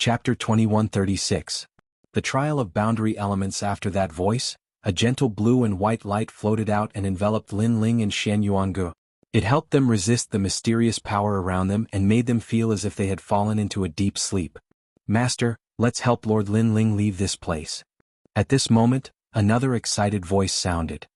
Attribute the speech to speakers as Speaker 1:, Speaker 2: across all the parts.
Speaker 1: Chapter 2136. The Trial of Boundary Elements. After that voice, a gentle blue and white light floated out and enveloped Lin Ling and Jianghu. It helped them resist the mysterious power around them and made them feel as if they had fallen into a deep sleep. Master, let's help Lord Lin Ling leave this place. At this moment, another excited voice sounded.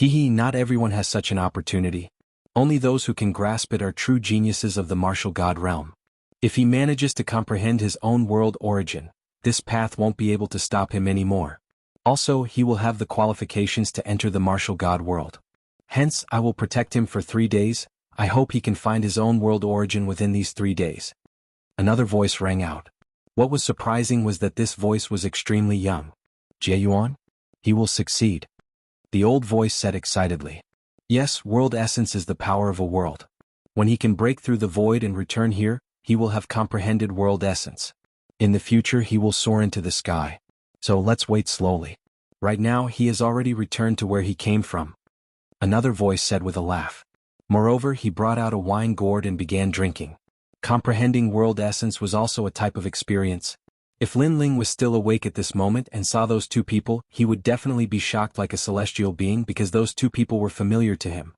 Speaker 1: Not everyone has such an opportunity. Only those who can grasp it are true geniuses of the martial god realm. If he manages to comprehend his own world origin, this path won't be able to stop him anymore. Also, he will have the qualifications to enter the martial god world. Hence, I will protect him for 3 days. I hope he can find his own world origin within these 3 days. Another voice rang out. What was surprising was that this voice was extremely young. Jiayuan? He will succeed. The old voice said excitedly. Yes, world essence is the power of a world. When he can break through the void and return here, he will have comprehended world essence. In the future he will soar into the sky. So let's wait slowly. Right now he has already returned to where he came from. Another voice said with a laugh. Moreover, he brought out a wine gourd and began drinking. Comprehending world essence was also a type of experience. If Lin Ling was still awake at this moment and saw those two people, he would definitely be shocked like a celestial being because those two people were familiar to him.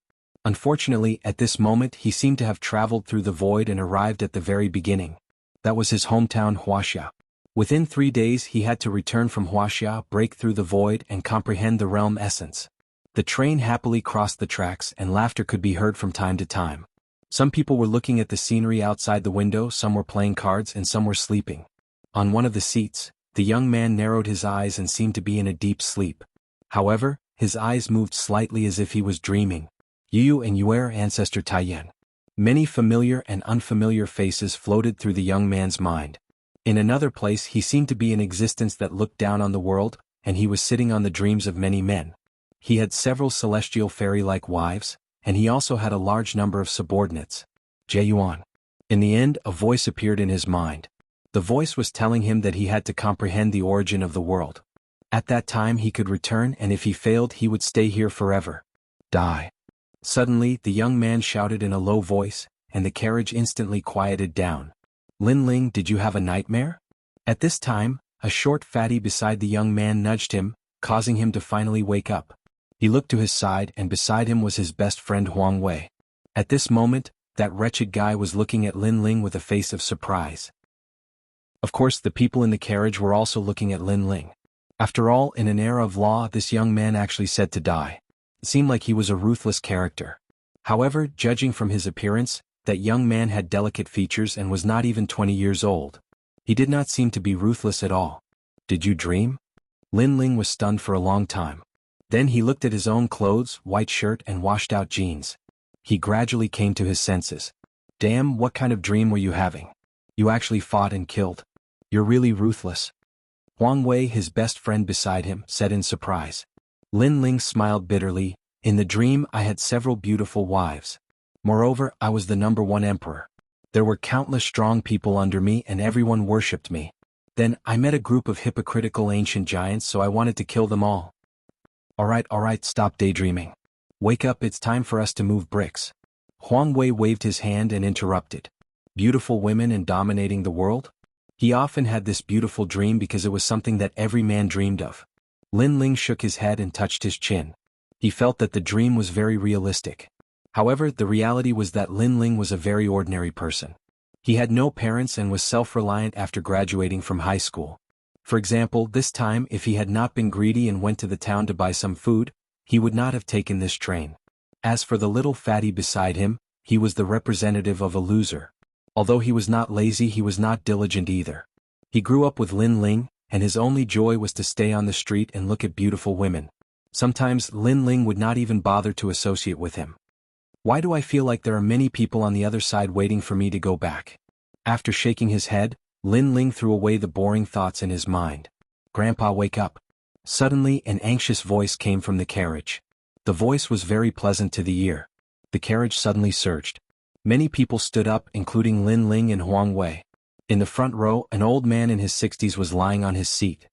Speaker 1: Unfortunately, at this moment he seemed to have traveled through the void and arrived at the very beginning. That was his hometown Wuxia. Within 3 days he had to return from Wuxia, break through the void and comprehend the realm essence. The train happily crossed the tracks and laughter could be heard from time to time. Some people were looking at the scenery outside the window, some were playing cards and some were sleeping. On one of the seats, the young man narrowed his eyes and seemed to be in a deep sleep. However, his eyes moved slightly as if he was dreaming. Yu and Yuer ancestor Taiyan. Many familiar and unfamiliar faces floated through the young man's mind. In another place he seemed to be an existence that looked down on the world, and he was sitting on the dreams of many men. He had several celestial fairy-like wives, and he also had a large number of subordinates. Jiayuan. In the end, a voice appeared in his mind. The voice was telling him that he had to comprehend the origin of the world. At that time he could return, and if he failed he would stay here forever. Die. Suddenly, the young man shouted in a low voice, and the carriage instantly quieted down. Lin Ling, did you have a nightmare? At this time, a short fatty beside the young man nudged him, causing him to finally wake up. He looked to his side and beside him was his best friend Huang Wei. At this moment, that wretched guy was looking at Lin Ling with a face of surprise. Of course, the people in the carriage were also looking at Lin Ling. After all, in an era of law, this young man actually said to die. It seemed like he was a ruthless character. However, judging from his appearance, that young man had delicate features and was not even 20 years old. He did not seem to be ruthless at all. Did you dream? Lin Ling was stunned for a long time. Then he looked at his own clothes, white shirt and washed-out jeans. He gradually came to his senses. Damn, what kind of dream were you having? You actually fought and killed. You're really ruthless. Huang Wei, his best friend beside him, said in surprise. Lin Ling smiled bitterly. In the dream I had several beautiful wives. Moreover, I was the #1 emperor. There were countless strong people under me and everyone worshipped me. Then, I met a group of hypocritical ancient giants, so I wanted to kill them all. Alright, stop daydreaming. Wake up, it's time for us to move bricks. Huang Wei waved his hand and interrupted. Beautiful women and dominating the world? He often had this beautiful dream because it was something that every man dreamed of. Lin Ling shook his head and touched his chin. He felt that the dream was very realistic. However, the reality was that Lin Ling was a very ordinary person. He had no parents and was self-reliant after graduating from high school. For example, this time if he had not been greedy and went to the town to buy some food, he would not have taken this train. As for the little fatty beside him, he was the representative of a loser. Although he was not lazy, he was not diligent either. He grew up with Lin Ling, and his only joy was to stay on the street and look at beautiful women. Sometimes Lin Ling would not even bother to associate with him. Why do I feel like there are many people on the other side waiting for me to go back? After shaking his head, Lin Ling threw away the boring thoughts in his mind. Grandpa, wake up. Suddenly, an anxious voice came from the carriage. The voice was very pleasant to the ear. The carriage suddenly surged. Many people stood up, including Lin Ling and Huang Wei. In the front row, an old man in his 60s was lying on his seat.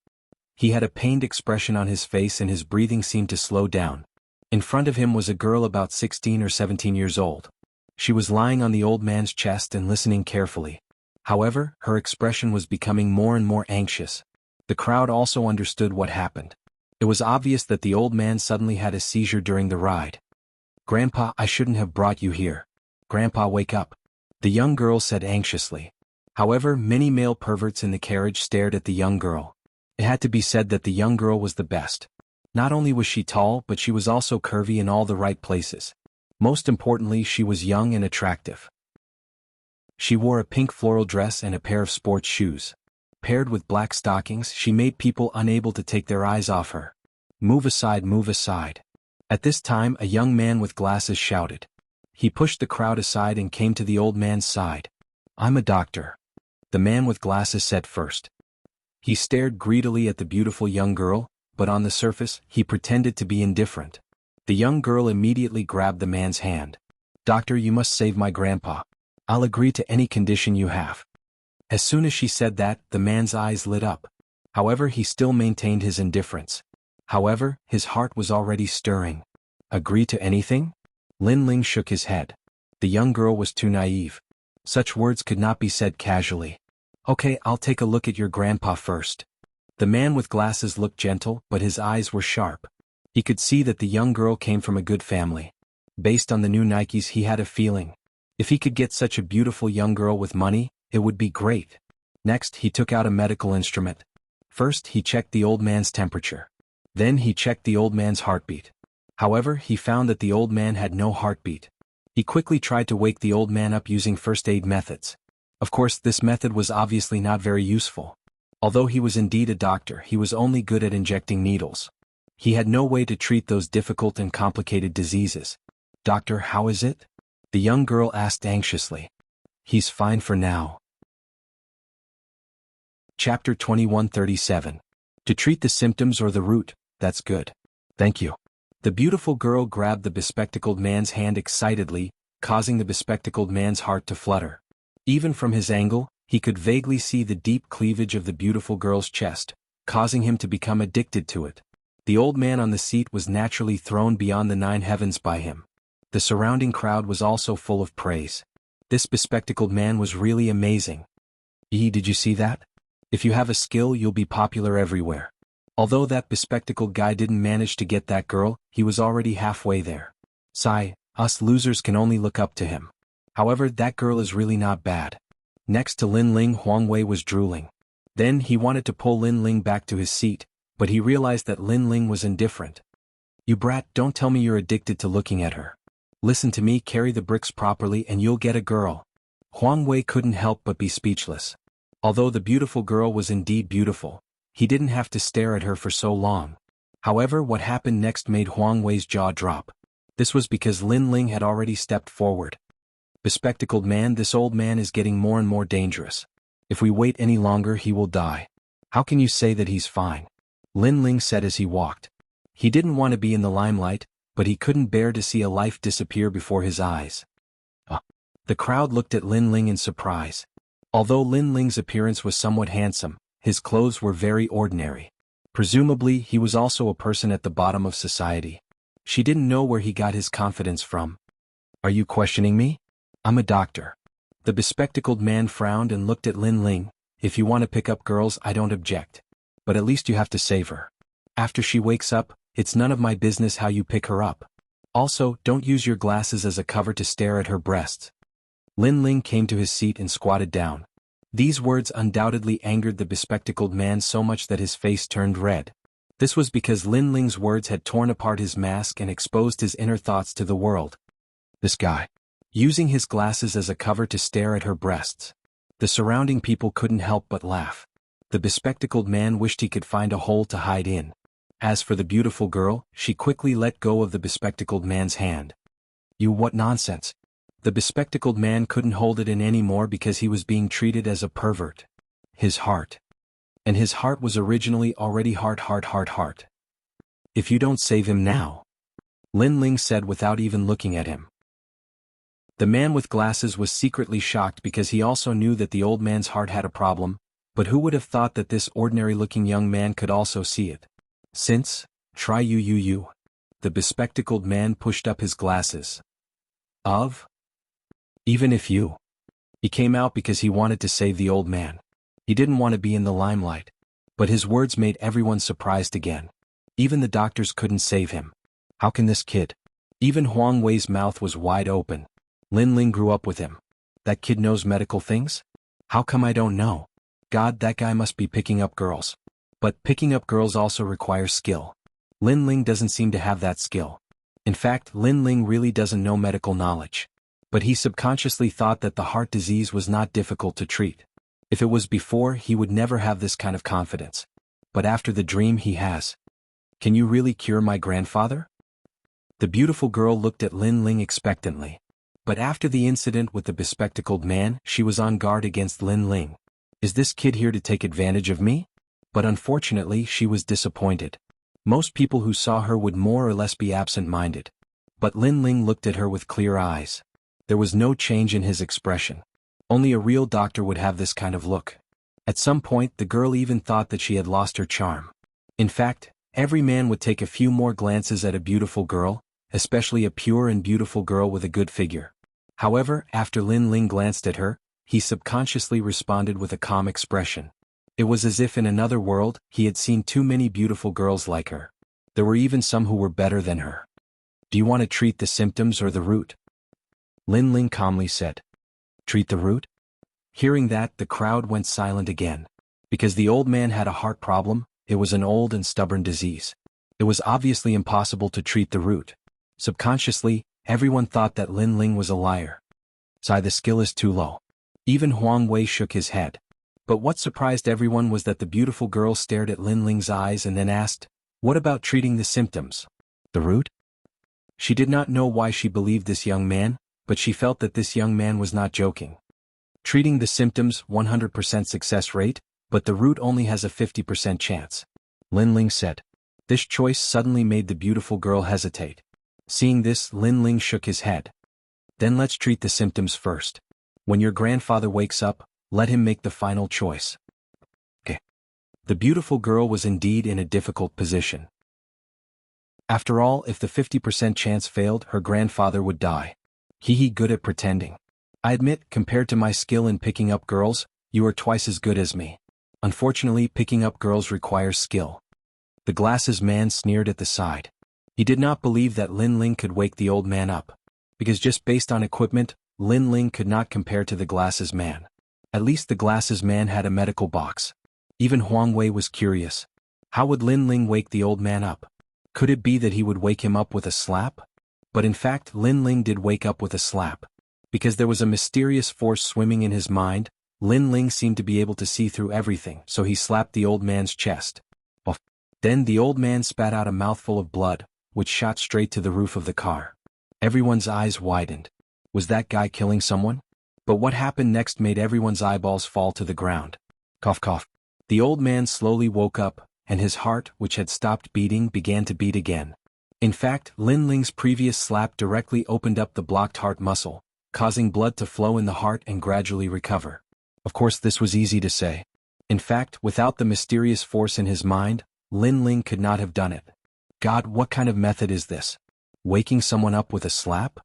Speaker 1: He had a pained expression on his face and his breathing seemed to slow down. In front of him was a girl about 16 or 17 years old. She was lying on the old man's chest and listening carefully. However, her expression was becoming more and more anxious. The crowd also understood what happened. It was obvious that the old man suddenly had a seizure during the ride. "Grandpa, I shouldn't have brought you here. Grandpa, wake up," the young girl said anxiously. However, many male perverts in the carriage stared at the young girl. It had to be said that the young girl was the best. Not only was she tall, but she was also curvy in all the right places. Most importantly, she was young and attractive. She wore a pink floral dress and a pair of sports shoes. Paired with black stockings, she made people unable to take their eyes off her. "Move aside, move aside." At this time, a young man with glasses shouted. He pushed the crowd aside and came to the old man's side. "I'm a doctor," the man with glasses said first. He stared greedily at the beautiful young girl, but on the surface, he pretended to be indifferent. The young girl immediately grabbed the man's hand. "Doctor, you must save my grandpa. I'll agree to any condition you have." As soon as she said that, the man's eyes lit up. However, he still maintained his indifference. However, his heart was already stirring. "Agree to anything?" Lin Ling shook his head. The young girl was too naive. Such words could not be said casually. "Okay, I'll take a look at your grandpa first." The man with glasses looked gentle, but his eyes were sharp. He could see that the young girl came from a good family. Based on the new Nikes, he had a feeling. If he could get such a beautiful young girl with money, it would be great. Next, he took out a medical instrument. First, he checked the old man's temperature. Then he checked the old man's heartbeat. However, he found that the old man had no heartbeat. He quickly tried to wake the old man up using first aid methods. Of course, this method was obviously not very useful. Although he was indeed a doctor, he was only good at injecting needles. He had no way to treat those difficult and complicated diseases. "Doctor, how is it?" the young girl asked anxiously. "He's fine for now." Chapter 2137. To treat the symptoms or the root, that's good. Thank you. The beautiful girl grabbed the bespectacled man's hand excitedly, causing the bespectacled man's heart to flutter. Even from his angle, he could vaguely see the deep cleavage of the beautiful girl's chest, causing him to become addicted to it. The old man on the seat was naturally thrown beyond the 9 heavens by him. The surrounding crowd was also full of praise. This bespectacled man was really amazing. Did you see that? If you have a skill, you'll be popular everywhere. Although that bespectacled guy didn't manage to get that girl, he was already halfway there. Sigh, us losers can only look up to him. However, that girl is really not bad. Next to Lin Ling, Huang Wei was drooling. Then he wanted to pull Lin Ling back to his seat, but he realized that Lin Ling was indifferent. "You brat, don't tell me you're addicted to looking at her. Listen to me, carry the bricks properly and you'll get a girl." Huang Wei couldn't help but be speechless. Although the beautiful girl was indeed beautiful, he didn't have to stare at her for so long. However, what happened next made Huang Wei's jaw drop. This was because Lin Ling had already stepped forward. "Bespectacled man, this old man is getting more and more dangerous. If we wait any longer, he will die. How can you say that he's fine?" Lin Ling said as he walked. He didn't want to be in the limelight, but he couldn't bear to see a life disappear before his eyes. The crowd looked at Lin Ling in surprise. Although Lin Ling's appearance was somewhat handsome, his clothes were very ordinary. Presumably, he was also a person at the bottom of society. She didn't know where he got his confidence from. "Are you questioning me? I'm a doctor." The bespectacled man frowned and looked at Lin Ling. "If you want to pick up girls, I don't object. But at least you have to save her. After she wakes up, it's none of my business how you pick her up. Also, don't use your glasses as a cover to stare at her breasts." Lin Ling came to his seat and squatted down. These words undoubtedly angered the bespectacled man so much that his face turned red. This was because Lin Ling's words had torn apart his mask and exposed his inner thoughts to the world. This guy, using his glasses as a cover to stare at her breasts. The surrounding people couldn't help but laugh. The bespectacled man wished he could find a hole to hide in. As for the beautiful girl, she quickly let go of the bespectacled man's hand. What nonsense. The bespectacled man couldn't hold it in anymore because he was being treated as a pervert. His heart. And his heart was originally already heart. "If you don't save him now," Lin Ling said without even looking at him. The man with glasses was secretly shocked because he also knew that the old man's heart had a problem, but who would have thought that this ordinary-looking young man could also see it? Try you. The bespectacled man pushed up his glasses. Even if you He came out because he wanted to save the old man. He didn't want to be in the limelight. But his words made everyone surprised again. Even the doctors couldn't save him. How can this kid? Even Huang Wei's mouth was wide open. Lin Ling grew up with him. That kid knows medical things? How come I don't know? God, that guy must be picking up girls. But picking up girls also requires skill. Lin Ling doesn't seem to have that skill. In fact, Lin Ling really doesn't know medical knowledge. But he subconsciously thought that the heart disease was not difficult to treat. If it was before, he would never have this kind of confidence. But after the dream he has. Can you really cure my grandfather? The beautiful girl looked at Lin Ling expectantly. But after the incident with the bespectacled man, she was on guard against Lin Ling. Is this kid here to take advantage of me? But unfortunately she was disappointed. Most people who saw her would more or less be absent-minded. But Lin Ling looked at her with clear eyes. There was no change in his expression. Only a real doctor would have this kind of look. At some point the girl even thought that she had lost her charm. In fact, every man would take a few more glances at a beautiful girl, especially a pure and beautiful girl with a good figure. However, after Lin Ling glanced at her, he subconsciously responded with a calm expression. It was as if in another world, he had seen too many beautiful girls like her. There were even some who were better than her. Do you want to treat the symptoms or the root? Lin Ling calmly said. Treat the root? Hearing that, the crowd went silent again. Because the old man had a heart problem, it was an old and stubborn disease. It was obviously impossible to treat the root. Subconsciously, everyone thought that Lin Ling was a liar. Sigh, the skill is too low. Even Huang Wei shook his head. But what surprised everyone was that the beautiful girl stared at Lin Ling's eyes and then asked, what about treating the symptoms? The root? She did not know why she believed this young man, but she felt that this young man was not joking. Treating the symptoms, 100% success rate, but the root only has a 50% chance. Lin Ling said. This choice suddenly made the beautiful girl hesitate. Seeing this, Lin Ling shook his head. Then let's treat the symptoms first. When your grandfather wakes up, let him make the final choice. Okay. The beautiful girl was indeed in a difficult position. After all, if the 50% chance failed, her grandfather would die. He good at pretending. I admit, compared to my skill in picking up girls, you are twice as good as me. Unfortunately, picking up girls requires skill. The glasses man sneered at the side. He did not believe that Lin Ling could wake the old man up. Because just based on equipment, Lin Ling could not compare to the glasses man. At least the glasses man had a medical box. Even Huang Wei was curious. How would Lin Ling wake the old man up? Could it be that he would wake him up with a slap? But in fact, Lin Ling did wake up with a slap. Because there was a mysterious force swimming in his mind, Lin Ling seemed to be able to see through everything, so he slapped the old man's chest. Then the old man spat out a mouthful of blood, which shot straight to the roof of the car. Everyone's eyes widened. Was that guy killing someone? But what happened next made everyone's eyeballs fall to the ground. Cough cough. The old man slowly woke up, and his heart, which had stopped beating, began to beat again. In fact, Lin Ling's previous slap directly opened up the blocked heart muscle, causing blood to flow in the heart and gradually recover. Of course, this was easy to say. In fact, without the mysterious force in his mind, Lin Ling could not have done it. God, what kind of method is this? Waking someone up with a slap?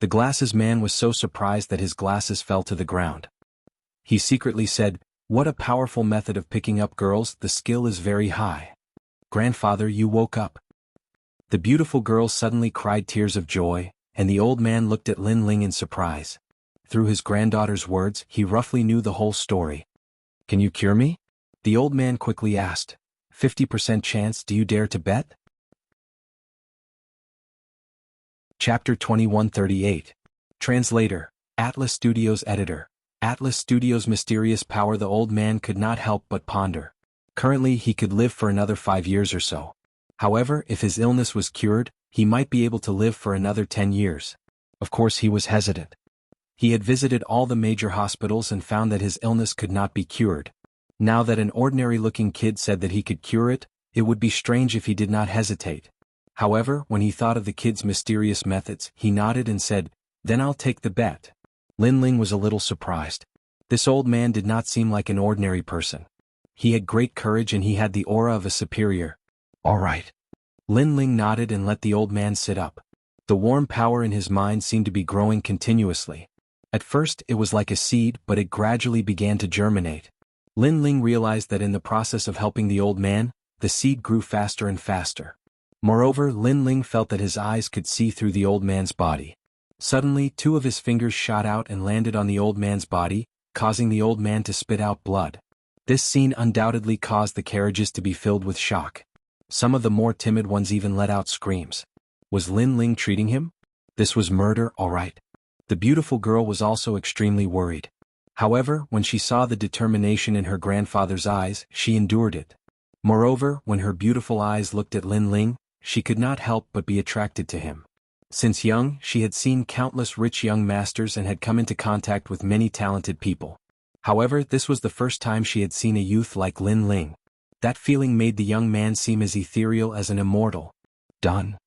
Speaker 1: The glasses man was so surprised that his glasses fell to the ground. He secretly said, what a powerful method of picking up girls, the skill is very high. Grandfather, you woke up. The beautiful girl suddenly cried tears of joy, and the old man looked at Lin Ling in surprise. Through his granddaughter's words, he roughly knew the whole story. Can you cure me? The old man quickly asked. 50% chance, do you dare to bet? Chapter 2138. Translator, Atlas Studios Editor. Atlas Studios' mysterious power. The old man could not help but ponder. Currently he could live for another 5 years or so. However, if his illness was cured, he might be able to live for another 10 years. Of course he was hesitant. He had visited all the major hospitals and found that his illness could not be cured. Now that an ordinary-looking kid said that he could cure it, it would be strange if he did not hesitate. However, when he thought of the kid's mysterious methods, he nodded and said, then I'll take the bet. Lin Ling was a little surprised. This old man did not seem like an ordinary person. He had great courage and he had the aura of a superior. All right. Lin Ling nodded and let the old man sit up. The warm power in his mind seemed to be growing continuously. At first it was like a seed, but it gradually began to germinate. Lin Ling realized that in the process of helping the old man, the seed grew faster and faster. Moreover, Lin Ling felt that his eyes could see through the old man's body. Suddenly, two of his fingers shot out and landed on the old man's body, causing the old man to spit out blood. This scene undoubtedly caused the carriages to be filled with shock. Some of the more timid ones even let out screams. Was Lin Ling treating him? This was murder, all right. The beautiful girl was also extremely worried. However, when she saw the determination in her grandfather's eyes, she endured it. Moreover, when her beautiful eyes looked at Lin Ling, she could not help but be attracted to him. Since young, she had seen countless rich young masters and had come into contact with many talented people. However, this was the first time she had seen a youth like Lin Ling. That feeling made the young man seem as ethereal as an immortal. Done.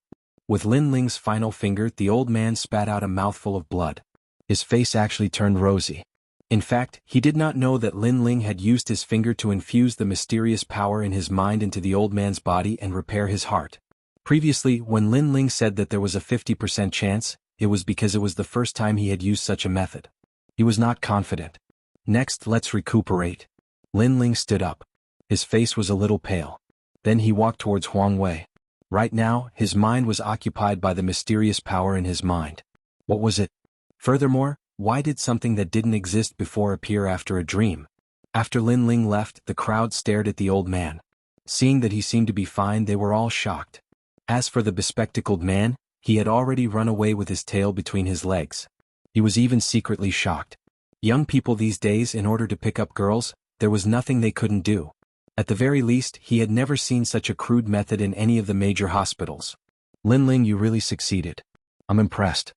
Speaker 1: With Lin Ling's final finger, the old man spat out a mouthful of blood. His face actually turned rosy. In fact, he did not know that Lin Ling had used his finger to infuse the mysterious power in his mind into the old man's body and repair his heart. Previously, when Lin Ling said that there was a 50% chance, it was because it was the first time he had used such a method. He was not confident. Next, let's recuperate. Lin Ling stood up. His face was a little pale. Then he walked towards Huang Wei. Right now, his mind was occupied by the mysterious power in his mind. What was it? Furthermore, why did something that didn't exist before appear after a dream? After Lin Ling left, the crowd stared at the old man. Seeing that he seemed to be fine, they were all shocked. As for the bespectacled man, he had already run away with his tail between his legs. He was even secretly shocked. Young people these days, in order to pick up girls, there was nothing they couldn't do. At the very least, he had never seen such a crude method in any of the major hospitals. Lin Ling, you really succeeded. I'm impressed.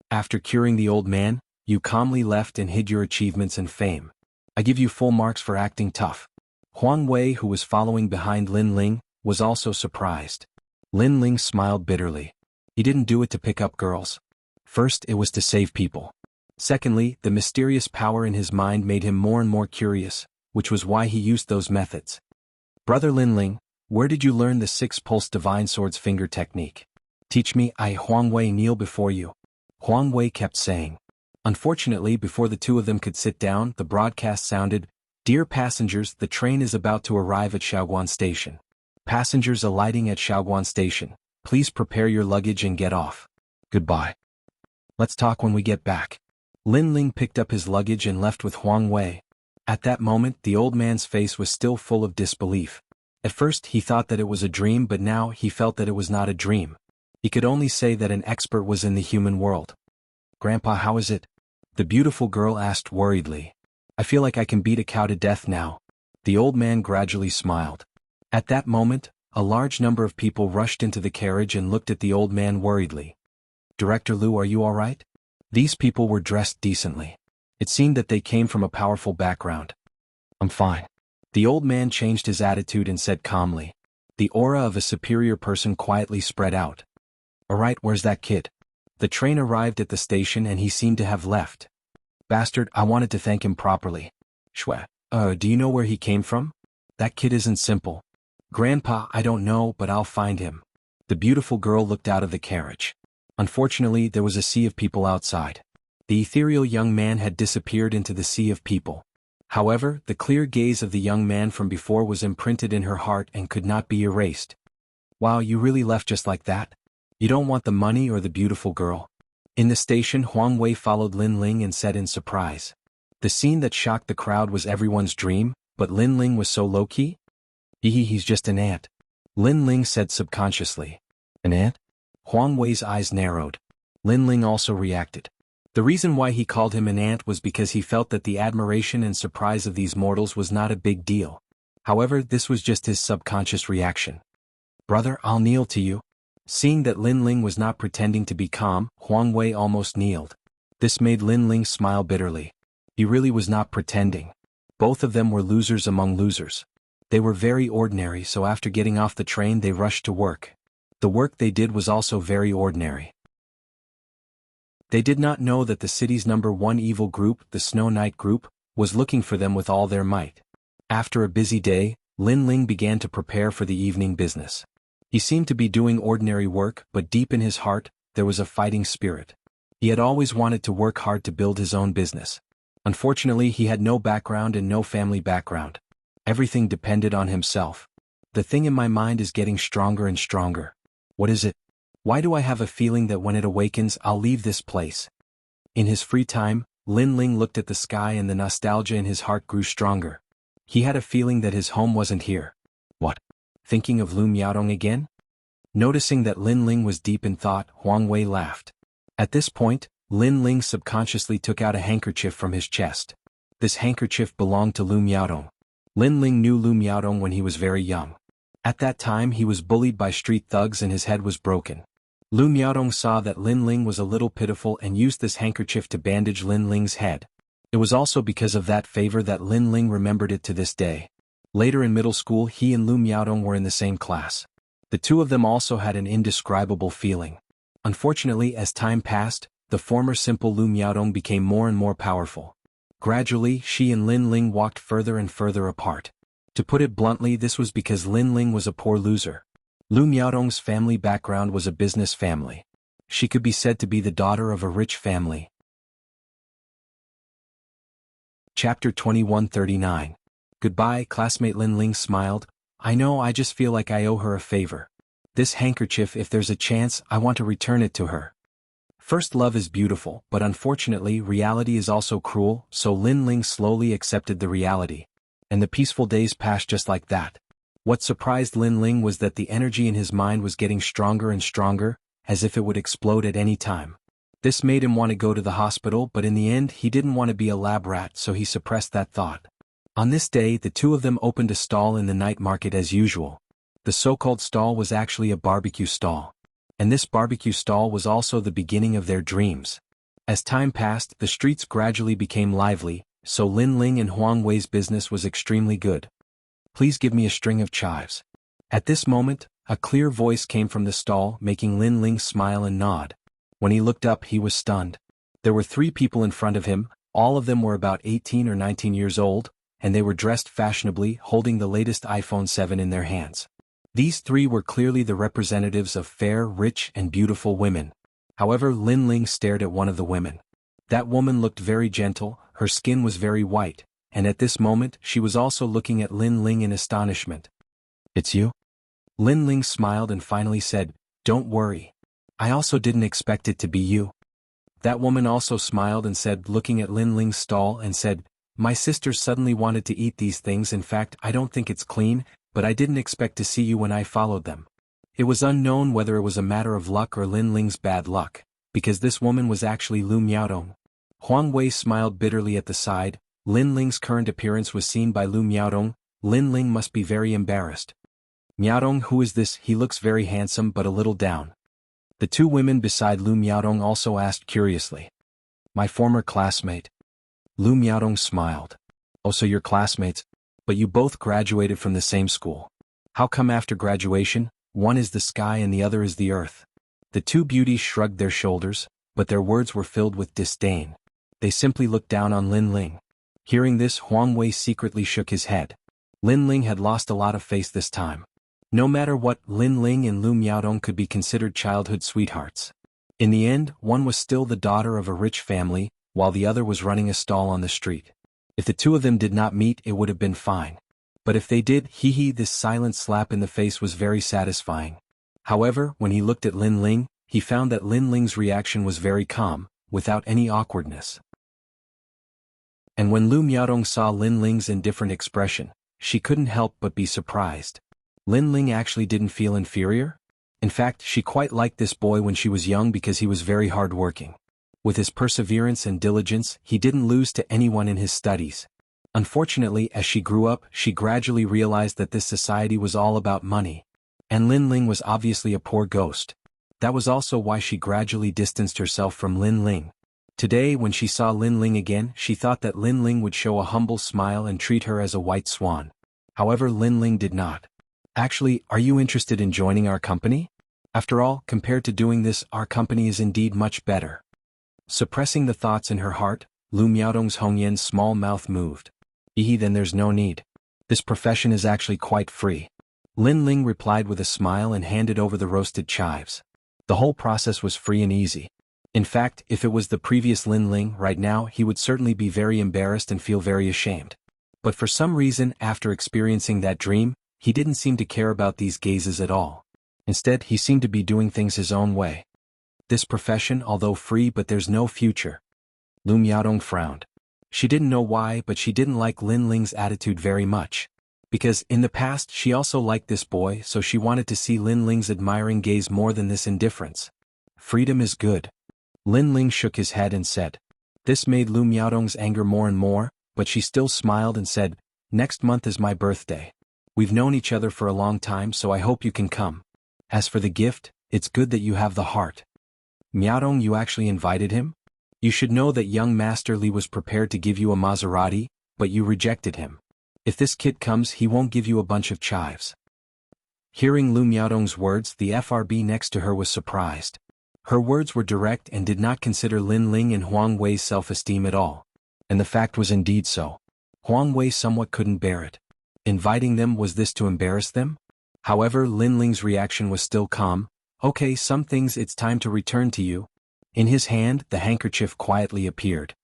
Speaker 1: After curing the old man, you calmly left and hid your achievements and fame. I give you full marks for acting tough. Huang Wei, who was following behind Lin Ling, was also surprised. Lin Ling smiled bitterly. He didn't do it to pick up girls. First, it was to save people. Secondly, the mysterious power in his mind made him more and more curious, which was why he used those methods. Brother Lin Ling, where did you learn the 6-pulse divine sword's finger technique? Teach me. I, Huang Wei, kneel before you. Huang Wei kept saying. Unfortunately, before the two of them could sit down, the broadcast sounded, "Dear passengers, the train is about to arrive at Shaoguan Station. Passengers alighting at Shaoguan Station, please prepare your luggage and get off. Goodbye. Let's talk when we get back." Lin Ling picked up his luggage and left with Huang Wei. At that moment, the old man's face was still full of disbelief. At first, he thought that it was a dream, but now he felt that it was not a dream. He could only say that an expert was in the human world. "Grandpa, how is it?" The beautiful girl asked worriedly. "I feel like I can beat a cow to death now." The old man gradually smiled. At that moment, a large number of people rushed into the carriage and looked at the old man worriedly. "Director Liu, are you all right?" These people were dressed decently. It seemed that they came from a powerful background. "I'm fine." The old man changed his attitude and said calmly. The aura of a superior person quietly spread out. "Alright, where's that kid?" The train arrived at the station and he seemed to have left. "Bastard, I wanted to thank him properly." "Shwe. Do you know where he came from?" "That kid isn't simple." "Grandpa, I don't know, but I'll find him." The beautiful girl looked out of the carriage. Unfortunately, there was a sea of people outside. The ethereal young man had disappeared into the sea of people. However, the clear gaze of the young man from before was imprinted in her heart and could not be erased. "Wow, you really left just like that? You don't want the money or the beautiful girl?" In the station, Huang Wei followed Lin Ling and said in surprise. The scene that shocked the crowd was everyone's dream, but Lin Ling was so low-key? He's just an ant. Lin Ling said subconsciously. "An ant?" Huang Wei's eyes narrowed. Lin Ling also reacted. The reason why he called him an ant was because he felt that the admiration and surprise of these mortals was not a big deal. However, this was just his subconscious reaction. "Brother, I'll kneel to you." Seeing that Lin Ling was not pretending to be calm, Huang Wei almost kneeled. This made Lin Ling smile bitterly. He really was not pretending. Both of them were losers among losers. They were very ordinary, so after getting off the train they rushed to work. The work they did was also very ordinary. They did not know that the city's #1 evil group, the Snow Knight group, was looking for them with all their might. After a busy day, Lin Ling began to prepare for the evening business. He seemed to be doing ordinary work, but deep in his heart, there was a fighting spirit. He had always wanted to work hard to build his own business. Unfortunately, he had no background and no family background. Everything depended on himself. The thing in my mind is getting stronger and stronger. What is it? Why do I have a feeling that when it awakens, I'll leave this place? In his free time, Lin Ling looked at the sky and the nostalgia in his heart grew stronger. He had a feeling that his home wasn't here. What? Thinking of Lu Miaodong again? Noticing that Lin Ling was deep in thought, Huang Wei laughed. At this point, Lin Ling subconsciously took out a handkerchief from his chest. This handkerchief belonged to Lu Miaodong. Lin Ling knew Lu Miaodong when he was very young. At that time he was bullied by street thugs and his head was broken. Lu Miaodong saw that Lin Ling was a little pitiful and used this handkerchief to bandage Lin Ling's head. It was also because of that favor that Lin Ling remembered it to this day. Later in middle school he and Lu Miaodong were in the same class. The two of them also had an indescribable feeling. Unfortunately, as time passed, the former simple Lu Miaodong became more and more powerful. Gradually, she and Lin Ling walked further and further apart. To put it bluntly, this was because Lin Ling was a poor loser. Lu Miaodong's family background was a business family. She could be said to be the daughter of a rich family. Chapter 2139. Goodbye, classmate. Lin Ling smiled. I know, I just feel like I owe her a favor. This handkerchief, if there's a chance, I want to return it to her. First, love is beautiful, but unfortunately reality is also cruel, so Lin Ling slowly accepted the reality. And the peaceful days passed just like that. What surprised Lin Ling was that the energy in his mind was getting stronger and stronger, as if it would explode at any time. This made him want to go to the hospital, but in the end he didn't want to be a lab rat, so he suppressed that thought. On this day, the two of them opened a stall in the night market as usual. The so-called stall was actually a barbecue stall. And this barbecue stall was also the beginning of their dreams. As time passed, the streets gradually became lively, so Lin Ling and Huang Wei's business was extremely good. Please give me a string of chives. At this moment, a clear voice came from the stall, making Lin Ling smile and nod. When he looked up, he was stunned. There were 3 people in front of him, all of them were about 18 or 19 years old, and they were dressed fashionably, holding the latest iPhone 7 in their hands. These 3 were clearly the representatives of fair, rich, and beautiful women. However, Lin Ling stared at one of the women. That woman looked very gentle, her skin was very white, and at this moment she was also looking at Lin Ling in astonishment. It's you? Lin Ling smiled and finally said, Don't worry. I also didn't expect it to be you. That woman also smiled and said, looking at Lin Ling's stall, and said, My sisters suddenly wanted to eat these things. In fact, I don't think it's clean, but I didn't expect to see you when I followed them. It was unknown whether it was a matter of luck or Lin Ling's bad luck, because this woman was actually Lu Miaodong. Huang Wei smiled bitterly at the side. Lin Ling's current appearance was seen by Lu Miaodong. Lin Ling must be very embarrassed. Miaodong, who is this? He looks very handsome but a little down. The 2 women beside Lu Miaodong also asked curiously. My former classmate. Lu Miaodong smiled. Oh, so you're classmates? But you both graduated from the same school. How come after graduation, one is the sky and the other is the earth? The 2 beauties shrugged their shoulders, but their words were filled with disdain. They simply looked down on Lin Ling. Hearing this, Huang Wei secretly shook his head. Lin Ling had lost a lot of face this time. No matter what, Lin Ling and Lu Miaodong could be considered childhood sweethearts. In the end, one was still the daughter of a rich family, while the other was running a stall on the street. If the 2 of them did not meet, it would have been fine. But if they did, this silent slap in the face was very satisfying. However, when he looked at Lin Ling, he found that Lin Ling's reaction was very calm, without any awkwardness. And when Lu Miaodong saw Lin Ling's indifferent expression, she couldn't help but be surprised. Lin Ling actually didn't feel inferior? In fact, she quite liked this boy when she was young because he was very hardworking. With his perseverance and diligence, he didn't lose to anyone in his studies. Unfortunately, as she grew up, she gradually realized that this society was all about money. And Lin Ling was obviously a poor ghost. That was also why she gradually distanced herself from Lin Ling. Today, when she saw Lin Ling again, she thought that Lin Ling would show a humble smile and treat her as a white swan. However, Lin Ling did not. Actually, are you interested in joining our company? After all, compared to doing this, our company is indeed much better. Suppressing the thoughts in her heart, Lu Miaodong's Hongyan's small mouth moved. Then there's no need. This profession is actually quite free. Lin Ling replied with a smile and handed over the roasted chives. The whole process was free and easy. In fact, if it was the previous Lin Ling right now, he would certainly be very embarrassed and feel very ashamed. But for some reason, after experiencing that dream, he didn't seem to care about these gazes at all. Instead, he seemed to be doing things his own way. This profession, although free, but there's no future. Lu Miaodong frowned. She didn't know why, but she didn't like Lin Ling's attitude very much. Because, in the past, she also liked this boy, so she wanted to see Lin Ling's admiring gaze more than this indifference. Freedom is good. Lin Ling shook his head and said. This made Lu Miaodong's anger more and more, but she still smiled and said, next month is my birthday. We've known each other for a long time, so I hope you can come. As for the gift, it's good that you have the heart. Miaodong, you actually invited him? You should know that young Master Li was prepared to give you a Maserati, but you rejected him. If this kid comes, he won't give you a bunch of chives. Hearing Lu Miaodong's words, the FRB next to her was surprised. Her words were direct and did not consider Lin Ling and Huang Wei's self-esteem at all. And the fact was indeed so. Huang Wei somewhat couldn't bear it. Inviting them, was this to embarrass them? However, Lin Ling's reaction was still calm. Okay, some things it's time to return to you. In his hand, the handkerchief quietly appeared.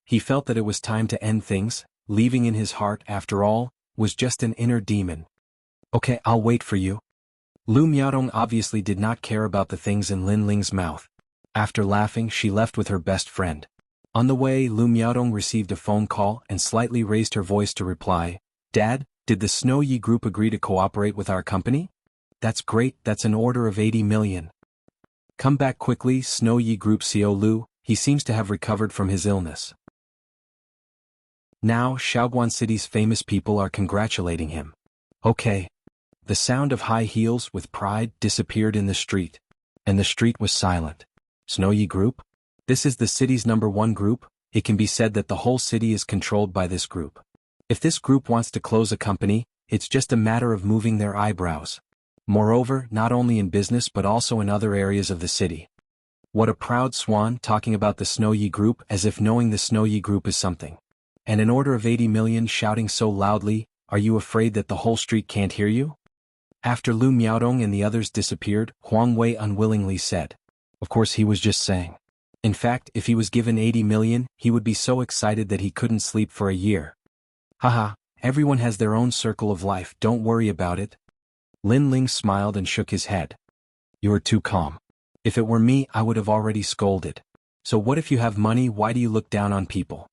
Speaker 1: He felt that it was time to end things. Leaving in his heart, after all, was just an inner demon. Okay, I'll wait for you. Lu Miaodong obviously did not care about the things in Lin Ling's mouth. After laughing, she left with her best friend. On the way, Lu Miaodong received a phone call and slightly raised her voice to reply, Dad, did the Snow Yi Group agree to cooperate with our company? That's great, that's an order of 80 million. Come back quickly, Snow Yi Group CEO Lu, he seems to have recovered from his illness. Now, Shaoguan City's famous people are congratulating him. Okay. The sound of high heels with pride disappeared in the street. And the street was silent. Snow Yi Group? This is the city's #1 group. It can be said that the whole city is controlled by this group. If this group wants to close a company, it's just a matter of moving their eyebrows. Moreover, not only in business but also in other areas of the city. What a proud swan, talking about the Snow Yi Group as if knowing the Snow Yi Group is something. And an order of 80 million, shouting so loudly, are you afraid that the whole street can't hear you? After Lu Miaodong and the others disappeared, Huang Wei unwillingly said. Of course he was just saying. In fact, if he was given 80 million, he would be so excited that he couldn't sleep for a year. Haha, everyone has their own circle of life, don't worry about it. Lin Ling smiled and shook his head. You are too calm. If it were me, I would have already scolded. So what if you have money, why do you look down on people?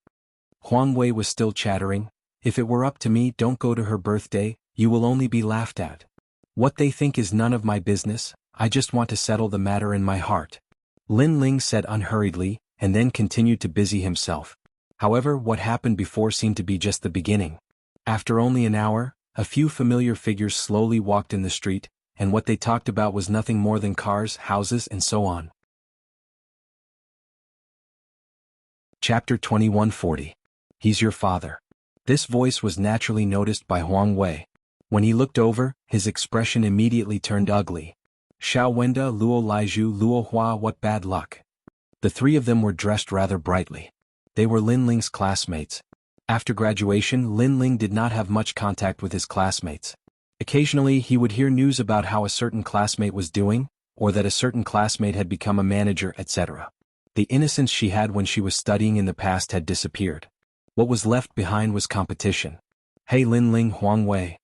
Speaker 1: Huang Wei was still chattering. If it were up to me, don't go to her birthday, you will only be laughed at. What they think is none of my business, I just want to settle the matter in my heart. Lin Ling said unhurriedly, and then continued to busy himself. However, what happened before seemed to be just the beginning. After only an hour, a few familiar figures slowly walked in the street, and what they talked about was nothing more than cars, houses, and so on. Chapter 2140. He's your father. This voice was naturally noticed by Huang Wei. When he looked over, his expression immediately turned ugly. Xiao Wenda, Luo Laiju, Luo Hua, what bad luck. The three of them were dressed rather brightly. They were Lin Ling's classmates. After graduation, Lin Ling did not have much contact with his classmates. Occasionally he would hear news about how a certain classmate was doing, or that a certain classmate had become a manager, etc. The innocence she had when she was studying in the past had disappeared. What was left behind was competition. Hey Lin Ling, Huang Wei.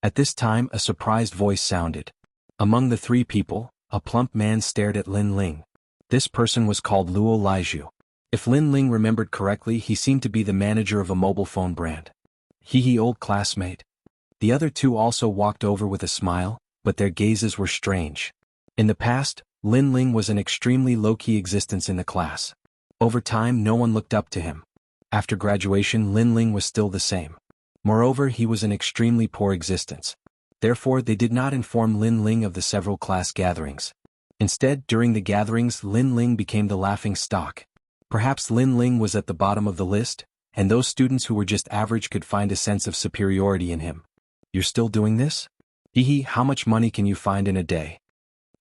Speaker 1: At this time a surprised voice sounded. Among the three people, a plump man stared at Lin Ling. This person was called Luo Laiju. If Lin Ling remembered correctly, he seemed to be the manager of a mobile phone brand. He old classmate. The other two also walked over with a smile, but their gazes were strange. In the past, Lin Ling was an extremely low-key existence in the class. Over time no one looked up to him. After graduation Lin Ling was still the same. Moreover, he was an extremely poor existence. Therefore they did not inform Lin Ling of the several class gatherings. Instead, during the gatherings Lin Ling became the laughing stock. Perhaps Lin Ling was at the bottom of the list, and those students who were just average could find a sense of superiority in him. You're still doing this? Hehe, how much money can you find in a day?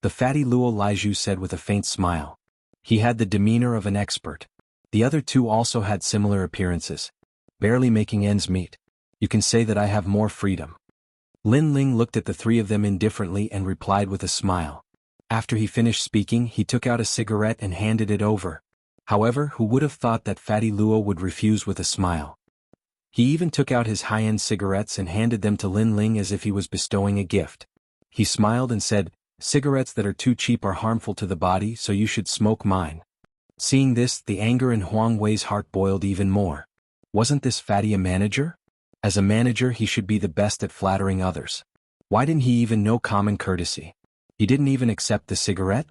Speaker 1: The fatty Luo Laiju said with a faint smile. He had the demeanor of an expert. The other two also had similar appearances. Barely making ends meet. You can say that I have more freedom. Lin Ling looked at the three of them indifferently and replied with a smile. After he finished speaking, he took out a cigarette and handed it over. However, who would have thought that Fatty Luo would refuse with a smile? He even took out his high-end cigarettes and handed them to Lin Ling as if he was bestowing a gift. He smiled and said, "Cigarettes that are too cheap are harmful to the body, so you should smoke mine." Seeing this, the anger in Huang Wei's heart boiled even more. Wasn't this Fatty a manager? As a manager, he should be the best at flattering others. Why didn't he even know common courtesy? He didn't even accept the cigarette?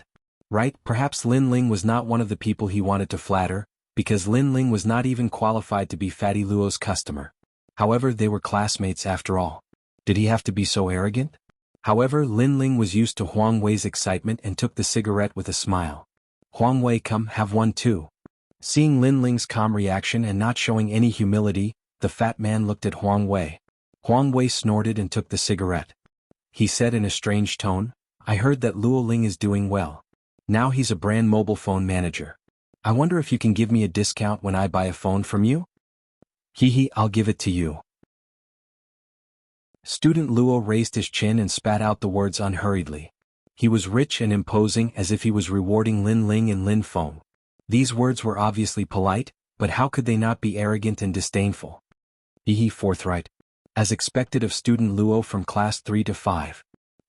Speaker 1: Right, perhaps Lin Ling was not one of the people he wanted to flatter, because Lin Ling was not even qualified to be Fatty Luo's customer. However, they were classmates after all. Did he have to be so arrogant? However, Lin Ling was used to Huang Wei's excitement and took the cigarette with a smile. "Huang Wei, come, have one too." Seeing Lin Ling's calm reaction and not showing any humility, the fat man looked at Huang Wei. Huang Wei snorted and took the cigarette. He said in a strange tone, "I heard that Luo Ling is doing well. Now he's a brand mobile phone manager. I wonder if you can give me a discount when I buy a phone from you?" "Hee, I'll give it to you." Student Luo raised his chin and spat out the words unhurriedly. He was rich and imposing, as if he was rewarding Lin Ling and Lin Feng. These words were obviously polite, but how could they not be arrogant and disdainful? Hee, forthright. As expected of student Luo from class 3 to 5.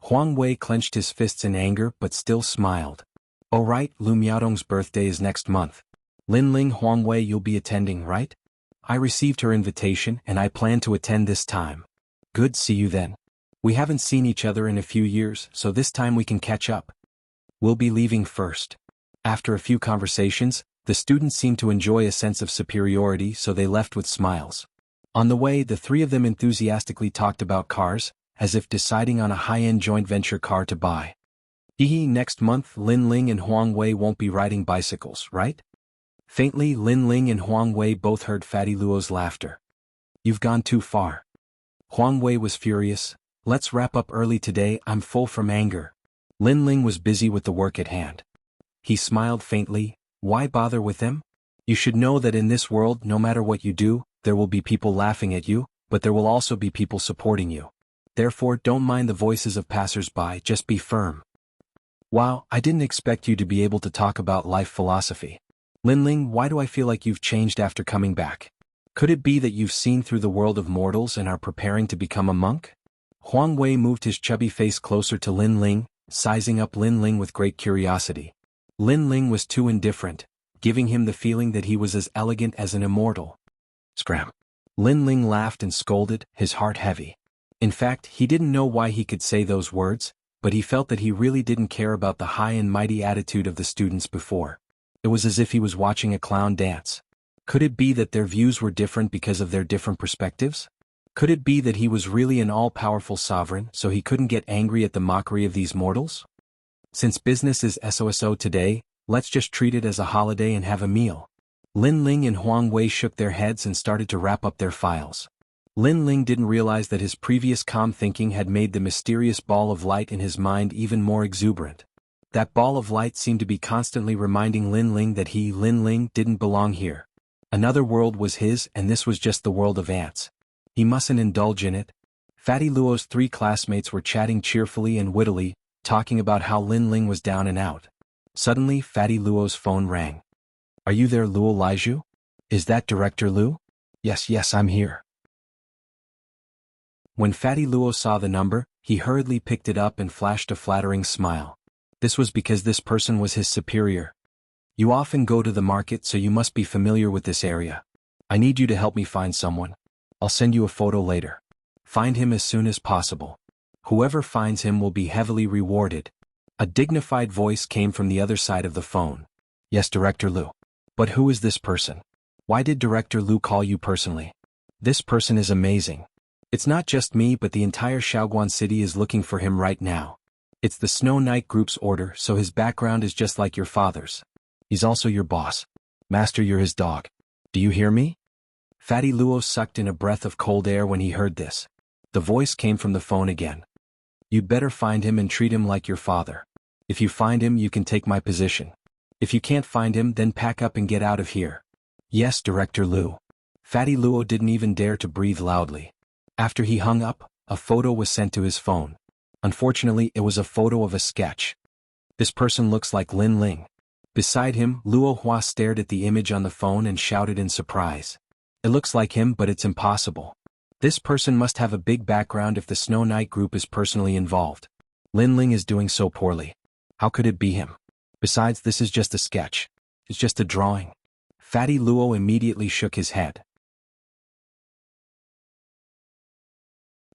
Speaker 1: Huang Wei clenched his fists in anger but still smiled. "Oh right, Lu Miaodong's birthday is next month. Lin Ling, Huang Wei, you'll be attending, right? I received her invitation and I plan to attend this time." "Good, see you then. We haven't seen each other in a few years, so this time we can catch up. We'll be leaving first." After a few conversations, the students seemed to enjoy a sense of superiority, so they left with smiles. On the way, the three of them enthusiastically talked about cars, as if deciding on a high-end joint venture car to buy. Next month Lin Ling and Huang Wei won't be riding bicycles, right? Faintly, Lin Ling and Huang Wei both heard Fatty Luo's laughter. "You've gone too far." Huang Wei was furious. "Let's wrap up early today, I'm full from anger." Lin Ling was busy with the work at hand. He smiled faintly. "Why bother with them? You should know that in this world, no matter what you do, there will be people laughing at you, but there will also be people supporting you. Therefore, don't mind the voices of passers-by, just be firm." "Wow, I didn't expect you to be able to talk about life philosophy. Lin Ling, why do I feel like you've changed after coming back? Could it be that you've seen through the world of mortals and are preparing to become a monk?" Huang Wei moved his chubby face closer to Lin Ling, sizing up Lin Ling with great curiosity. Lin Ling was too indifferent, giving him the feeling that he was as elegant as an immortal. Scram. Lin Ling laughed and scolded, his heart heavy. In fact, he didn't know why he could say those words, but he felt that he really didn't care about the high and mighty attitude of the students before. It was as if he was watching a clown dance. Could it be that their views were different because of their different perspectives? Could it be that he was really an all-powerful sovereign, so he couldn't get angry at the mockery of these mortals? Since business is SOSO today, let's just treat it as a holiday and have a meal. Lin Ling and Huang Wei shook their heads and started to wrap up their files. Lin Ling didn't realize that his previous calm thinking had made the mysterious ball of light in his mind even more exuberant. That ball of light seemed to be constantly reminding Lin Ling that he, Lin Ling, didn't belong here. Another world was his, and this was just the world of ants. He mustn't indulge in it. Fatty Luo's three classmates were chatting cheerfully and wittily, talking about how Lin Ling was down and out. Suddenly, Fatty Luo's phone rang. "Are you there, Luo Laiju? Is that Director Lu?" Yes, I'm here." When Fatty Luo saw the number, he hurriedly picked it up and flashed a flattering smile. This was because this person was his superior. "You often go to the market, so you must be familiar with this area. I need you to help me find someone. I'll send you a photo later. Find him as soon as possible. Whoever finds him will be heavily rewarded." A dignified voice came from the other side of the phone. "Yes, Director Lu. But who is this person? Why did Director Lu call you personally? This person is amazing. It's not just me, but the entire Shaoguan city is looking for him right now. It's the Snow Knight Group's order, so his background is just like your father's. He's also your boss. Master, you're his dog. Do you hear me?" Fatty Luo sucked in a breath of cold air when he heard this. The voice came from the phone again. "You'd better find him and treat him like your father. If you find him, you can take my position. If you can't find him, then pack up and get out of here." "Yes, Director Lu." Fatty Luo didn't even dare to breathe loudly. After he hung up, a photo was sent to his phone. Unfortunately, it was a photo of a sketch. This person looks like Lin Ling. Beside him, Luo Hua stared at the image on the phone and shouted in surprise. It looks like him, but it's impossible. This person must have a big background if the Snow Knight group is personally involved. Lin Ling is doing so poorly. How could it be him? Besides, this is just a sketch. It's just a drawing. Fatty Luo immediately shook his head.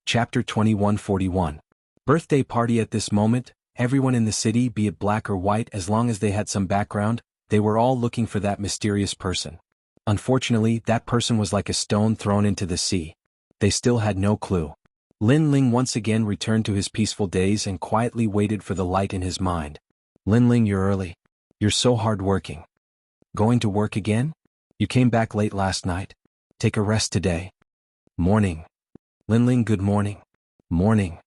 Speaker 1: Chapter 2141. Birthday party. At this moment, everyone in the city, be it black or white, as long as they had some background, they were all looking for that mysterious person. Unfortunately, that person was like a stone thrown into the sea. They still had no clue. Lin Ling once again returned to his peaceful days and quietly waited for the light in his mind. Lin Ling, you're early. You're so hard-working. Going to work again? You came back late last night. Take a rest today. Morning. Lin Ling, good morning. Morning.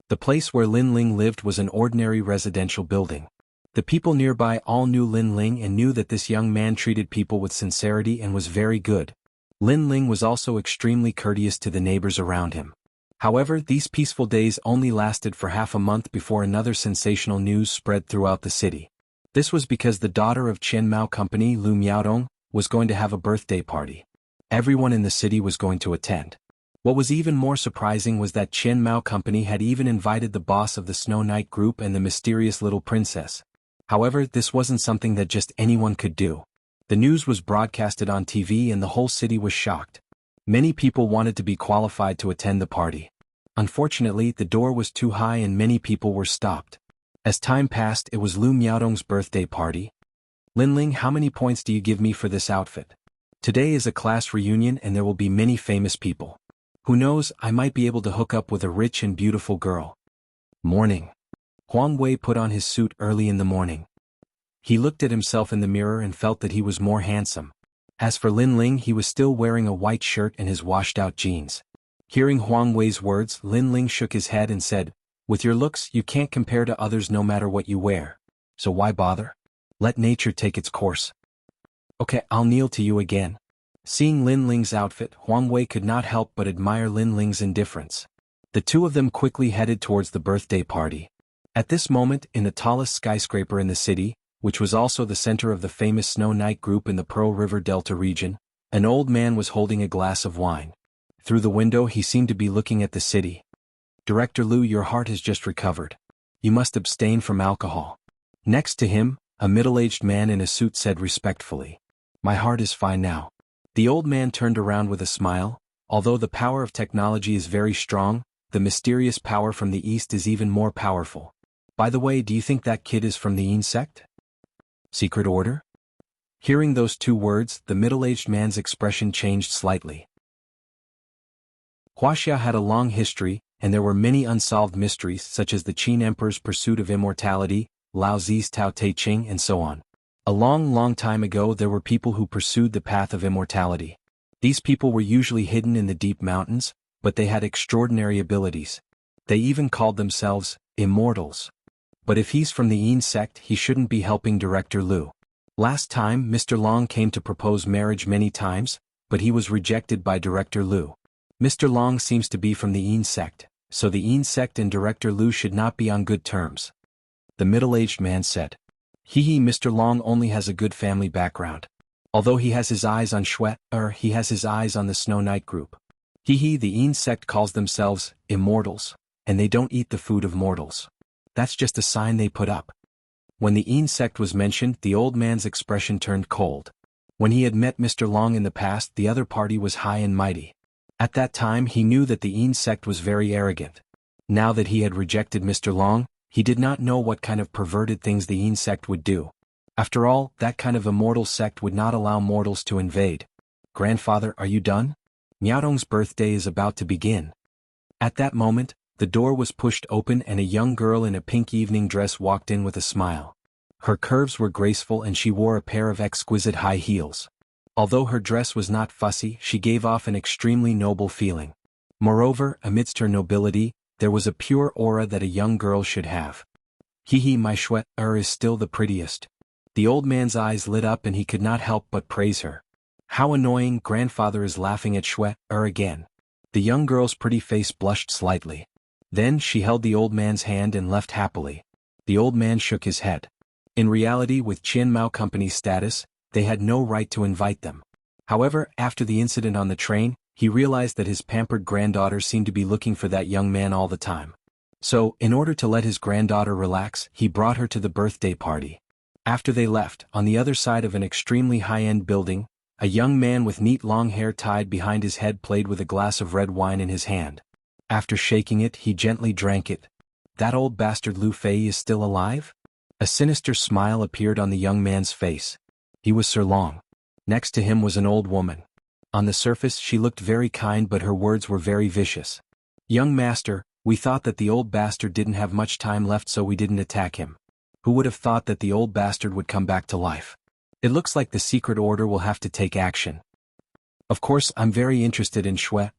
Speaker 1: The place where Lin Ling lived was an ordinary residential building. The people nearby all knew Lin Ling and knew that this young man treated people with sincerity and was very good. Lin Ling was also extremely courteous to the neighbors around him. However, these peaceful days only lasted for half a month before another sensational news spread throughout the city. This was because the daughter of Chen Mao Company, Lu Miaodong, was going to have a birthday party. Everyone in the city was going to attend. What was even more surprising was that Chen Mao Company had even invited the boss of the Snow Knight group and the mysterious little princess. However, this wasn't something that just anyone could do. The news was broadcasted on TV and the whole city was shocked. Many people wanted to be qualified to attend the party. Unfortunately, the door was too high and many people were stopped. As time passed, it was Lu Miaodong's birthday party. Lin Ling, how many points do you give me for this outfit? Today is a class reunion and there will be many famous people. Who knows, I might be able to hook up with a rich and beautiful girl. Morning. Huang Wei put on his suit early in the morning. He looked at himself in the mirror and felt that he was more handsome. As for Lin Ling, he was still wearing a white shirt and his washed-out jeans. Hearing Huang Wei's words, Lin Ling shook his head and said, with your looks, you can't compare to others no matter what you wear. So why bother? Let nature take its course. Okay, I'll kneel to you again. Seeing Lin Ling's outfit, Huang Wei could not help but admire Lin Ling's indifference. The two of them quickly headed towards the birthday party. At this moment, in the tallest skyscraper in the city, which was also the center of the famous Snow Knight group in the Pearl River Delta region, an old man was holding a glass of wine. Through the window he seemed to be looking at the city. Director Lu, your heart has just recovered. You must abstain from alcohol. Next to him, a middle-aged man in a suit said respectfully, my heart is fine now. The old man turned around with a smile. Although the power of technology is very strong, the mysterious power from the east is even more powerful. By the way, do you think that kid is from the Yin sect? Secret order? Hearing those two words, the middle-aged man's expression changed slightly. Wuxia had a long history, and there were many unsolved mysteries such as the Qin Emperor's pursuit of immortality, Lao Zi's Tao Te Ching, and so on. A long time ago there were people who pursued the path of immortality. These people were usually hidden in the deep mountains, but they had extraordinary abilities. They even called themselves immortals. But if he's from the Yin sect, he shouldn't be helping Director Lu. Last time, Mr. Long came to propose marriage many times, but he was rejected by Director Lu. Mr. Long seems to be from the Yin sect, so the Yin sect and Director Lu should not be on good terms. The middle-aged man said. Mr. Long only has a good family background. Although he has his eyes on he has his eyes on the Snow Knight group. The Yin sect calls themselves immortals, and they don't eat the food of mortals. That's just a sign they put up. When the Yin sect was mentioned, the old man's expression turned cold. When he had met Mr. Long in the past, the other party was high and mighty. At that time he knew that the Yin sect was very arrogant. Now that he had rejected Mr. Long, he did not know what kind of perverted things the Yin sect would do. After all, that kind of immortal sect would not allow mortals to invade. Grandfather, are you done? Miaodong's birthday is about to begin. At that moment, the door was pushed open and a young girl in a pink evening dress walked in with a smile. Her curves were graceful and she wore a pair of exquisite high heels. Although her dress was not fussy, she gave off an extremely noble feeling. Moreover, amidst her nobility, there was a pure aura that a young girl should have. My is still the prettiest. The old man's eyes lit up and he could not help but praise her. How annoying, grandfather is laughing at again. The young girl's pretty face blushed slightly. Then she held the old man's hand and left happily. The old man shook his head. In reality, with Qian Mao Company's status, they had no right to invite them. However, after the incident on the train, he realized that his pampered granddaughter seemed to be looking for that young man all the time. So, in order to let his granddaughter relax, he brought her to the birthday party. After they left, on the other side of an extremely high-end building, a young man with neat long hair tied behind his head played with a glass of red wine in his hand. After shaking it, he gently drank it. That old bastard Lu Fei is still alive? A sinister smile appeared on the young man's face. He was Sir Long. Next to him was an old woman. On the surface she looked very kind, but her words were very vicious. Young master, we thought that the old bastard didn't have much time left, so we didn't attack him. Who would have thought that the old bastard would come back to life? It looks like the secret order will have to take action. Of course, I'm very interested in Shui.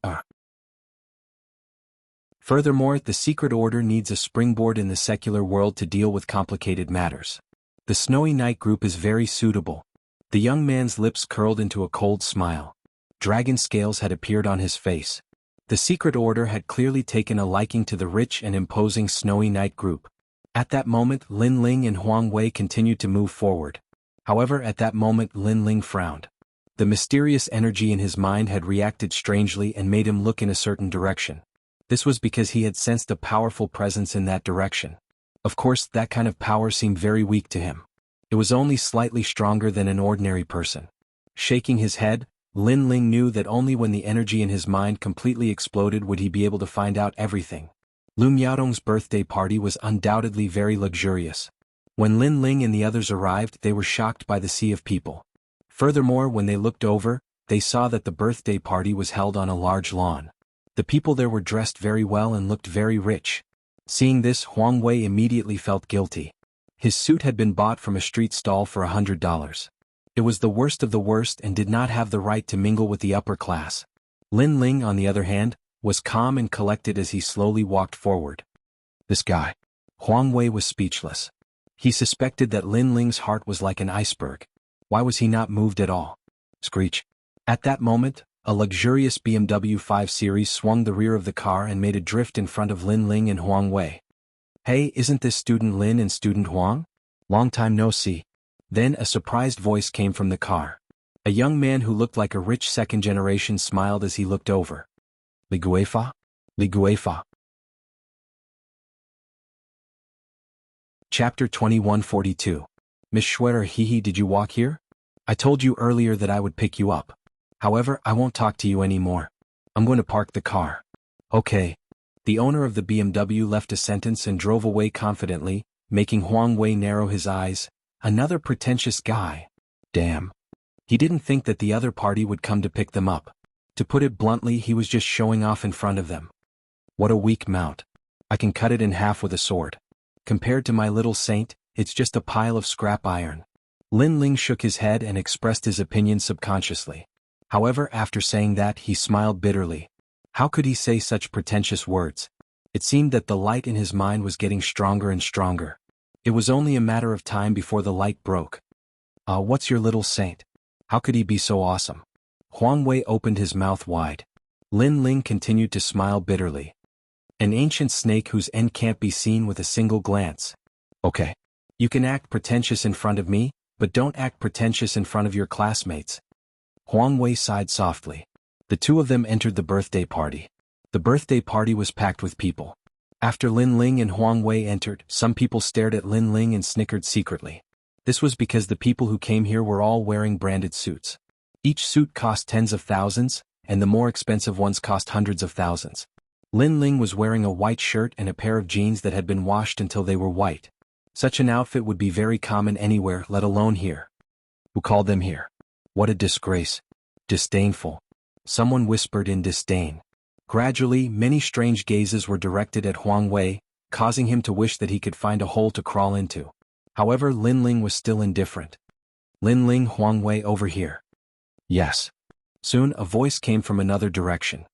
Speaker 1: Furthermore, the secret order needs a springboard in the secular world to deal with complicated matters. The Snowy Night group is very suitable. The young man's lips curled into a cold smile. Dragon scales had appeared on his face. The secret order had clearly taken a liking to the rich and imposing Snowy Night group. At that moment, Lin Ling and Huang Wei continued to move forward. However, at that moment Lin Ling frowned. The mysterious energy in his mind had reacted strangely and made him look in a certain direction. This was because he had sensed a powerful presence in that direction. Of course, that kind of power seemed very weak to him. It was only slightly stronger than an ordinary person. Shaking his head, Lin Ling knew that only when the energy in his mind completely exploded would he be able to find out everything. Lu Miaodong's birthday party was undoubtedly very luxurious. When Lin Ling and the others arrived, they were shocked by the sea of people. Furthermore, when they looked over, they saw that the birthday party was held on a large lawn. The people there were dressed very well and looked very rich. Seeing this, Huang Wei immediately felt guilty. His suit had been bought from a street stall for $100. It was the worst of the worst and did not have the right to mingle with the upper class. Lin Ling, on the other hand, was calm and collected as he slowly walked forward. This guy. Huang Wei was speechless. He suspected that Lin Ling's heart was like an iceberg. Why was he not moved at all? Screech. At that moment, a luxurious BMW 5 Series swung the rear of the car and made a drift in front of Lin Ling and Huang Wei. Hey, isn't this Student Lin and Student Huang? Long time no see. Then a surprised voice came from the car. A young man who looked like a rich second generation smiled as he looked over. Li Guifa? Li Guifa. Chapter 2142. Miss Schwerer, hee, did you walk here? I told you earlier that I would pick you up. However, I won't talk to you anymore. I'm going to park the car. Okay. The owner of the BMW left a sentence and drove away confidently, making Huang Wei narrow his eyes. Another pretentious guy. Damn. He didn't think that the other party would come to pick them up. To put it bluntly, he was just showing off in front of them. What a weak mount. I can cut it in half with a sword. Compared to my little saint, it's just a pile of scrap iron. Lin Ling shook his head and expressed his opinion subconsciously. However, after saying that, he smiled bitterly. How could he say such pretentious words? It seemed that the light in his mind was getting stronger and stronger. It was only a matter of time before the light broke. What's your little saint? How could he be so awesome? Huang Wei opened his mouth wide. Lin Ling continued to smile bitterly. An ancient snake whose end can't be seen with a single glance. Okay. You can act pretentious in front of me, but don't act pretentious in front of your classmates. Huang Wei sighed softly. The two of them entered the birthday party. The birthday party was packed with people. After Lin Ling and Huang Wei entered, some people stared at Lin Ling and snickered secretly. This was because the people who came here were all wearing branded suits. Each suit cost tens of thousands, and the more expensive ones cost hundreds of thousands. Lin Ling was wearing a white shirt and a pair of jeans that had been washed until they were white. Such an outfit would be very common anywhere, let alone here. Who called them here? What a disgrace. Disdainful. Someone whispered in disdain. Gradually, many strange gazes were directed at Huang Wei, causing him to wish that he could find a hole to crawl into. However, Lin Ling was still indifferent. Lin Ling, Huang Wei, over here. Yes. Soon, a voice came from another direction.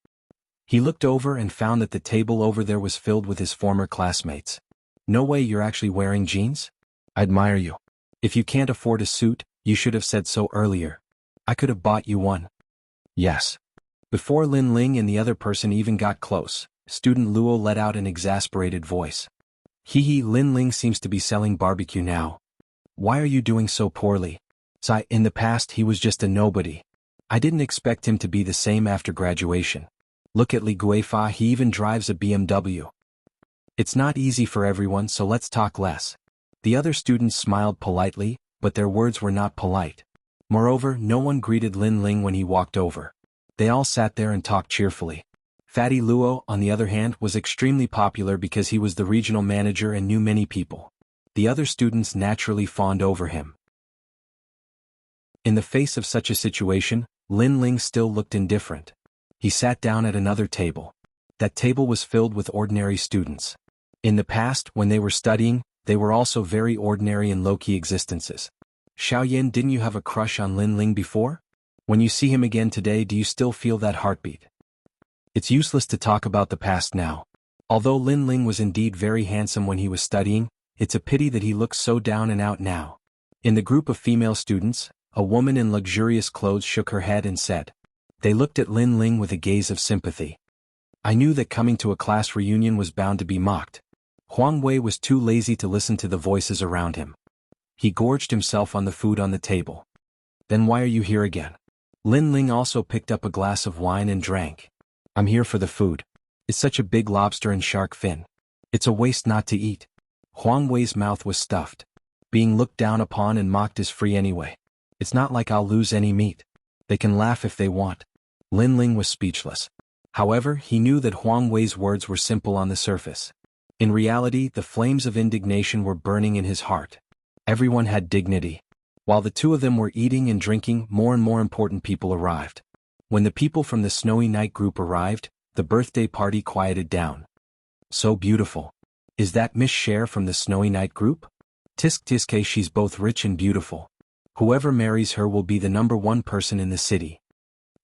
Speaker 1: He looked over and found that the table over there was filled with his former classmates. No way you're actually wearing jeans? I admire you. If you can't afford a suit, you should have said so earlier. I could have bought you one. Yes. Before Lin Ling and the other person even got close, student Luo let out an exasperated voice. Hee Lin Ling seems to be selling barbecue now. Why are you doing so poorly? Sai, in the past he was just a nobody. I didn't expect him to be the same after graduation. Look at Li Guifei, he even drives a BMW. It's not easy for everyone, so let's talk less. The other students smiled politely, but their words were not polite. Moreover, no one greeted Lin Ling when he walked over. They all sat there and talked cheerfully. Fatty Luo, on the other hand, was extremely popular because he was the regional manager and knew many people. The other students naturally fawned over him. In the face of such a situation, Lin Ling still looked indifferent. He sat down at another table. That table was filled with ordinary students. In the past, when they were studying, they were also very ordinary and low-key existences. Xiaoyan, didn't you have a crush on Lin Ling before? When you see him again today, do you still feel that heartbeat? It's useless to talk about the past now. Although Lin Ling was indeed very handsome when he was studying, it's a pity that he looks so down and out now. In the group of female students, a woman in luxurious clothes shook her head and said. They looked at Lin Ling with a gaze of sympathy. I knew that coming to a class reunion was bound to be mocked. Huang Wei was too lazy to listen to the voices around him. He gorged himself on the food on the table. Then why are you here again? Lin Ling also picked up a glass of wine and drank. I'm here for the food. It's such a big lobster and shark fin. It's a waste not to eat. Huang Wei's mouth was stuffed. Being looked down upon and mocked is free anyway. It's not like I'll lose any meat. They can laugh if they want. Lin Ling was speechless. However, he knew that Huang Wei's words were simple on the surface. In reality, the flames of indignation were burning in his heart. Everyone had dignity. While the two of them were eating and drinking, more and more important people arrived. When the people from the Snowy Night group arrived, the birthday party quieted down. So beautiful. Is that Miss Cher from the Snowy Night group? Tiske, she's both rich and beautiful. Whoever marries her will be the #1 person in the city.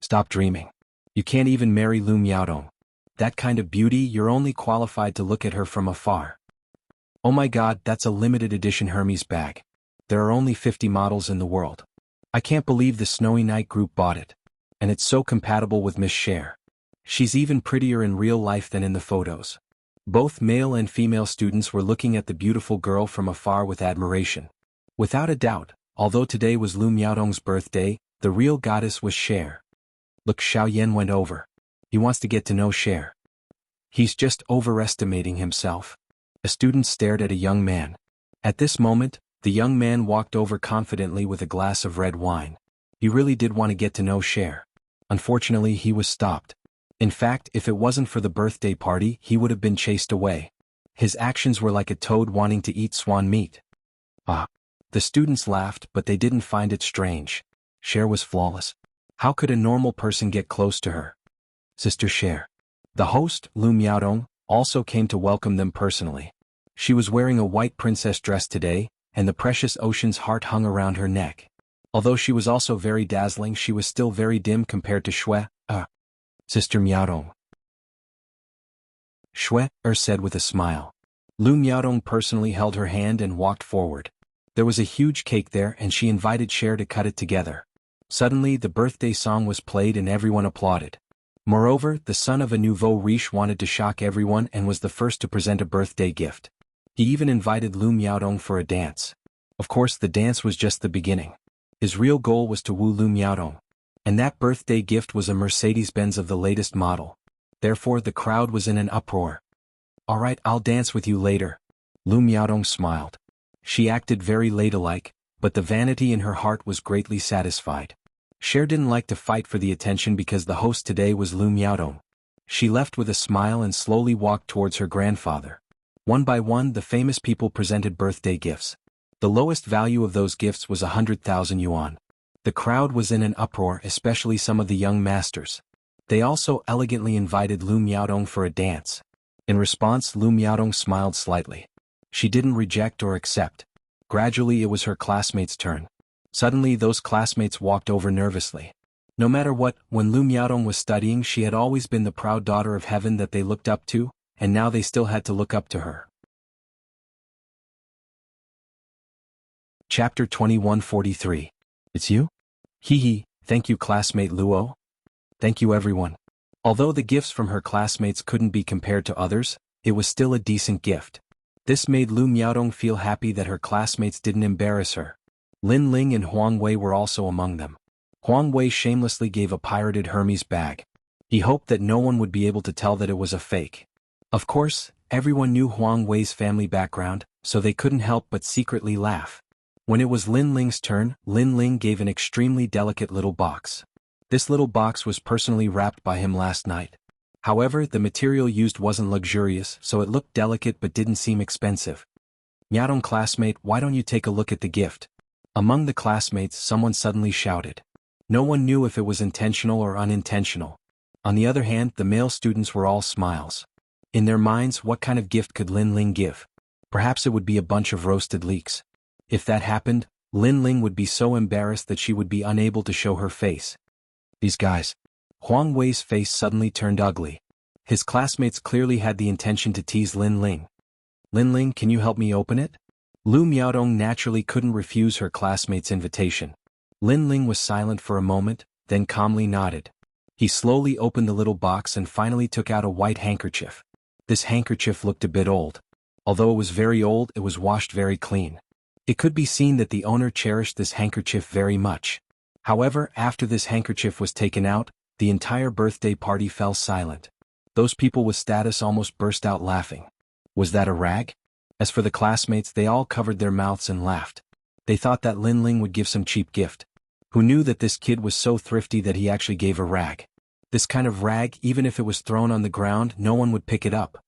Speaker 1: Stop dreaming. You can't even marry Lu Miaodong. That kind of beauty, you're only qualified to look at her from afar. Oh my god, that's a limited edition Hermes bag. There are only 50 models in the world. I can't believe the Snowy Night group bought it. And it's so compatible with Miss Cher. She's even prettier in real life than in the photos. Both male and female students were looking at the beautiful girl from afar with admiration. Without a doubt, although today was Lu Miaodong's birthday, the real goddess was Cher. Look, Xiaoyan went over. He wants to get to know Cher. He's just overestimating himself. A student stared at a young man. At this moment, the young man walked over confidently with a glass of red wine. He really did want to get to know Cher. Unfortunately, he was stopped. In fact, if it wasn't for the birthday party, he would have been chased away. His actions were like a toad wanting to eat swan meat. Ah. The students laughed, but they didn't find it strange. Cher was flawless. How could a normal person get close to her? Sister Cher. The host, Lu Miaodong, also came to welcome them personally. She was wearing a white princess dress today, and the precious ocean's heart hung around her neck. Although she was also very dazzling, she was still very dim compared to Shui, Sister Miaodong. Shui, said with a smile. Lu Miaodong personally held her hand and walked forward. There was a huge cake there and she invited Cher to cut it together. Suddenly the birthday song was played and everyone applauded. Moreover, the son of a nouveau riche wanted to shock everyone and was the first to present a birthday gift. He even invited Lu Miaodong for a dance. Of course, the dance was just the beginning. His real goal was to woo Lu Miaodong. And that birthday gift was a Mercedes-Benz of the latest model. Therefore the crowd was in an uproar. Alright, I'll dance with you later. Lu Miaodong smiled. She acted very ladylike, but the vanity in her heart was greatly satisfied. Cher didn't like to fight for the attention because the host today was Lu Miaodong. She left with a smile and slowly walked towards her grandfather. One by one, the famous people presented birthday gifts. The lowest value of those gifts was 100,000 yuan. The crowd was in an uproar, especially some of the young masters. They also elegantly invited Lu Miaodong for a dance. In response, Lu Miaodong smiled slightly. She didn't reject or accept. Gradually it was her classmates' turn. Suddenly those classmates walked over nervously. No matter what, when Lu Miaodong was studying, she had always been the proud daughter of heaven that they looked up to, and now they still had to look up to her. Chapter 2143. It's you? Hee, thank you classmate Luo. Thank you everyone. Although the gifts from her classmates couldn't be compared to others, it was still a decent gift. This made Lu Miaodong feel happy that her classmates didn't embarrass her. Lin Ling and Huang Wei were also among them. Huang Wei shamelessly gave a pirated Hermes bag. He hoped that no one would be able to tell that it was a fake. Of course, everyone knew Huang Wei's family background, so they couldn't help but secretly laugh. When it was Lin Ling's turn, Lin Ling gave an extremely delicate little box. This little box was personally wrapped by him last night. However, the material used wasn't luxurious, so it looked delicate but didn't seem expensive. Miaodong classmate, why don't you take a look at the gift? Among the classmates, someone suddenly shouted. No one knew if it was intentional or unintentional. On the other hand, the male students were all smiles. In their minds, what kind of gift could Lin Ling give? Perhaps it would be a bunch of roasted leeks. If that happened, Lin Ling would be so embarrassed that she would be unable to show her face. These guys. Huang Wei's face suddenly turned ugly. His classmates clearly had the intention to tease Lin Ling. Lin Ling, can you help me open it? Lu Miaodong naturally couldn't refuse her classmate's invitation. Lin Ling was silent for a moment, then calmly nodded. He slowly opened the little box and finally took out a white handkerchief. This handkerchief looked a bit old. Although it was very old, it was washed very clean. It could be seen that the owner cherished this handkerchief very much. However, after this handkerchief was taken out, the entire birthday party fell silent. Those people with status almost burst out laughing. Was that a rag? As for the classmates, they all covered their mouths and laughed. They thought that Lin Ling would give some cheap gift. Who knew that this kid was so thrifty that he actually gave a rag? This kind of rag, even if it was thrown on the ground, no one would pick it up.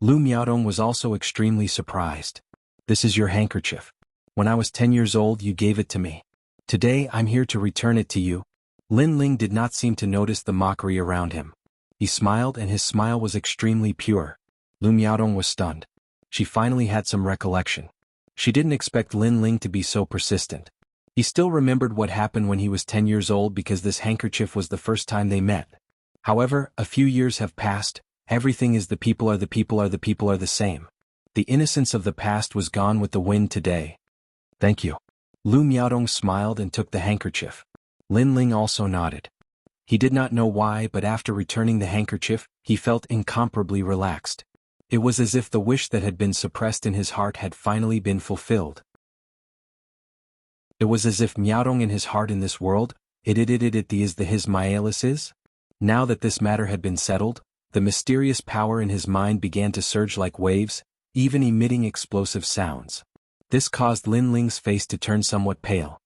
Speaker 1: Lu Miaodong was also extremely surprised. This is your handkerchief. When I was 10 years old, you gave it to me. Today, I'm here to return it to you. Lin Ling did not seem to notice the mockery around him. He smiled, and his smile was extremely pure. Lu Miaodong was stunned. She finally had some recollection. She didn't expect Lin Ling to be so persistent. He still remembered what happened when he was 10 years old because this handkerchief was the first time they met. However, a few years have passed. Everything is the people are the same. The innocence of the past was gone with the wind today. Thank you. Lu Miaodong smiled and took the handkerchief. Lin Ling also nodded. He did not know why, but after returning the handkerchief, he felt incomparably relaxed. It was as if the wish that had been suppressed in his heart had finally been fulfilled. It was as if Miaodong in his heart in this world, it is the his Mialis is? Now that this matter had been settled, the mysterious power in his mind began to surge like waves, even emitting explosive sounds. This caused Lin Ling's face to turn somewhat pale.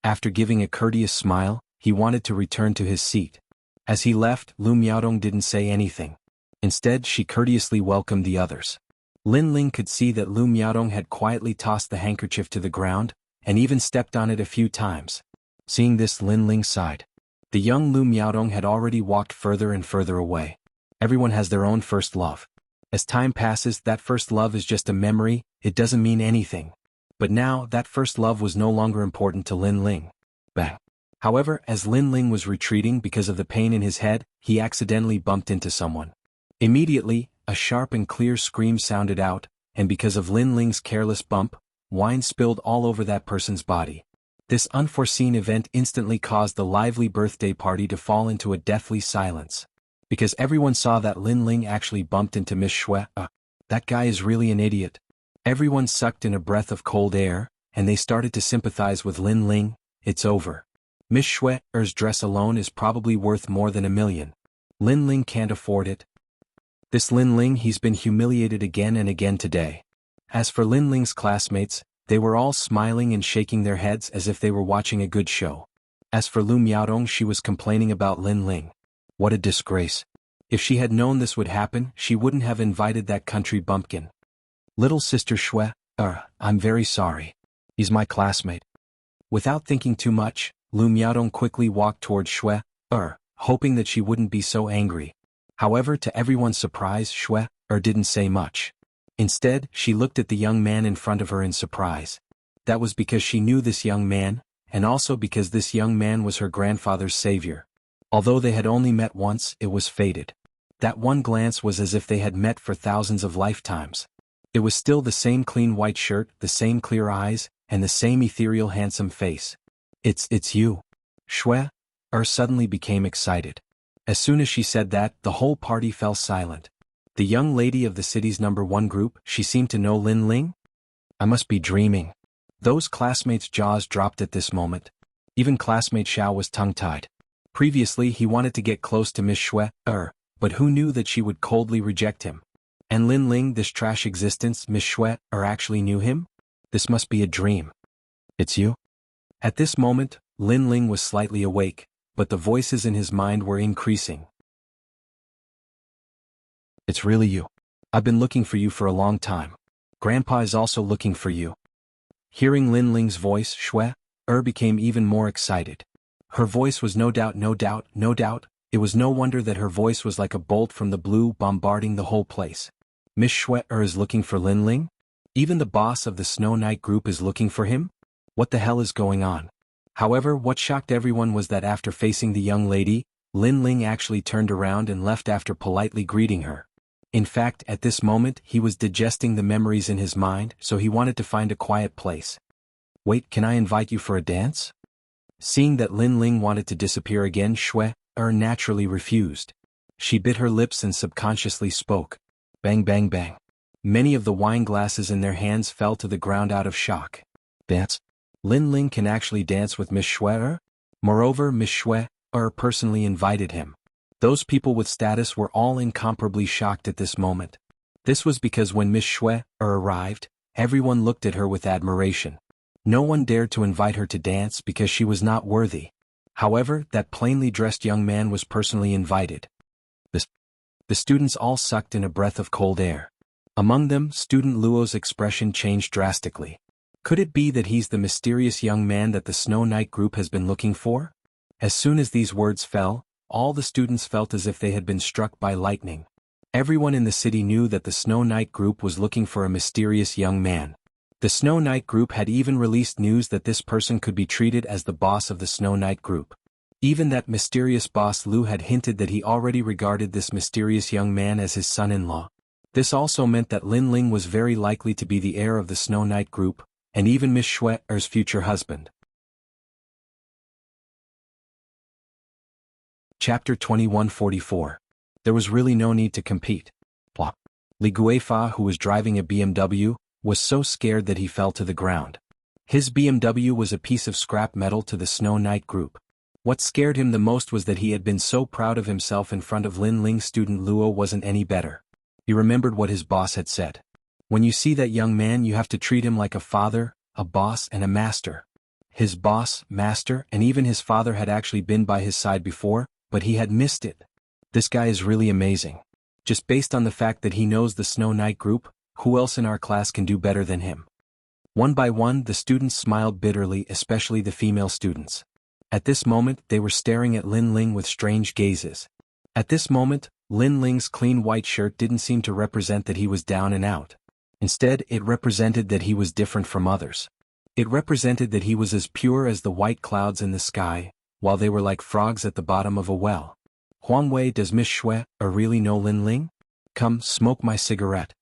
Speaker 1: After giving a courteous smile, he wanted to return to his seat. As he left, Lu Miaodong didn't say anything. Instead, she courteously welcomed the others. Lin Ling could see that Lu Miaodong had quietly tossed the handkerchief to the ground, and even stepped on it a few times. Seeing this, Lin Ling sighed. The young Lu Miaodong had already walked further and further away. Everyone has their own first love. As time passes, that first love is just a memory, it doesn't mean anything. But now, that first love was no longer important to Lin Ling. Bang. However, as Lin Ling was retreating because of the pain in his head, he accidentally bumped into someone. Immediately, a sharp and clear scream sounded out, and because of Lin Ling's careless bump, wine spilled all over that person's body. This unforeseen event instantly caused the lively birthday party to fall into a deathly silence. Because everyone saw that Lin Ling actually bumped into Miss Shui. That guy is really an idiot. Everyone sucked in a breath of cold air, and they started to sympathize with Lin Ling. It's over. Miss Shui's dress alone is probably worth more than $1 million. Lin Ling can't afford it. This Lin Ling, he's been humiliated again and again today. As for Lin Ling's classmates, they were all smiling and shaking their heads as if they were watching a good show. As for Lu Miaodong, she was complaining about Lin Ling. What a disgrace. If she had known this would happen, she wouldn't have invited that country bumpkin. Little sister Shui, I'm very sorry. He's my classmate. Without thinking too much, Lu Miaodong quickly walked towards Shui, hoping that she wouldn't be so angry. However, to everyone's surprise, Shui didn't say much. Instead, she looked at the young man in front of her in surprise. That was because she knew this young man, and also because this young man was her grandfather's savior. Although they had only met once, it was fated. That one glance was as if they had met for thousands of lifetimes. It was still the same clean white shirt, the same clear eyes, and the same ethereal handsome face. It's you. Shui suddenly became excited. As soon as she said that, the whole party fell silent. The young lady of the city's #1 group, she seemed to know Lin Ling? I must be dreaming. Those classmates' jaws dropped at this moment. Even classmate Xiao was tongue-tied. Previously he wanted to get close to Miss Xue, but who knew that she would coldly reject him? And Lin Ling, this trash existence, Miss Xue, actually knew him? This must be a dream. It's you? At this moment, Lin Ling was slightly awake, but the voices in his mind were increasing. It's really you. I've been looking for you for a long time. Grandpa is also looking for you. Hearing Lin Ling's voice, Xue became even more excited. Her voice was no doubt. It was no wonder that her voice was like a bolt from the blue bombarding the whole place. Miss Xue is looking for Lin Ling? Even the boss of the Snow Knight group is looking for him? What the hell is going on? However, what shocked everyone was that after facing the young lady, Lin Ling actually turned around and left after politely greeting her. In fact, at this moment he was digesting the memories in his mind, so he wanted to find a quiet place. Wait, can I invite you for a dance? Seeing that Lin Ling wanted to disappear again, Xue naturally refused. She bit her lips and subconsciously spoke. Bang bang bang. Many of the wine glasses in their hands fell to the ground out of shock. Dance? Lin Ling can actually dance with Miss Xue? Moreover, Miss Xue personally invited him. Those people with status were all incomparably shocked at this moment. This was because when Miss Xue arrived, everyone looked at her with admiration. No one dared to invite her to dance because she was not worthy. However, that plainly dressed young man was personally invited. The students all sucked in a breath of cold air. Among them, student Luo's expression changed drastically. Could it be that he's the mysterious young man that the Snow Knight group has been looking for? As soon as these words fell, all the students felt as if they had been struck by lightning. Everyone in the city knew that the Snow Knight group was looking for a mysterious young man. The Snow Knight group had even released news that this person could be treated as the boss of the Snow Knight group. Even that mysterious boss Lu had hinted that he already regarded this mysterious young man as his son-in-law. This also meant that Lin Ling was very likely to be the heir of the Snow Knight group, and even Miss Xue's future husband. Chapter 2144. There was really no need to compete. Plop. Li Guifa, who was driving a BMW, was so scared that he fell to the ground. His BMW was a piece of scrap metal to the Snow Knight group. What scared him the most was that he had been so proud of himself in front of Lin Ling. Student Luo wasn't any better. He remembered what his boss had said. When you see that young man, you have to treat him like a father, a boss, and a master. His boss, master, and even his father had actually been by his side before, but he had missed it. This guy is really amazing. Just based on the fact that he knows the Snow Knight group, who else in our class can do better than him? One by one, the students smiled bitterly, especially the female students. At this moment, they were staring at Lin Ling with strange gazes. At this moment, Lin Ling's clean white shirt didn't seem to represent that he was down and out. Instead, it represented that he was different from others. It represented that he was as pure as the white clouds in the sky, while they were like frogs at the bottom of a well. Huang Wei, does Miss Xue really know Lin Ling? Come, smoke my cigarette.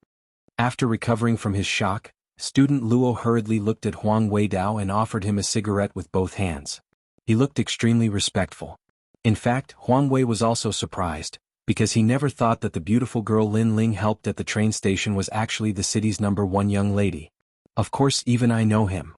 Speaker 1: After recovering from his shock, student Luo hurriedly looked at Huang Wei Dao and offered him a cigarette with both hands. He looked extremely respectful. In fact, Huang Wei was also surprised, because he never thought that the beautiful girl Lin Ling helped at the train station was actually the city's #1 young lady. Of course, even I know him.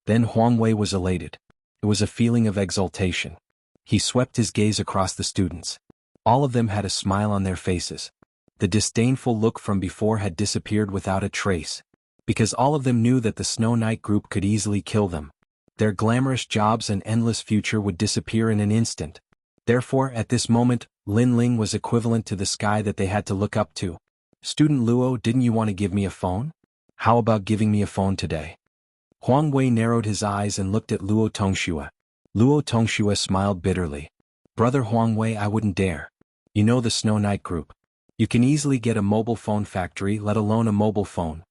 Speaker 1: Then Huang Wei was elated. It was a feeling of exultation. He swept his gaze across the students. All of them had a smile on their faces. The disdainful look from before had disappeared without a trace, because all of them knew that the Snow Knight group could easily kill them. Their glamorous jobs and endless future would disappear in an instant. Therefore, at this moment, Lin Ling was equivalent to the sky that they had to look up to. Student Luo, didn't you want to give me a phone? How about giving me a phone today? Huang Wei narrowed his eyes and looked at Luo Tongxue. Luo Tongxue smiled bitterly. Brother Huang Wei, I wouldn't dare. You know the Snow Knight group. You can easily get a mobile phone factory, let alone a mobile phone.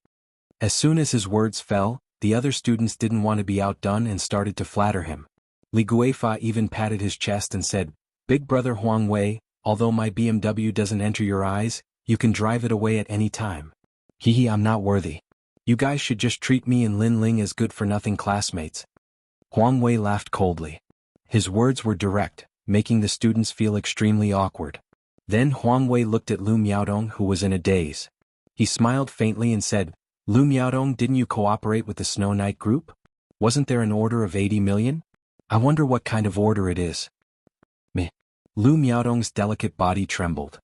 Speaker 1: As soon as his words fell, the other students didn't want to be outdone and started to flatter him. Li Guifa even patted his chest and said, Big brother Huang Wei, although my BMW doesn't enter your eyes, you can drive it away at any time. Hehe, I'm not worthy. You guys should just treat me and Lin Ling as good-for-nothing classmates. Huang Wei laughed coldly. His words were direct, making the students feel extremely awkward. Then Huang Wei looked at Lu Miaodong, who was in a daze. He smiled faintly and said, Lu Miaodong, didn't you cooperate with the Snow Knight group? Wasn't there an order of 80 million? I wonder what kind of order it is. Meh. Lu Miaodong's delicate body trembled.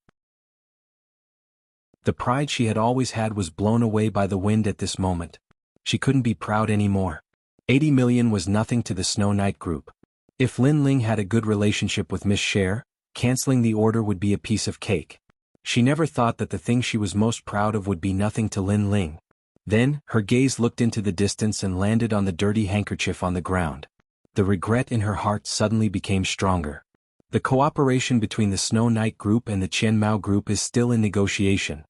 Speaker 1: The pride she had always had was blown away by the wind at this moment. She couldn't be proud anymore. 80 million was nothing to the Snow Knight group. If Lin Ling had a good relationship with Miss Cher, canceling the order would be a piece of cake. She never thought that the thing she was most proud of would be nothing to Lin Ling. Then, her gaze looked into the distance and landed on the dirty handkerchief on the ground. The regret in her heart suddenly became stronger. The cooperation between the Snow Knight group and the Qian Mao group is still in negotiation.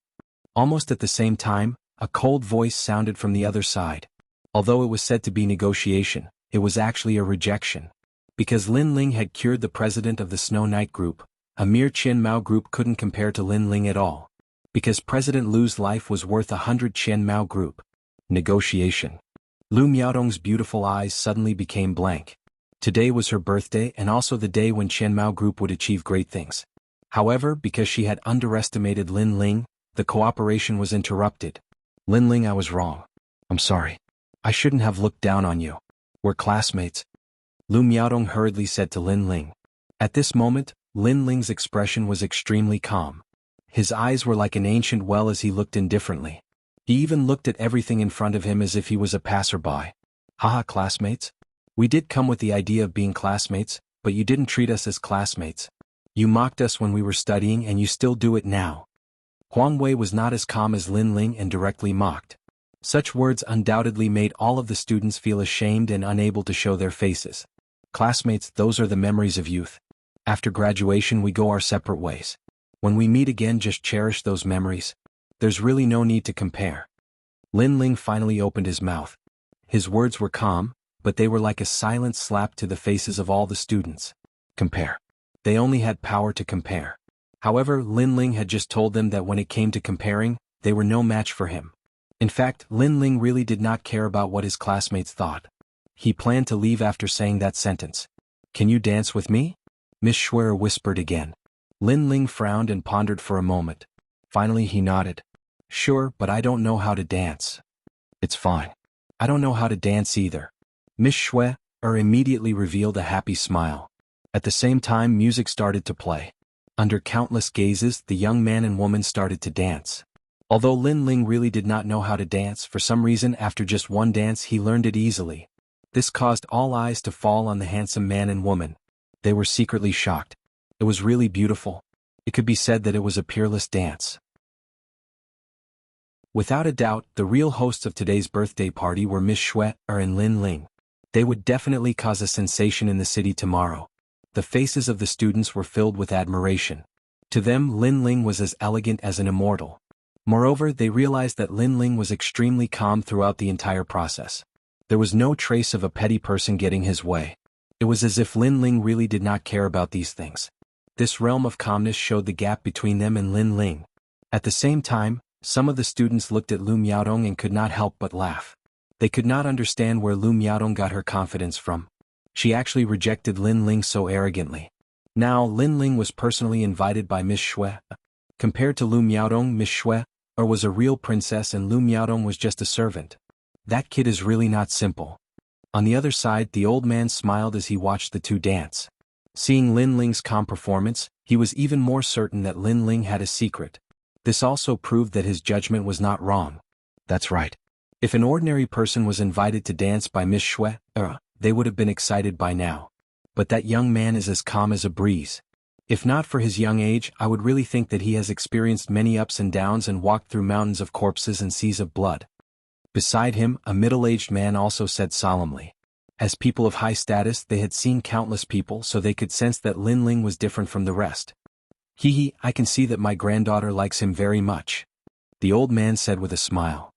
Speaker 1: Almost at the same time, a cold voice sounded from the other side. Although it was said to be negotiation, it was actually a rejection. Because Lin Ling had cured the president of the Snow Knight group, a mere Qian Mao group couldn't compare to Lin Ling at all. Because President Lu's life was worth 100 Qian Mao group. Negotiation. Lu Miaodong's beautiful eyes suddenly became blank. Today was her birthday and also the day when Qian Mao group would achieve great things. However, because she had underestimated Lin Ling, the cooperation was interrupted. Lin Ling, I was wrong. I'm sorry. I shouldn't have looked down on you. We're classmates. Lu Miaodong hurriedly said to Lin Ling. At this moment, Lin Ling's expression was extremely calm. His eyes were like an ancient well as he looked indifferently. He even looked at everything in front of him as if he was a passerby. Haha, classmates? We did come with the idea of being classmates, but you didn't treat us as classmates. You mocked us when we were studying and you still do it now. Huang Wei was not as calm as Lin Ling and directly mocked. Such words undoubtedly made all of the students feel ashamed and unable to show their faces. Classmates, those are the memories of youth. After graduation we go our separate ways. When we meet again, just cherish those memories. There's really no need to compare. Lin Ling finally opened his mouth. His words were calm, but they were like a silent slap to the faces of all the students. Compare. They only had power to compare. However, Lin Ling had just told them that when it came to comparing, they were no match for him. In fact, Lin Ling really did not care about what his classmates thought. He planned to leave after saying that sentence. Can you dance with me? Miss Schwer whispered again. Lin Ling frowned and pondered for a moment. Finally he nodded. Sure, but I don't know how to dance. It's fine. I don't know how to dance either. Miss Schwer immediately revealed a happy smile. At the same time, music started to play. Under countless gazes, the young man and woman started to dance. Although Lin Ling really did not know how to dance, for some reason after just one dance he learned it easily. This caused all eyes to fall on the handsome man and woman. They were secretly shocked. It was really beautiful. It could be said that it was a peerless dance. Without a doubt, the real hosts of today's birthday party were Miss Schwer and Lin Ling. They would definitely cause a sensation in the city tomorrow. The faces of the students were filled with admiration. To them, Lin Ling was as elegant as an immortal. Moreover, they realized that Lin Ling was extremely calm throughout the entire process. There was no trace of a petty person getting his way. It was as if Lin Ling really did not care about these things. This realm of calmness showed the gap between them and Lin Ling. At the same time, some of the students looked at Lu Miaodong and could not help but laugh. They could not understand where Lu Miaodong got her confidence from. She actually rejected Lin Ling so arrogantly. Now, Lin Ling was personally invited by Miss Schwer. Compared to Lu Miaodong, Miss Schwer was a real princess and Lu Miaodong was just a servant. That kid is really not simple. On the other side, the old man smiled as he watched the two dance. Seeing Lin Ling's calm performance, he was even more certain that Lin Ling had a secret. This also proved that his judgment was not wrong. That's right. If an ordinary person was invited to dance by Miss Schwer, they would have been excited by now. But that young man is as calm as a breeze. If not for his young age, I would really think that he has experienced many ups and downs and walked through mountains of corpses and seas of blood. Beside him, a middle-aged man also said solemnly. As people of high status, they had seen countless people, so they could sense that Lin Ling was different from the rest. Hee, I can see that my granddaughter likes him very much. The old man said with a smile.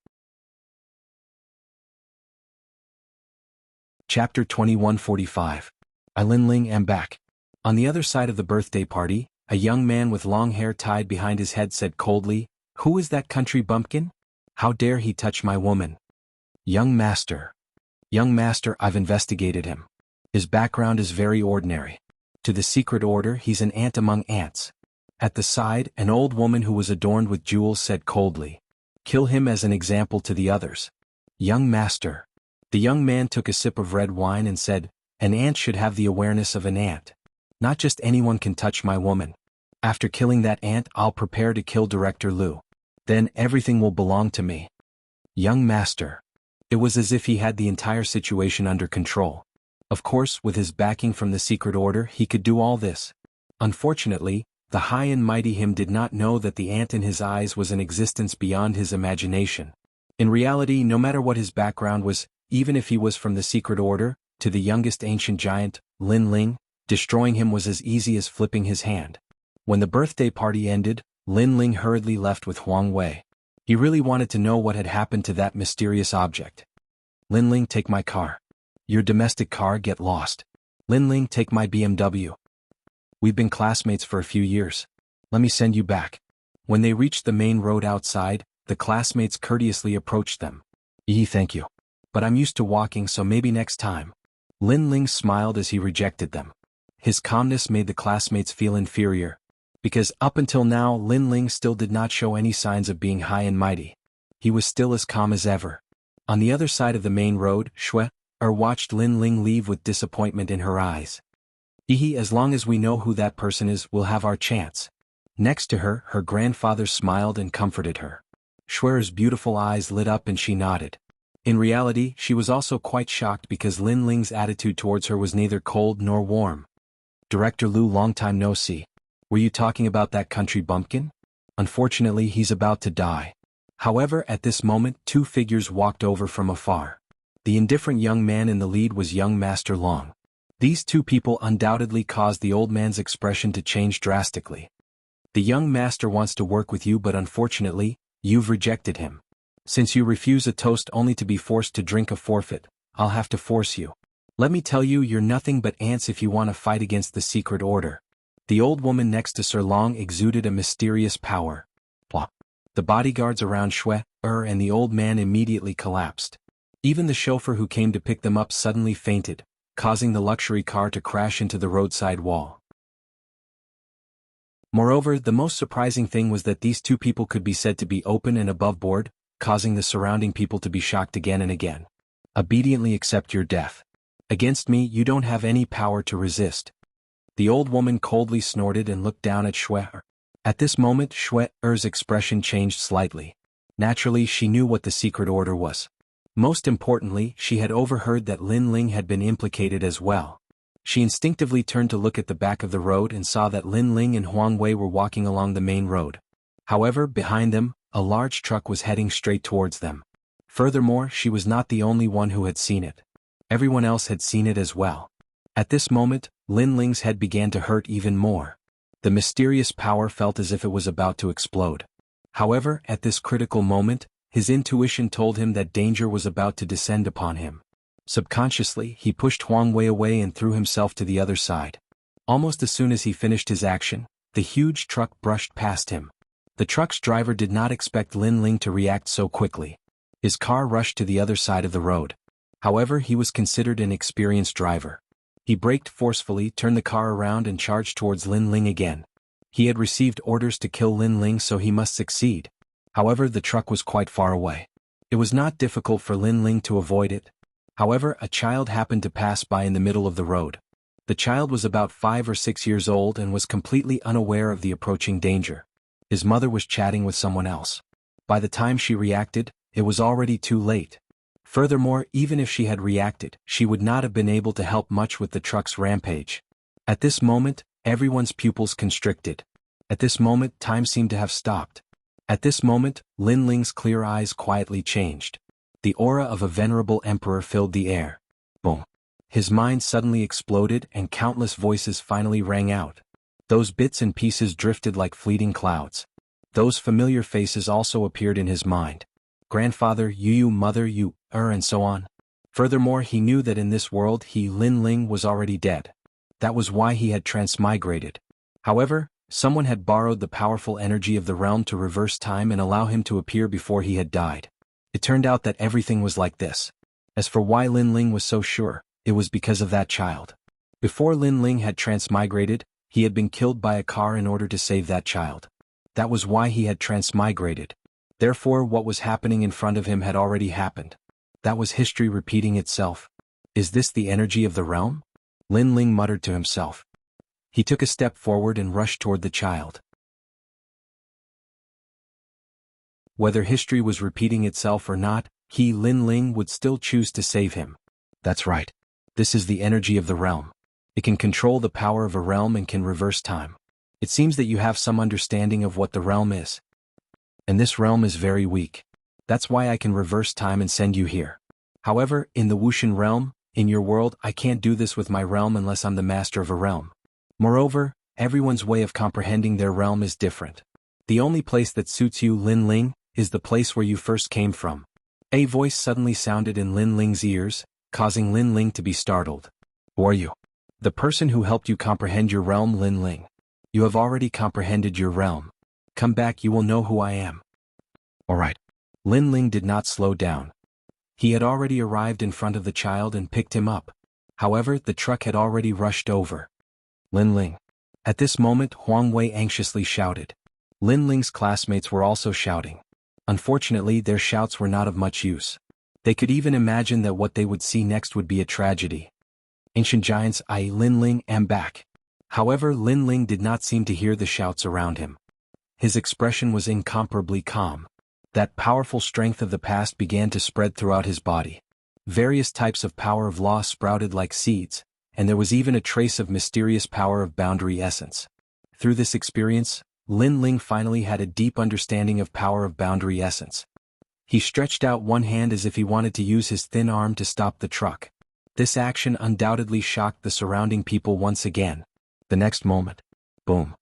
Speaker 1: Chapter 2145. I Lin Ling am back. On the other side of the birthday party, a young man with long hair tied behind his head said coldly, "Who is that country bumpkin? How dare he touch my woman?" Young master, I've investigated him. His background is very ordinary. To the secret order, he's an ant among ants. At the side, an old woman who was adorned with jewels said coldly, "Kill him as an example to the others." "Young master." The young man took a sip of red wine and said, "An ant should have the awareness of an ant. Not just anyone can touch my woman. After killing that ant, I'll prepare to kill Director Liu. Then everything will belong to me." "Young master." It was as if he had the entire situation under control. Of course, with his backing from the secret order, he could do all this. Unfortunately, the high and mighty him did not know that the ant in his eyes was an existence beyond his imagination. In reality, no matter what his background was, even if he was from the secret order, to the youngest ancient giant, Lin Ling, destroying him was as easy as flipping his hand. When the birthday party ended, Lin Ling hurriedly left with Huang Wei. He really wanted to know what had happened to that mysterious object. "Lin Ling, take my car." "Your domestic car, get lost." "Lin Ling, take my BMW." "We've been classmates for a few years. Let me send you back." When they reached the main road outside, the classmates courteously approached them. Thank you. But I'm used to walking, so maybe next time." Lin Ling smiled as he rejected them. His calmness made the classmates feel inferior, because up until now Lin Ling still did not show any signs of being high and mighty. He was still as calm as ever. On the other side of the main road, Shui watched Lin Ling leave with disappointment in her eyes. As long as we know who that person is, we'll have our chance." Next to her, her grandfather smiled and comforted her. Shui's beautiful eyes lit up and she nodded. In reality, she was also quite shocked because Lin Ling's attitude towards her was neither cold nor warm. "Director Liu, long time no see. Were you talking about that country bumpkin? Unfortunately, he's about to die." However, at this moment, two figures walked over from afar. The indifferent young man in the lead was young Master Long. These two people undoubtedly caused the old man's expression to change drastically. "The young master wants to work with you, but unfortunately, you've rejected him. Since you refuse a toast only to be forced to drink a forfeit, I'll have to force you. Let me tell you, you're nothing but ants if you want to fight against the secret order." The old woman next to Sir Long exuded a mysterious power. Plop. The bodyguards around Shui and the old man immediately collapsed. Even the chauffeur who came to pick them up suddenly fainted, causing the luxury car to crash into the roadside wall. Moreover, the most surprising thing was that these two people could be said to be open and above board, causing the surrounding people to be shocked again and again. "Obediently accept your death. Against me, you don't have any power to resist." The old woman coldly snorted and looked down at Shui. At this moment, Shui's expression changed slightly. Naturally, she knew what the secret order was. Most importantly, she had overheard that Lin Ling had been implicated as well. She instinctively turned to look at the back of the road and saw that Lin Ling and Huang Wei were walking along the main road. However, behind them, a large truck was heading straight towards them. Furthermore, she was not the only one who had seen it. Everyone else had seen it as well. At this moment, Lin Ling's head began to hurt even more. The mysterious power felt as if it was about to explode. However, at this critical moment, his intuition told him that danger was about to descend upon him. Subconsciously, he pushed Huang Wei away and threw himself to the other side. Almost as soon as he finished his action, the huge truck brushed past him. The truck's driver did not expect Lin Ling to react so quickly. His car rushed to the other side of the road. However, he was considered an experienced driver. He braked forcefully, turned the car around and charged towards Lin Ling again. He had received orders to kill Lin Ling, so he must succeed. However, the truck was quite far away. It was not difficult for Lin Ling to avoid it. However, a child happened to pass by in the middle of the road. The child was about 5 or 6 years old and was completely unaware of the approaching danger. His mother was chatting with someone else. By the time she reacted, it was already too late. Furthermore, even if she had reacted, she would not have been able to help much with the truck's rampage. At this moment, everyone's pupils constricted. At this moment, time seemed to have stopped. At this moment, Lin Ling's clear eyes quietly changed. The aura of a venerable emperor filled the air. Boom. His mind suddenly exploded and countless voices finally rang out. Those bits and pieces drifted like fleeting clouds. Those familiar faces also appeared in his mind. Grandfather, Yu, mother, Yu, and so on. Furthermore, he knew that in this world Lin Ling was already dead. That was why he had transmigrated. However, someone had borrowed the powerful energy of the realm to reverse time and allow him to appear before he had died. It turned out that everything was like this. As for why Lin Ling was so sure, it was because of that child. Before Lin Ling had transmigrated, He had been killed by a car in order to save that child. That was why he had transmigrated. Therefore what was happening in front of him had already happened. That was history repeating itself. Is this the energy of the realm? Lin Ling muttered to himself. He took a step forward and rushed toward the child. Whether history was repeating itself or not, he, Lin Ling, would still choose to save him. That's right. This is the energy of the realm. It can control the power of a realm and can reverse time. It seems that you have some understanding of what the realm is. And this realm is very weak. That's why I can reverse time and send you here. However, in the Wuxian realm, in your world, I can't do this with my realm unless I'm the master of a realm. Moreover, everyone's way of comprehending their realm is different. The only place that suits you, Lin Ling, is the place where you first came from. A voice suddenly sounded in Lin Ling's ears, causing Lin Ling to be startled. Who are you? The person who helped you comprehend your realm, Lin Ling. You have already comprehended your realm. Come back, you will know who I am. Alright. Lin Ling did not slow down. He had already arrived in front of the child and picked him up. However, the truck had already rushed over. Lin Ling. At this moment, Huang Wei anxiously shouted. Lin Ling's classmates were also shouting. Unfortunately, their shouts were not of much use. They could even imagine that what they would see next would be a tragedy. Ancient giants, I, Lin Ling, am back. However, Lin Ling did not seem to hear the shouts around him. His expression was incomparably calm. That powerful strength of the past began to spread throughout his body. Various types of power of law sprouted like seeds, and there was even a trace of mysterious power of boundary essence. Through this experience, Lin Ling finally had a deep understanding of power of boundary essence. He stretched out one hand as if he wanted to use his thin arm to stop the truck. This action undoubtedly shocked the surrounding people once again. The next moment, boom.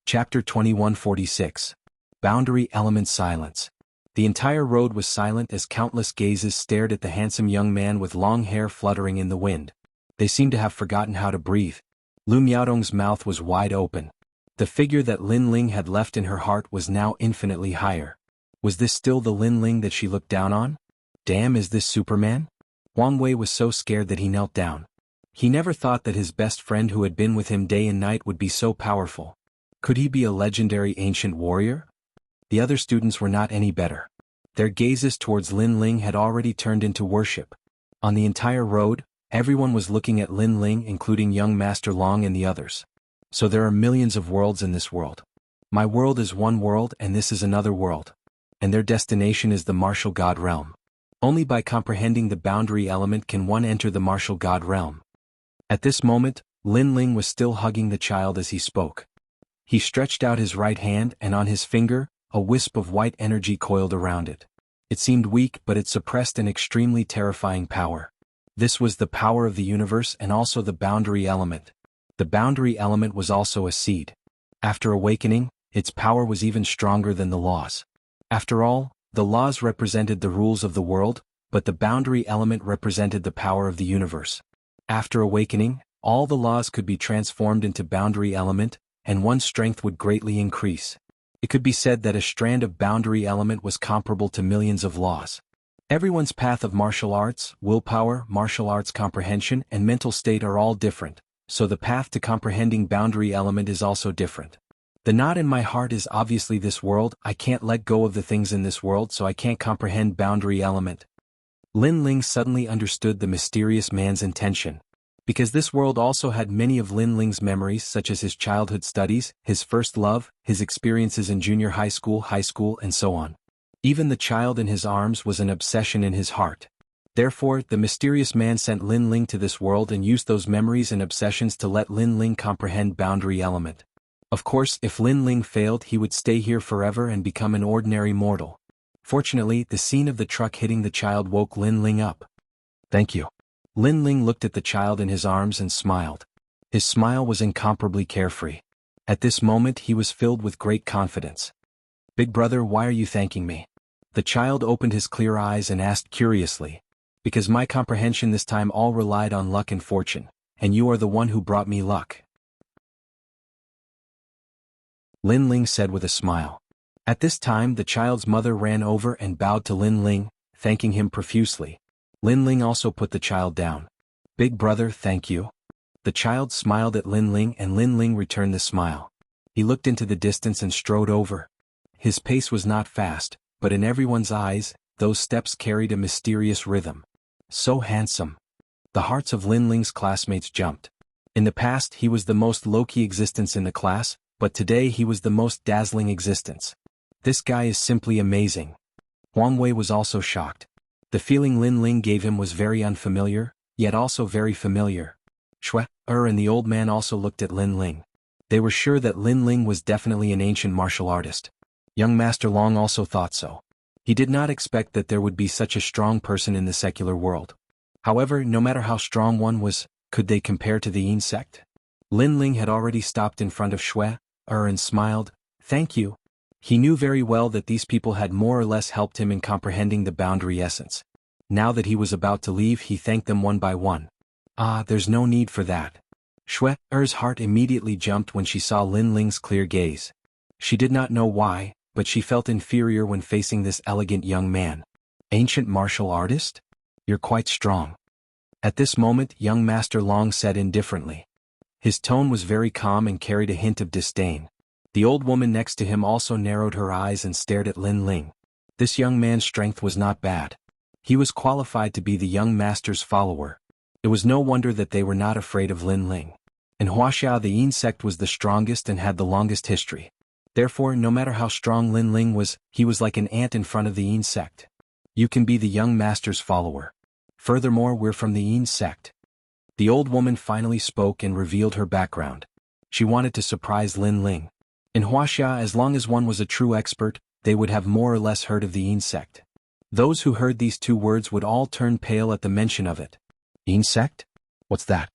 Speaker 1: Chapter 2146. Boundary Element Silence. The entire road was silent as countless gazes stared at the handsome young man with long hair fluttering in the wind. They seemed to have forgotten how to breathe. Lu Miaodong's mouth was wide open. The figure that Lin Ling had left in her heart was now infinitely higher. Was this still the Lin Ling that she looked down on? Damn, is this Superman? Huang Wei was so scared that he knelt down. He never thought that his best friend who had been with him day and night would be so powerful. Could he be a legendary ancient warrior? The other students were not any better. Their gazes towards Lin Ling had already turned into worship. On the entire road, everyone was looking at Lin Ling, including young Master Long and the others. So there are millions of worlds in this world. My world is one world and this is another world. And their destination is the martial god realm. Only by comprehending the boundary element can one enter the martial god realm. At this moment, Lin Ling was still hugging the child as he spoke. He stretched out his right hand and on his finger, a wisp of white energy coiled around it. It seemed weak, but it suppressed an extremely terrifying power. This was the power of the universe and also the boundary element. The boundary element was also a seed. After awakening, its power was even stronger than the laws. After all, the laws represented the rules of the world, but the boundary element represented the power of the universe. After awakening, all the laws could be transformed into boundary element, and one's strength would greatly increase. It could be said that a strand of boundary element was comparable to millions of laws. Everyone's path of martial arts, willpower, martial arts comprehension, and mental state are all different, so the path to comprehending boundary element is also different. The knot in my heart is obviously this world. I can't let go of the things in this world, so I can't comprehend boundary element. Lin Ling suddenly understood the mysterious man's intention. Because this world also had many of Lin Ling's memories, such as his childhood studies, his first love, his experiences in junior high school, and so on. Even the child in his arms was an obsession in his heart. Therefore, the mysterious man sent Lin Ling to this world and used those memories and obsessions to let Lin Ling comprehend boundary element. Of course, if Lin Ling failed, he would stay here forever and become an ordinary mortal. Fortunately, the scene of the truck hitting the child woke Lin Ling up. Thank you. Lin Ling looked at the child in his arms and smiled. His smile was incomparably carefree. At this moment he was filled with great confidence. Big brother, why are you thanking me? The child opened his clear eyes and asked curiously. Because my comprehension this time all relied on luck and fortune, and you are the one who brought me luck. Lin Ling said with a smile. At this time the child's mother ran over and bowed to Lin Ling, thanking him profusely. Lin Ling also put the child down. Big brother, thank you. The child smiled at Lin Ling and Lin Ling returned the smile. He looked into the distance and strode over. His pace was not fast, but in everyone's eyes, those steps carried a mysterious rhythm. So handsome. The hearts of Lin Ling's classmates jumped. In the past he was the most low-key existence in the class, but today he was the most dazzling existence. This guy is simply amazing. Huang Wei was also shocked. The feeling Lin Ling gave him was very unfamiliar, yet also very familiar. Shui, and the old man also looked at Lin Ling. They were sure that Lin Ling was definitely an ancient martial artist. Young Master Long also thought so. He did not expect that there would be such a strong person in the secular world. However, no matter how strong one was, could they compare to the Yin sect? Lin Ling had already stopped in front of Shui, and smiled, "Thank you." He knew very well that these people had more or less helped him in comprehending the boundary essence. Now that he was about to leave, he thanked them one by one. There's no need for that. Shui-er's heart immediately jumped when she saw Lin Ling's clear gaze. She did not know why, but she felt inferior when facing this elegant young man. Ancient martial artist? You're quite strong. At this moment, young Master Long said indifferently. His tone was very calm and carried a hint of disdain. The old woman next to him also narrowed her eyes and stared at Lin Ling. This young man's strength was not bad. He was qualified to be the young master's follower. It was no wonder that they were not afraid of Lin Ling. In Wuxia, the Yin sect was the strongest and had the longest history. Therefore, no matter how strong Lin Ling was, he was like an ant in front of the Yin sect. You can be the young master's follower. Furthermore, we're from the Yin sect. The old woman finally spoke and revealed her background. She wanted to surprise Lin Ling. In Wuxia, as long as one was a true expert, they would have more or less heard of the Yin sect. Those who heard these two words would all turn pale at the mention of it. Yin sect? What's that?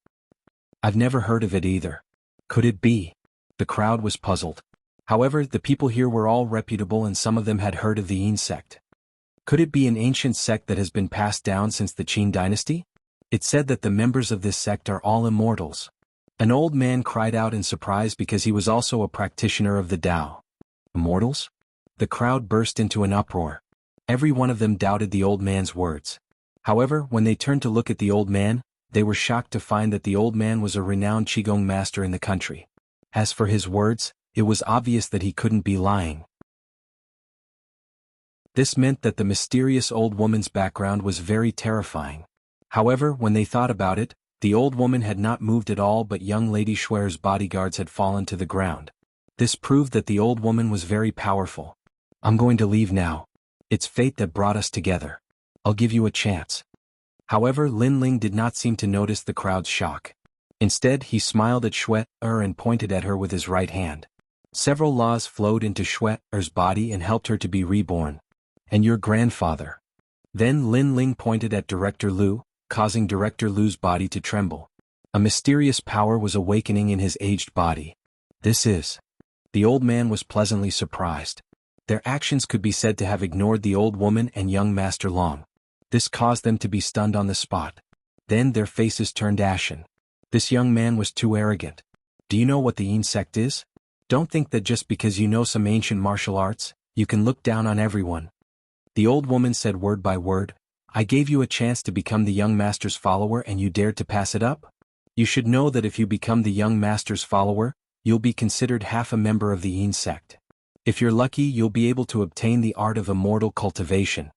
Speaker 1: I've never heard of it either. Could it be? The crowd was puzzled. However, the people here were all reputable and some of them had heard of the Yin sect. Could it be an ancient sect that has been passed down since the Qin dynasty? It said that the members of this sect are all immortals. An old man cried out in surprise because he was also a practitioner of the Tao. Immortals? The crowd burst into an uproar. Every one of them doubted the old man's words. However, when they turned to look at the old man, they were shocked to find that the old man was a renowned Qigong master in the country. As for his words, it was obvious that he couldn't be lying. This meant that the mysterious old woman's background was very terrifying. However, when they thought about it, the old woman had not moved at all, but young Lady Shui's bodyguards had fallen to the ground. This proved that the old woman was very powerful. I'm going to leave now. It's fate that brought us together. I'll give you a chance. However, Lin Ling did not seem to notice the crowd's shock. Instead, he smiled at Shui and pointed at her with his right hand. Several laws flowed into Shui's body and helped her to be reborn. And your grandfather. Then Lin Ling pointed at Director Liu, causing Director Liu's body to tremble. A mysterious power was awakening in his aged body. This is. The old man was pleasantly surprised. Their actions could be said to have ignored the old woman and young Master Long. This caused them to be stunned on the spot. Then their faces turned ashen. This young man was too arrogant. Do you know what the Yin sect is? Don't think that just because you know some ancient martial arts, you can look down on everyone. The old woman said word by word, I gave you a chance to become the young master's follower and you dared to pass it up? You should know that if you become the young master's follower, you'll be considered half a member of the Yin sect. If you're lucky, you'll be able to obtain the art of immortal cultivation.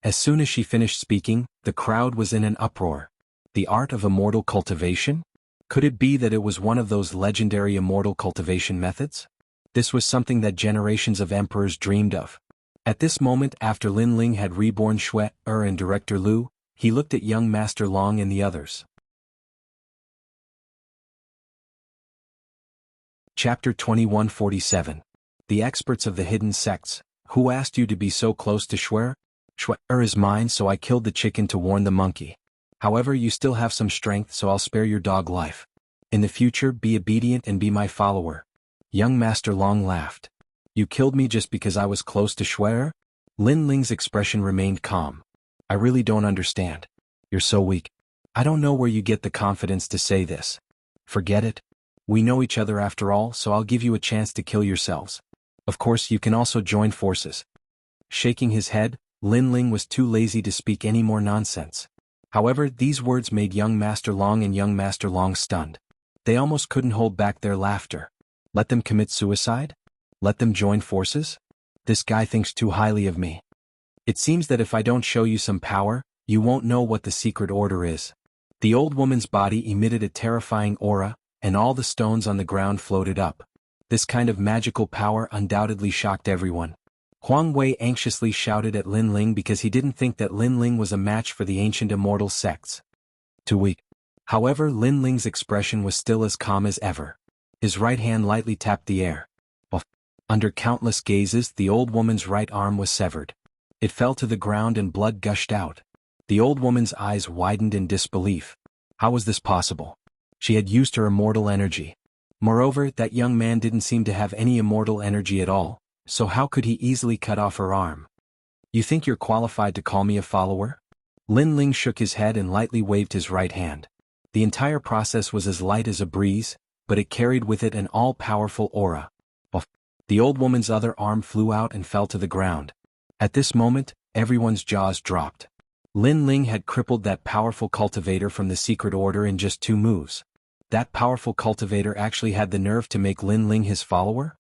Speaker 1: As soon as she finished speaking, the crowd was in an uproar. The art of immortal cultivation? Could it be that it was one of those legendary immortal cultivation methods? This was something that generations of emperors dreamed of. At this moment, after Lin Ling had reborn Shui and Director Liu, he looked at young Master Long and the others. Chapter 2147. The experts of the hidden sects. Who asked you to be so close to Shui? Shui is mine, so I killed the chicken to warn the monkey. However, you still have some strength, so I'll spare your dog life. In the future, be obedient and be my follower. Young Master Long laughed. You killed me just because I was close to Shui? Lin Ling's expression remained calm. I really don't understand. You're so weak. I don't know where you get the confidence to say this. Forget it. We know each other after all, so I'll give you a chance to kill yourselves. Of course, you can also join forces. Shaking his head, Lin Ling was too lazy to speak any more nonsense. However, these words made young Master Long and young Master Long stunned. They almost couldn't hold back their laughter. Let them commit suicide? Let them join forces? This guy thinks too highly of me. It seems that if I don't show you some power, you won't know what the secret order is. The old woman's body emitted a terrifying aura, and all the stones on the ground floated up. This kind of magical power undoubtedly shocked everyone. Huang Wei anxiously shouted at Lin Ling because he didn't think that Lin Ling was a match for the ancient immortal sects. Too weak. However, Lin Ling's expression was still as calm as ever. His right hand lightly tapped the air. Under countless gazes, the old woman's right arm was severed. It fell to the ground and blood gushed out. The old woman's eyes widened in disbelief. How was this possible? She had used her immortal energy. Moreover, that young man didn't seem to have any immortal energy at all, so how could he easily cut off her arm? You think you're qualified to call me a follower? Lin Ling shook his head and lightly waved his right hand. The entire process was as light as a breeze, but it carried with it an all-powerful aura. The old woman's other arm flew out and fell to the ground. At this moment, everyone's jaws dropped. Lin Ling had crippled that powerful cultivator from the secret order in just 2 moves. That powerful cultivator actually had the nerve to make Lin Ling his follower?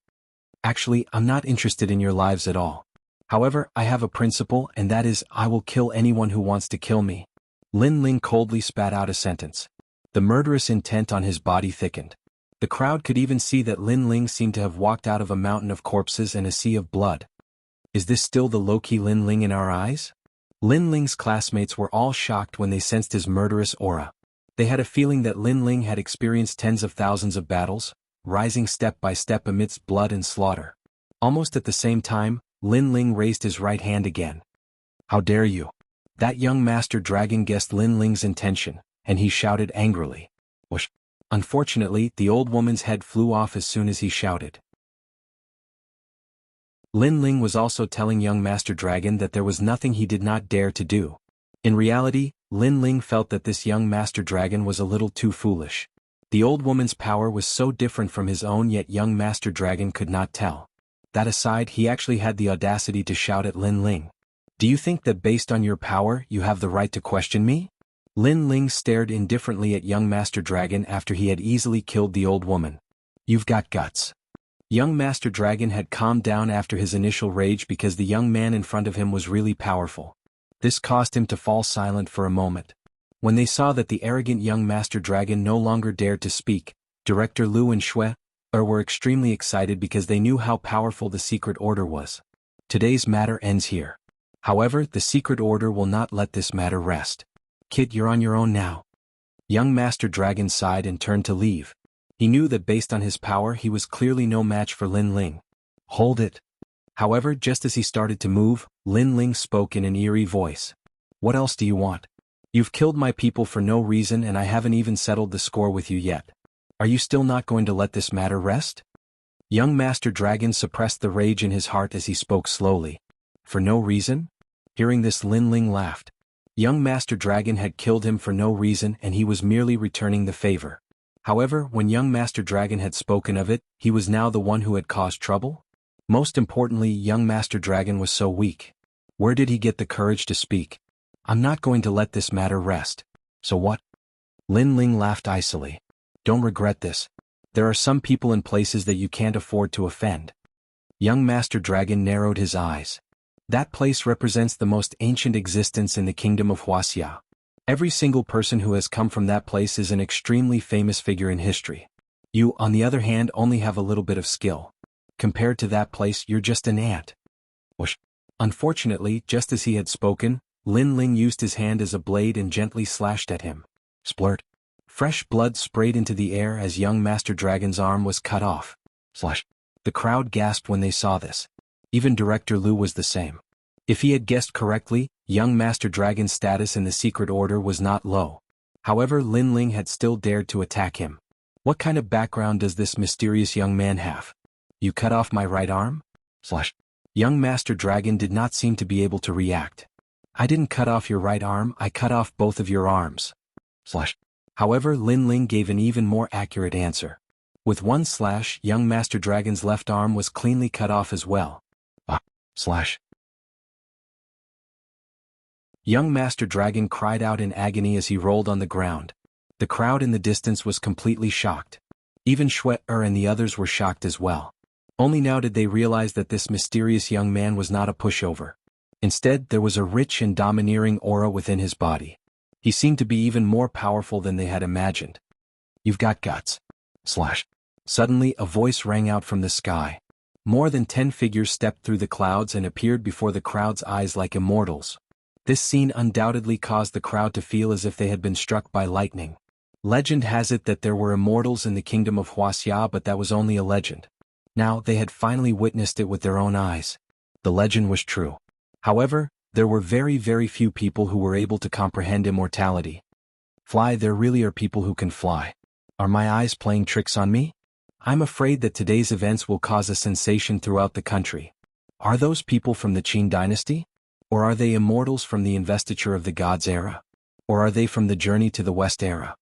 Speaker 1: Actually, I'm not interested in your lives at all. However, I have a principle, and that is, I will kill anyone who wants to kill me. Lin Ling coldly spat out a sentence. The murderous intent on his body thickened. The crowd could even see that Lin Ling seemed to have walked out of a mountain of corpses and a sea of blood. Is this still the low-key Lin Ling in our eyes? Lin Ling's classmates were all shocked when they sensed his murderous aura. They had a feeling that Lin Ling had experienced tens of thousands of battles, rising step by step amidst blood and slaughter. Almost at the same time, Lin Ling raised his right hand again. How dare you? That young master dragon guessed Lin Ling's intention, and he shouted angrily. Whoosh. Unfortunately, the old woman's head flew off as soon as he shouted. Lin Ling was also telling young Master Dragon that there was nothing he did not dare to do. In reality, Lin Ling felt that this young Master Dragon was a little too foolish. The old woman's power was so different from his own, yet young Master Dragon could not tell. That aside, he actually had the audacity to shout at Lin Ling. Do you think that based on your power, you have the right to question me? Lin Ling stared indifferently at young Master Dragon after he had easily killed the old woman. You've got guts. Young Master Dragon had calmed down after his initial rage because the young man in front of him was really powerful. This caused him to fall silent for a moment. When they saw that the arrogant young Master Dragon no longer dared to speak, Director Lu and Shui were extremely excited because they knew how powerful the secret order was. Today's matter ends here. However, the secret order will not let this matter rest. Kid, you're on your own now. Young Master Dragon sighed and turned to leave. He knew that based on his power he was clearly no match for Lin Ling. Hold it. However, just as he started to move, Lin Ling spoke in an eerie voice. What else do you want? You've killed my people for no reason and I haven't even settled the score with you yet. Are you still not going to let this matter rest? Young Master Dragon suppressed the rage in his heart as he spoke slowly. For no reason? Hearing this, Lin Ling laughed. Young Master Dragon had killed him for no reason and he was merely returning the favor. However, when young Master Dragon had spoken of it, he was now the one who had caused trouble? Most importantly, young Master Dragon was so weak. Where did he get the courage to speak? I'm not going to let this matter rest. So what? Lin Ling laughed icily. Don't regret this. There are some people and places that you can't afford to offend. Young Master Dragon narrowed his eyes. That place represents the most ancient existence in the kingdom of Wuxia. Every single person who has come from that place is an extremely famous figure in history. You, on the other hand, only have a little bit of skill. Compared to that place, you're just an ant. Whoosh. Unfortunately, just as he had spoken, Lin Ling used his hand as a blade and gently slashed at him. Splurt. Fresh blood sprayed into the air as young Master Dragon's arm was cut off. Slash. The crowd gasped when they saw this. Even Director Lu was the same. If he had guessed correctly, young Master Dragon's status in the secret order was not low. However, Lin Ling had still dared to attack him. What kind of background does this mysterious young man have? You cut off my right arm? Slash. Young Master Dragon did not seem to be able to react. I didn't cut off your right arm, I cut off both of your arms. Slash. However, Lin Ling gave an even more accurate answer. With one slash, young Master Dragon's left arm was cleanly cut off as well. Slash. Young Master Dragon cried out in agony as he rolled on the ground. The crowd in the distance was completely shocked. Even Shui-er and the others were shocked as well. Only now did they realize that this mysterious young man was not a pushover. Instead, there was a rich and domineering aura within his body. He seemed to be even more powerful than they had imagined. "You've got guts." Suddenly, a voice rang out from the sky. More than 10 figures stepped through the clouds and appeared before the crowd's eyes like immortals. This scene undoubtedly caused the crowd to feel as if they had been struck by lightning. Legend has it that there were immortals in the kingdom of Wuxia, but that was only a legend. Now, they had finally witnessed it with their own eyes. The legend was true. However, there were very few people who were able to comprehend immortality. Fly, there really are people who can fly. Are my eyes playing tricks on me? I'm afraid that today's events will cause a sensation throughout the country. Are those people from the Qin dynasty? Or are they immortals from the investiture of the gods era? Or are they from the journey to the West era?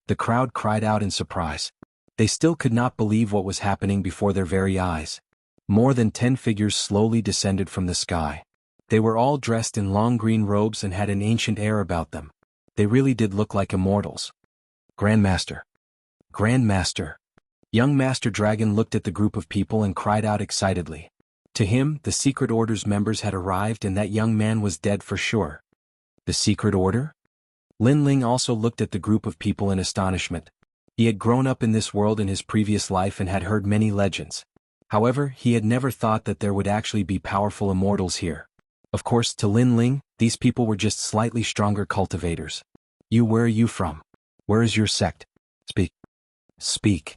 Speaker 1: The crowd cried out in surprise. They still could not believe what was happening before their very eyes. More than 10 figures slowly descended from the sky. They were all dressed in long green robes and had an ancient air about them. They really did look like immortals. Grandmaster. Grandmaster. Young Master Dragon looked at the group of people and cried out excitedly. To him, the Secret Order's members had arrived and that young man was dead for sure. The Secret Order? Lin Ling also looked at the group of people in astonishment. He had grown up in this world in his previous life and had heard many legends. However, he had never thought that there would actually be powerful immortals here. Of course, to Lin Ling, these people were just slightly stronger cultivators. Where are you from? Where is your sect? Speak.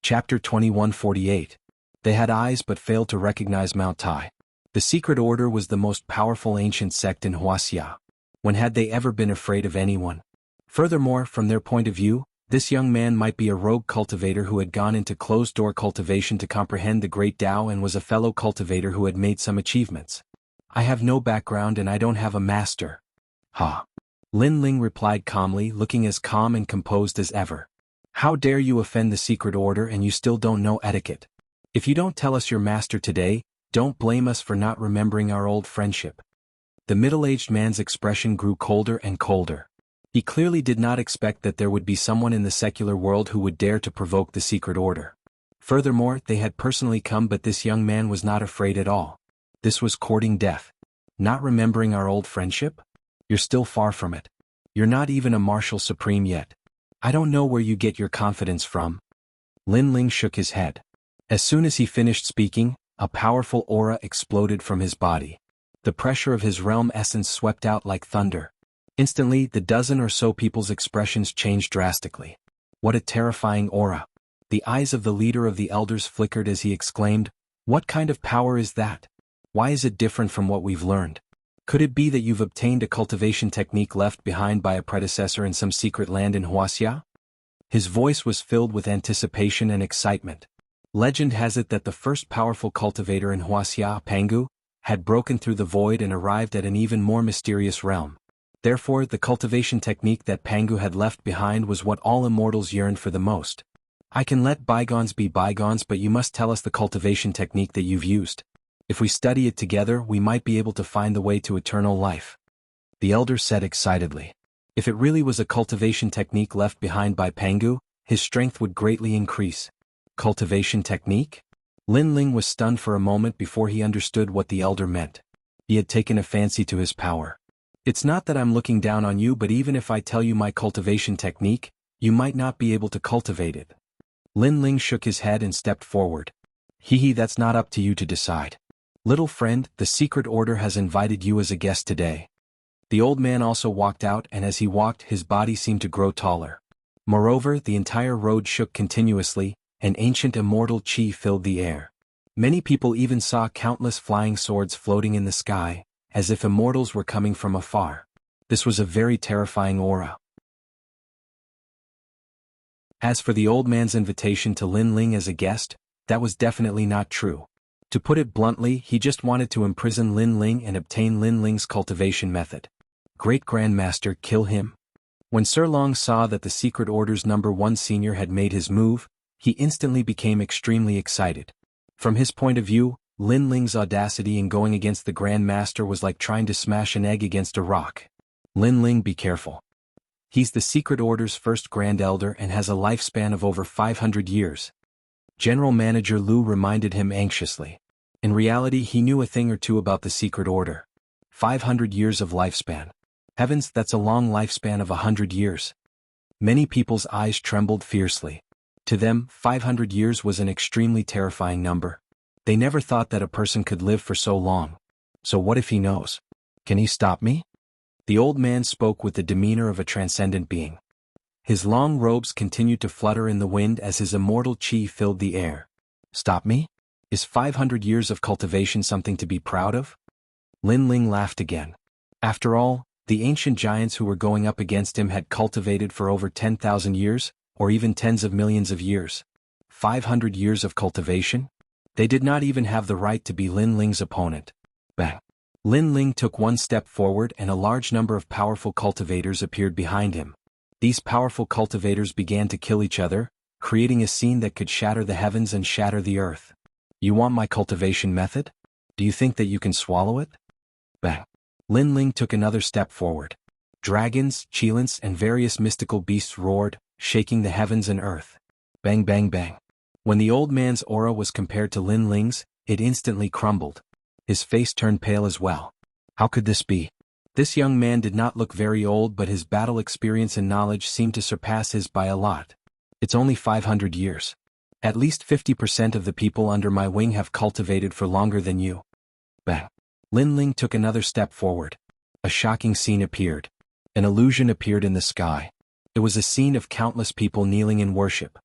Speaker 1: Chapter 2148. They had eyes but failed to recognize Mount Tai. The Secret Order was the most powerful ancient sect in Wuxia. When had they ever been afraid of anyone? Furthermore, from their point of view, this young man might be a rogue cultivator who had gone into closed-door cultivation to comprehend the Great Tao and was a fellow cultivator who had made some achievements. I have no background and I don't have a master. Lin Ling replied calmly, looking as calm and composed as ever. How dare you offend the Secret Order and you still don't know etiquette? If you don't tell us your master today, don't blame us for not remembering our old friendship. The middle-aged man's expression grew colder and colder. He clearly did not expect that there would be someone in the secular world who would dare to provoke the Secret Order. Furthermore, they had personally come, but this young man was not afraid at all. This was courting death. Not remembering our old friendship? You're still far from it. You're not even a Marshal Supreme yet. I don't know where you get your confidence from. Lin Ling shook his head. As soon as he finished speaking, a powerful aura exploded from his body. The pressure of his realm essence swept out like thunder. Instantly, the dozen or so people's expressions changed drastically. What a terrifying aura. The eyes of the leader of the elders flickered as he exclaimed, "What kind of power is that? Why is it different from what we've learned? Could it be that you've obtained a cultivation technique left behind by a predecessor in some secret land in Wuxia?" His voice was filled with anticipation and excitement. Legend has it that the first powerful cultivator in Wuxia, Pangu, had broken through the void and arrived at an even more mysterious realm. Therefore, the cultivation technique that Pangu had left behind was what all immortals yearned for the most. I can let bygones be bygones, but you must tell us the cultivation technique that you've used. If we study it together, we might be able to find the way to eternal life. The elder said excitedly. If it really was a cultivation technique left behind by Pangu, his strength would greatly increase. Cultivation technique? Lin Ling was stunned for a moment before he understood what the elder meant. He had taken a fancy to his power. It's not that I'm looking down on you, but even if I tell you my cultivation technique, you might not be able to cultivate it. Lin Ling shook his head and stepped forward. That's not up to you to decide. Little friend, the Secret Order has invited you as a guest today. The old man also walked out, and as he walked, his body seemed to grow taller. Moreover, the entire road shook continuously, and ancient immortal chi filled the air. Many people even saw countless flying swords floating in the sky, as if immortals were coming from afar. This was a very terrifying aura. As for the old man's invitation to Lin Ling as a guest, that was definitely not true. To put it bluntly, he just wanted to imprison Lin Ling and obtain Lin Ling's cultivation method. Great Grandmaster, kill him? When Sir Long saw that the Secret Order's #1 senior had made his move, he instantly became extremely excited. From his point of view, Lin Ling's audacity in going against the Grand Master was like trying to smash an egg against a rock. Lin Ling, be careful. He's the Secret Order's first Grand Elder and has a lifespan of over 500 years. General Manager Lu reminded him anxiously. In reality, he knew a thing or two about the Secret Order. 500 years of lifespan. Heavens, that's a long lifespan of 100 years. Many people's eyes trembled fiercely. To them, 500 years was an extremely terrifying number. They never thought that a person could live for so long. So what if he knows? Can he stop me? The old man spoke with the demeanor of a transcendent being. His long robes continued to flutter in the wind as his immortal chi filled the air. Stop me? Is 500 years of cultivation something to be proud of? Lin Ling laughed again. After all, the ancient giants who were going up against him had cultivated for over 10,000 years, or even tens of millions of years. 500 years of cultivation? They did not even have the right to be Lin Ling's opponent. Bang! Lin Ling took one step forward and a large number of powerful cultivators appeared behind him. These powerful cultivators began to kill each other, creating a scene that could shatter the heavens and shatter the earth. You want my cultivation method? Do you think that you can swallow it? Bang! Lin Ling took another step forward. Dragons, cheelants, and various mystical beasts roared, shaking the heavens and earth. Bang bang bang. When the old man's aura was compared to Lin Ling's, it instantly crumbled. His face turned pale as well. How could this be? This young man did not look very old, but his battle experience and knowledge seemed to surpass his by a lot. It's only 500 years. At least 50% of the people under my wing have cultivated for longer than you. Bang! Lin Ling took another step forward. A shocking scene appeared. An illusion appeared in the sky. It was a scene of countless people kneeling in worship.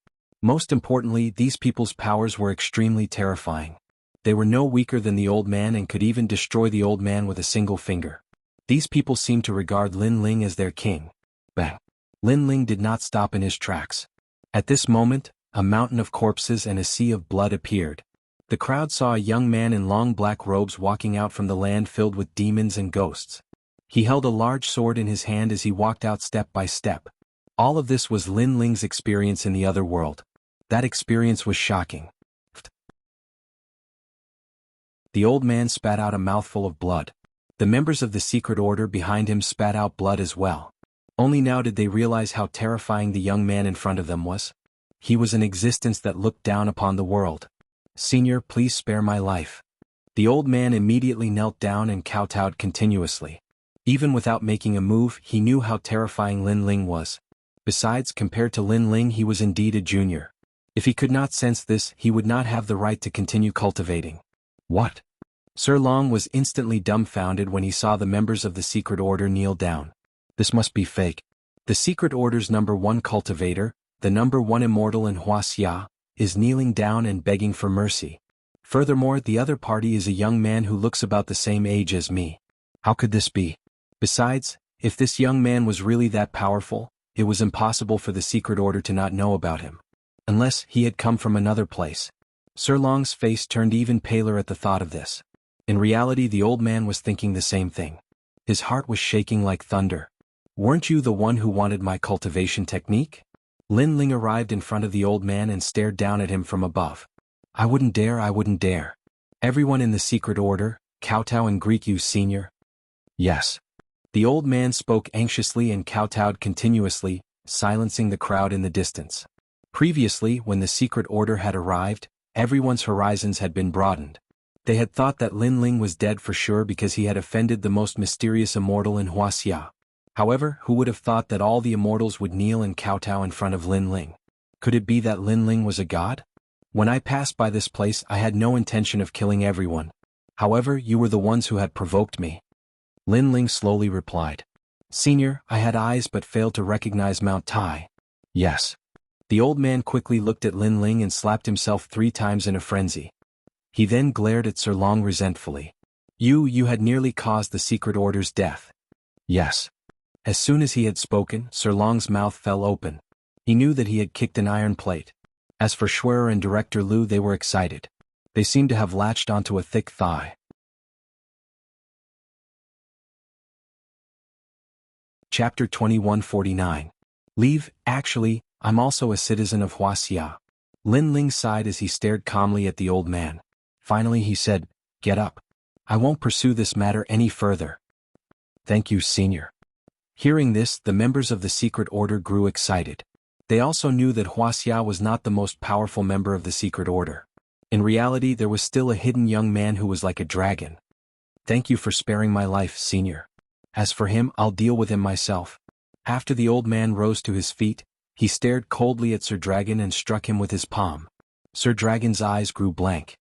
Speaker 1: Most importantly, these people's powers were extremely terrifying. They were no weaker than the old man and could even destroy the old man with a single finger. These people seemed to regard Lin Ling as their king. Bang! Lin Ling did not stop in his tracks. At this moment, a mountain of corpses and a sea of blood appeared. The crowd saw a young man in long black robes walking out from the land filled with demons and ghosts. He held a large sword in his hand as he walked out step by step. All of this was Lin Ling's experience in the other world. That experience was shocking. The old man spat out a mouthful of blood. The members of the Secret Order behind him spat out blood as well. Only now did they realize how terrifying the young man in front of them was. He was an existence that looked down upon the world. Senior, please spare my life. The old man immediately knelt down and kowtowed continuously. Even without making a move, he knew how terrifying Lin Ling was. Besides, compared to Lin Ling, he was indeed a junior. If he could not sense this, he would not have the right to continue cultivating. What? Sir Long was instantly dumbfounded when he saw the members of the Secret Order kneel down. This must be fake. The Secret Order's #1 cultivator, the #1 immortal in Wuxia, is kneeling down and begging for mercy. Furthermore, the other party is a young man who looks about the same age as me. How could this be? Besides, if this young man was really that powerful, it was impossible for the Secret Order to not know about him. Unless he had come from another place. Sir Long's face turned even paler at the thought of this. In reality, the old man was thinking the same thing. His heart was shaking like thunder. Weren't you the one who wanted my cultivation technique? Lin Ling arrived in front of the old man and stared down at him from above. I wouldn't dare. Everyone in the Secret Order, kowtow and greet you, senior. Yes. The old man spoke anxiously and kowtowed continuously, silencing the crowd in the distance. Previously, when the Secret Order had arrived, everyone's horizons had been broadened. They had thought that Lin Ling was dead for sure because he had offended the most mysterious immortal in Wuxia. However, who would have thought that all the immortals would kneel and kowtow in front of Lin Ling? Could it be that Lin Ling was a god? When I passed by this place, I had no intention of killing everyone. However, you were the ones who had provoked me. Lin Ling slowly replied. Senior, I had eyes but failed to recognize Mount Tai. Yes. The old man quickly looked at Lin Ling and slapped himself 3 times in a frenzy. He then glared at Sir Long resentfully. You had nearly caused the Secret Order's death. Yes. As soon as he had spoken, Sir Long's mouth fell open. He knew that he had kicked an iron plate. As for Schwerer and Director Liu, they were excited. They seemed to have latched onto a thick thigh. Chapter 2149. Leave, actually, I'm also a citizen of Wuxia. Lin Ling sighed as he stared calmly at the old man. Finally he said, "Get up. I won't pursue this matter any further." "Thank you, Senior." Hearing this, the members of the secret order grew excited. They also knew that Wuxia was not the most powerful member of the secret order. In reality, there was still a hidden young man who was like a dragon. "Thank you for sparing my life, Senior. As for him, I'll deal with him myself." After the old man rose to his feet, he stared coldly at Sir Dragon and struck him with his palm. Sir Dragon's eyes grew blank.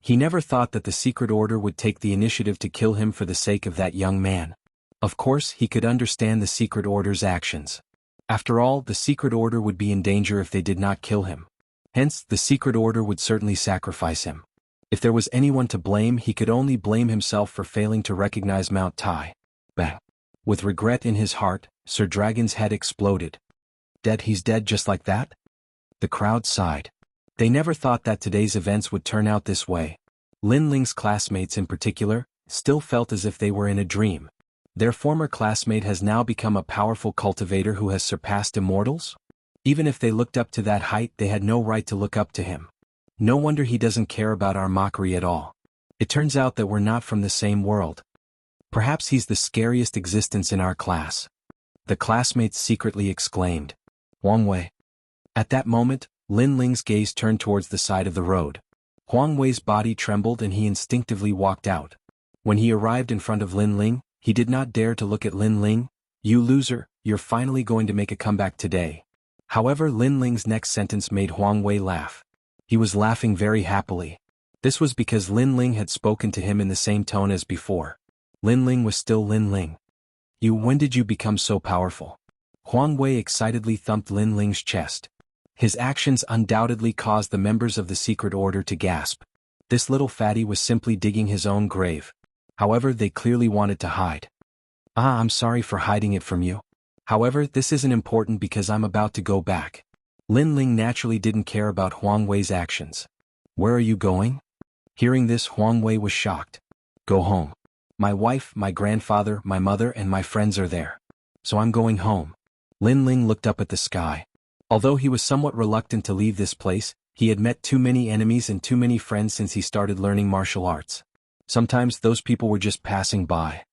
Speaker 1: He never thought that the secret order would take the initiative to kill him for the sake of that young man. Of course, he could understand the secret order's actions. After all, the secret order would be in danger if they did not kill him. Hence, the secret order would certainly sacrifice him. If there was anyone to blame, he could only blame himself for failing to recognize Mount Tai. Bang! With regret in his heart, Sir Dragon's head exploded. "Dead? He's dead just like that?" The crowd sighed. They never thought that today's events would turn out this way. Lin Ling's classmates in particular, still felt as if they were in a dream. Their former classmate has now become a powerful cultivator who has surpassed immortals? Even if they looked up to that height, they had no right to look up to him. No wonder he doesn't care about our mockery at all. It turns out that we're not from the same world. Perhaps he's the scariest existence in our class. The classmates secretly exclaimed. "Huang Wei." At that moment, Lin Ling's gaze turned towards the side of the road. Huang Wei's body trembled and he instinctively walked out. When he arrived in front of Lin Ling, he did not dare to look at Lin Ling. "You loser, you're finally going to make a comeback today." However, Lin Ling's next sentence made Huang Wei laugh. He was laughing very happily. This was because Lin Ling had spoken to him in the same tone as before. Lin Ling was still Lin Ling. When did you become so powerful?" Huang Wei excitedly thumped Lin Ling's chest. His actions undoubtedly caused the members of the secret order to gasp. This little fatty was simply digging his own grave. However, they clearly wanted to hide. "I'm sorry for hiding it from you. However, this isn't important because I'm about to go back." Lin Ling naturally didn't care about Huang Wei's actions. "Where are you going?" Hearing this, Huang Wei was shocked. "Go home. My wife, my grandfather, my mother and my friends are there. So I'm going home." Lin Ling looked up at the sky. Although he was somewhat reluctant to leave this place, he had met too many enemies and too many friends since he started learning martial arts. Sometimes those people were just passing by.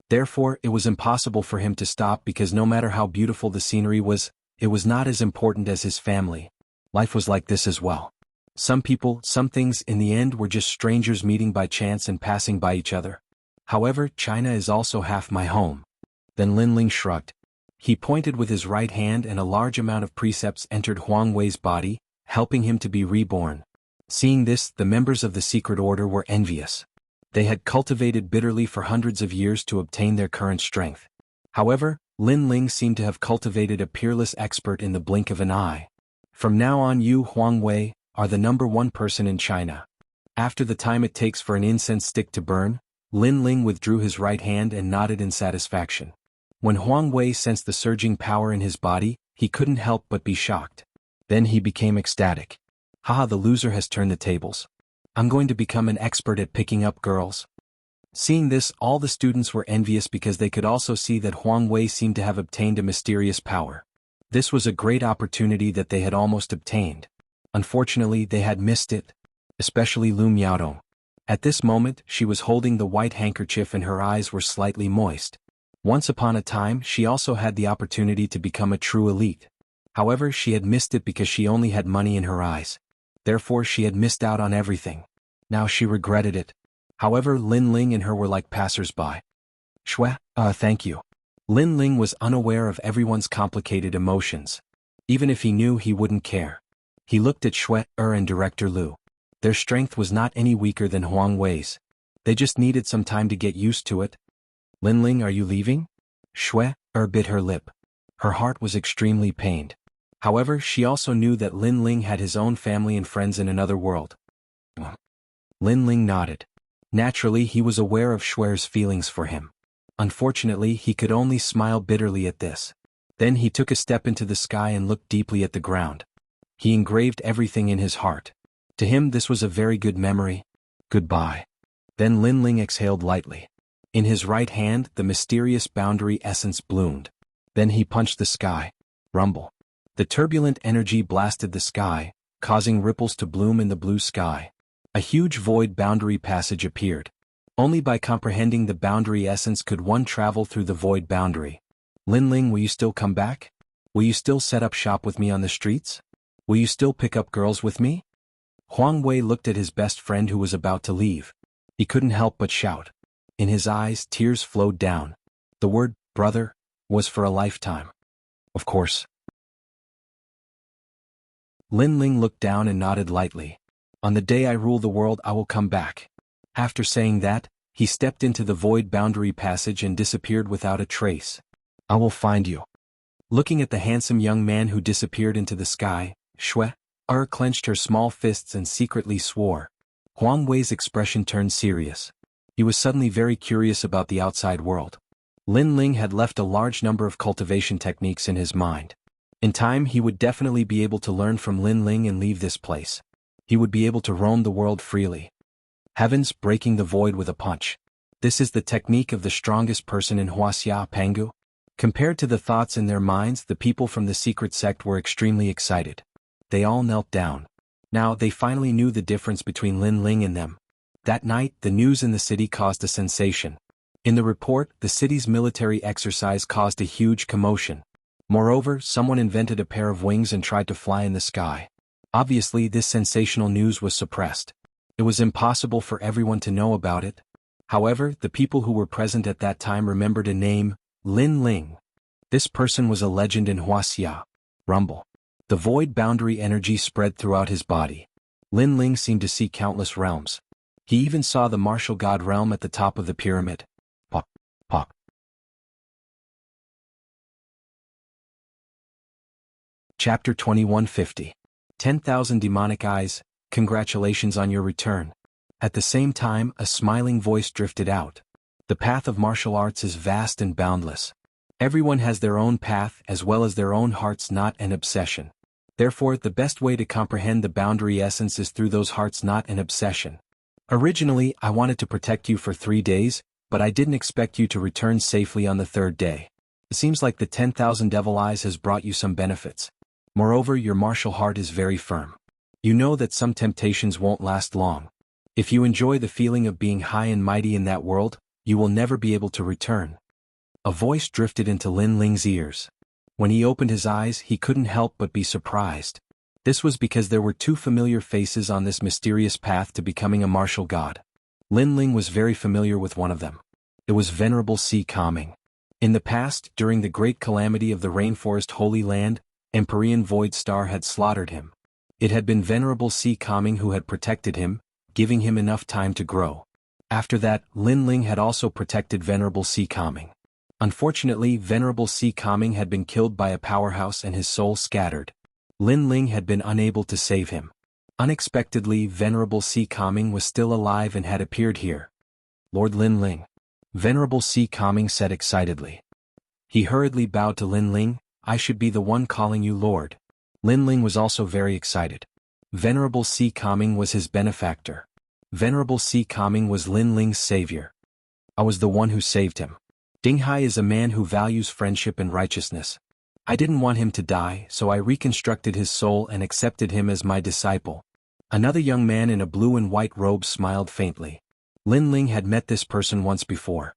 Speaker 1: Therefore, it was impossible for him to stop because no matter how beautiful the scenery was, it was not as important as his family. Life was like this as well. Some people, some things in the end were just strangers meeting by chance and passing by each other. However, China is also half my home. Then Lin Ling shrugged. He pointed with his right hand and a large amount of precepts entered Huang Wei's body, helping him to be reborn. Seeing this, the members of the secret order were envious. They had cultivated bitterly for hundreds of years to obtain their current strength. However, Lin Ling seemed to have cultivated a peerless expert in the blink of an eye. From now on, you, Huang Wei, are the #1 person in China. After the time it takes for an incense stick to burn, Lin Ling withdrew his right hand and nodded in satisfaction. When Huang Wei sensed the surging power in his body, he couldn't help but be shocked. Then he became ecstatic. "Haha, the loser has turned the tables. I'm going to become an expert at picking up girls." Seeing this, all the students were envious because they could also see that Huang Wei seemed to have obtained a mysterious power. This was a great opportunity that they had almost obtained. Unfortunately, they had missed it. Especially Lu Miaodong. At this moment, she was holding the white handkerchief and her eyes were slightly moist. Once upon a time, she also had the opportunity to become a true elite. However, she had missed it because she only had money in her eyes. Therefore, she had missed out on everything. Now she regretted it. However, Lin Ling and her were like passers-by. Thank you." Lin Ling was unaware of everyone's complicated emotions. Even if he knew, he wouldn't care. He looked at Shui and Director Lu. Their strength was not any weaker than Huang Wei's. They just needed some time to get used to it. "Lin Ling, are you leaving?" Shui bit her lip. Her heart was extremely pained. However, she also knew that Lin Ling had his own family and friends in another world. Lin Ling nodded. Naturally, he was aware of Shui's feelings for him. Unfortunately, he could only smile bitterly at this. Then he took a step into the sky and looked deeply at the ground. He engraved everything in his heart. To him, this was a very good memory. Goodbye. Then Lin Ling exhaled lightly. In his right hand, the mysterious boundary essence bloomed. Then he punched the sky. Rumble. The turbulent energy blasted the sky, causing ripples to bloom in the blue sky. A huge void boundary passage appeared. Only by comprehending the boundary essence could one travel through the void boundary. Linling, will you still come back? Will you still set up shop with me on the streets? Will you still pick up girls with me? Huang Wei looked at his best friend who was about to leave. He couldn't help but shout. In his eyes, tears flowed down. The word, brother, was for a lifetime. Of course. Linling looked down and nodded lightly. On the day I rule the world, I will come back. After saying that, he stepped into the void boundary passage and disappeared without a trace. I will find you. Looking at the handsome young man who disappeared into the sky, Shui clenched her small fists and secretly swore. Huang Wei's expression turned serious. He was suddenly very curious about the outside world. Linling had left a large number of cultivation techniques in his mind. In time he would definitely be able to learn from Linling and leave this place. He would be able to roam the world freely. Heavens, breaking the void with a punch. This is the technique of the strongest person in Wuxia, Pangu. Compared to the thoughts in their minds, the people from the secret sect were extremely excited. They all knelt down. Now they finally knew the difference between Linling and them. That night, the news in the city caused a sensation. In the report, the city's military exercise caused a huge commotion. Moreover, someone invented a pair of wings and tried to fly in the sky. Obviously, this sensational news was suppressed. It was impossible for everyone to know about it. However, the people who were present at that time remembered a name, Linling. This person was a legend in Wuxia. Rumble. The void boundary energy spread throughout his body. Linling seemed to see countless realms. He even saw the martial god realm at the top of the pyramid. Pop, pop. Chapter 2150. 10,000 demonic eyes, congratulations on your return. At the same time, a smiling voice drifted out. The path of martial arts is vast and boundless. Everyone has their own path as well as their own heart's knot and obsession. Therefore, the best way to comprehend the boundary essence is through those heart's knot and obsession. Originally, I wanted to protect you for 3 days, but I didn't expect you to return safely on the 3rd day. It seems like the 10,000 devil eyes has brought you some benefits. Moreover, your martial heart is very firm. You know that some temptations won't last long. If you enjoy the feeling of being high and mighty in that world, you will never be able to return. A voice drifted into Linling's ears. When he opened his eyes, he couldn't help but be surprised. This was because there were 2 familiar faces on this mysterious path to becoming a martial god. Linling was very familiar with one of them. It was Venerable Sea Calming. In the past, during the great calamity of the Rainforest Holy Land, Empyrean Void Star had slaughtered him. It had been Venerable Sea Calming who had protected him, giving him enough time to grow. After that, Linling had also protected Venerable Sea Calming. Unfortunately, Venerable Sea Calming had been killed by a powerhouse and his soul scattered. Linling had been unable to save him. Unexpectedly, Venerable Sea Calming was still alive and had appeared here. Lord Linling. Venerable Sea Calming said excitedly. He hurriedly bowed to Linling. I should be the one calling you Lord. Linling was also very excited. Venerable Sea Calming was his benefactor. Venerable Sea Calming was Linling's savior. I was the one who saved him. Dinghai is a man who values friendship and righteousness. I didn't want him to die, so I reconstructed his soul and accepted him as my disciple. Another young man in a blue and white robe smiled faintly. Linling had met this person once before.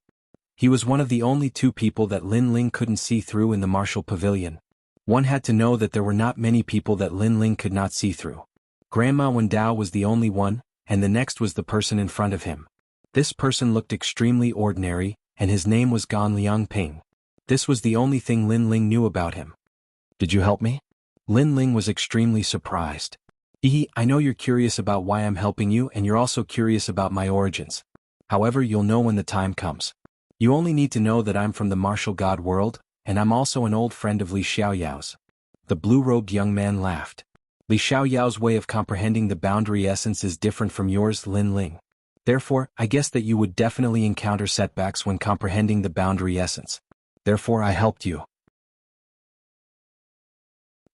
Speaker 1: He was one of the only 2 people that Linling couldn't see through in the martial pavilion. One had to know that there were not many people that Linling could not see through. Grandma Wendao was the only one, and the next was the person in front of him. This person looked extremely ordinary, and his name was Gan Liangping. This was the only thing Linling knew about him. Did you help me? Linling was extremely surprised. I know you're curious about why I'm helping you and you're also curious about my origins. However, you'll know when the time comes. You only need to know that I'm from the martial god world, and I'm also an old friend of Li Xiaoyao's. The blue-robed young man laughed. Li Xiaoyao's way of comprehending the boundary essence is different from yours, Linling. Therefore, I guess that you would definitely encounter setbacks when comprehending the boundary essence. Therefore, I helped you.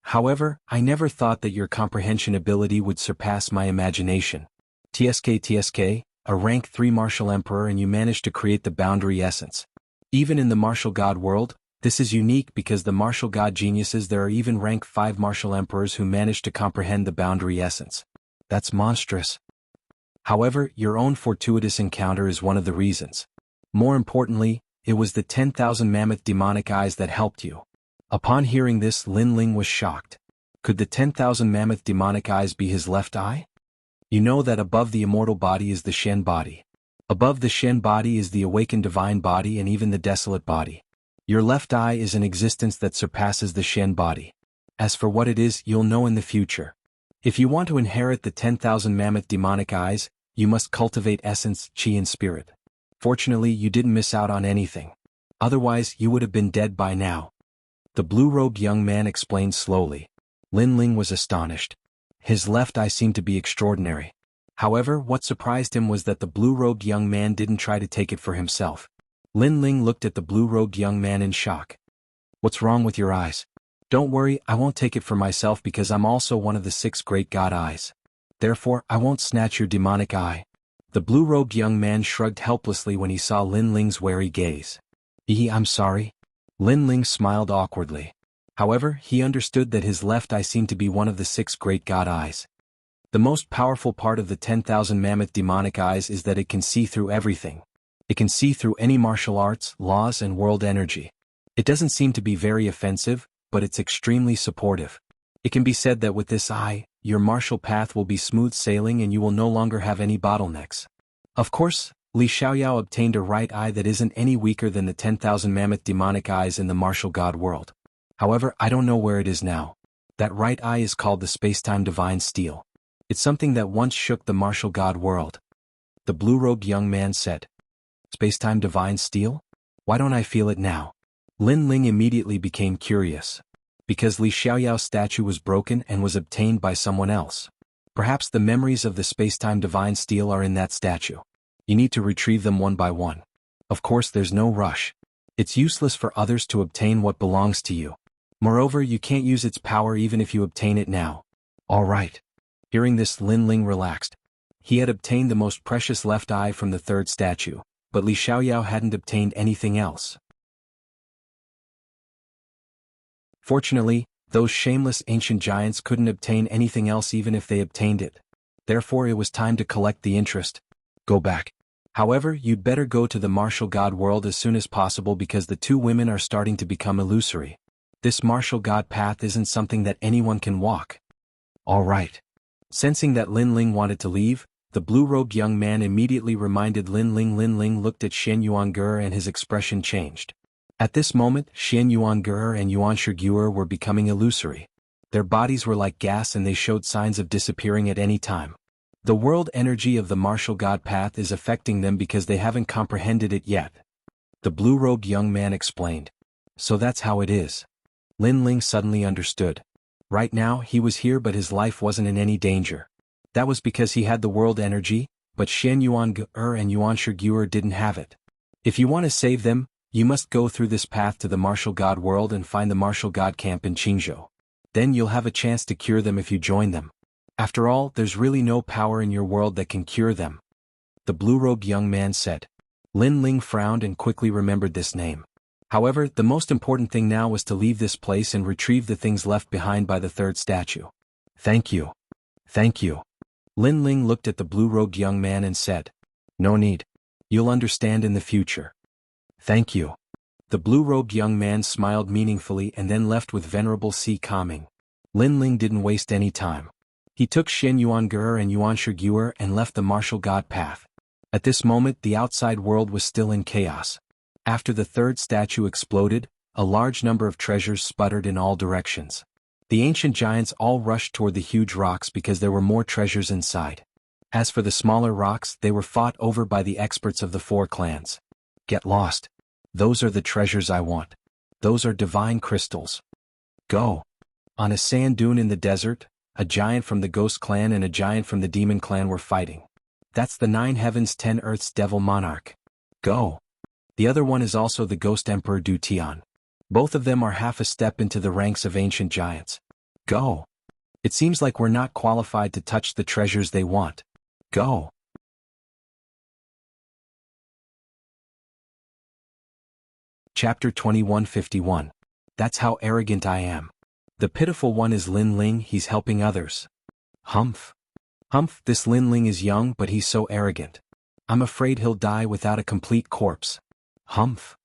Speaker 1: However, I never thought that your comprehension ability would surpass my imagination. TSK, a rank 3 martial emperor, and you managed to create the boundary essence. Even in the martial god world, This is unique because the martial god geniuses there are even rank 5 martial emperors who manage to comprehend the boundary essence. That's monstrous. However, your own fortuitous encounter is one of the reasons. More importantly, it was the 10,000 mammoth demonic eyes that helped you. Upon hearing this, Lin Ling was shocked. Could the 10,000 mammoth demonic eyes be his left eye? You know that above the immortal body is the Shen body. Above the Shen body is the awakened divine body and even the desolate body. Your left eye is an existence that surpasses the Shen body. As for what it is, you'll know in the future. If you want to inherit the 10,000 mammoth demonic eyes, you must cultivate essence, qi and spirit. Fortunately, you didn't miss out on anything. Otherwise, you would have been dead by now. The blue-robed young man explained slowly. Lin Ling was astonished. His left eye seemed to be extraordinary. However, what surprised him was that the blue-robed young man didn't try to take it for himself. Lin Ling looked at the blue-robed young man in shock. What's wrong with your eyes? Don't worry, I won't take it for myself because I'm also one of the 6 great god eyes. Therefore, I won't snatch your demonic eye. The blue-robed young man shrugged helplessly when he saw Lin Ling's wary gaze. I'm sorry. Lin Ling smiled awkwardly. However, he understood that his left eye seemed to be one of the 6 great god eyes. The most powerful part of the 10,000 mammoth demonic eyes is that it can see through everything. It can see through any martial arts, laws and world energy. It doesn't seem to be very offensive, but it's extremely supportive. It can be said that with this eye, your martial path will be smooth sailing and you will no longer have any bottlenecks. Of course, Li Xiaoyao obtained a right eye that isn't any weaker than the 10,000 mammoth demonic eyes in the martial god world. However, I don't know where it is now. That right eye is called the Spacetime Divine Steel. It's something that once shook the martial god world. The blue-robed young man said. Spacetime Divine Steel? Why don't I feel it now? Lin Ling immediately became curious. Because Li Xiaoyao's statue was broken and was obtained by someone else. Perhaps the memories of the Spacetime Divine Steel are in that statue. You need to retrieve them one by one. Of course, there's no rush. It's useless for others to obtain what belongs to you. Moreover, you can't use its power even if you obtain it now. All right. Hearing this, Lin Ling relaxed. He had obtained the most precious left eye from the 3rd statue, but Li Xiaoyao hadn't obtained anything else. Fortunately, those shameless ancient giants couldn't obtain anything else even if they obtained it. Therefore, it was time to collect the interest. Go back. However, you'd better go to the martial god world as soon as possible because the 2 women are starting to become illusory. This martial god path isn't something that anyone can walk. All right. Sensing that Lin Ling wanted to leave, the blue-robed young man immediately reminded Lin Ling. Lin Ling looked at Shen Yuange and his expression changed. At this moment, Shen Yuange and Yuan Shige were becoming illusory. Their bodies were like gas and they showed signs of disappearing at any time. The world energy of the martial god path is affecting them because they haven't comprehended it yet. The blue-robed young man explained. So that's how it is. Lin Ling suddenly understood. Right now, he was here but his life wasn't in any danger. That was because he had the world energy, but Shen Yuange and Yuan Shige didn't have it. If you want to save them, you must go through this path to the martial god world and find the martial god camp in Qingzhou. Then you'll have a chance to cure them if you join them. After all, there's really no power in your world that can cure them. The blue-robed young man said. Lin Ling frowned and quickly remembered this name. However, the most important thing now was to leave this place and retrieve the things left behind by the 3rd statue. Thank you. Thank you. Lin Ling looked at the blue-robed young man and said. No need. You'll understand in the future. Thank you. The blue-robed young man smiled meaningfully and then left with venerable sea calming. Lin Ling didn't waste any time. He took Shen Yuange and Yuan Shige and left the martial god path. At this moment, the outside world was still in chaos. After the 3rd statue exploded, a large number of treasures sputtered in all directions. The ancient giants all rushed toward the huge rocks because there were more treasures inside. As for the smaller rocks, they were fought over by the experts of the 4 clans. Get lost. Those are the treasures I want. Those are divine crystals. Go. On a sand dune in the desert, a giant from the Ghost clan and a giant from the Demon clan were fighting. That's the 9 heavens 10 earths devil monarch. Go. The other one is also the Ghost Emperor Du Tian. Both of them are half a step into the ranks of ancient giants. Go. It seems like we're not qualified to touch the treasures they want. Go. Chapter 2151. That's how arrogant I am. The pitiful one is Lin Ling, he's helping others. Humph. Humph, this Lin Ling is young but he's so arrogant. I'm afraid he'll die without a complete corpse. Humph.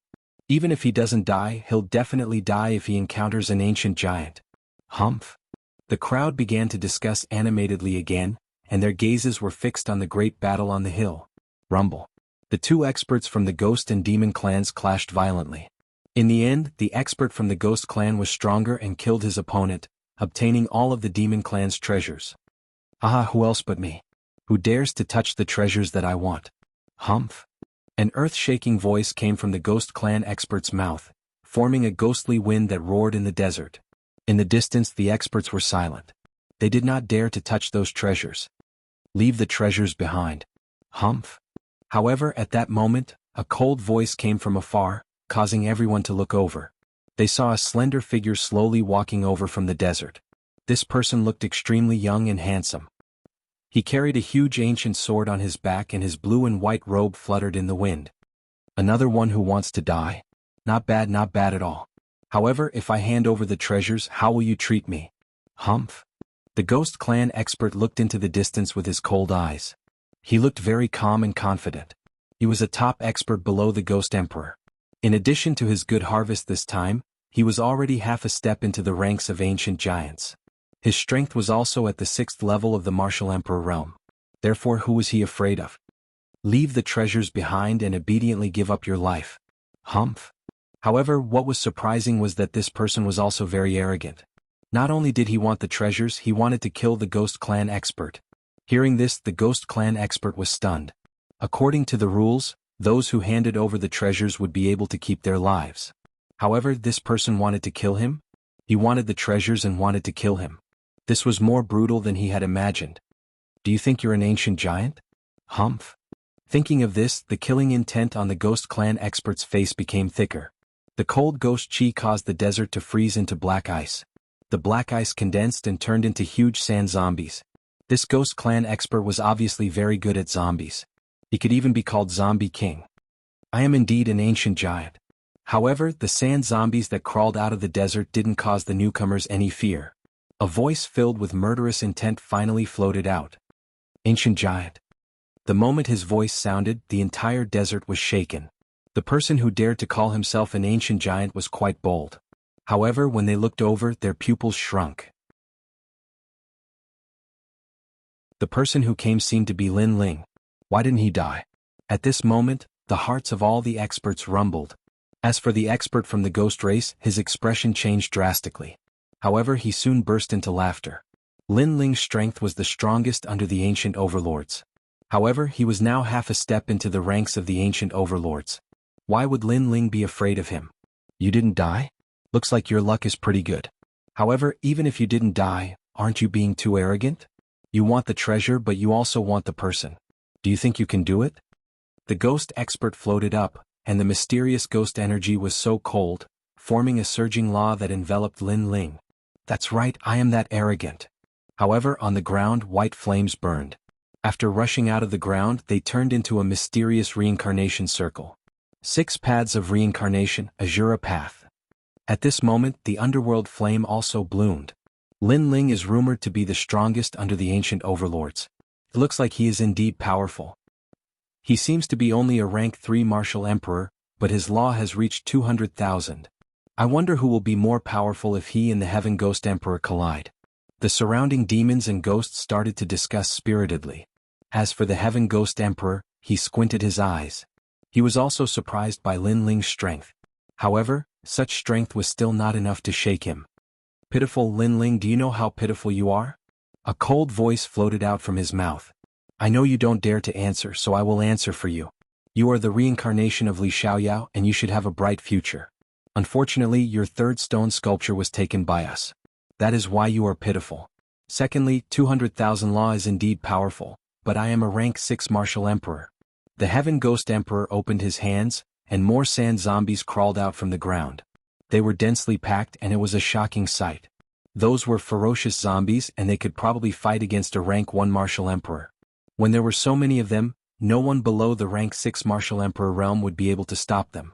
Speaker 1: Even if he doesn't die, he'll definitely die if he encounters an ancient giant. Humph. The crowd began to discuss animatedly again, and their gazes were fixed on the great battle on the hill. Rumble. The two experts from the Ghost and Demon clans clashed violently. In the end, the expert from the Ghost clan was stronger and killed his opponent, obtaining all of the Demon clan's treasures. Ah, who else but me? Who dares to touch the treasures that I want? Humph. An earth-shaking voice came from the Ghost clan expert's mouth, forming a ghostly wind that roared in the desert. In the distance, the experts were silent. They did not dare to touch those treasures. Leave the treasures behind. Humph. However, at that moment, a cold voice came from afar, causing everyone to look over. They saw a slender figure slowly walking over from the desert. This person looked extremely young and handsome. He carried a huge ancient sword on his back and his blue and white robe fluttered in the wind. Another one who wants to die? Not bad at all. However, if I hand over the treasures, how will you treat me? Humph. The Ghost clan expert looked into the distance with his cold eyes. He looked very calm and confident. He was a top expert below the Ghost Emperor. In addition to his good harvest this time, he was already half a step into the ranks of ancient giants. His strength was also at the 6th level of the Martial Emperor realm. Therefore, who was he afraid of? Leave the treasures behind and obediently give up your life. Humph. However, what was surprising was that this person was also very arrogant. Not only did he want the treasures, he wanted to kill the Ghost clan expert. Hearing this, the Ghost clan expert was stunned. According to the rules, those who handed over the treasures would be able to keep their lives. However, this person wanted to kill him? He wanted the treasures and wanted to kill him. This was more brutal than he had imagined. Do you think you're an ancient giant? Humph. Thinking of this, the killing intent on the Ghost clan expert's face became thicker. The cold ghost chi caused the desert to freeze into black ice. The black ice condensed and turned into huge sand zombies. This Ghost clan expert was obviously very good at zombies. He could even be called Zombie King. I am indeed an ancient giant. However, the sand zombies that crawled out of the desert didn't cause the newcomers any fear. A voice filled with murderous intent finally floated out. Ancient giant. The moment his voice sounded, the entire desert was shaken. The person who dared to call himself an ancient giant was quite bold. However, when they looked over, their pupils shrunk. The person who came seemed to be Lin Ling. Why didn't he die? At this moment, the hearts of all the experts rumbled. As for the expert from the ghost race, his expression changed drastically. However, he soon burst into laughter. Lin Ling's strength was the strongest under the ancient overlords. However, he was now half a step into the ranks of the ancient overlords. Why would Lin Ling be afraid of him? You didn't die? Looks like your luck is pretty good. However, even if you didn't die, aren't you being too arrogant? You want the treasure but you also want the person. Do you think you can do it? The ghost expert floated up, and the mysterious ghost energy was so cold, forming a surging law that enveloped Lin Ling. That's right, I am that arrogant. However, on the ground, white flames burned. After rushing out of the ground, they turned into a mysterious reincarnation circle. 6 paths of reincarnation, Azura path. At this moment, the underworld flame also bloomed. Lin Ling is rumored to be the strongest under the ancient overlords. It looks like he is indeed powerful. He seems to be only a rank 3 martial emperor, but his law has reached 200,000. I wonder who will be more powerful if he and the Heaven Ghost Emperor collide. The surrounding demons and ghosts started to discuss spiritedly. As for the Heaven Ghost Emperor, he squinted his eyes. He was also surprised by Lin Ling's strength. However, such strength was still not enough to shake him. Pitiful Lin Ling, do you know how pitiful you are? A cold voice floated out from his mouth. I know you don't dare to answer, so I will answer for you. You are the reincarnation of Li Xiaoyao and you should have a bright future. Unfortunately, your 3rd stone sculpture was taken by us. That is why you are pitiful. Secondly, 200,000 law is indeed powerful, but I am a rank 6 martial emperor. The Heaven Ghost Emperor opened his hands, and more sand zombies crawled out from the ground. They were densely packed and it was a shocking sight. Those were ferocious zombies and they could probably fight against a rank 1 martial emperor. When there were so many of them, no one below the rank 6 martial emperor realm would be able to stop them.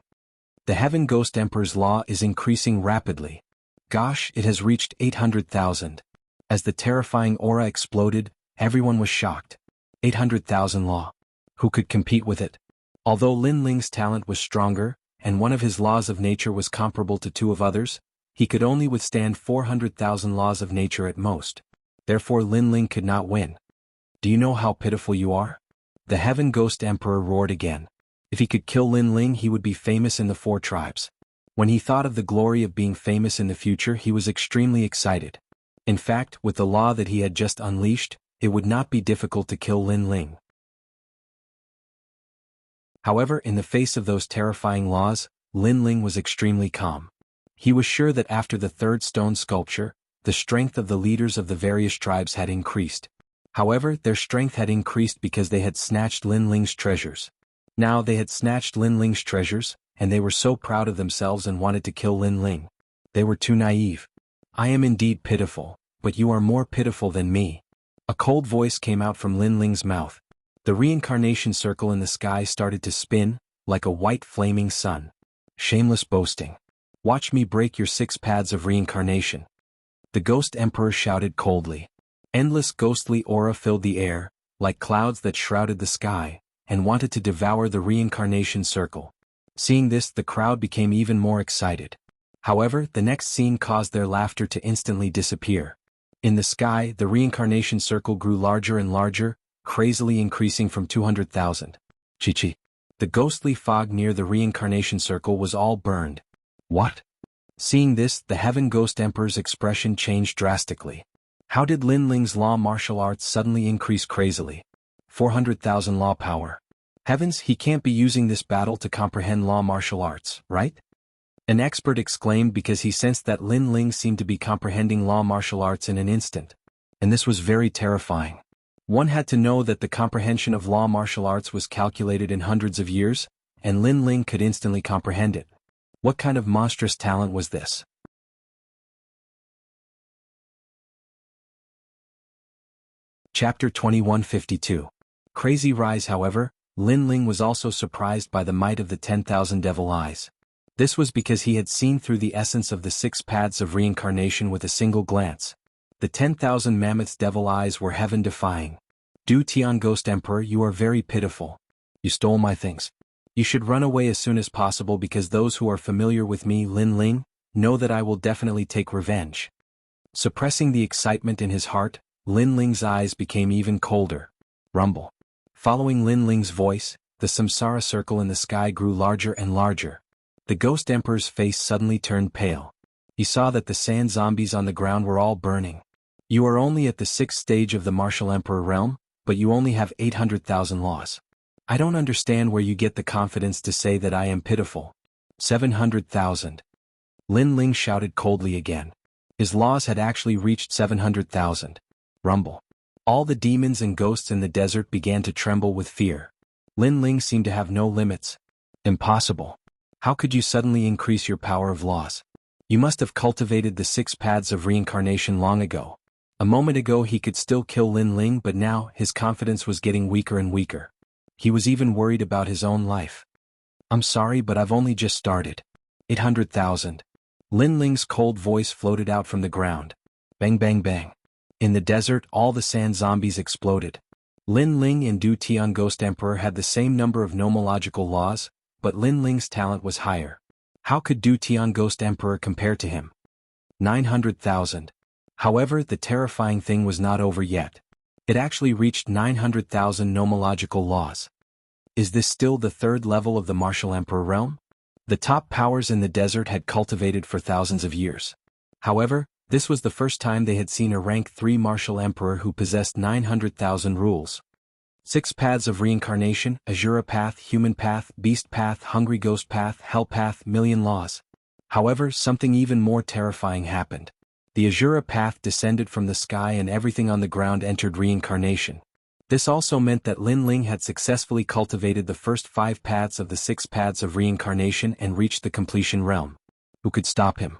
Speaker 1: The Heaven Ghost Emperor's law is increasing rapidly. Gosh, it has reached 800,000. As the terrifying aura exploded, everyone was shocked. 800,000 law. Who could compete with it? Although Lin Ling's talent was stronger, and one of his laws of nature was comparable to two of others, he could only withstand 400,000 laws of nature at most. Therefore Lin Ling could not win. Do you know how pitiful you are? The Heaven Ghost Emperor roared again. If he could kill Lin Ling, he would be famous in the 4 tribes. When he thought of the glory of being famous in the future, he was extremely excited. In fact, with the law that he had just unleashed, it would not be difficult to kill Lin Ling. However, in the face of those terrifying laws, Lin Ling was extremely calm. He was sure that after the 3rd stone sculpture, the strength of the leaders of the various tribes had increased. However, their strength had increased because they had snatched Lin Ling's treasures. Now they had snatched Lin Ling's treasures, and they were so proud of themselves and wanted to kill Lin Ling. They were too naive. I am indeed pitiful, but you are more pitiful than me. A cold voice came out from Lin Ling's mouth. The reincarnation circle in the sky started to spin, like a white flaming sun. Shameless boasting. Watch me break your 6 paths of reincarnation. The Ghost Emperor shouted coldly. Endless ghostly aura filled the air, like clouds that shrouded the sky, and wanted to devour the reincarnation circle. Seeing this, the crowd became even more excited. However, the next scene caused their laughter to instantly disappear. In the sky, the reincarnation circle grew larger and larger, crazily increasing from 200,000. Chi-chi. The ghostly fog near the reincarnation circle was all burned. What? Seeing this, the Heaven Ghost Emperor's expression changed drastically. How did Lin Ling's law martial arts suddenly increase crazily? 400,000 law power. Heavens, he can't be using this battle to comprehend law martial arts, right? An expert exclaimed because he sensed that Lin Ling seemed to be comprehending law martial arts in an instant. And this was very terrifying. One had to know that the comprehension of law martial arts was calculated in hundreds of years, and Lin Ling could instantly comprehend it. What kind of monstrous talent was this? Chapter 2152. Crazy Rise. However, Lin Ling was also surprised by the might of the 10,000 devil eyes. This was because he had seen through the essence of the 6 paths of reincarnation with a single glance. The 10,000 mammoth's devil eyes were heaven-defying. Du Tian Ghost Emperor, you are very pitiful. You stole my things. You should run away as soon as possible because those who are familiar with me, Lin Ling, know that I will definitely take revenge. Suppressing the excitement in his heart, Lin Ling's eyes became even colder. Rumble. Following Lin Ling's voice, the samsara circle in the sky grew larger and larger. The Ghost Emperor's face suddenly turned pale. He saw that the sand zombies on the ground were all burning. You are only at the 6th stage of the Martial Emperor realm, but you only have 800,000 laws. I don't understand where you get the confidence to say that I am pitiful. 700,000. Lin Ling shouted coldly again. His laws had actually reached 700,000. Rumble. All the demons and ghosts in the desert began to tremble with fear. Lin Ling seemed to have no limits. Impossible. How could you suddenly increase your power of laws? You must have cultivated the 6 paths of reincarnation long ago. A moment ago he could still kill Lin Ling, but now his confidence was getting weaker and weaker. He was even worried about his own life. I'm sorry, but I've only just started. 800,000. Lin Ling's cold voice floated out from the ground. Bang bang bang. In the desert, all the sand zombies exploded. Lin Ling and Du Tian Ghost Emperor had the same number of nomological laws, but Lin Ling's talent was higher. How could Du Tian Ghost Emperor compare to him? 900,000. However, the terrifying thing was not over yet. It actually reached 900,000 nomological laws. Is this still the 3rd level of the Martial Emperor realm? The top powers in the desert had cultivated for thousands of years. However, this was the first time they had seen a rank 3 Martial Emperor who possessed 900,000 rules. 6 paths of reincarnation, Asura path, human path, beast path, hungry ghost path, hell path, million laws. However, something even more terrifying happened. The Asura path descended from the sky and everything on the ground entered reincarnation. This also meant that Lin Ling had successfully cultivated the first 5 paths of the 6 paths of reincarnation and reached the completion realm. Who could stop him?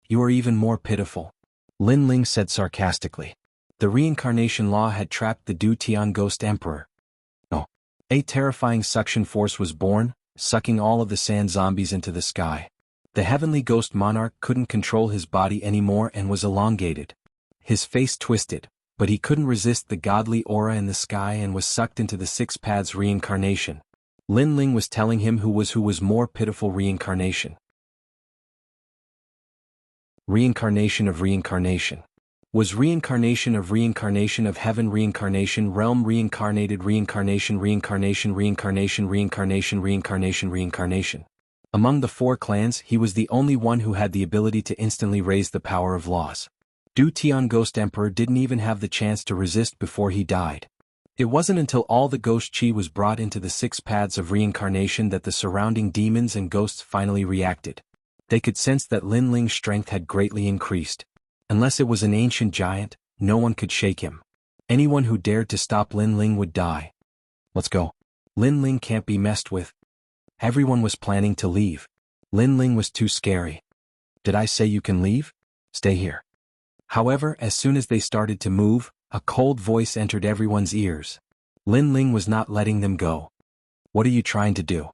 Speaker 1: You are even more pitiful. Lin Ling said sarcastically. The reincarnation law had trapped the Du Tian Ghost Emperor. No. A terrifying suction force was born, sucking all of the sand zombies into the sky. The heavenly ghost monarch couldn't control his body anymore and was elongated. His face twisted, but he couldn't resist the godly aura in the sky and was sucked into the six paths reincarnation. Lin Ling was telling him who was more pitiful reincarnation. Reincarnation of reincarnation. Was reincarnation of heaven reincarnation realm reincarnated reincarnation. Among the four clans he was the only one who had the ability to instantly raise the power of laws. Du Tian Ghost Emperor didn't even have the chance to resist before he died. It wasn't until all the ghost chi was brought into the six paths of reincarnation that the surrounding demons and ghosts finally reacted. They could sense that Lin Ling's strength had greatly increased. Unless it was an ancient giant, no one could shake him. Anyone who dared to stop Lin Ling would die. Let's go. Lin Ling can't be messed with. Everyone was planning to leave. Lin Ling was too scary. Did I say you can leave? Stay here. However, as soon as they started to move, a cold voice entered everyone's ears. Lin Ling was not letting them go. What are you trying to do?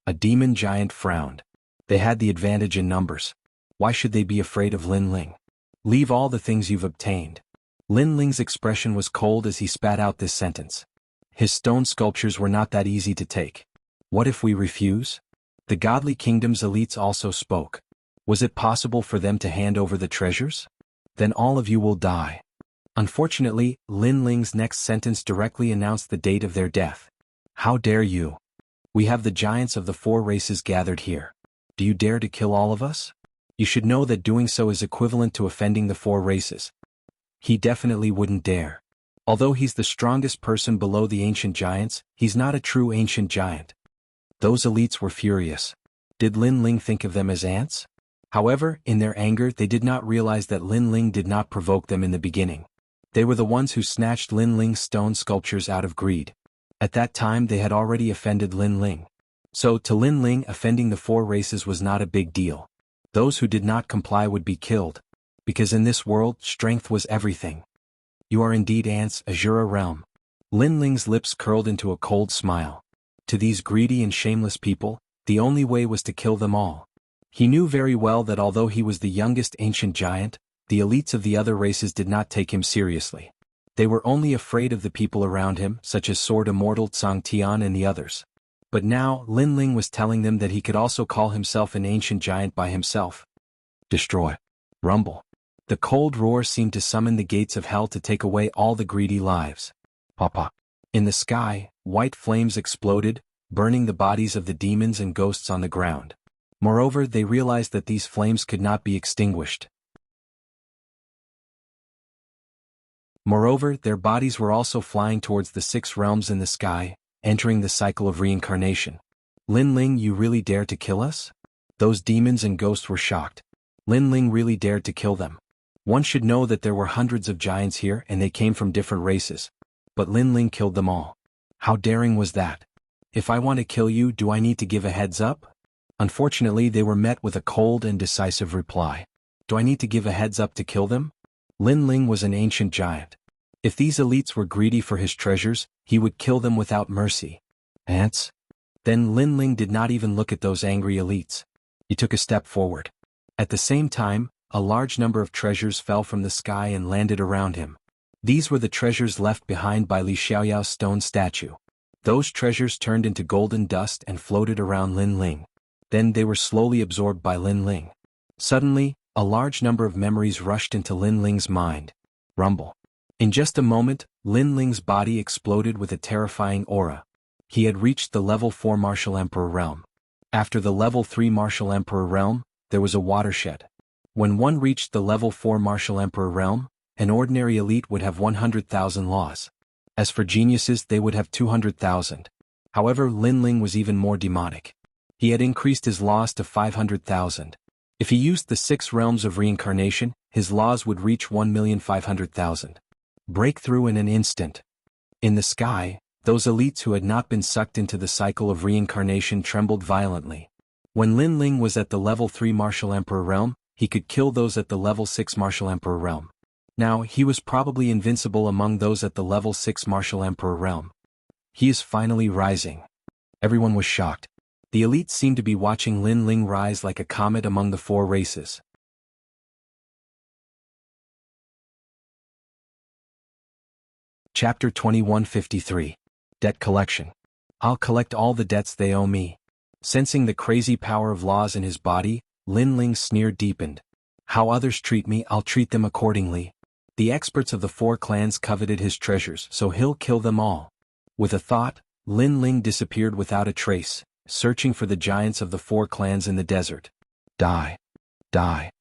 Speaker 1: A demon giant frowned. They had the advantage in numbers. Why should they be afraid of Lin Ling? Leave all the things you've obtained. Lin Ling's expression was cold as he spat out this sentence. His stone sculptures were not that easy to take. What if we refuse? The godly kingdom's elites also spoke. Was it possible for them to hand over the treasures? Then all of you will die. Unfortunately, Lin Ling's next sentence directly announced the date of their death. How dare you? We have the giants of the four races gathered here. Do you dare to kill all of us? You should know that doing so is equivalent to offending the four races. He definitely wouldn't dare. Although he's the strongest person below the ancient giants, he's not a true ancient giant. Those elites were furious. Did Lin Ling think of them as ants? However, in their anger they did not realize that Lin Ling did not provoke them in the beginning. They were the ones who snatched Lin Ling's stone sculptures out of greed. At that time they had already offended Lin Ling. So to Lin Ling, offending the four races was not a big deal. Those who did not comply would be killed. Because in this world, strength was everything. You are indeed ants, Azura realm. Lin Ling's lips curled into a cold smile. To these greedy and shameless people, the only way was to kill them all. He knew very well that although he was the youngest ancient giant, the elites of the other races did not take him seriously. They were only afraid of the people around him, such as Sword Immortal Tsang Tian and the others. But now, Lin Ling was telling them that he could also call himself an ancient giant by himself. Destroy. Rumble. The cold roar seemed to summon the gates of hell to take away all the greedy lives. Papa. In the sky, white flames exploded, burning the bodies of the demons and ghosts on the ground. Moreover, they realized that these flames could not be extinguished. Moreover, their bodies were also flying towards the six realms in the sky, entering the cycle of reincarnation. Lin Ling, you really dare to kill us? Those demons and ghosts were shocked. Lin Ling really dared to kill them. One should know that there were hundreds of giants here and they came from different races. But Lin Ling killed them all. How daring was that? If I want to kill you, do I need to give a heads up? Unfortunately, they were met with a cold and decisive reply. Do I need to give a heads up to kill them? Lin Ling was an ancient giant. If these elites were greedy for his treasures, he would kill them without mercy. Ants? Then Lin Ling did not even look at those angry elites. He took a step forward. At the same time, a large number of treasures fell from the sky and landed around him. These were the treasures left behind by Li Xiaoyao's stone statue. Those treasures turned into golden dust and floated around Lin Ling. Then they were slowly absorbed by Lin Ling. Suddenly, a large number of memories rushed into Lin Ling's mind. Rumble. In just a moment, Lin Ling's body exploded with a terrifying aura. He had reached the level 4 Martial Emperor realm. After the level 3 Martial Emperor realm, there was a watershed. When one reached the level 4 Martial Emperor realm, an ordinary elite would have 100,000 laws. As for geniuses, they would have 200,000. However, Lin Ling was even more demonic. He had increased his laws to 500,000. If he used the 6 realms of reincarnation, his laws would reach 1,500,000. Breakthrough in an instant. In the sky, those elites who had not been sucked into the cycle of reincarnation trembled violently. When Lin Ling was at the level 3 Martial Emperor realm, he could kill those at the level 6 Martial Emperor realm. Now, he was probably invincible among those at the level 6 Martial Emperor realm. He is finally rising. Everyone was shocked. The elites seemed to be watching Lin Ling rise like a comet among the four races. Chapter 2153. Debt Collection. I'll collect all the debts they owe me. Sensing the crazy power of laws in his body, Lin Ling's sneer deepened. How others treat me, I'll treat them accordingly. The experts of the four clans coveted his treasures, so he'll kill them all. With a thought, Lin Ling disappeared without a trace, searching for the giants of the four clans in the desert. Die. Die.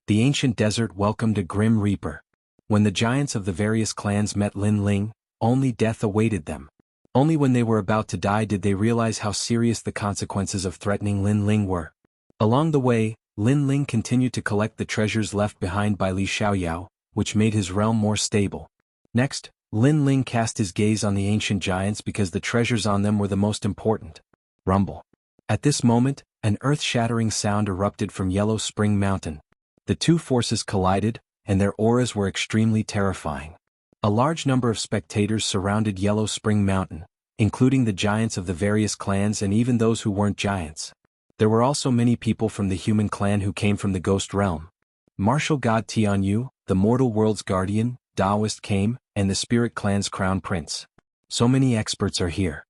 Speaker 1: The ancient desert welcomed a grim reaper. When the giants of the various clans met Lin Ling, only death awaited them. Only when they were about to die did they realize how serious the consequences of threatening Lin Ling were. Along the way, Lin Ling continued to collect the treasures left behind by Li Xiaoyao, which made his realm more stable. Next, Lin Ling cast his gaze on the ancient giants because the treasures on them were the most important. Rumble. At this moment, an earth-shattering sound erupted from Yellow Spring Mountain. The two forces collided, and their auras were extremely terrifying. A large number of spectators surrounded Yellow Spring Mountain, including the giants of the various clans and even those who weren't giants. There were also many people from the human clan who came from the ghost realm. Martial God Tianyu, the mortal world's guardian, Taoist came, and the spirit clan's crown prince. So many experts are here.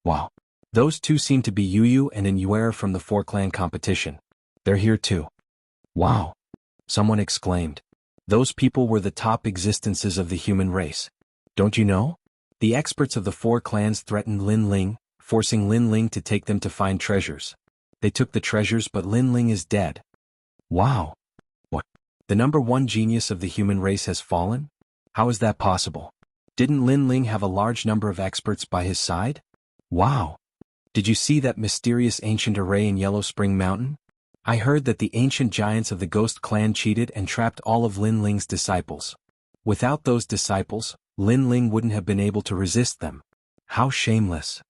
Speaker 1: Wow. Those two seem to be Yu and Inuera from the four-clan competition. They're here too. Wow. Someone exclaimed. Those people were the top existences of the human race. Don't you know? The experts of the four clans threatened Lin Ling, forcing Lin Ling to take them to find treasures. They took the treasures, but Lin Ling is dead. Wow. What? The number one genius of the human race has fallen? How is that possible? Didn't Lin Ling have a large number of experts by his side? Wow. Did you see that mysterious ancient array in Yellow Spring Mountain? I heard that the ancient giants of the Ghost Clan cheated and trapped all of Lin Ling's disciples. Without those disciples, Lin Ling wouldn't have been able to resist them. How shameless.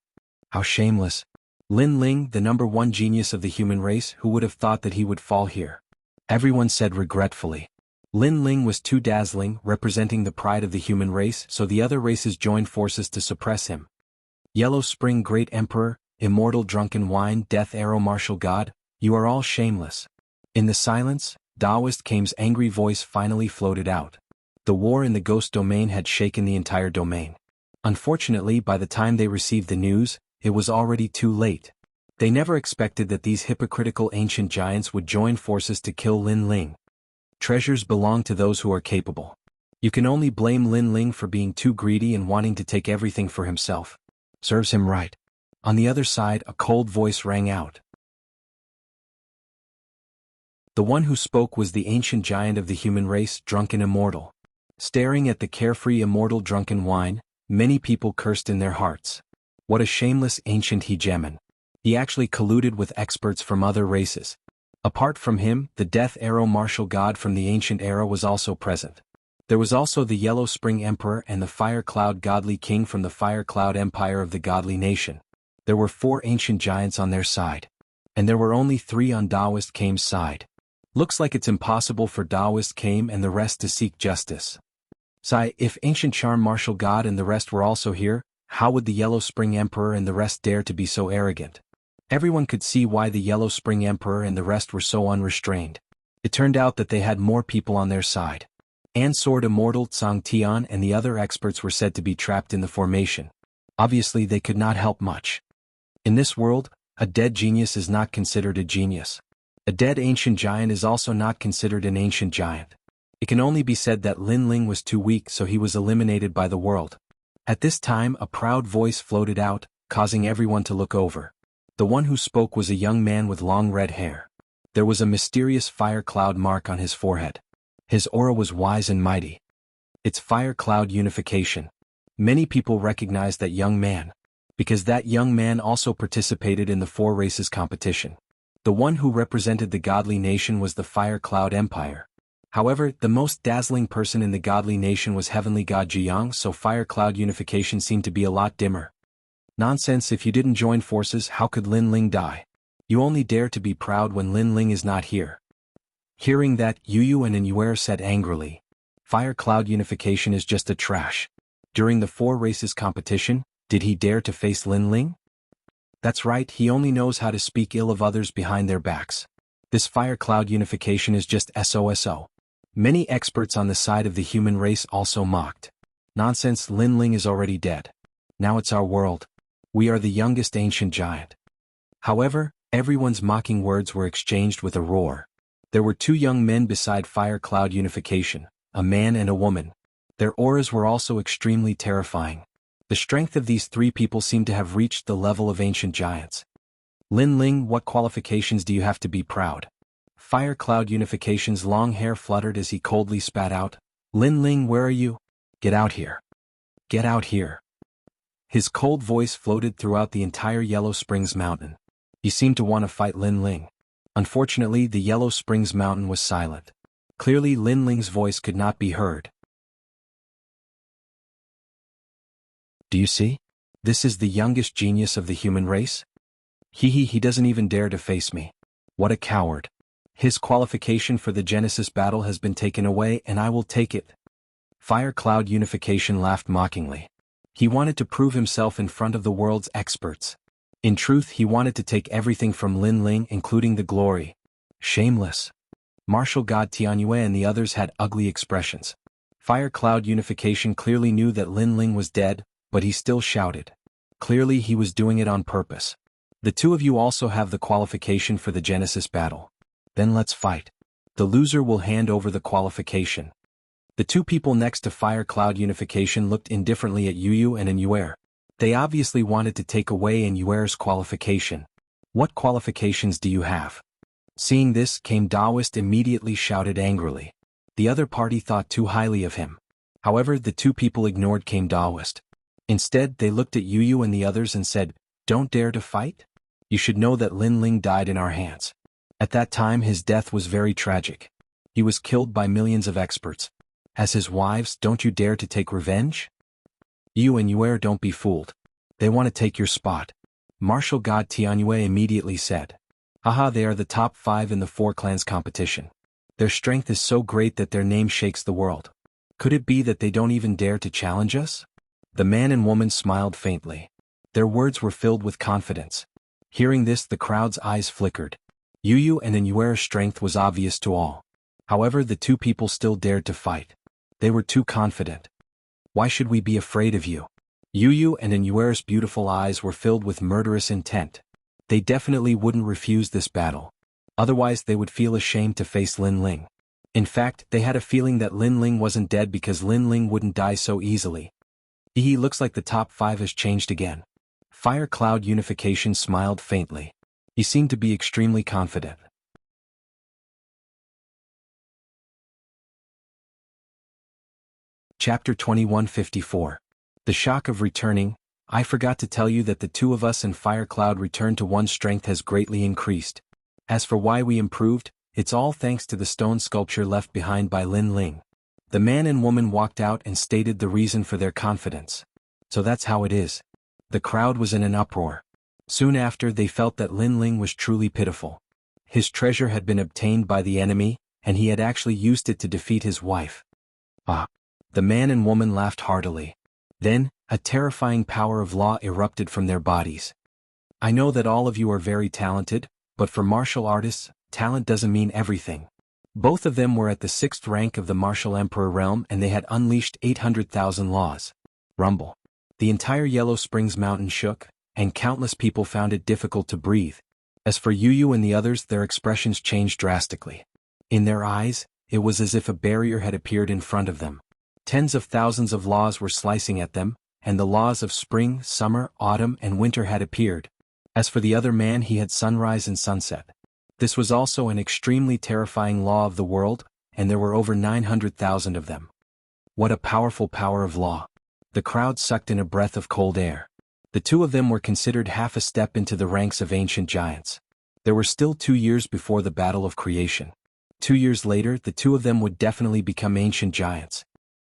Speaker 1: How shameless. Lin Ling, the number one genius of the human race, who would have thought that he would fall here? Everyone said regretfully. Lin Ling was too dazzling, representing the pride of the human race, so the other races joined forces to suppress him. Yellow Spring Great Emperor, Immortal Drunken Wine, Death Arrow Martial God, you are all shameless. In the silence, Taoist Kame's angry voice finally floated out. The war in the ghost domain had shaken the entire domain. Unfortunately, by the time they received the news, it was already too late. They never expected that these hypocritical ancient giants would join forces to kill Lin Ling. Treasures belong to those who are capable. You can only blame Lin Ling for being too greedy and wanting to take everything for himself. Serves him right. On the other side, a cold voice rang out. The one who spoke was the ancient giant of the human race, Drunken Immortal. Staring at the carefree immortal Drunken Wine, many people cursed in their hearts. What a shameless ancient hegemon. He actually colluded with experts from other races. Apart from him, the Death Arrow Martial God from the ancient era was also present. There was also the Yellow Spring Emperor and the Fire Cloud Godly King from the Fire Cloud Empire of the Godly Nation. There were 4 ancient giants on their side. And there were only 3 on Taoist Kame's side. Looks like it's impossible for Taoist Kame and the rest to seek justice. Sai, if Ancient Charm Martial God and the rest were also here, how would the Yellow Spring Emperor and the rest dare to be so arrogant? Everyone could see why the Yellow Spring Emperor and the rest were so unrestrained. It turned out that they had more people on their side. And Sword Immortal Tsang Tian and the other experts were said to be trapped in the formation. Obviously they could not help much. In this world, a dead genius is not considered a genius. A dead ancient giant is also not considered an ancient giant. It can only be said that Lin Ling was too weak, so he was eliminated by the world. At this time a proud voice floated out, causing everyone to look over. The one who spoke was a young man with long red hair. There was a mysterious fire cloud mark on his forehead. His aura was wise and mighty. It's fire cloud unification. Many people recognized that young man, because that young man also participated in the 4 races competition. The one who represented the godly nation was the Fire Cloud Empire. However, the most dazzling person in the godly nation was Heavenly God Jianghu, so Fire Cloud unification seemed to be a lot dimmer. Nonsense, if you didn't join forces, how could Lin Ling die? You only dare to be proud when Lin Ling is not here. Hearing that, Yu and Inuera said angrily, Fire Cloud unification is just a trash. During the 4 races competition, did he dare to face Lin Ling? That's right, he only knows how to speak ill of others behind their backs. This fire cloud unification is just SOSO. Many experts on the side of the human race also mocked. Nonsense, Lin Ling is already dead. Now it's our world. We are the youngest ancient giant. However, everyone's mocking words were exchanged with a roar. There were two young men beside fire cloud unification, a man and a woman. Their auras were also extremely terrifying. The strength of these three people seemed to have reached the level of ancient giants. Lin Ling, what qualifications do you have to be proud? Fire cloud unification's long hair fluttered as he coldly spat out. Lin Ling, where are you? Get out here. Get out here. His cold voice floated throughout the entire Yellow Springs Mountain. He seemed to want to fight Lin Ling. Unfortunately, the Yellow Springs Mountain was silent. Clearly, Lin Ling's voice could not be heard. Do you see? This is the youngest genius of the human race? He doesn't even dare to face me. What a coward. His qualification for the Genesis battle has been taken away and I will take it. Fire Cloud Unification laughed mockingly. He wanted to prove himself in front of the world's experts. In truth, he wanted to take everything from Lin Ling, including the glory. Shameless. Martial God Tianyue and the others had ugly expressions. Fire Cloud Unification clearly knew that Lin Ling was dead, but he still shouted. Clearly he was doing it on purpose. The two of you also have the qualification for the Genesis battle. Then let's fight. The loser will hand over the qualification. The two people next to Fire Cloud Unification looked indifferently at Yu and Inuer. They obviously wanted to take away Inuer's qualification. What qualifications do you have? Seeing this, Kame Daoist immediately shouted angrily. The other party thought too highly of him. However, the two people ignored Kame Daoist. Instead, they looked at Yu and the others and said, "Don't dare to fight? You should know that Lin Ling died in our hands. At that time his death was very tragic. He was killed by millions of experts. As his wives, don't you dare to take revenge? You and Yuer, don't be fooled. They want to take your spot." Martial God Tianyue immediately said. Haha, they are the top 5 in the 4 clans competition. Their strength is so great that their name shakes the world. Could it be that they don't even dare to challenge us? The man and woman smiled faintly. Their words were filled with confidence. Hearing this, the crowd's eyes flickered. Yu and Inuer's strength was obvious to all. However, the two people still dared to fight. They were too confident. Why should we be afraid of you? Yu and Inuer's beautiful eyes were filled with murderous intent. They definitely wouldn't refuse this battle. Otherwise they would feel ashamed to face Lin Ling. In fact, they had a feeling that Lin Ling wasn't dead because Lin Ling wouldn't die so easily. He looks like the top 5 has changed again. Fire Cloud Unification smiled faintly. He seemed to be extremely confident. Chapter 2154. The shock of returning. I forgot to tell you that the two of us and Fire Cloud returned to one strength has greatly increased. As for why we improved, it's all thanks to the stone sculpture left behind by Lin Ling. The man and woman walked out and stated the reason for their confidence. So that's how it is. The crowd was in an uproar. Soon after, they felt that Lin Ling was truly pitiful. His treasure had been obtained by the enemy, and he had actually used it to defeat his wife. Ah! The man and woman laughed heartily. Then, a terrifying power of law erupted from their bodies. I know that all of you are very talented, but for martial artists, talent doesn't mean everything. Both of them were at the 6th rank of the Martial Emperor realm and they had unleashed 800,000 laws. Rumble. The entire Yellow Springs Mountain shook, and countless people found it difficult to breathe. As for Yu and the others, their expressions changed drastically. In their eyes, it was as if a barrier had appeared in front of them. Tens of thousands of laws were slicing at them, and the laws of spring, summer, autumn, and winter had appeared. As for the other man, he had sunrise and sunset. This was also an extremely terrifying law of the world, and there were over 900,000 of them. What a powerful power of law. The crowd sucked in a breath of cold air. The two of them were considered half a step into the ranks of ancient giants. There were still 2 years before the Battle of Creation. 2 years later, the two of them would definitely become ancient giants.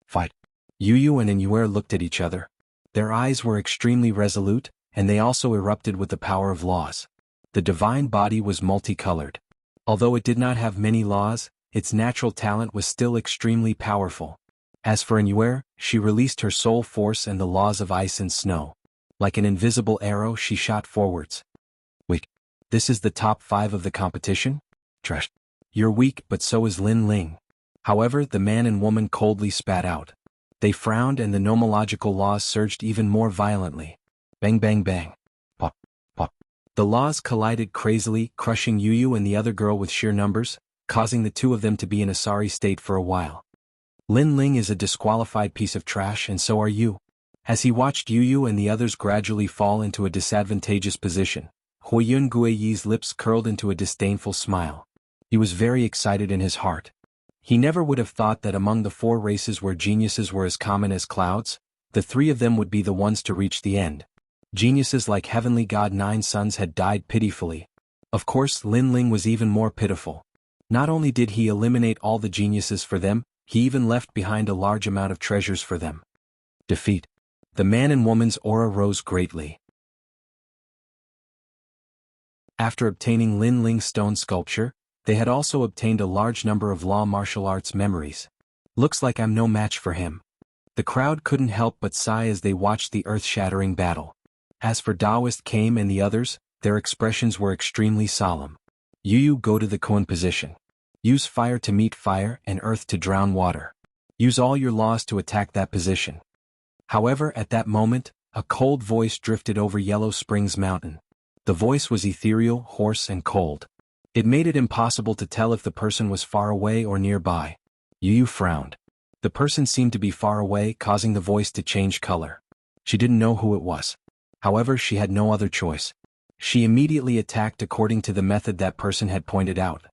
Speaker 1: Fight. Yu and Inuer looked at each other. Their eyes were extremely resolute, and they also erupted with the power of laws. The divine body was multicolored. Although it did not have many laws, its natural talent was still extremely powerful. As for Inuer, she released her soul force and the laws of ice and snow. Like an invisible arrow, she shot forwards. Wait, this is the top 5 of the competition? Trash. You're weak, but so is Lin Ling. However, the man and woman coldly spat out. They frowned and the nomological laws surged even more violently. Bang bang bang. Pop, pop. The laws collided crazily, crushing Yu and the other girl with sheer numbers, causing the two of them to be in a sorry state for a while. Lin Ling is a disqualified piece of trash and so are you. As he watched Yu and the others gradually fall into a disadvantageous position, Huiyun Guiyi's lips curled into a disdainful smile. He was very excited in his heart. He never would have thought that among the 4 races where geniuses were as common as clouds, the 3 of them would be the ones to reach the end. Geniuses like Heavenly God 9 Sons had died pitifully. Of course, Lin Ling was even more pitiful. Not only did he eliminate all the geniuses for them, he even left behind a large amount of treasures for them. Defeat. The man and woman's aura rose greatly. After obtaining Lin Ling's stone sculpture, they had also obtained a large number of law martial arts memories. Looks like I'm no match for him. The crowd couldn't help but sigh as they watched the earth-shattering battle. As for Taoist Kame and the others, their expressions were extremely solemn. Yu, go to the koan position. Use fire to meet fire and earth to drown water. Use all your laws to attack that position. However, at that moment, a cold voice drifted over Yellow Springs Mountain. The voice was ethereal, hoarse, and cold. It made it impossible to tell if the person was far away or nearby. Yu frowned. The person seemed to be far away, causing the voice to change color. She didn't know who it was. However, she had no other choice. She immediately attacked according to the method that person had pointed out.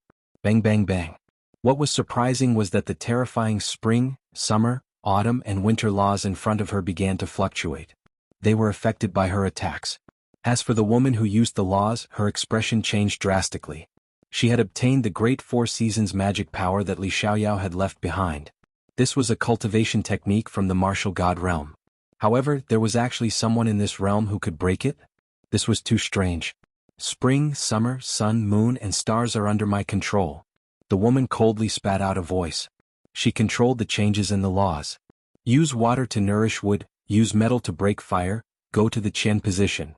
Speaker 1: Bang bang bang. What was surprising was that the terrifying spring, summer, autumn, and winter laws in front of her began to fluctuate. They were affected by her attacks. As for the woman who used the laws, her expression changed drastically. She had obtained the great 4 seasons magic power that Li Xiaoyao had left behind. This was a cultivation technique from the martial god realm. However, there was actually someone in this realm who could break it? This was too strange. Spring, summer, sun, moon, and stars are under my control. The woman coldly spat out a voice. She controlled the changes in the laws. Use water to nourish wood, use metal to break fire, go to the Qian position.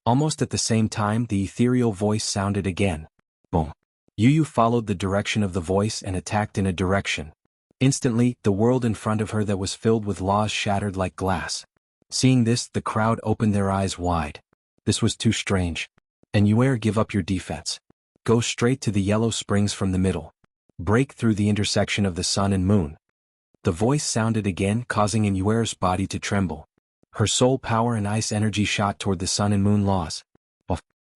Speaker 1: Almost at the same time, the ethereal voice sounded again. Boom. Yu followed the direction of the voice and attacked in a direction. Instantly, the world in front of her that was filled with laws shattered like glass. Seeing this, the crowd opened their eyes wide. This was too strange. And Yuer, give up your defense. Go straight to the Yellow Springs from the middle. Break through the intersection of the sun and moon. The voice sounded again, causing Yuer's body to tremble. Her soul power and ice energy shot toward the sun and moon laws.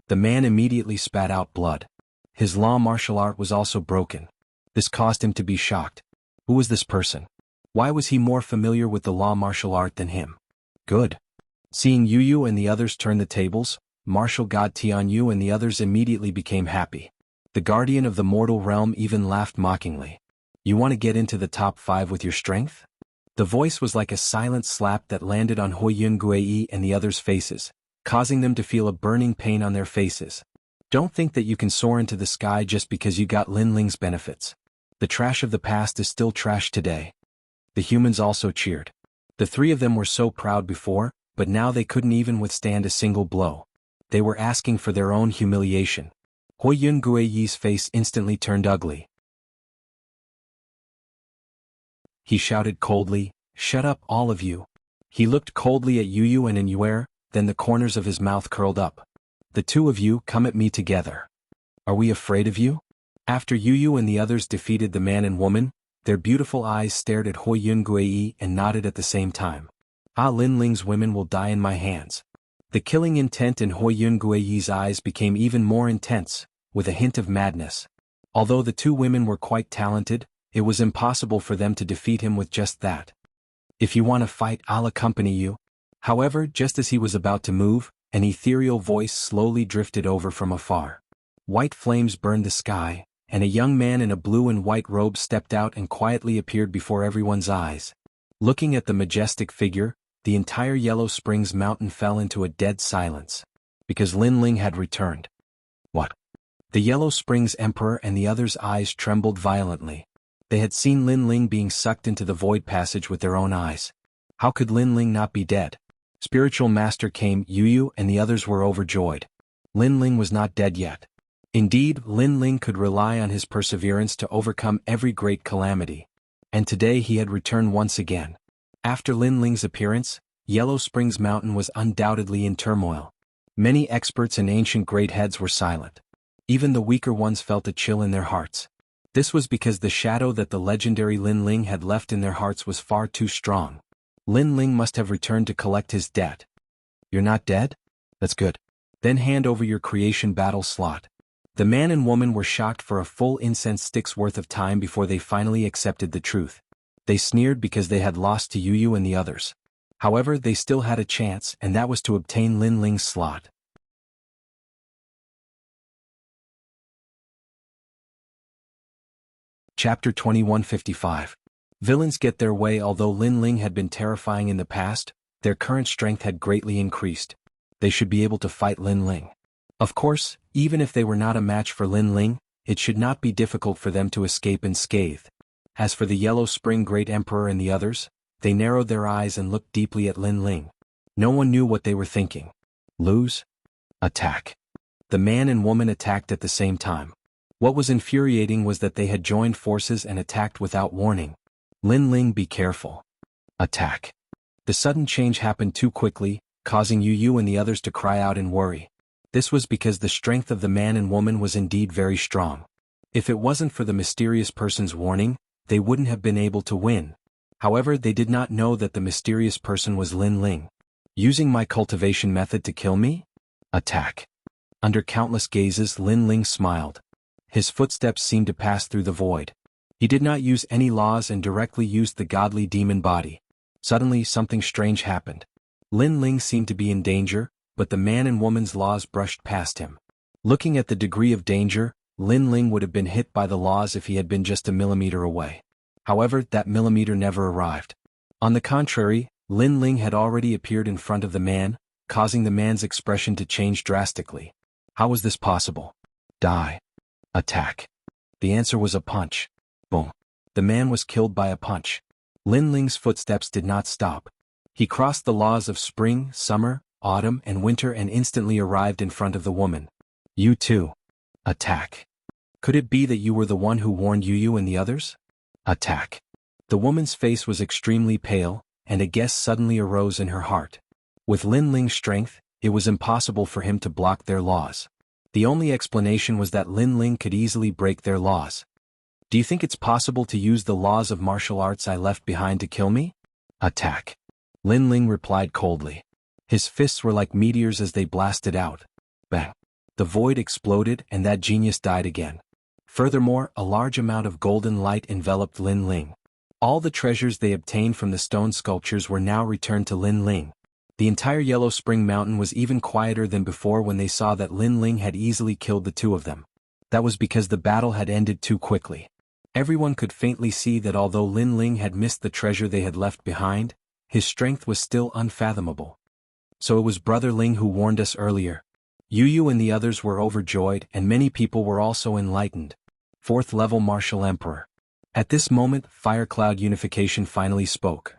Speaker 1: The man immediately spat out blood. His law martial art was also broken. This caused him to be shocked. Who was this person? Why was he more familiar with the law martial art than him? Good. Seeing Yu and the others turn the tables, martial god Tianyu and the others immediately became happy. The guardian of the mortal realm even laughed mockingly. You want to get into the top 5 with your strength? The voice was like a silent slap that landed on Huiyun Guiyi and the others' faces, causing them to feel a burning pain on their faces. Don't think that you can soar into the sky just because you got Lin Ling's benefits. The trash of the past is still trash today. The humans also cheered. The 3 of them were so proud before, but now they couldn't even withstand a single blow. They were asking for their own humiliation. Huiyun Guiyi's face instantly turned ugly. He shouted coldly, "Shut up, all of you." He looked coldly at Yu and Yuer, then the corners of his mouth curled up. The 2 of you, come at me together. Are we afraid of you? After Yu and the others defeated the man and woman, their beautiful eyes stared at Huiyun Guiyi and nodded at the same time. Lin Ling's women will die in my hands. The killing intent in Huiyun Guiyi's eyes became even more intense, with a hint of madness. Although the 2 women were quite talented, it was impossible for them to defeat him with just that. If you want to fight, I'll accompany you. However, just as he was about to move, an ethereal voice slowly drifted over from afar. White flames burned the sky, and a young man in a blue and white robe stepped out and quietly appeared before everyone's eyes. Looking at the majestic figure, the entire Yellow Springs mountain fell into a dead silence. Because Lin Ling had returned. What? The Yellow Springs Emperor and the others' eyes trembled violently. They had seen Lin Ling being sucked into the void passage with their own eyes. How could Lin Ling not be dead? Spiritual master came, Yu and the others were overjoyed. Lin Ling was not dead yet. Indeed, Lin Ling could rely on his perseverance to overcome every great calamity. And today he had returned once again. After Lin Ling's appearance, Yellow Springs Mountain was undoubtedly in turmoil. Many experts and ancient great heads were silent. Even the weaker ones felt a chill in their hearts. This was because the shadow that the legendary Lin Ling had left in their hearts was far too strong. Lin Ling must have returned to collect his debt. You're not dead? That's good. Then hand over your creation battle slot. The man and woman were shocked for a full incense stick's worth of time before they finally accepted the truth. They sneered because they had lost to Yu and the others. However, they still had a chance, and that was to obtain Lin Ling's slot. Chapter 2155. Villains get their way. Although Lin Ling had been terrifying in the past, their current strength had greatly increased. They should be able to fight Lin Ling. Of course, even if they were not a match for Lin Ling, it should not be difficult for them to escape unscathed. As for the Yellow Spring Great Emperor and the others, they narrowed their eyes and looked deeply at Lin Ling. No one knew what they were thinking. Lose? Attack. The man and woman attacked at the same time. What was infuriating was that they had joined forces and attacked without warning. Lin Ling, be careful. Attack. The sudden change happened too quickly, causing Yu and the others to cry out in worry. This was because the strength of the man and woman was indeed very strong. If it wasn't for the mysterious person's warning, they wouldn't have been able to win. However, they did not know that the mysterious person was Lin Ling. Using my cultivation method to kill me? Attack. Under countless gazes, Lin Ling smiled. His footsteps seemed to pass through the void. He did not use any laws and directly used the godly demon body. Suddenly, something strange happened. Lin Ling seemed to be in danger, but the man and woman's laws brushed past him. Looking at the degree of danger, Lin Ling would have been hit by the laws if he had been just a millimeter away. However, that millimeter never arrived. On the contrary, Lin Ling had already appeared in front of the man, causing the man's expression to change drastically. How was this possible? Die. Attack. The answer was a punch. Boom. The man was killed by a punch. Lin Ling's footsteps did not stop. He crossed the laws of spring, summer, autumn, and winter and instantly arrived in front of the woman. You too. Attack. Could it be that you were the one who warned Yu and the others? Attack. The woman's face was extremely pale, and a guess suddenly arose in her heart. With Lin Ling's strength, it was impossible for him to block their laws. The only explanation was that Lin Ling could easily break their laws. Do you think it's possible to use the laws of martial arts I left behind to kill me? Attack. Lin Ling replied coldly. His fists were like meteors as they blasted out. Bang. The void exploded and that genius died again. Furthermore, a large amount of golden light enveloped Lin Ling. All the treasures they obtained from the stone sculptures were now returned to Lin Ling. The entire Yellow Spring Mountain was even quieter than before when they saw that Lin Ling had easily killed the two of them. That was because the battle had ended too quickly. Everyone could faintly see that although Lin Ling had missed the treasure they had left behind, his strength was still unfathomable. So it was Brother Ling who warned us earlier. Yu and the others were overjoyed and many people were also enlightened. 4th level Martial Emperor. At this moment, Firecloud Unification finally spoke.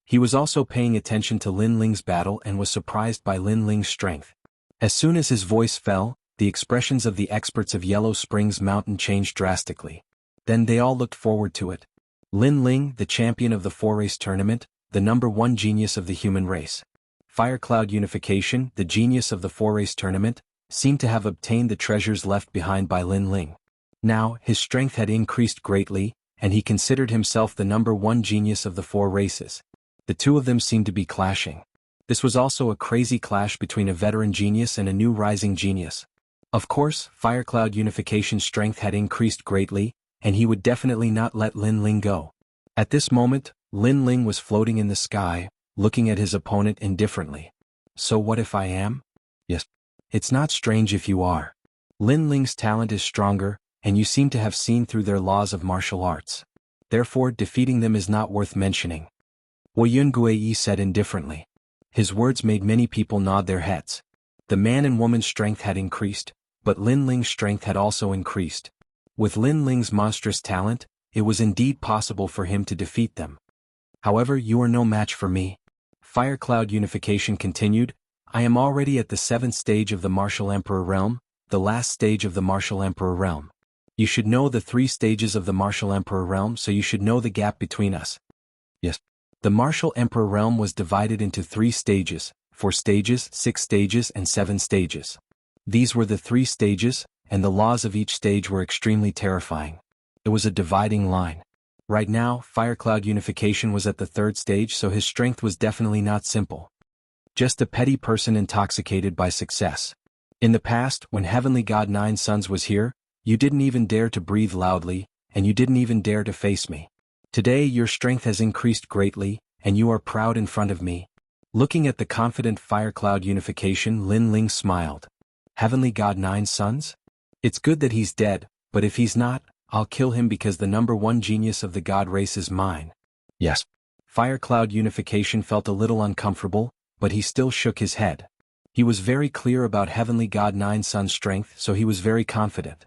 Speaker 1: He was also paying attention to Lin Ling's battle and was surprised by Lin Ling's strength. As soon as his voice fell, the expressions of the experts of Yellow Springs Mountain changed drastically. Then they all looked forward to it. Lin Ling, the champion of the 4-race tournament, the #1 genius of the human race. Firecloud Unification, the genius of the 4-race tournament, seemed to have obtained the treasures left behind by Lin Ling. Now, his strength had increased greatly, and he considered himself the #1 genius of the 4 races. The two of them seemed to be clashing. This was also a crazy clash between a veteran genius and a new rising genius. Of course, Firecloud Unification's strength had increased greatly, and he would definitely not let Lin Ling go. At this moment, Lin Ling was floating in the sky, looking at his opponent indifferently. So what if I am? Yes. It's not strange if you are. Lin Ling's talent is stronger, and you seem to have seen through their laws of martial arts. Therefore, defeating them is not worth mentioning. Wu Yunguei said indifferently. His words made many people nod their heads. The man and woman's strength had increased, but Lin Ling's strength had also increased. With Lin Ling's monstrous talent, it was indeed possible for him to defeat them. However, you are no match for me. Fire Cloud Unification continued, I am already at the 7th stage of the Martial Emperor realm, the last stage of the Martial Emperor realm. You should know the 3 stages of the Martial Emperor realm, so you should know the gap between us. Yes. The Martial Emperor realm was divided into 3 stages, 4 stages, 6 stages and 7 stages. These were the 3 stages, and the laws of each stage were extremely terrifying. It was a dividing line. Right now, Fire Cloud Unification was at the 3rd stage, so his strength was definitely not simple. Just a petty person intoxicated by success. In the past, when Heavenly God Nine Suns was here, you didn't even dare to breathe loudly, and you didn't even dare to face me. Today your strength has increased greatly, and you are proud in front of me. Looking at the confident Fire Cloud Unification, Lin Ling smiled. Heavenly God Nine Suns? It's good that he's dead, but if he's not, I'll kill him because the number 1 genius of the God race is mine. Yes. Fire Cloud Unification felt a little uncomfortable, but he still shook his head. He was very clear about Heavenly God Nine Suns' strength, so he was very confident.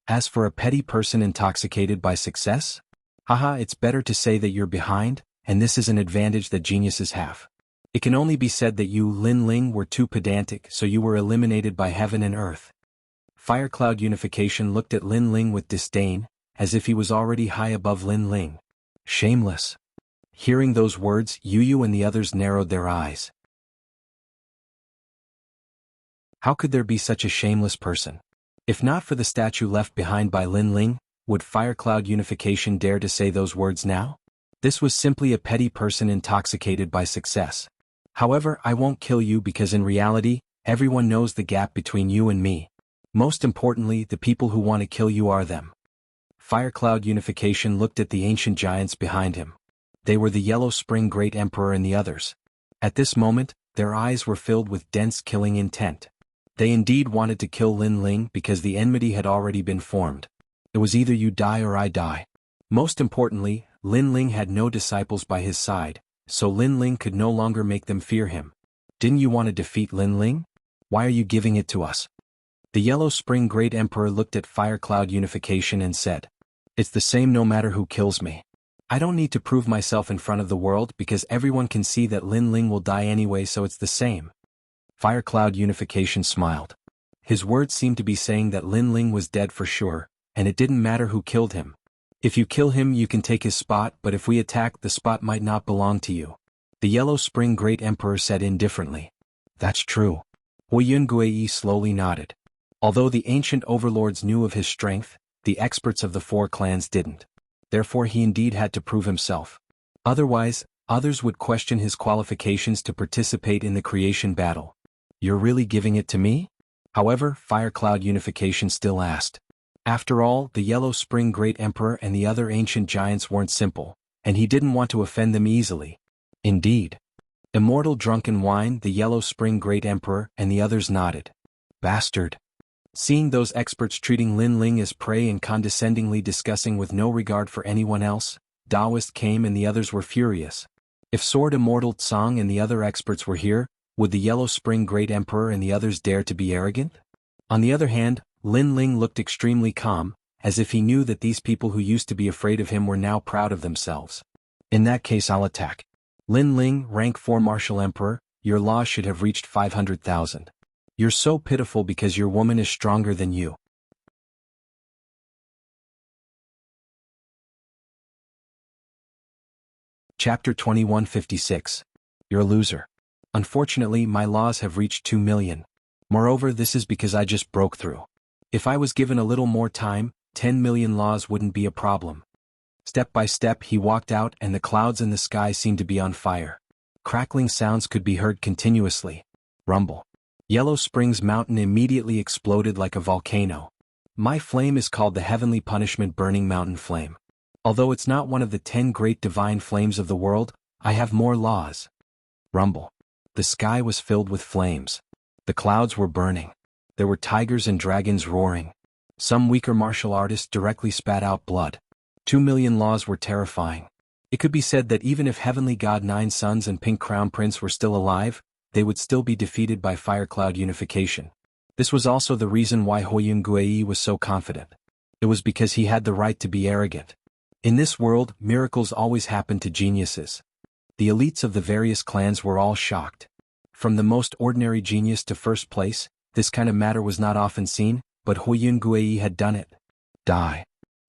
Speaker 1: As for a petty person intoxicated by success? Haha, it's better to say that you're behind, and this is an advantage that geniuses have. It can only be said that you, Lin Ling, were too pedantic, so you were eliminated by heaven and earth. Fire Cloud Unification looked at Lin Ling with disdain, as if he was already high above Lin Ling. Shameless. Hearing those words, Yu and the others narrowed their eyes. How could there be such a shameless person? If not for the statue left behind by Lin Ling, would Fire Cloud Unification dare to say those words now? This was simply a petty person intoxicated by success. However, I won't kill you because in reality, everyone knows the gap between you and me. Most importantly, the people who want to kill you are them. Fire Cloud Unification looked at the ancient giants behind him. They were the Yellow Spring Great Emperor and the others. At this moment, their eyes were filled with dense killing intent. They indeed wanted to kill Lin Ling because the enmity had already been formed. It was either you die or I die. Most importantly, Lin Ling had no disciples by his side, so Lin Ling could no longer make them fear him. Didn't you want to defeat Lin Ling? Why are you giving it to us? The Yellow Spring Great Emperor looked at Fire Cloud Unification and said, It's the same no matter who kills me. I don't need to prove myself in front of the world because everyone can see that Lin Ling will die anyway, so it's the same. Fire Cloud Unification smiled. His words seemed to be saying that Lin Ling was dead for sure, and it didn't matter who killed him. If you kill him you can take his spot, but if we attack, the spot might not belong to you. The Yellow Spring Great Emperor said indifferently. That's true. Huiyun slowly nodded. Although the ancient overlords knew of his strength, the experts of the 4 clans didn't. Therefore he indeed had to prove himself. Otherwise, others would question his qualifications to participate in the creation battle. You're really giving it to me? However, Fire Cloud Unification still asked. After all, the Yellow Spring Great Emperor and the other ancient giants weren't simple, and he didn't want to offend them easily. Indeed. Immortal Drunken Wine, the Yellow Spring Great Emperor, and the others nodded. Bastard. Seeing those experts treating Lin Ling as prey and condescendingly discussing with no regard for anyone else, Daoist came and the others were furious. If Sword Immortal Tsang and the other experts were here, would the Yellow Spring Great Emperor and the others dare to be arrogant? On the other hand, Lin Ling looked extremely calm, as if he knew that these people who used to be afraid of him were now proud of themselves. In that case I'll attack. Lin Ling, rank 4 Martial Emperor, your laws should have reached 500,000. You're so pitiful because your woman is stronger than you. Chapter 2156. You're a loser. Unfortunately, my laws have reached 2 million. Moreover, this is because I just broke through. If I was given a little more time, 10 million laws wouldn't be a problem. Step by step he walked out and the clouds in the sky seemed to be on fire. Crackling sounds could be heard continuously. Rumble. Yellow Springs Mountain immediately exploded like a volcano. My flame is called the Heavenly Punishment Burning Mountain Flame. Although it's not one of the 10 great divine flames of the world, I have more laws. Rumble. The sky was filled with flames. The clouds were burning. There were tigers and dragons roaring. Some weaker martial artists directly spat out blood. 2 million laws were terrifying. It could be said that even if Heavenly God Nine Suns and Pink Crown Prince were still alive, they would still be defeated by Fire Cloud Unification. This was also the reason why Huiyun was so confident. It was because he had the right to be arrogant. In this world, miracles always happen to geniuses, The elites of the various clans were all shocked. From the most ordinary genius to first place, this kind of matter was not often seen, but Huiyun Guiyi had done it. Die.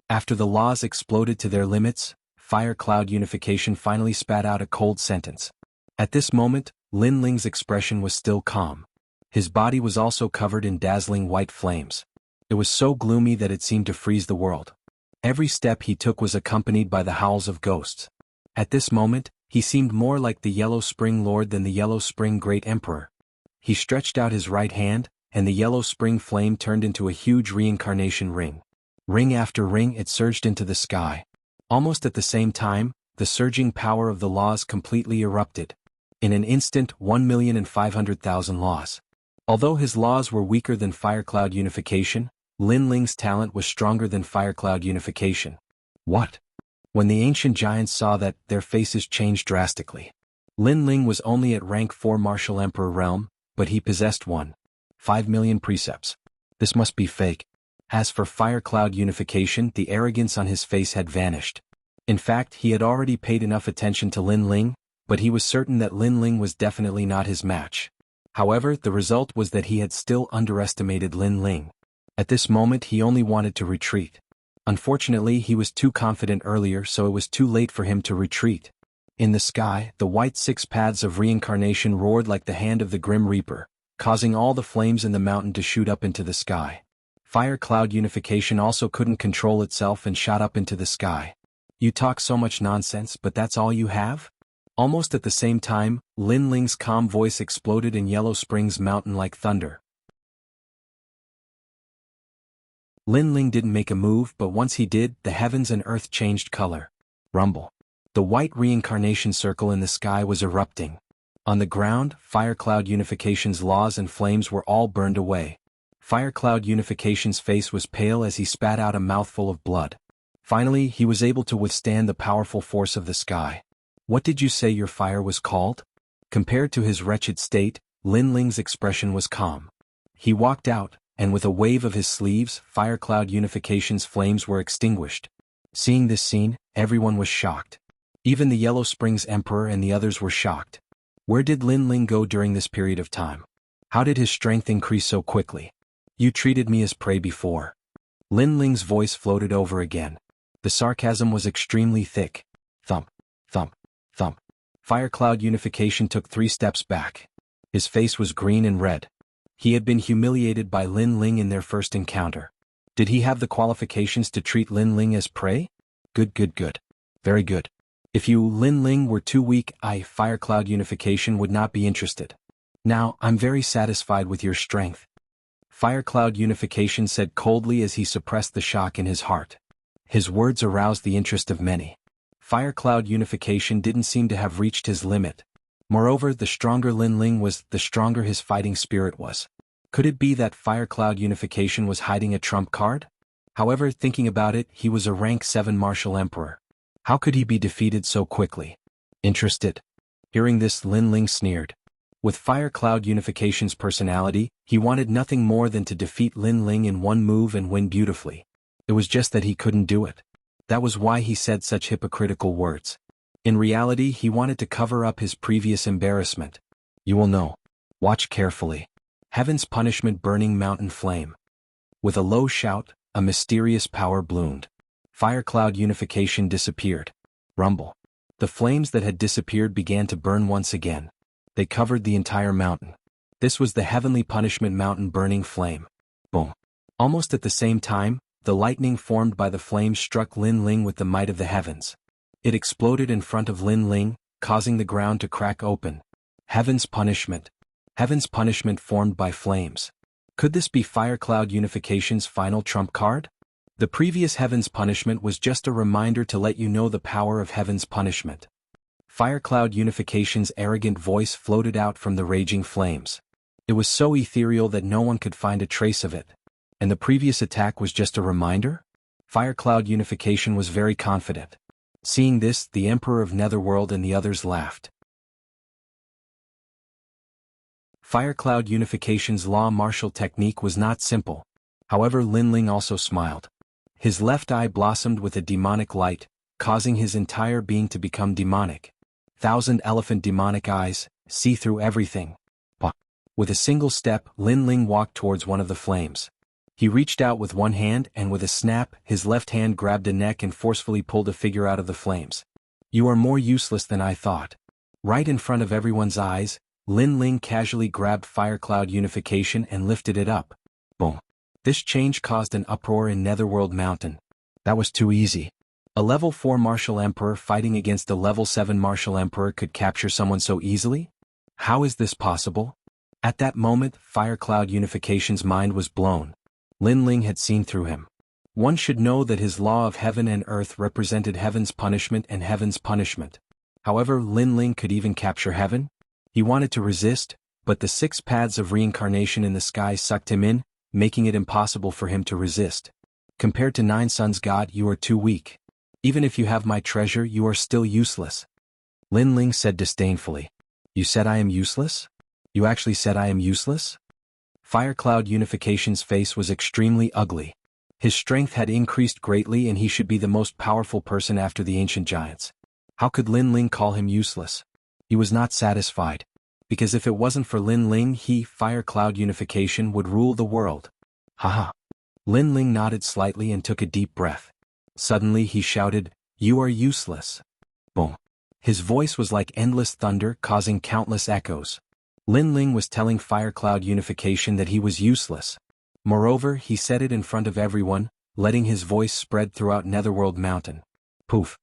Speaker 1: After the laws exploded to their limits, Fire Cloud Unification finally spat out a cold sentence. At this moment, Lin Ling's expression was still calm. His body was also covered in dazzling white flames. It was so gloomy that it seemed to freeze the world. Every step he took was accompanied by the howls of ghosts. At this moment, he seemed more like the Yellow Spring Lord than the Yellow Spring Great Emperor. He stretched out his right hand, and the Yellow Spring flame turned into a huge reincarnation ring. Ring after ring it surged into the sky. Almost at the same time, the surging power of the laws completely erupted. In an instant 1,500,000 laws. Although his laws were weaker than Fire Cloud Unification, Lin Ling's talent was stronger than Fire Cloud Unification. What? When the ancient giants saw that, their faces changed drastically. Lin Ling was only at rank 4 Martial Emperor realm, but he possessed 5 million precepts. This must be fake. As for Fire Cloud Unification, the arrogance on his face had vanished. In fact, he had already paid enough attention to Lin Ling, but he was certain that Lin Ling was definitely not his match. However, the result was that he had still underestimated Lin Ling. At this moment he only wanted to retreat. Unfortunately, he was too confident earlier, so it was too late for him to retreat. In the sky, the white 6 paths of reincarnation roared like the hand of the Grim Reaper, causing all the flames in the mountain to shoot up into the sky. Fire Cloud Unification also couldn't control itself and shot up into the sky. You talk so much nonsense, but that's all you have? Almost at the same time, Lin Ling's calm voice exploded in Yellow Springs Mountain like thunder. Lin Ling didn't make a move, but once he did, the heavens and earth changed color. Rumble. The white reincarnation circle in the sky was erupting. On the ground, Fire Cloud Unification's laws and flames were all burned away. Fire Cloud Unification's face was pale as he spat out a mouthful of blood. Finally, he was able to withstand the powerful force of the sky. What did you say your fire was called? Compared to his wretched state, Lin Ling's expression was calm. He walked out, and with a wave of his sleeves, Fire Cloud Unification's flames were extinguished. Seeing this scene, everyone was shocked. Even the Yellow Springs Emperor and the others were shocked. Where did Lin Ling go during this period of time? How did his strength increase so quickly? You treated me as prey before. Lin Ling's voice floated over again. The sarcasm was extremely thick. Thump, thump, thump. Fire Cloud Unification took 3 steps back. His face was green and red. He had been humiliated by Lin Ling in their first encounter. Did he have the qualifications to treat Lin Ling as prey? Good. Very good. If you, Lin Ling, were too weak, Fire Cloud Unification would not be interested. Now, I'm very satisfied with your strength. Fire Cloud Unification said coldly as he suppressed the shock in his heart. His words aroused the interest of many. Fire Cloud Unification didn't seem to have reached his limit. Moreover, the stronger Lin Ling was, the stronger his fighting spirit was. Could it be that Fire Cloud Unification was hiding a trump card? However, thinking about it, he was a rank 7 Martial Emperor. How could he be defeated so quickly? Interested? Hearing this, Lin Ling sneered. With Fire Cloud Unification's personality, he wanted nothing more than to defeat Lin Ling in one move and win beautifully. It was just that he couldn't do it. That was why he said such hypocritical words. In reality, he wanted to cover up his previous embarrassment. You will know. Watch carefully. Heaven's Punishment Burning Mountain Flame. With a low shout, a mysterious power bloomed. Fire Cloud Unification disappeared. Rumble. The flames that had disappeared began to burn once again. They covered the entire mountain. This was the Heavenly Punishment Mountain Burning Flame. Boom. Almost at the same time, the lightning formed by the flames struck Lin Ling with the might of the heavens. It exploded in front of Lin Ling, causing the ground to crack open. Heaven's Punishment. Heaven's Punishment formed by flames. Could this be Fire Cloud Unification's final trump card? The previous Heaven's Punishment was just a reminder to let you know the power of Heaven's Punishment. Fire Cloud Unification's arrogant voice floated out from the raging flames. It was so ethereal that no one could find a trace of it. And the previous attack was just a reminder? Fire Cloud Unification was very confident. Seeing this, the Emperor of Netherworld and the others laughed. Fire Cloud Unification's law martial technique was not simple. However, Lin Ling also smiled. His left eye blossomed with a demonic light, causing his entire being to become demonic. thousand elephant demonic eyes, see through everything. Bah. With a single step, Lin Ling walked towards one of the flames. He reached out with one hand and with a snap, his left hand grabbed a neck and forcefully pulled a figure out of the flames. You are more useless than I thought. Right in front of everyone's eyes, Lin Ling casually grabbed Fire Cloud Unification and lifted it up. Boom. This change caused an uproar in Netherworld Mountain. That was too easy. A level 4 martial emperor fighting against a level 7 martial emperor could capture someone so easily? How is this possible? At that moment, Fire Cloud Unification's mind was blown. Lin Ling had seen through him. One should know that his law of heaven and earth represented heaven's punishment and heaven's punishment. However, Lin Ling could even capture heaven? He wanted to resist, but the 6 paths of reincarnation in the sky sucked him in, making it impossible for him to resist. Compared to 9 suns God, you are too weak. Even if you have my treasure, you are still useless. Lin Ling said disdainfully. You said I am useless? You actually said I am useless? Fire Cloud Unification's face was extremely ugly. His strength had increased greatly and he should be the most powerful person after the ancient giants. How could Lin Ling call him useless? He was not satisfied. Because if it wasn't for Lin Ling, he, Fire Cloud Unification, would rule the world. Haha. Lin Ling nodded slightly and took a deep breath. Suddenly he shouted, You are useless. Boom. His voice was like endless thunder causing countless echoes. Lin Ling was telling Fire Cloud Unification that he was useless. Moreover, he said it in front of everyone, letting his voice spread throughout Netherworld Mountain. Poof.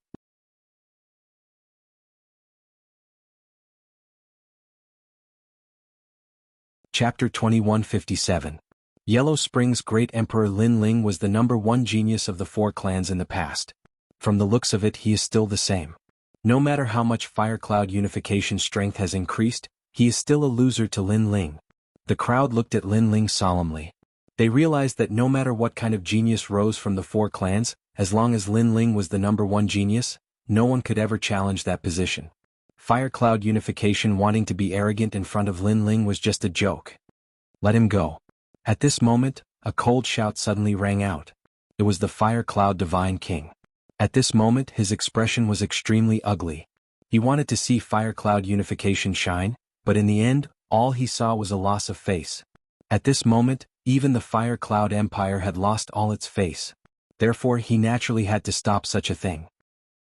Speaker 1: Chapter 2157. Yellow Spring's great emperor Lin Ling was the #1 genius of the 4 clans in the past. From the looks of it, he is still the same. No matter how much Fire Cloud Unification's strength has increased, he is still a loser to Lin Ling. The crowd looked at Lin Ling solemnly. They realized that no matter what kind of genius rose from the 4 clans, as long as Lin Ling was the #1 genius, no one could ever challenge that position. Fire Cloud Unification wanting to be arrogant in front of Lin Ling was just a joke. Let him go. At this moment, a cold shout suddenly rang out. It was the Fire Cloud Divine King. At this moment, his expression was extremely ugly. He wanted to see Fire Cloud Unification shine, but in the end, all he saw was a loss of face. At this moment, even the Fire Cloud Empire had lost all its face. Therefore, he naturally had to stop such a thing.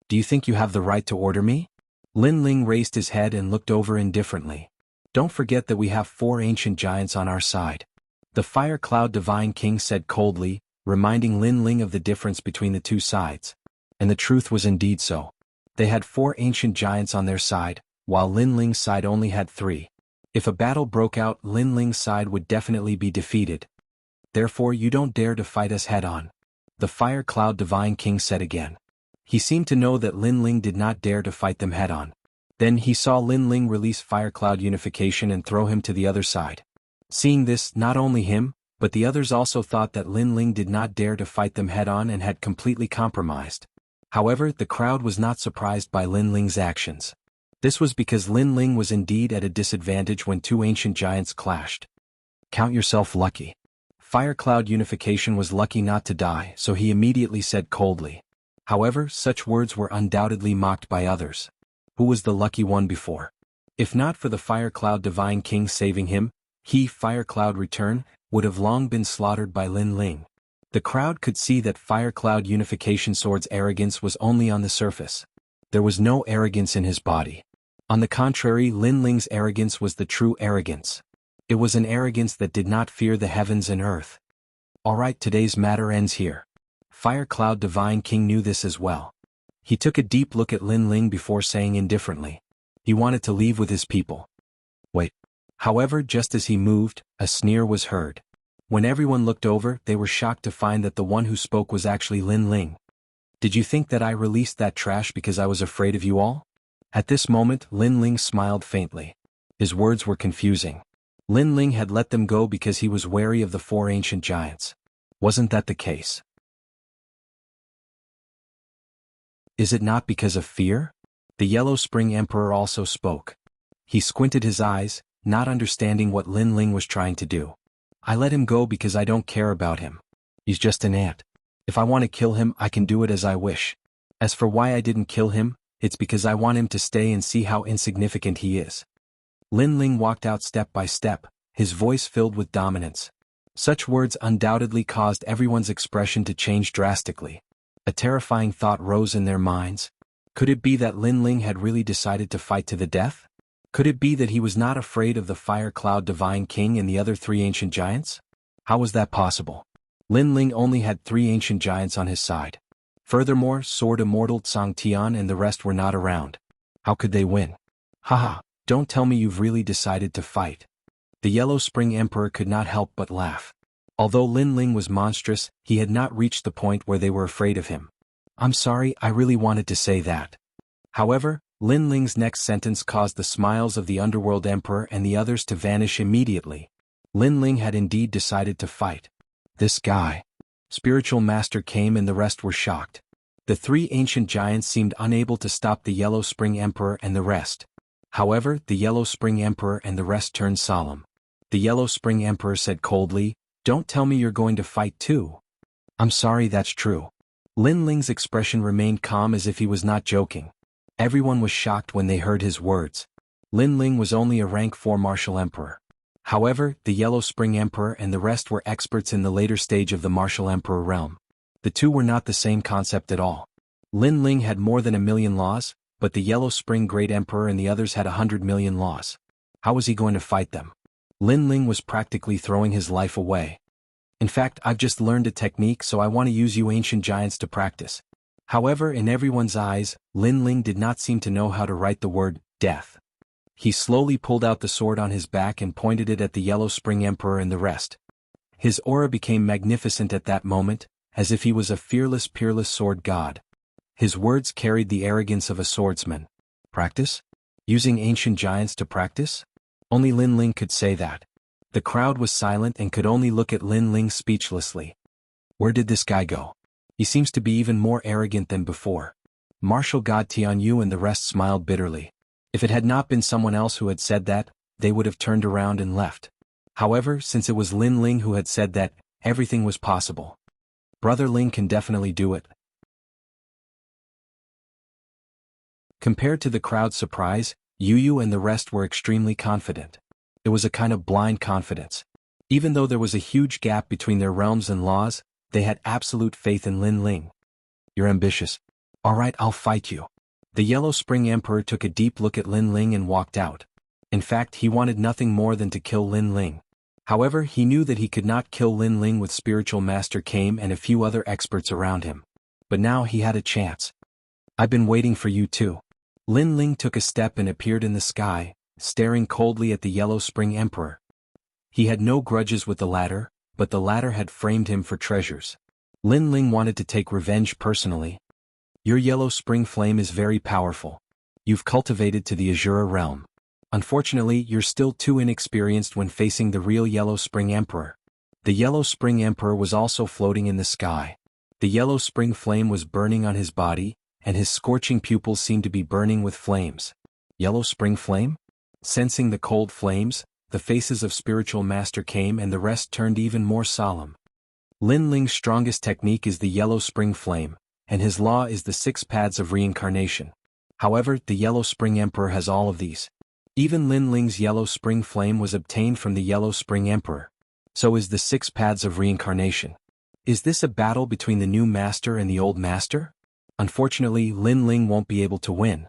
Speaker 1: Do you think you have the right to order me? Lin Ling raised his head and looked over indifferently. Don't forget that we have 4 ancient giants on our side. The Fire Cloud Divine King said coldly, reminding Lin Ling of the difference between the 2 sides. And the truth was indeed so. They had 4 ancient giants on their side, while Lin Ling's side only had 3. If a battle broke out, Lin Ling's side would definitely be defeated. Therefore you don't dare to fight us head-on. The Fire Cloud Divine King said again. He seemed to know that Lin Ling did not dare to fight them head-on. Then he saw Lin Ling release Fire Cloud Unification and throw him to the other side. Seeing this, not only him, but the others also thought that Lin Ling did not dare to fight them head-on and had completely compromised. However, the crowd was not surprised by Lin Ling's actions. This was because Lin Ling was indeed at a disadvantage when 2 ancient giants clashed. Count yourself lucky. Fire Cloud Unification was lucky not to die, so he immediately said coldly. However, such words were undoubtedly mocked by others. Who was the lucky one before? If not for the Fire Cloud Divine King saving him, he, Fire Cloud Return, would have long been slaughtered by Lin Ling. The crowd could see that Fire Cloud Unification Sword's arrogance was only on the surface. There was no arrogance in his body. On the contrary, Lin Ling's arrogance was the true arrogance. It was an arrogance that did not fear the heavens and earth. Alright, today's matter ends here. Fire Cloud Divine King knew this as well. He took a deep look at Lin Ling before saying indifferently. He wanted to leave with his people. Wait. However, just as he moved, a sneer was heard. When everyone looked over, they were shocked to find that the one who spoke was actually Lin Ling. Did you think that I released that trash because I was afraid of you all? At this moment, Lin Ling smiled faintly. His words were confusing. Lin Ling had let them go because he was wary of the 4 ancient giants. Wasn't that the case? Is it not because of fear? The Yellow Spring Emperor also spoke. He squinted his eyes, not understanding what Lin Ling was trying to do. I let him go because I don't care about him. He's just an ant. If I want to kill him, I can do it as I wish. As for why I didn't kill him, It's because I want him to stay and see how insignificant he is. Lin Ling walked out step by step, his voice filled with dominance. Such words undoubtedly caused everyone's expression to change drastically. A terrifying thought rose in their minds. Could it be that Lin Ling had really decided to fight to the death? Could it be that he was not afraid of the Fire Cloud Divine King and the other 3 ancient giants? How was that possible? Lin Ling only had 3 ancient giants on his side. Furthermore, Sword Immortal Tsang Tian and the rest were not around. How could they win? Haha, don't tell me you've really decided to fight. The Yellow Spring Emperor could not help but laugh. Although Lin Ling was monstrous, he had not reached the point where they were afraid of him. I'm sorry, I really wanted to say that. However, Lin Ling's next sentence caused the smiles of the Underworld Emperor and the others to vanish immediately. Lin Ling had indeed decided to fight. This guy. Spiritual Master came and the rest were shocked. The 3 ancient giants seemed unable to stop the Yellow Spring Emperor and the rest. However, the Yellow Spring Emperor and the rest turned solemn. The Yellow Spring Emperor said coldly, "Don't tell me you're going to fight too." I'm sorry, that's true. Lin Ling's expression remained calm as if he was not joking. Everyone was shocked when they heard his words. Lin Ling was only a rank 4 martial emperor. However, the Yellow Spring Emperor and the rest were experts in the later stage of the martial emperor realm. The two were not the same concept at all. Lin Ling had more than 1,000,000 laws, but the Yellow Spring Great Emperor and the others had 100,000,000 laws. How was he going to fight them? Lin Ling was practically throwing his life away. In fact, I've just learned a technique, so I want to use you ancient giants to practice. However, in everyone's eyes, Lin Ling did not seem to know how to write the word death. He slowly pulled out the sword on his back and pointed it at the Yellow Spring Emperor and the rest. His aura became magnificent at that moment, as if he was a fearless, peerless sword god. His words carried the arrogance of a swordsman. Practice? Using ancient giants to practice? Only Lin Ling could say that. The crowd was silent and could only look at Lin Ling speechlessly. Where did this guy go? He seems to be even more arrogant than before. Martial God Tianyu and the rest smiled bitterly. If it had not been someone else who had said that, they would have turned around and left. However, since it was Lin Ling who had said that, everything was possible. Brother Ling can definitely do it. Compared to the crowd's surprise, Yu and the rest were extremely confident. It was a kind of blind confidence. Even though there was a huge gap between their realms and laws, they had absolute faith in Lin Ling. You're ambitious. All right, I'll fight you. The Yellow Spring Emperor took a deep look at Lin Ling and walked out. In fact, he wanted nothing more than to kill Lin Ling. However, he knew that he could not kill Lin Ling with Spiritual Master Kame and a few other experts around him. But now he had a chance. I've been waiting for you too. Lin Ling took a step and appeared in the sky, staring coldly at the Yellow Spring Emperor. He had no grudges with the latter, but the latter had framed him for treasures. Lin Ling wanted to take revenge personally. Your Yellow Spring Flame is very powerful. You've cultivated to the Azura realm. Unfortunately, you're still too inexperienced when facing the real Yellow Spring Emperor. The Yellow Spring Emperor was also floating in the sky. The Yellow Spring Flame was burning on his body, and his scorching pupils seemed to be burning with flames. Yellow Spring Flame? Sensing the cold flames, the faces of Spiritual Master came and the rest turned even more solemn. Lin Ling's strongest technique is the Yellow Spring Flame, and his law is the 6 paths of reincarnation. However, the Yellow Spring Emperor has all of these. Even Lin Ling's Yellow Spring Flame was obtained from the Yellow Spring Emperor. So is the 6 paths of reincarnation. Is this a battle between the new master and the old master? Unfortunately, Lin Ling won't be able to win.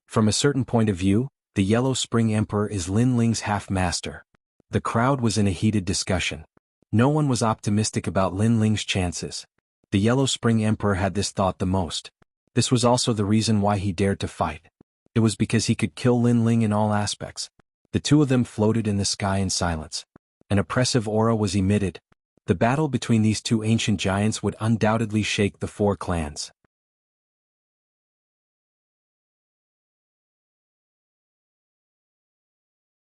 Speaker 1: From a certain point of view, the Yellow Spring Emperor is Lin Ling's half-master. The crowd was in a heated discussion. No one was optimistic about Lin Ling's chances. The Yellow Spring Emperor had this thought the most. This was also the reason why he dared to fight. It was because he could kill Lin Ling in all aspects. The two of them floated in the sky in silence. An oppressive aura was emitted. The battle between these two ancient giants would undoubtedly shake the 4 clans.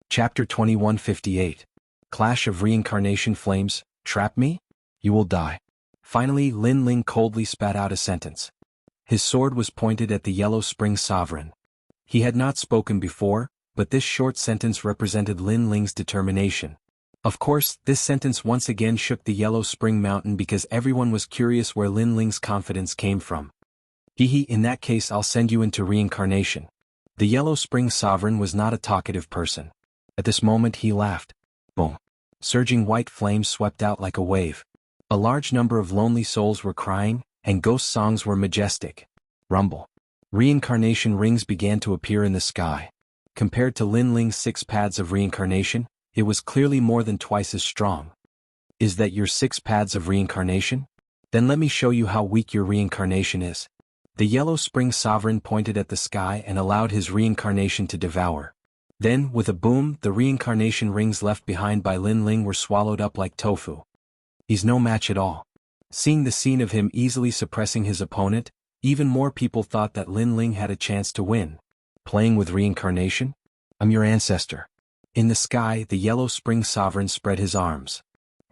Speaker 1: Chapter 2158. Clash of Reincarnation Flames. Trap me? You will die. Finally, Lin Ling coldly spat out a sentence. His sword was pointed at the Yellow Spring Sovereign. He had not spoken before, but this short sentence represented Lin Ling's determination. Of course, this sentence once again shook the Yellow Spring Mountain because everyone was curious where Lin Ling's confidence came from. Hehe, in that case I'll send you into reincarnation. The Yellow Spring Sovereign was not a talkative person. At this moment he laughed. Boom. Surging white flames swept out like a wave. A large number of lonely souls were crying, and ghost songs were majestic. Rumble. Reincarnation rings began to appear in the sky. Compared to Lin Ling's 6 paths of reincarnation, it was clearly more than twice as strong. Is that your 6 paths of reincarnation? Then let me show you how weak your reincarnation is. The Yellow Spring Sovereign pointed at the sky and allowed his reincarnation to devour. Then, with a boom, the reincarnation rings left behind by Lin Ling were swallowed up like tofu. He's no match at all. Seeing the scene of him easily suppressing his opponent, even more people thought that Lin Ling had a chance to win. Playing with reincarnation? I'm your ancestor. In the sky, the Yellow Spring Sovereign spread his arms.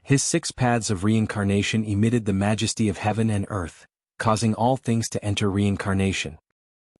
Speaker 1: His 6 paths of reincarnation emitted the majesty of heaven and earth, causing all things to enter reincarnation.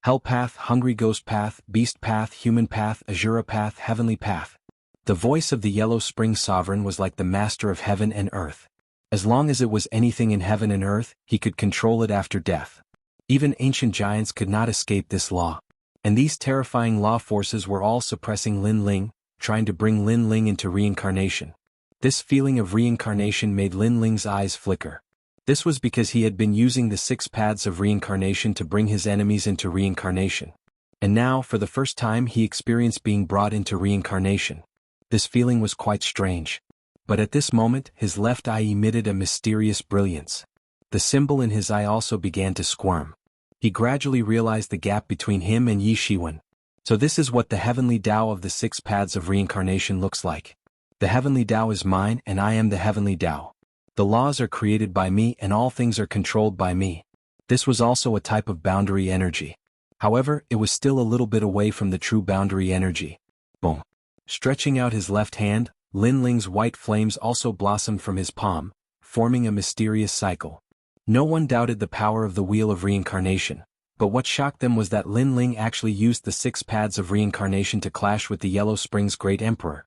Speaker 1: Hell path, hungry ghost path, beast path, human path, Azura path, heavenly path. The voice of the Yellow Spring Sovereign was like the master of heaven and earth. As long as it was anything in heaven and earth, he could control it after death. Even ancient giants could not escape this law. And these terrifying law forces were all suppressing Lin Ling, trying to bring Lin Ling into reincarnation. This feeling of reincarnation made Lin Ling's eyes flicker. This was because he had been using the 6 paths of reincarnation to bring his enemies into reincarnation. And now, for the first time, he experienced being brought into reincarnation. This feeling was quite strange. But at this moment, his left eye emitted a mysterious brilliance. The symbol in his eye also began to squirm. He gradually realized the gap between him and Yi Shiwen. So this is what the heavenly Tao of the 6 paths of reincarnation looks like. The heavenly Tao is mine and I am the heavenly Tao. The laws are created by me and all things are controlled by me. This was also a type of boundary energy. However, it was still a little bit away from the true boundary energy. Boom. Stretching out his left hand, Lin Ling's white flames also blossomed from his palm, forming a mysterious cycle. No one doubted the power of the Wheel of Reincarnation, but what shocked them was that Lin Ling actually used the 6 paths of reincarnation to clash with the Yellow Spring's great emperor.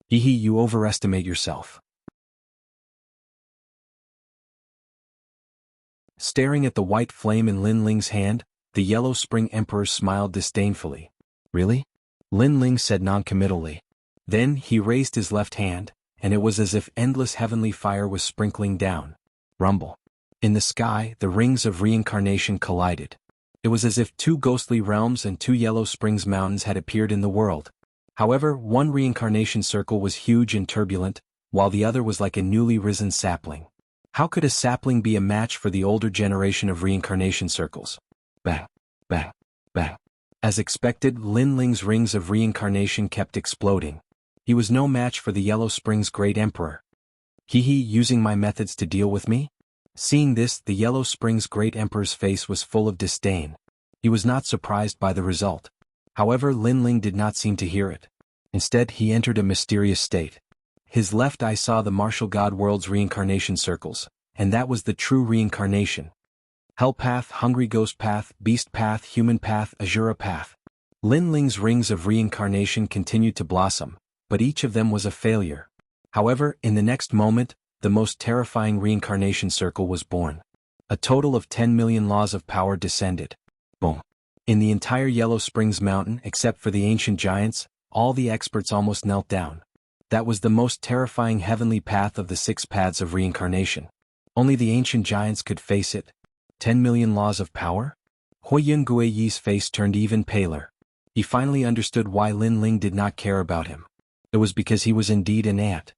Speaker 1: Hehe, you overestimate yourself. Staring at the white flame in Lin Ling's hand, the Yellow Spring Emperor smiled disdainfully. Really? Lin Ling said noncommittally. Then he raised his left hand, and it was as if endless heavenly fire was sprinkling down. Rumble. In the sky, the rings of reincarnation collided. It was as if 2 ghostly realms and 2 Yellow Springs mountains had appeared in the world. However, one reincarnation circle was huge and turbulent, while the other was like a newly risen sapling. How could a sapling be a match for the older generation of reincarnation circles? Bang, bang, bang. As expected, Lin Ling's rings of reincarnation kept exploding. He was no match for the Yellow Spring's great emperor. Hehe, using my methods to deal with me? Seeing this, the Yellow Spring's great emperor's face was full of disdain. He was not surprised by the result. However, Lin Ling did not seem to hear it. Instead, he entered a mysterious state. His left eye saw the martial god world's reincarnation circles, and that was the true reincarnation. Hell path, hungry ghost path, beast path, human path, Azura path. Lin Ling's rings of reincarnation continued to blossom, but each of them was a failure. However, in the next moment, the most terrifying reincarnation circle was born. A total of 10 million laws of power descended. Boom. In the entire Yellow Springs mountain, except for the ancient giants, all the experts almost knelt down. That was the most terrifying heavenly path of the 6 paths of reincarnation. Only the ancient giants could face it. 10 million laws of power? Huiyun Guiyi's face turned even paler. He finally understood why Lin Ling did not care about him. It was because he was indeed an ant.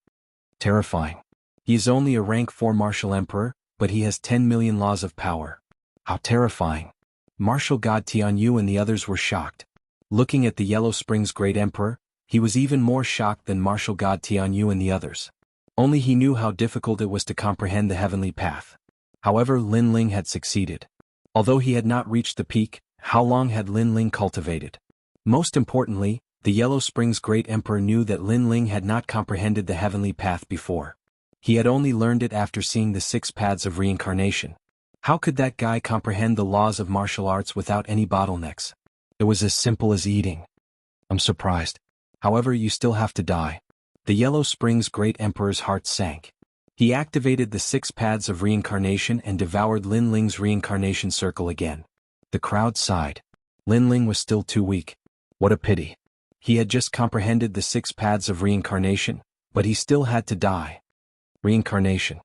Speaker 1: Terrifying. He is only a rank 4 martial emperor, but he has 10 million laws of power. How terrifying. Martial god Tianyu and the others were shocked. Looking at the Yellow Springs great emperor, he was even more shocked than martial god Tianyu and the others. Only he knew how difficult it was to comprehend the heavenly path. However, Lin Ling had succeeded. Although he had not reached the peak, how long had Lin Ling cultivated? Most importantly, the Yellow Springs great emperor knew that Lin Ling had not comprehended the heavenly path before. He had only learned it after seeing the 6 paths of reincarnation. How could that guy comprehend the laws of martial arts without any bottlenecks? It was as simple as eating. I'm surprised. However, you still have to die. The Yellow Springs great emperor's heart sank. He activated the 6 paths of reincarnation and devoured Lin Ling's reincarnation circle again. The crowd sighed. Lin Ling was still too weak. What a pity. He had just comprehended the 6 paths of reincarnation, but he still had to die. Reincarnation.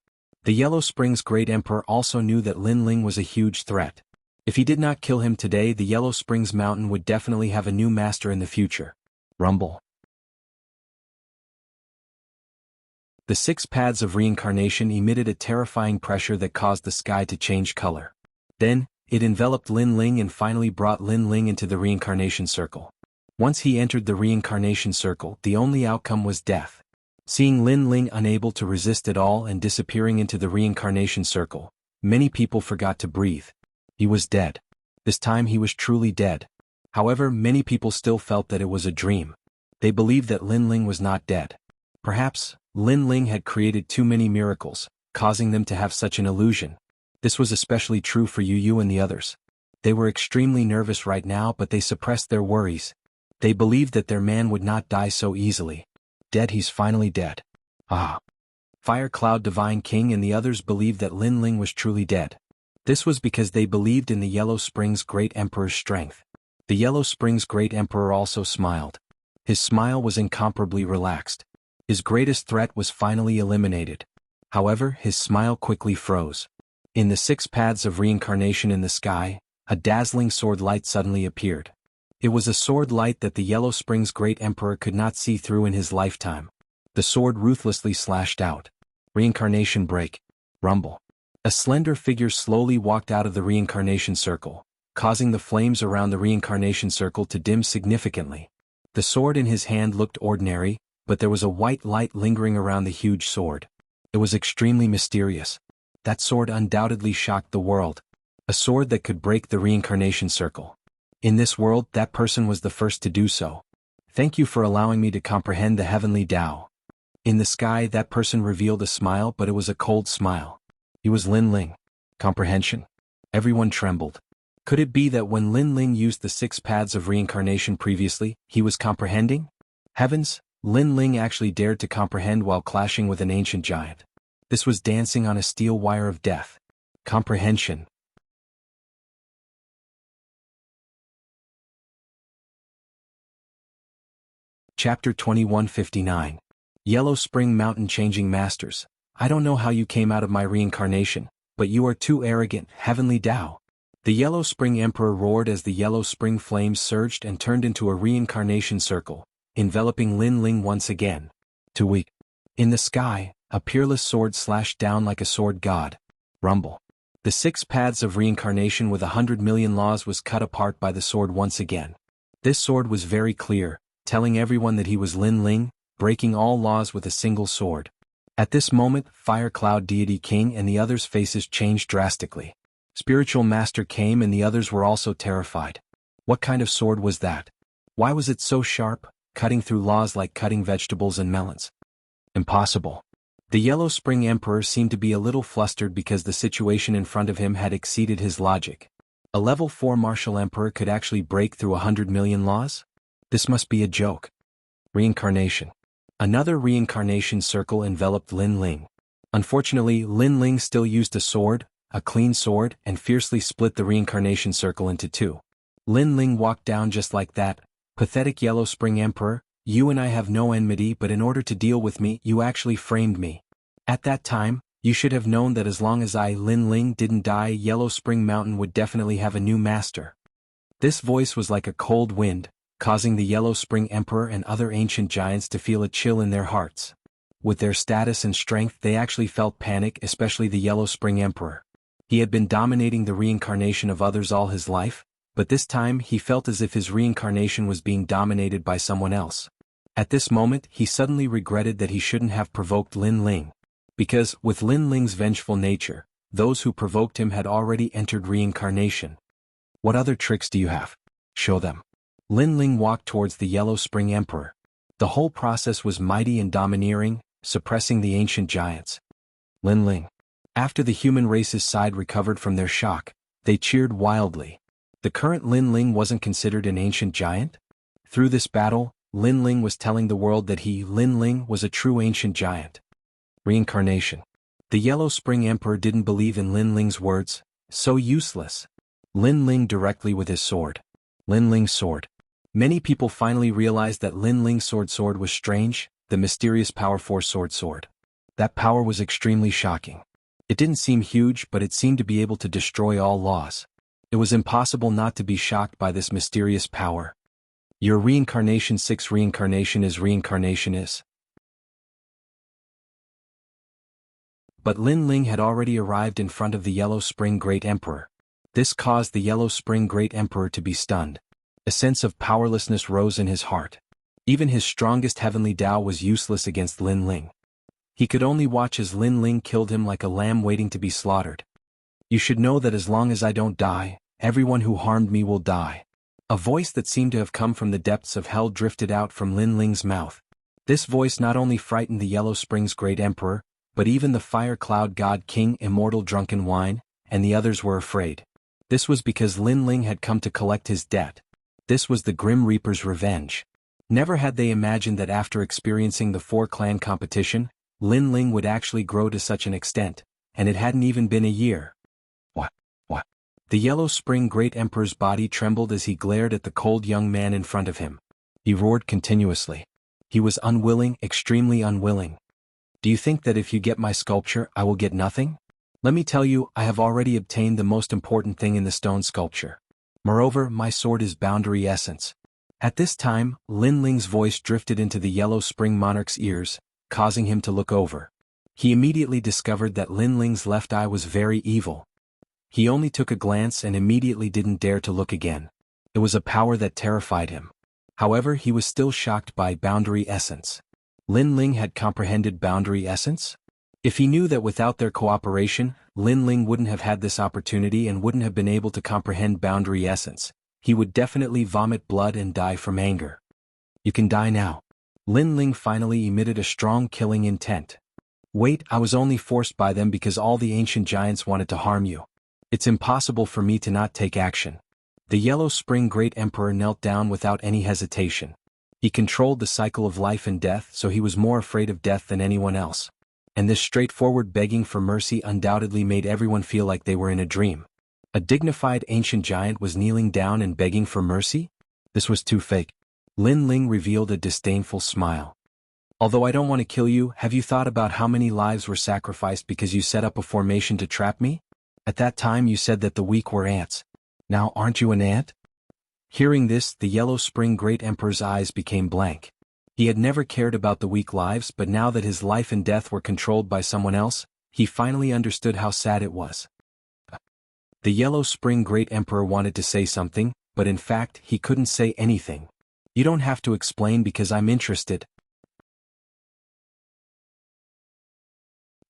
Speaker 1: The Yellow Springs Great Emperor also knew that Lin Ling was a huge threat. If he did not kill him today, the Yellow Springs Mountain would definitely have a new master in the future. Rumble. The 6 paths of reincarnation emitted a terrifying pressure that caused the sky to change color. Then, it enveloped Lin Ling and finally brought Lin Ling into the reincarnation circle. Once he entered the reincarnation circle, the only outcome was death. Seeing Lin Ling unable to resist it all and disappearing into the reincarnation circle, many people forgot to breathe. He was dead. This time he was truly dead. However, many people still felt that it was a dream. They believed that Lin Ling was not dead. Perhaps, Lin Ling had created too many miracles, causing them to have such an illusion. This was especially true for Yu and the others. They were extremely nervous right now, but they suppressed their worries. They believed that their man would not die so easily. Dead, he's finally dead. Ah. Fire Cloud Divine King and the others believed that Lin Ling was truly dead. This was because they believed in the Yellow Springs Great Emperor's strength. The Yellow Springs Great Emperor also smiled. His smile was incomparably relaxed. His greatest threat was finally eliminated. However, his smile quickly froze. In the 6 paths of reincarnation in the sky, a dazzling sword light suddenly appeared. It was a sword light that the Yellow Springs Great Emperor could not see through in his lifetime. The sword ruthlessly slashed out. Reincarnation break. Rumble. A slender figure slowly walked out of the reincarnation circle, causing the flames around the reincarnation circle to dim significantly. The sword in his hand looked ordinary, but there was a white light lingering around the huge sword. It was extremely mysterious. That sword undoubtedly shocked the world. A sword that could break the reincarnation circle. In this world, that person was the first to do so. Thank you for allowing me to comprehend the heavenly Tao. In the sky, that person revealed a smile, but it was a cold smile. He was Lin Ling. Comprehension. Everyone trembled. Could it be that when Lin Ling used the 6 paths of reincarnation previously, he was comprehending? Heavens, Lin Ling actually dared to comprehend while clashing with an ancient giant. This was dancing on a steel wire of death. Comprehension. Chapter 2159. Yellow Spring Mountain Changing Masters. I don't know how you came out of my reincarnation, but you are too arrogant, heavenly Tao. The Yellow Spring Emperor roared as the Yellow Spring flames surged and turned into a reincarnation circle, enveloping Lin Ling once again. Too weak. In the sky, a peerless sword slashed down like a sword god. Rumble. The 6 paths of reincarnation with 100 million laws was cut apart by the sword once again. This sword was very clear, telling everyone that he was Lin Ling, breaking all laws with a single sword. At this moment, Fire Cloud Deity King and the others' faces changed drastically. Spiritual Master came and the others were also terrified. What kind of sword was that? Why was it so sharp, cutting through laws like cutting vegetables and melons? Impossible. The Yellow Spring Emperor seemed to be a little flustered because the situation in front of him had exceeded his logic. A level 4 martial emperor could actually break through 100 million laws? This must be a joke. Reincarnation. Another reincarnation circle enveloped Lin Ling. Unfortunately, Lin Ling still used a sword, a clean sword, and fiercely split the reincarnation circle into 2. Lin Ling walked down just like that. Pathetic Yellow Spring Emperor, you and I have no enmity, but in order to deal with me, you actually framed me. At that time, you should have known that as long as I, Lin Ling, didn't die, Yellow Spring Mountain would definitely have a new master. This voice was like a cold wind, causing the Yellow Spring Emperor and other ancient giants to feel a chill in their hearts. With their status and strength, they actually felt panic, especially the Yellow Spring Emperor. He had been dominating the reincarnation of others all his life, but this time he felt as if his reincarnation was being dominated by someone else. At this moment, he suddenly regretted that he shouldn't have provoked Lin Ling. Because, with Lin Ling's vengeful nature, those who provoked him had already entered reincarnation. What other tricks do you have? Show them. Lin Ling walked towards the Yellow Spring Emperor. The whole process was mighty and domineering, suppressing the ancient giants. Lin Ling. After the human race's side recovered from their shock, they cheered wildly. The current Lin Ling wasn't considered an ancient giant? Through this battle, Lin Ling was telling the world that he, Lin Ling, was a true ancient giant. Reincarnation. The Yellow Spring Emperor didn't believe in Lin Ling's words. So useless. Lin Ling directly with his sword. Lin Ling's sword. Many people finally realized that Lin Ling's sword was strange, the mysterious power force sword. That power was extremely shocking. It didn't seem huge, but it seemed to be able to destroy all laws. It was impossible not to be shocked by this mysterious power. Your reincarnation 6 reincarnation is. But Lin Ling had already arrived in front of the Yellow Spring Great Emperor. This caused the Yellow Spring Great Emperor to be stunned. A sense of powerlessness rose in his heart. Even his strongest heavenly Tao was useless against Lin Ling. He could only watch as Lin Ling killed him like a lamb waiting to be slaughtered. You should know that as long as I don't die, everyone who harmed me will die. A voice that seemed to have come from the depths of hell drifted out from Lin Ling's mouth. This voice not only frightened the Yellow Spring's Great Emperor, but even the Fire Cloud God King Immortal Drunken Wine, and the others were afraid. This was because Lin Ling had come to collect his debt. This was the Grim Reaper's revenge. Never had they imagined that after experiencing the 4-clan competition, Lin Ling would actually grow to such an extent, and it hadn't even been a year. What? The Yellow Spring Great Emperor's body trembled as he glared at the cold young man in front of him. He roared continuously. He was unwilling, extremely unwilling. Do you think that if you get my sculpture, I will get nothing? Let me tell you, I have already obtained the most important thing in the stone sculpture. Moreover, my sword is boundary essence. At this time, Lin Ling's voice drifted into the Yellow Spring Monarch's ears, causing him to look over. He immediately discovered that Lin Ling's left eye was very evil. He only took a glance and immediately didn't dare to look again. It was a power that terrified him. However, he was still shocked by boundary essence. Lin Ling had comprehended boundary essence? If he knew that without their cooperation, Lin Ling wouldn't have had this opportunity and wouldn't have been able to comprehend boundary essence, he would definitely vomit blood and die from anger. You can die now. Lin Ling finally emitted a strong killing intent. Wait, I was only forced by them because all the ancient giants wanted to harm you. It's impossible for me to not take action. The Yellow Spring Great Emperor knelt down without any hesitation. He controlled the cycle of life and death, so he was more afraid of death than anyone else. And this straightforward begging for mercy undoubtedly made everyone feel like they were in a dream. A dignified ancient giant was kneeling down and begging for mercy? This was too fake. Lin Ling revealed a disdainful smile. Although I don't want to kill you, have you thought about how many lives were sacrificed because you set up a formation to trap me? At that time you said that the weak were ants. Now aren't you an ant? Hearing this, the Yellow Spring Great Emperor's eyes became blank. He had never cared about the weak lives, but now that his life and death were controlled by someone else, he finally understood how sad it was. The Yellow Spring Great Emperor wanted to say something, but in fact, he couldn't say anything. You don't have to explain because I'm interested.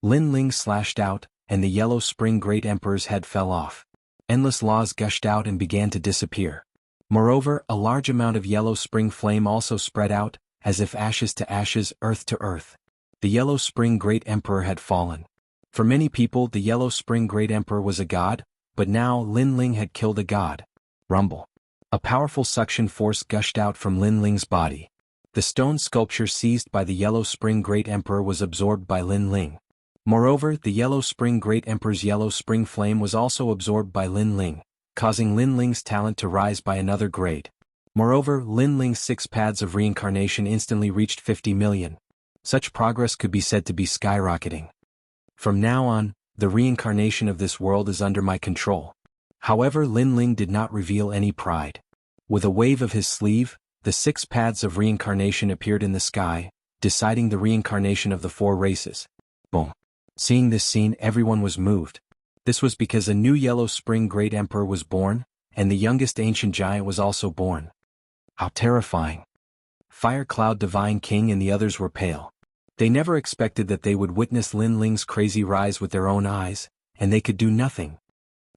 Speaker 1: Lin Ling slashed out, and the Yellow Spring Great Emperor's head fell off. Endless laws gushed out and began to disappear. Moreover, a large amount of yellow spring flame also spread out, as if ashes to ashes, earth to earth. The Yellow Spring Great Emperor had fallen. For many people, the Yellow Spring Great Emperor was a god, but now Lin Ling had killed a god. Rumble. A powerful suction force gushed out from Lin Ling's body. The stone sculpture seized by the Yellow Spring Great Emperor was absorbed by Lin Ling. Moreover, the Yellow Spring Great Emperor's yellow spring flame was also absorbed by Lin Ling, causing Lin Ling's talent to rise by another grade. Moreover, Lin Ling's 6 paths of reincarnation instantly reached 50 million. Such progress could be said to be skyrocketing. From now on, the reincarnation of this world is under my control. However, Lin Ling did not reveal any pride. With a wave of his sleeve, the 6 paths of reincarnation appeared in the sky, deciding the reincarnation of the 4 races. Boom. Seeing this scene, everyone was moved. This was because a new Yellow Spring Great Emperor was born, and the youngest ancient giant was also born. How terrifying. Fire Cloud Divine King and the others were pale. They never expected that they would witness Lin Ling's crazy rise with their own eyes, and they could do nothing.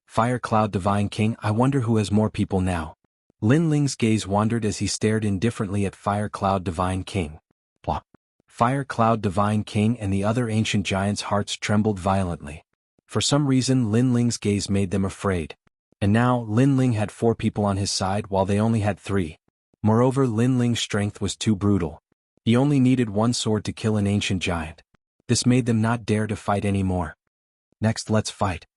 Speaker 1: Fire Cloud Divine King, I wonder who has more people now. Lin Ling's gaze wandered as he stared indifferently at Fire Cloud Divine King. Plop. Fire Cloud Divine King and the other ancient giants' hearts trembled violently. For some reason, Lin Ling's gaze made them afraid. And now, Lin Ling had 4 people on his side while they only had 3. Moreover, Lin Ling's strength was too brutal. He only needed 1 sword to kill an ancient giant. This made them not dare to fight anymore. Next, let's fight.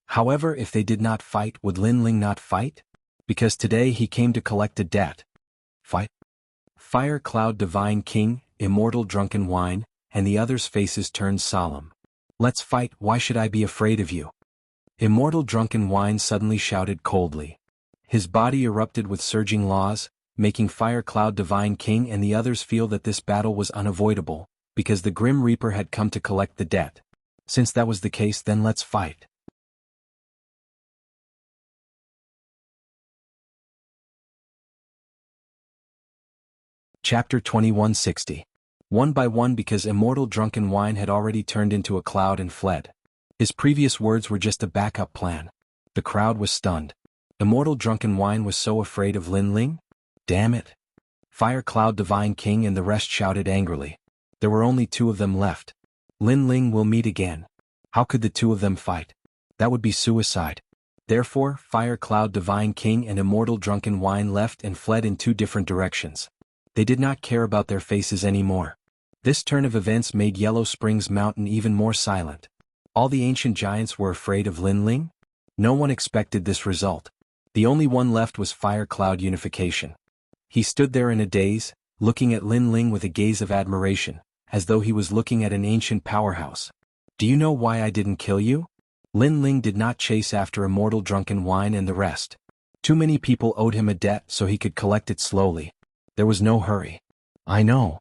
Speaker 1: However, if they did not fight, would Lin Ling not fight? Because today he came to collect a debt. Fight? Fire Cloud Divine King, Immortal Drunken Wine, and the others' faces turned solemn. Let's fight, why should I be afraid of you? Immortal Drunken Wine suddenly shouted coldly. His body erupted with surging laws, making Fire Cloud Divine King and the others feel that this battle was unavoidable, because the Grim Reaper had come to collect the debt. Since that was the case, then let's fight. Chapter 2160. One by one, because Immortal Drunken Wine had already turned into a cloud and fled. His previous words were just a backup plan. The crowd was stunned. Immortal Drunken Wine was so afraid of Lin Ling? Damn it. Fire Cloud Divine King and the rest shouted angrily. There were only two of them left. Lin Ling will meet again. How could the two of them fight? That would be suicide. Therefore, Fire Cloud Divine King and Immortal Drunken Wine left and fled in two different directions. They did not care about their faces anymore. This turn of events made Yellow Springs Mountain even more silent. All the ancient giants were afraid of Lin Ling? No one expected this result. The only one left was Fire Cloud Unification. He stood there in a daze, looking at Lin Ling with a gaze of admiration, as though he was looking at an ancient powerhouse. Do you know why I didn't kill you? Lin Ling did not chase after Immortal Drunken Wine and the rest. Too many people owed him a debt, so he could collect it slowly. There was no hurry. I know.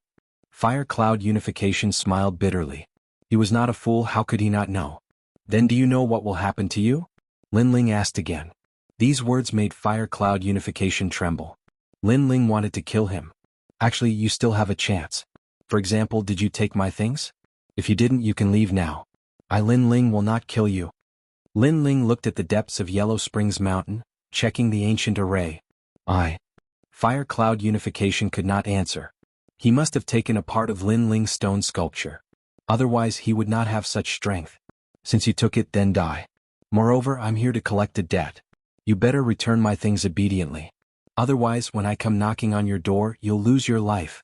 Speaker 1: Fire Cloud Unification smiled bitterly. He was not a fool, how could he not know? Then do you know what will happen to you? Lin Ling asked again. These words made Fire Cloud Unification tremble. Lin Ling wanted to kill him. Actually, you still have a chance. For example, did you take my things? If you didn't, you can leave now. Lin Ling will not kill you. Lin Ling looked at the depths of Yellow Springs Mountain, checking the ancient array. Fire Cloud Unification could not answer. He must have taken a part of Lin Ling's stone sculpture. Otherwise he would not have such strength. Since you took it, then die. Moreover, I'm here to collect a debt. You better return my things obediently. Otherwise, when I come knocking on your door, you'll lose your life.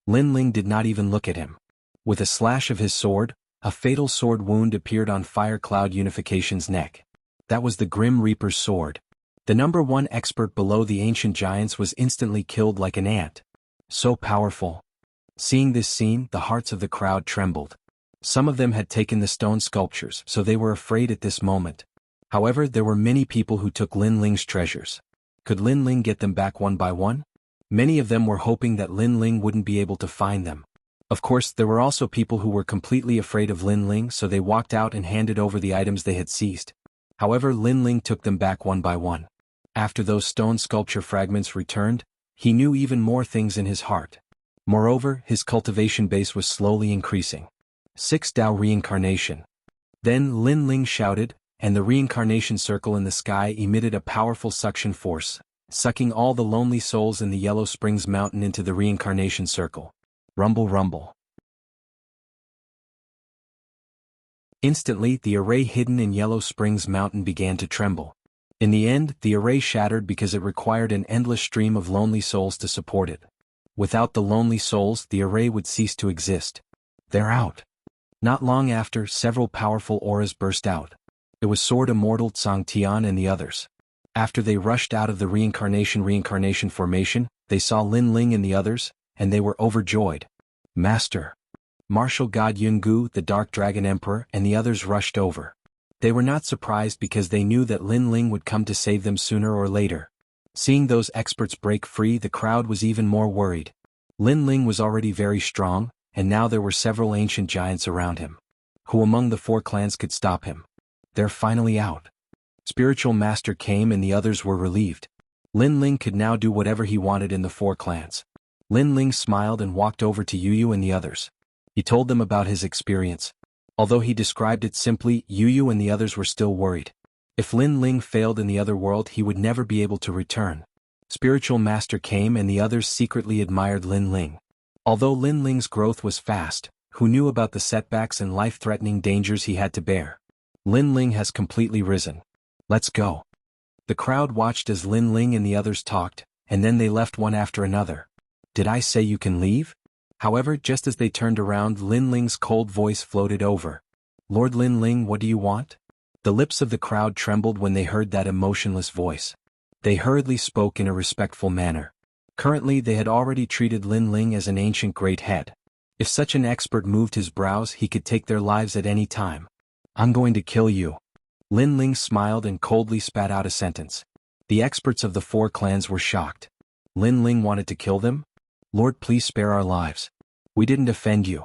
Speaker 1: Lin Ling did not even look at him. With a slash of his sword, a fatal sword wound appeared on Fire Cloud Unification's neck. That was the Grim Reaper's sword. The number one expert below the ancient giants was instantly killed like an ant. So powerful. Seeing this scene, the hearts of the crowd trembled. Some of them had taken the stone sculptures, so they were afraid at this moment. However, there were many people who took Lin Ling's treasures. Could Lin Ling get them back one by one? Many of them were hoping that Lin Ling wouldn't be able to find them. Of course, there were also people who were completely afraid of Lin Ling, so they walked out and handed over the items they had seized. However, Lin Ling took them back one by one. After those stone sculpture fragments returned, he knew even more things in his heart. Moreover, his cultivation base was slowly increasing. 6 Dao Reincarnation. Then Lin Ling shouted, and the reincarnation circle in the sky emitted a powerful suction force, sucking all the lonely souls in the Yellow Springs Mountain into the reincarnation circle. Rumble, rumble. Instantly, the array hidden in Yellow Springs Mountain began to tremble. In the end, the array shattered because it required an endless stream of lonely souls to support it. Without the lonely souls, the array would cease to exist. They're out. Not long after, several powerful auras burst out. It was Sword Immortal Tsang Tian and the others. After they rushed out of the reincarnation formation, they saw Lin Ling and the others, and they were overjoyed. Master. Martial God Jianghu, the Dark Dragon Emperor, and the others rushed over. They were not surprised because they knew that Lin Ling would come to save them sooner or later. Seeing those experts break free, the crowd was even more worried. Lin Ling was already very strong, and now there were several ancient giants around him. Who among the 4 clans could stop him? They're finally out. Spiritual Master came and the others were relieved. Lin Ling could now do whatever he wanted in the 4 clans. Lin Ling smiled and walked over to Yu and the others. He told them about his experience. Although he described it simply, Yu and the others were still worried. If Lin Ling failed in the other world, he would never be able to return. Spiritual Master came and the others secretly admired Lin Ling. Although Lin Ling's growth was fast, who knew about the setbacks and life-threatening dangers he had to bear? Lin Ling has completely risen. Let's go. The crowd watched as Lin Ling and the others talked, and then they left one after another. Did I say you can leave? However, just as they turned around, Lin Ling's cold voice floated over. Lord Lin Ling, what do you want? The lips of the crowd trembled when they heard that emotionless voice. They hurriedly spoke in a respectful manner. Currently they had already treated Lin Ling as an ancient great head. If such an expert moved his brows, he could take their lives at any time. "I'm going to kill you." Lin Ling smiled and coldly spat out a sentence. The experts of the 4 clans were shocked. Lin Ling wanted to kill them? "Lord, please spare our lives. We didn't offend you.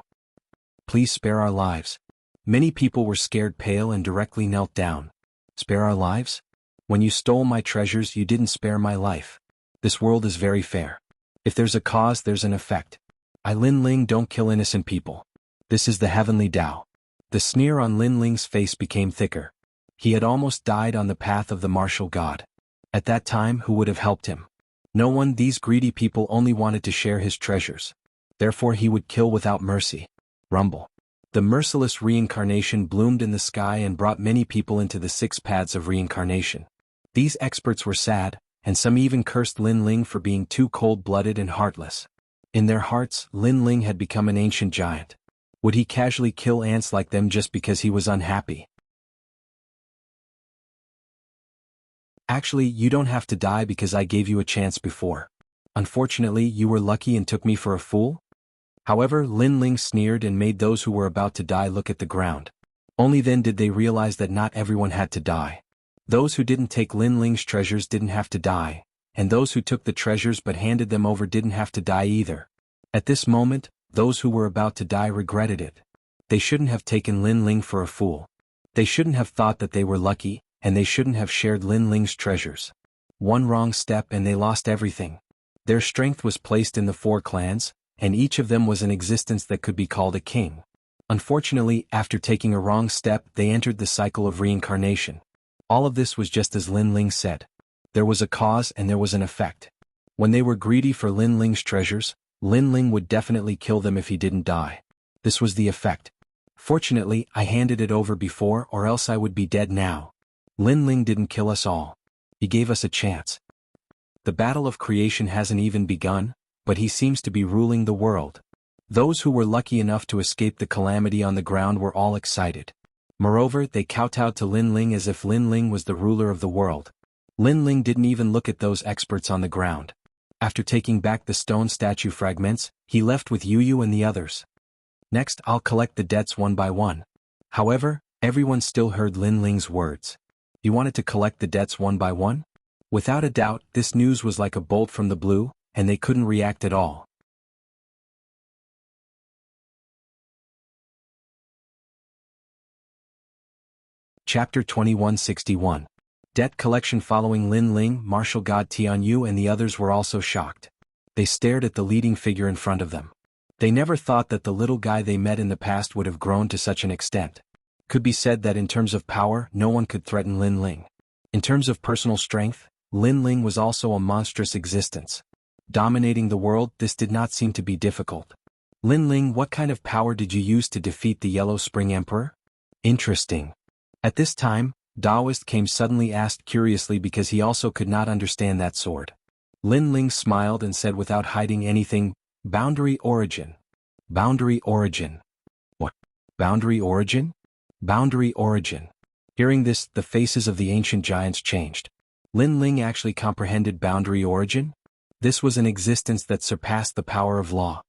Speaker 1: Please spare our lives." Many people were scared pale and directly knelt down. "Spare our lives? When you stole my treasures, you didn't spare my life. This world is very fair. If there's a cause, there's an effect. I, Lin Ling, don't kill innocent people. This is the heavenly Tao." The sneer on Lin Ling's face became thicker. He had almost died on the path of the martial god. At that time, who would have helped him? No one. These greedy people only wanted to share his treasures. Therefore he would kill without mercy. Rumble. The merciless reincarnation bloomed in the sky and brought many people into the 6 paths of reincarnation. These experts were sad, and some even cursed Lin Ling for being too cold-blooded and heartless. In their hearts, Lin Ling had become an ancient giant. Would he casually kill ants like them just because he was unhappy? "Actually, you don't have to die because I gave you a chance before. Unfortunately, you were lucky and took me for a fool?" However, Lin Ling sneered and made those who were about to die look at the ground. Only then did they realize that not everyone had to die. Those who didn't take Lin Ling's treasures didn't have to die, and those who took the treasures but handed them over didn't have to die either. At this moment, those who were about to die regretted it. They shouldn't have taken Lin Ling for a fool. They shouldn't have thought that they were lucky, and they shouldn't have shared Lin Ling's treasures. One wrong step and they lost everything. Their strength was placed in the 4 clans, and each of them was an existence that could be called a king. Unfortunately, after taking a wrong step, they entered the cycle of reincarnation. All of this was just as Lin Ling said. There was a cause and there was an effect. When they were greedy for Lin Ling's treasures, Lin Ling would definitely kill them if he didn't die. This was the effect. Fortunately, I handed it over before, or else I would be dead now. Lin Ling didn't kill us all. He gave us a chance. The battle of creation hasn't even begun, but he seems to be ruling the world. Those who were lucky enough to escape the calamity on the ground were all excited. Moreover, they kowtowed to Lin Ling as if Lin Ling was the ruler of the world. Lin Ling didn't even look at those experts on the ground. After taking back the stone statue fragments, he left with Yu and the others. "Next, I'll collect the debts one by one." However, everyone still heard Lin Ling's words. He wanted to collect the debts one by one? Without a doubt, this news was like a bolt from the blue, and they couldn't react at all. Chapter 2161. Debt collection. Following Lin Ling, martial god Tianyu and the others were also shocked. They stared at the leading figure in front of them. They never thought that the little guy they met in the past would have grown to such an extent. Could be said that in terms of power, no one could threaten Lin Ling. In terms of personal strength, Lin Ling was also a monstrous existence. Dominating the world, this did not seem to be difficult. "Lin Ling, what kind of power did you use to defeat the Yellow Spring Emperor?" "Interesting." At this time, Daoist came suddenly asked curiously because he also could not understand that sword. Lin Ling smiled and said without hiding anything, "Boundary origin." "Boundary origin." "What? Boundary origin?" "Boundary origin." Hearing this, the faces of the ancient giants changed. Lin Ling actually comprehended boundary origin? This was an existence that surpassed the power of law.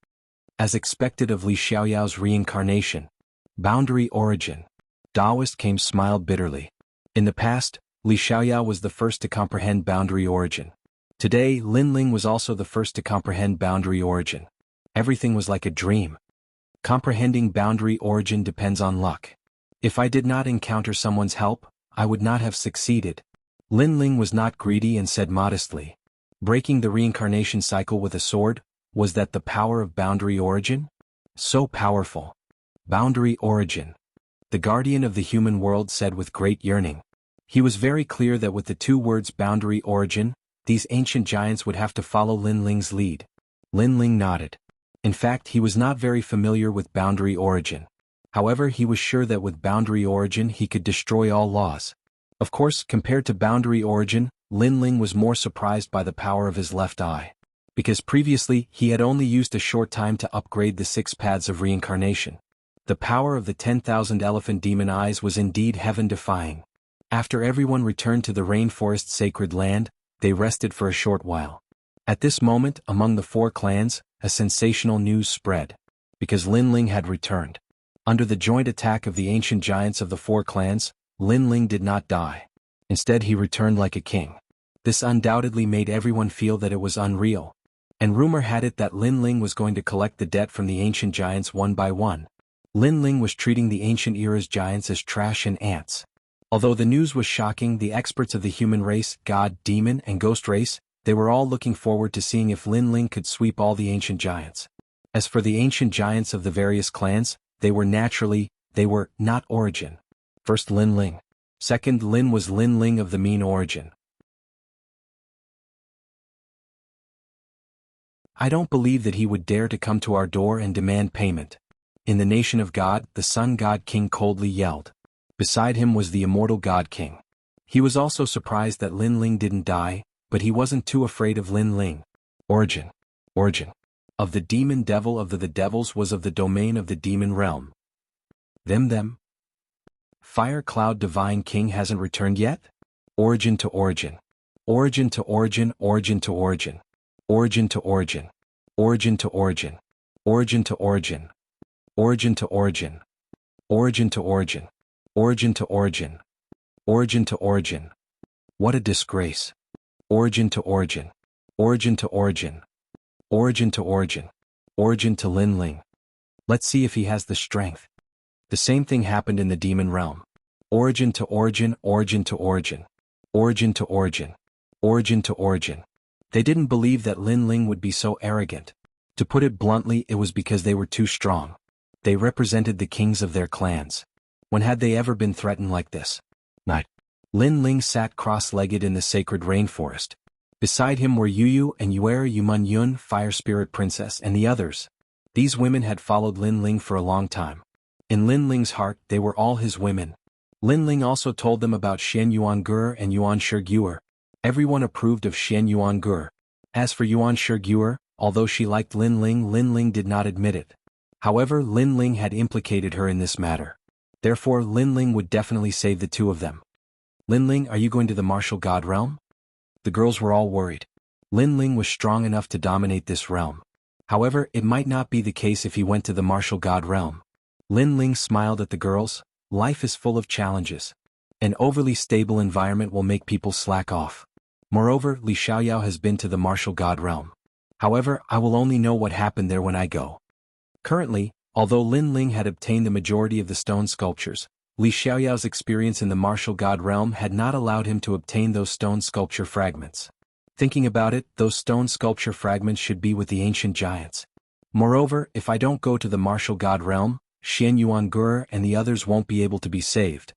Speaker 1: As expected of Li Xiaoyao's reincarnation. Boundary origin. Daoist came smiled bitterly. In the past, Li Xiaoyao was the first to comprehend boundary origin. Today, Lin Ling was also the first to comprehend boundary origin. Everything was like a dream. Comprehending boundary origin depends on luck. If I did not encounter someone's help, I would not have succeeded. Lin Ling was not greedy and said modestly. Breaking the reincarnation cycle with a sword, was that the power of boundary origin? So powerful. Boundary origin. The guardian of the human world said with great yearning. He was very clear that with the 2 words boundary origin, these ancient giants would have to follow Lin Ling's lead. Lin Ling nodded. In fact, he was not very familiar with boundary origin. However, he was sure that with boundary origin he could destroy all laws. Of course, compared to boundary origin, Lin Ling was more surprised by the power of his left eye. Because previously, he had only used a short time to upgrade the 6 paths of reincarnation. The power of the 10,000 elephant demon eyes was indeed heaven-defying. After everyone returned to the rainforest's sacred land, they rested for a short while. At this moment, among the 4 clans, a sensational news spread. Because Lin Ling had returned. Under the joint attack of the ancient giants of the 4 clans, Lin Ling did not die. Instead he returned like a king. This undoubtedly made everyone feel that it was unreal. And rumor had it that Lin Ling was going to collect the debt from the ancient giants one by one. Lin Ling was treating the ancient era's giants as trash and ants. Although the news was shocking, the experts of the human race, god, demon, and ghost race, they were all looking forward to seeing if Lin Ling could sweep all the ancient giants. As for the ancient giants of the various clans, they were not origin. First Lin Ling. Second Lin was Lin Ling of the mean origin. I don't believe that he would dare to come to our door and demand payment. In the nation of God, the Sun God King coldly yelled. Beside him was the immortal God King. He was also surprised that Lin Ling didn't die, but he wasn't too afraid of Lin Ling. Origin. Of the demon devil of the devils was of the domain of the demon realm. Them. Fire Cloud Divine King hasn't returned yet? Origin to origin. Origin to origin. Origin to origin. Origin to origin. Origin to origin. Origin to origin. Origin to origin. Origin to origin. Origin to origin. Origin to origin. What a disgrace. Origin to origin. Origin to origin. Origin to origin. Origin to Lin Ling. Let's see if he has the strength. The same thing happened in the demon realm. Origin to origin. Origin to origin. Origin to origin. Origin to origin. They didn't believe that Lin Ling would be so arrogant. To put it bluntly, it was because they were too strong. They represented the kings of their clans. When had they ever been threatened like this? Night. Lin Ling sat cross-legged in the sacred rainforest. Beside him were Yu and Yumun Yun, Fire Spirit Princess, and the others. These women had followed Lin Ling for a long time. In Lin Ling's heart, they were all his women. Lin Ling also told them about Xian Yuangur and Yuan Shiguer. Everyone approved of Xian Yuangur. As for Yuan Shiguer, although she liked Lin Ling did not admit it. However, Lin Ling had implicated her in this matter. Therefore, Lin Ling would definitely save the 2 of them. Lin Ling, are you going to the martial god realm? The girls were all worried. Lin Ling was strong enough to dominate this realm. However, it might not be the case if he went to the martial god realm. Lin Ling smiled at the girls. Life is full of challenges. An overly stable environment will make people slack off. Moreover, Li Xiaoyao has been to the martial god realm. However, I will only know what happened there when I go. Currently, although Lin Ling had obtained the majority of the stone sculptures, Li Xiaoyao's experience in the martial god realm had not allowed him to obtain those stone sculpture fragments. Thinking about it, those stone sculpture fragments should be with the ancient giants. Moreover, if I don't go to the martial god realm, Xian Yuangur and the others won't be able to be saved.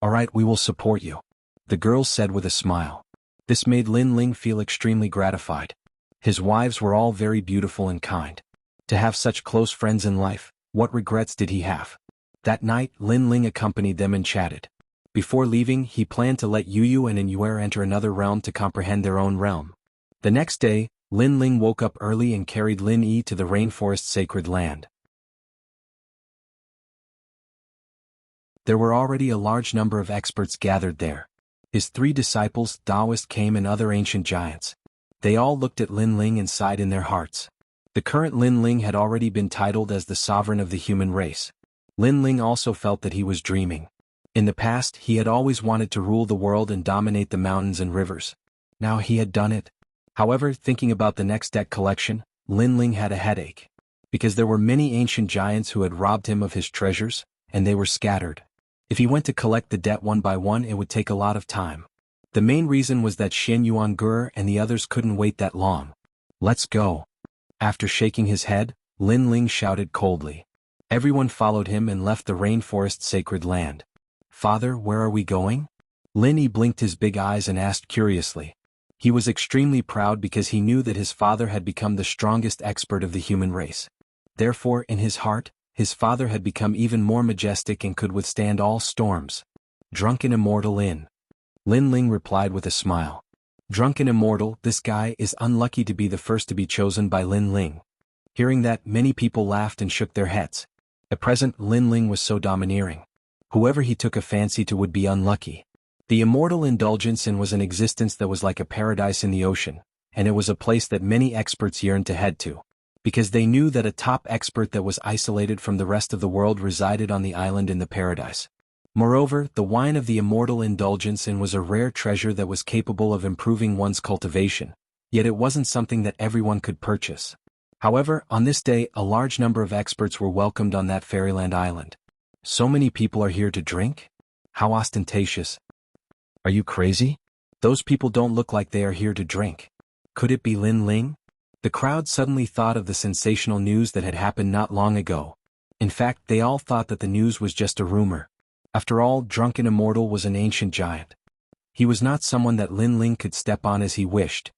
Speaker 1: Alright, we will support you. The girls said with a smile. This made Lin Ling feel extremely gratified. His wives were all very beautiful and kind. To have such close friends in life, what regrets did he have? That night, Lin Ling accompanied them and chatted. Before leaving, he planned to let Yu and Yuer enter another realm to comprehend their own realm. The next day, Lin Ling woke up early and carried Lin Yi to the rainforest sacred land. There were already a large number of experts gathered there. His 3 disciples, Taoist, came and other ancient giants. They all looked at Lin Ling and sighed in their hearts. The current Lin Ling had already been titled as the sovereign of the human race. Lin Ling also felt that he was dreaming. In the past, he had always wanted to rule the world and dominate the mountains and rivers. Now he had done it. However, thinking about the next deck collection, Lin Ling had a headache. Because there were many ancient giants who had robbed him of his treasures, and they were scattered. If he went to collect the debt one by one, it would take a lot of time. The main reason was that Xian Yuangur and the others couldn't wait that long. Let's go. After shaking his head, Lin Ling shouted coldly. Everyone followed him and left the rainforest sacred land. Father, where are we going? Lin Yi blinked his big eyes and asked curiously. He was extremely proud because he knew that his father had become the strongest expert of the human race. Therefore, in his heart, his father had become even more majestic and could withstand all storms. Drunken Immortal Lin Ling replied with a smile. Drunken Immortal, this guy is unlucky to be the first to be chosen by Lin Ling. Hearing that, many people laughed and shook their heads. At present, Lin Ling was so domineering. Whoever he took a fancy to would be unlucky. The immortal indulgence inn was an existence that was like a paradise in the ocean, and it was a place that many experts yearned to head to, because they knew that a top expert that was isolated from the rest of the world resided on the island in the paradise. Moreover, the wine of the immortal indulgence inn was a rare treasure that was capable of improving one's cultivation, yet it wasn't something that everyone could purchase. However, on this day, a large number of experts were welcomed on that fairyland island. So many people are here to drink? How ostentatious. Are you crazy? Those people don't look like they are here to drink. Could it be Lin Ling? The crowd suddenly thought of the sensational news that had happened not long ago. In fact, they all thought that the news was just a rumor. After all, Drunken Immortal was an ancient giant. He was not someone that Lin Ling could step on as he wished.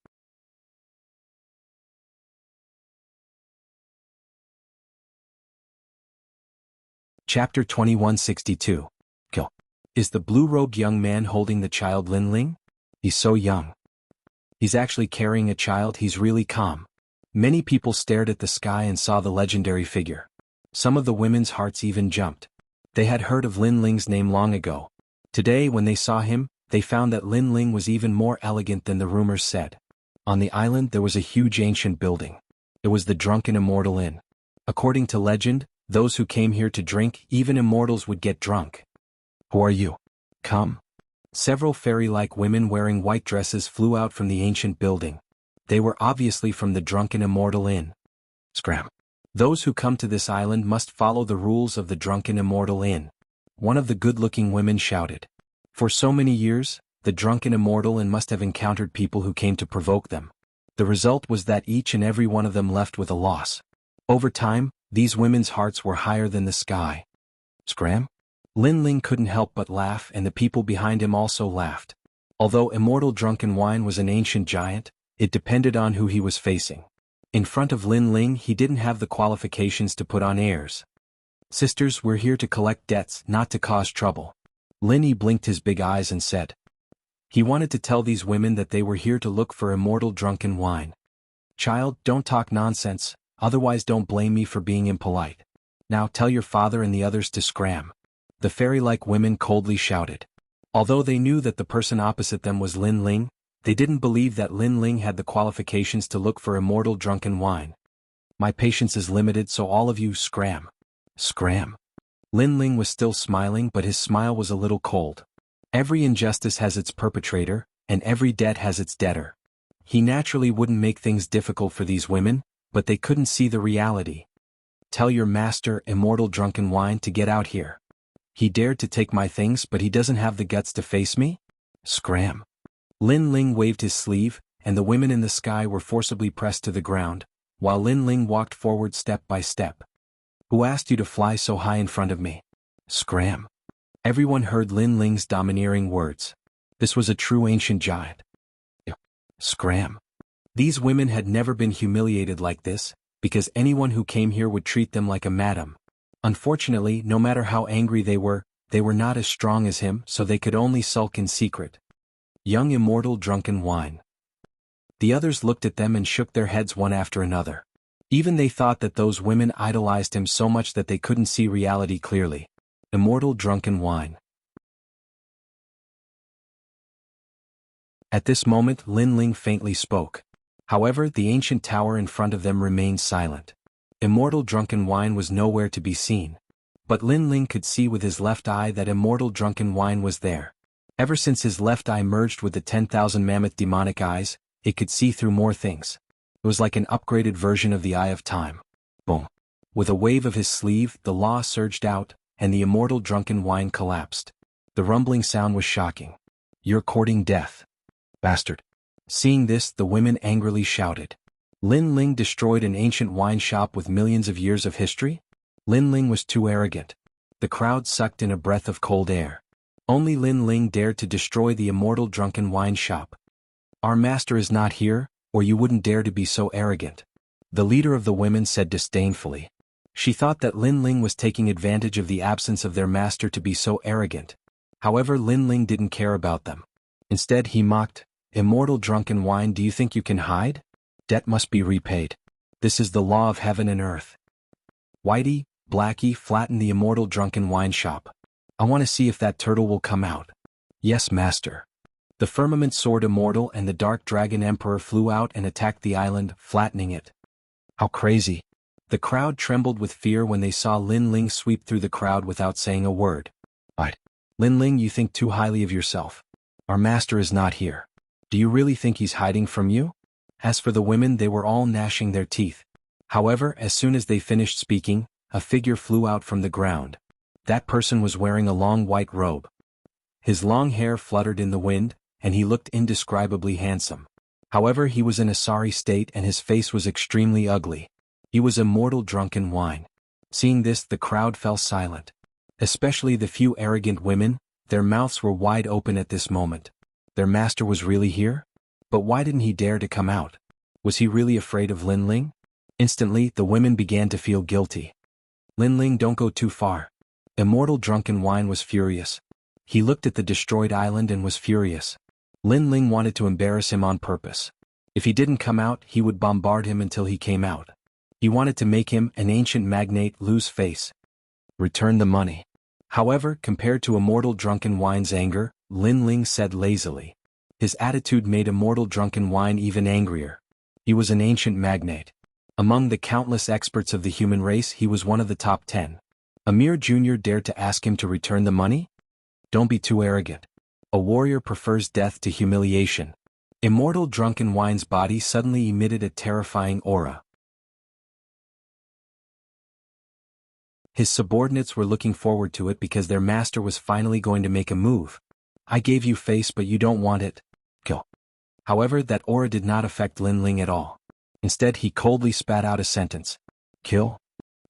Speaker 1: Chapter 2162. Kill. Is the blue-robed young man holding the child Lin Ling? He's so young. He's actually carrying a child. He's really calm. Many people stared at the sky and saw the legendary figure. Some of the women's hearts even jumped. They had heard of Lin Ling's name long ago. Today, when they saw him, they found that Lin Ling was even more elegant than the rumors said. On the island there was a huge ancient building. It was the Drunken Immortal Inn. According to legend, those who came here to drink, even immortals, would get drunk. Who are you? Come. Several fairy-like women wearing white dresses flew out from the ancient building. They were obviously from the Drunken Immortal Inn. Scram. Those who come to this island must follow the rules of the Drunken Immortal Inn. One of the good-looking women shouted. For so many years, the Drunken Immortal Inn must have encountered people who came to provoke them. The result was that each and every one of them left with a loss. Over time, these women's hearts were higher than the sky. Scram? Lin Ling couldn't help but laugh, and the people behind him also laughed. Although Immortal Drunken Wine was an ancient giant, it depended on who he was facing. In front of Lin Ling, he didn't have the qualifications to put on airs. Sisters, we're here to collect debts, not to cause trouble. Linny blinked his big eyes and said. He wanted to tell these women that they were here to look for immortal drunken wine. Child, don't talk nonsense, otherwise don't blame me for being impolite. Now tell your father and the others to scram. The fairy-like women coldly shouted. Although they knew that the person opposite them was Lin Ling, they didn't believe that Lin Ling had the qualifications to look for immortal drunken wine. My patience is limited, so all of you scram. Scram. Lin Ling was still smiling, but his smile was a little cold. Every injustice has its perpetrator, and every debt has its debtor. He naturally wouldn't make things difficult for these women, but they couldn't see the reality. Tell your master, immortal drunken wine, to get out here. He dared to take my things, but he doesn't have the guts to face me? Scram. Lin Ling waved his sleeve, and the women in the sky were forcibly pressed to the ground, while Lin Ling walked forward step by step. Who asked you to fly so high in front of me? Scram. Everyone heard Lin Ling's domineering words. This was a true ancient giant. Scram. These women had never been humiliated like this, because anyone who came here would treat them like a madam. Unfortunately, no matter how angry they were not as strong as him, so they could only sulk in secret. Young immortal drunken wine. The others looked at them and shook their heads one after another. Even they thought that those women idolized him so much that they couldn't see reality clearly. Immortal drunken wine. At this moment, Lin Ling faintly spoke. However, the ancient tower in front of them remained silent. Immortal drunken wine was nowhere to be seen. But Lin Ling could see with his left eye that immortal drunken wine was there. Ever since his left eye merged with the 10,000 mammoth demonic eyes, it could see through more things. It was like an upgraded version of the Eye of Time. Boom. With a wave of his sleeve, the law surged out, and the immortal drunken wine collapsed. The rumbling sound was shocking. You're courting death. Bastard. Seeing this, the women angrily shouted. Lin Ling destroyed an ancient wine shop with millions of years of history? Lin Ling was too arrogant. The crowd sucked in a breath of cold air. Only Lin Ling dared to destroy the immortal drunken wine shop. Our master is not here, or you wouldn't dare to be so arrogant. The leader of the women said disdainfully. She thought that Lin Ling was taking advantage of the absence of their master to be so arrogant. However, Lin Ling didn't care about them. Instead, he mocked, Immortal drunken wine, do you think you can hide? Debt must be repaid. This is the law of heaven and earth. Whitey, Blackie, flatten the immortal drunken wine shop. I want to see if that turtle will come out. Yes, master. The firmament sword immortal and the dark dragon emperor flew out and attacked the island, flattening it. How crazy. The crowd trembled with fear when they saw Lin Ling sweep through the crowd without saying a word. But, Lin Ling, you think too highly of yourself. Our master is not here. Do you really think he's hiding from you? As for the women, they were all gnashing their teeth. However, as soon as they finished speaking, a figure flew out from the ground. That person was wearing a long white robe. His long hair fluttered in the wind, and he looked indescribably handsome. However, he was in a sorry state and his face was extremely ugly. He was immortal drunken wine. Seeing this, the crowd fell silent. Especially the few arrogant women, their mouths were wide open at this moment. Their master was really here? But why didn't he dare to come out? Was he really afraid of Lin Ling? Instantly, the women began to feel guilty. Lin Ling, don't go too far. Immortal drunken wine was furious. He looked at the destroyed island and was furious. Lin Ling wanted to embarrass him on purpose. If he didn't come out, he would bombard him until he came out. He wanted to make him, an ancient magnate, lose face. Return the money. However, compared to Immortal Drunken Wine's anger, Lin Ling said lazily. His attitude made Immortal Drunken Wine even angrier. He was an ancient magnate. Among the countless experts of the human race, he was one of the top 10. Amir Jr. dared to ask him to return the money? Don't be too arrogant. A warrior prefers death to humiliation. Immortal Drunken Wine's body suddenly emitted a terrifying aura. His subordinates were looking forward to it because their master was finally going to make a move. I gave you face but you don't want it. Kill. However, that aura did not affect Lin Ling at all. Instead, he coldly spat out a sentence. Kill.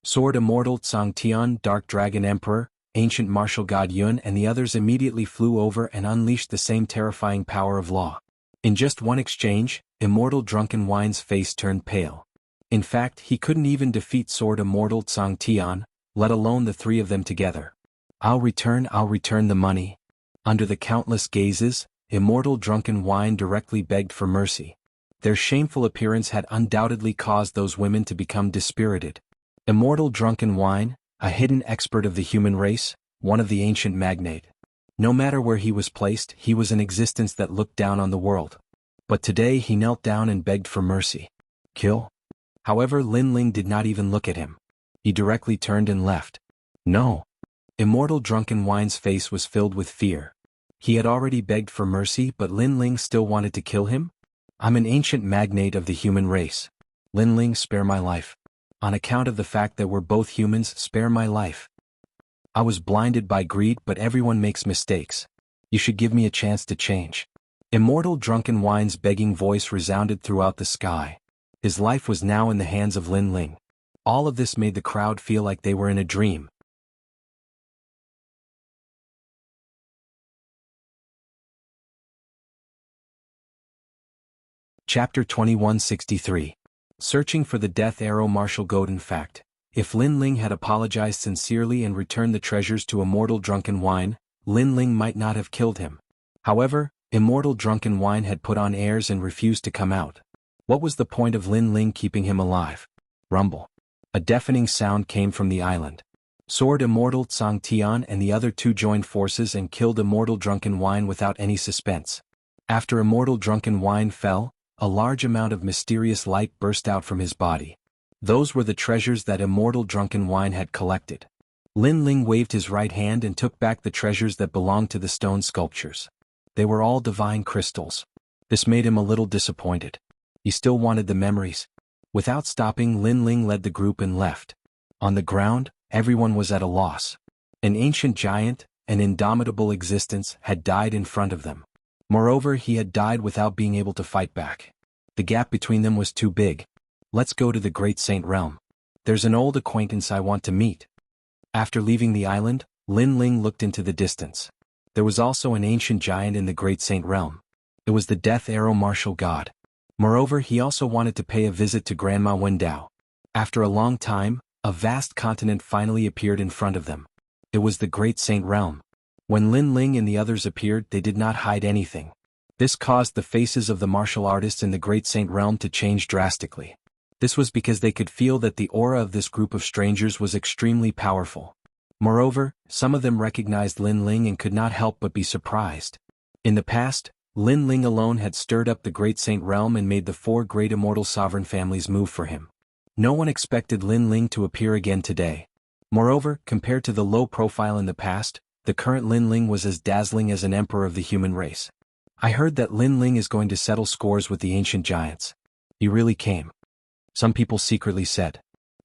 Speaker 1: Sword Immortal Tsang Tian, Dark Dragon Emperor, Ancient Martial God Yun and the others immediately flew over and unleashed the same terrifying power of law. In just one exchange, Immortal Drunken Wine's face turned pale. In fact, he couldn't even defeat Sword Immortal Tsang Tian, let alone the three of them together. I'll return the money. Under the countless gazes, Immortal Drunken Wine directly begged for mercy. Their shameful appearance had undoubtedly caused those women to become dispirited. Immortal Drunken Wine, a hidden expert of the human race, one of the ancient magnate. No matter where he was placed, he was an existence that looked down on the world. But today he knelt down and begged for mercy. Kill? However, Lin Ling did not even look at him. He directly turned and left. No. Immortal Drunken Wine's face was filled with fear. He had already begged for mercy, but Lin Ling still wanted to kill him? I'm an ancient magnate of the human race. Lin Ling, spare my life. On account of the fact that we're both humans, spare my life. I was blinded by greed, but everyone makes mistakes. You should give me a chance to change. Immortal Drunken Wine's begging voice resounded throughout the sky. His life was now in the hands of Lin Ling. All of this made the crowd feel like they were in a dream. Chapter 2163. Searching for the Death Arrow Martial God. In fact, if Lin Ling had apologized sincerely and returned the treasures to Immortal Drunken Wine, Lin Ling might not have killed him. However, Immortal Drunken Wine had put on airs and refused to come out. What was the point of Lin Ling keeping him alive? Rumble. A deafening sound came from the island. Sword Immortal Tsang Tian and the other two joined forces and killed Immortal Drunken Wine without any suspense. After Immortal Drunken Wine fell, a large amount of mysterious light burst out from his body. Those were the treasures that Immortal Drunken Wine had collected. Lin Ling waved his right hand and took back the treasures that belonged to the stone sculptures. They were all divine crystals. This made him a little disappointed. He still wanted the memories. Without stopping, Lin Ling led the group and left. On the ground, everyone was at a loss. An ancient giant, an indomitable existence, had died in front of them. Moreover, he had died without being able to fight back. The gap between them was too big. Let's go to the Great Saint Realm. There's an old acquaintance I want to meet. After leaving the island, Lin Ling looked into the distance. There was also an ancient giant in the Great Saint Realm. It was the Death Arrow Martial God. Moreover, he also wanted to pay a visit to Grandma Wendao. After a long time, a vast continent finally appeared in front of them. It was the Great Saint Realm. When Lin Ling and the others appeared, they did not hide anything. This caused the faces of the martial artists in the Great Saint Realm to change drastically. This was because they could feel that the aura of this group of strangers was extremely powerful. Moreover, some of them recognized Lin Ling and could not help but be surprised. In the past, Lin Ling alone had stirred up the Great Saint Realm and made the 4 great immortal sovereign families move for him. No one expected Lin Ling to appear again today. Moreover, compared to the low profile in the past, the current Lin Ling was as dazzling as an emperor of the human race. I heard that Lin Ling is going to settle scores with the ancient giants. He really came. Some people secretly said.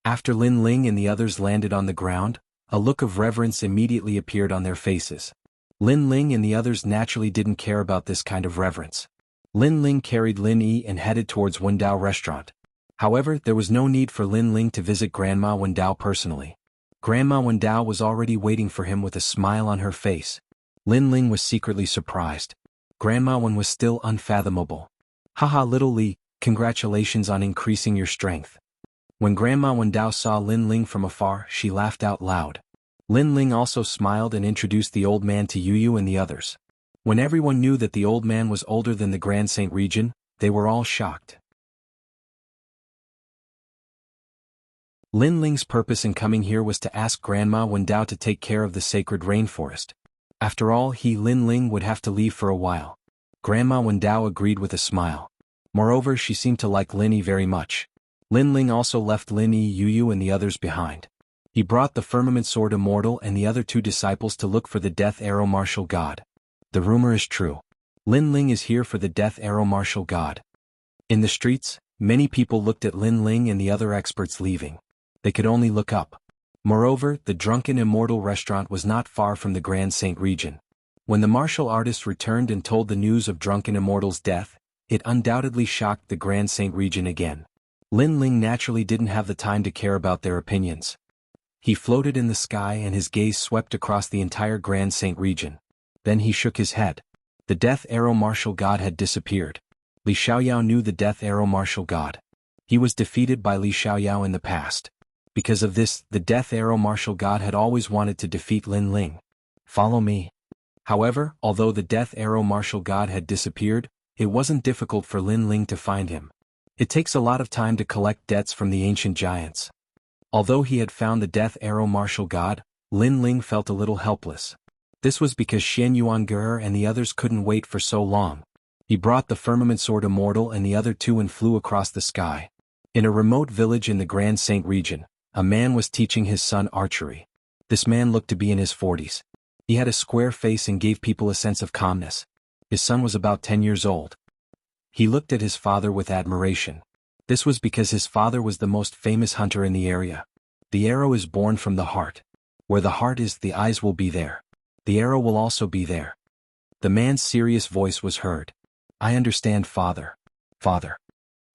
Speaker 1: After Lin Ling and the others landed on the ground, a look of reverence immediately appeared on their faces. Lin Ling and the others naturally didn't care about this kind of reverence. Lin Ling carried Lin Yi and headed towards Wendao restaurant. However, there was no need for Lin Ling to visit Grandma Wendao personally. Grandma Wendao was already waiting for him with a smile on her face. Lin Ling was secretly surprised. Grandma Wen was still unfathomable. Haha, little Li, congratulations on increasing your strength. When Grandma Wendao saw Lin Ling from afar, she laughed out loud. Lin Ling also smiled and introduced the old man to Yu and the others. When everyone knew that the old man was older than the Grand Saint region, they were all shocked. Lin Ling's purpose in coming here was to ask Grandma Wendao to take care of the sacred rainforest. After all, Lin Ling would have to leave for a while. Grandma Wendao agreed with a smile. Moreover, she seemed to like Lin Yi very much. Lin Ling also left Lin Yi, Yu and the others behind. He brought the Firmament Sword Immortal and the other 2 disciples to look for the Death Arrow Martial God. The rumor is true. Lin Ling is here for the Death Arrow Martial God. In the streets, many people looked at Lin Ling and the other experts leaving. They could only look up. Moreover, the Drunken Immortal restaurant was not far from the Grand Saint region. When the martial artist returned and told the news of Drunken Immortal's death, it undoubtedly shocked the Grand Saint region again. Lin Ling naturally didn't have the time to care about their opinions. He floated in the sky and his gaze swept across the entire Grand Saint region. Then he shook his head. The Death Arrow Martial God had disappeared. Li Xiaoyao knew the Death Arrow Martial God. He was defeated by Li Xiaoyao in the past. Because of this, the Death Arrow Martial God had always wanted to defeat Lin Ling. Follow me. However, although the Death Arrow Martial God had disappeared, it wasn't difficult for Lin Ling to find him. It takes a lot of time to collect debts from the ancient giants. Although he had found the Death Arrow Martial God, Lin Ling felt a little helpless. This was because Xian Yuange and the others couldn't wait for so long. He brought the Firmament Sword Immortal and the other 2 and flew across the sky. In a remote village in the Grand Saint region, a man was teaching his son archery. This man looked to be in his 40s. He had a square face and gave people a sense of calmness. His son was about 10 years old. He looked at his father with admiration. This was because his father was the most famous hunter in the area. The arrow is born from the heart. Where the heart is, the eyes will be there. The arrow will also be there. The man's serious voice was heard. I understand, father. Father.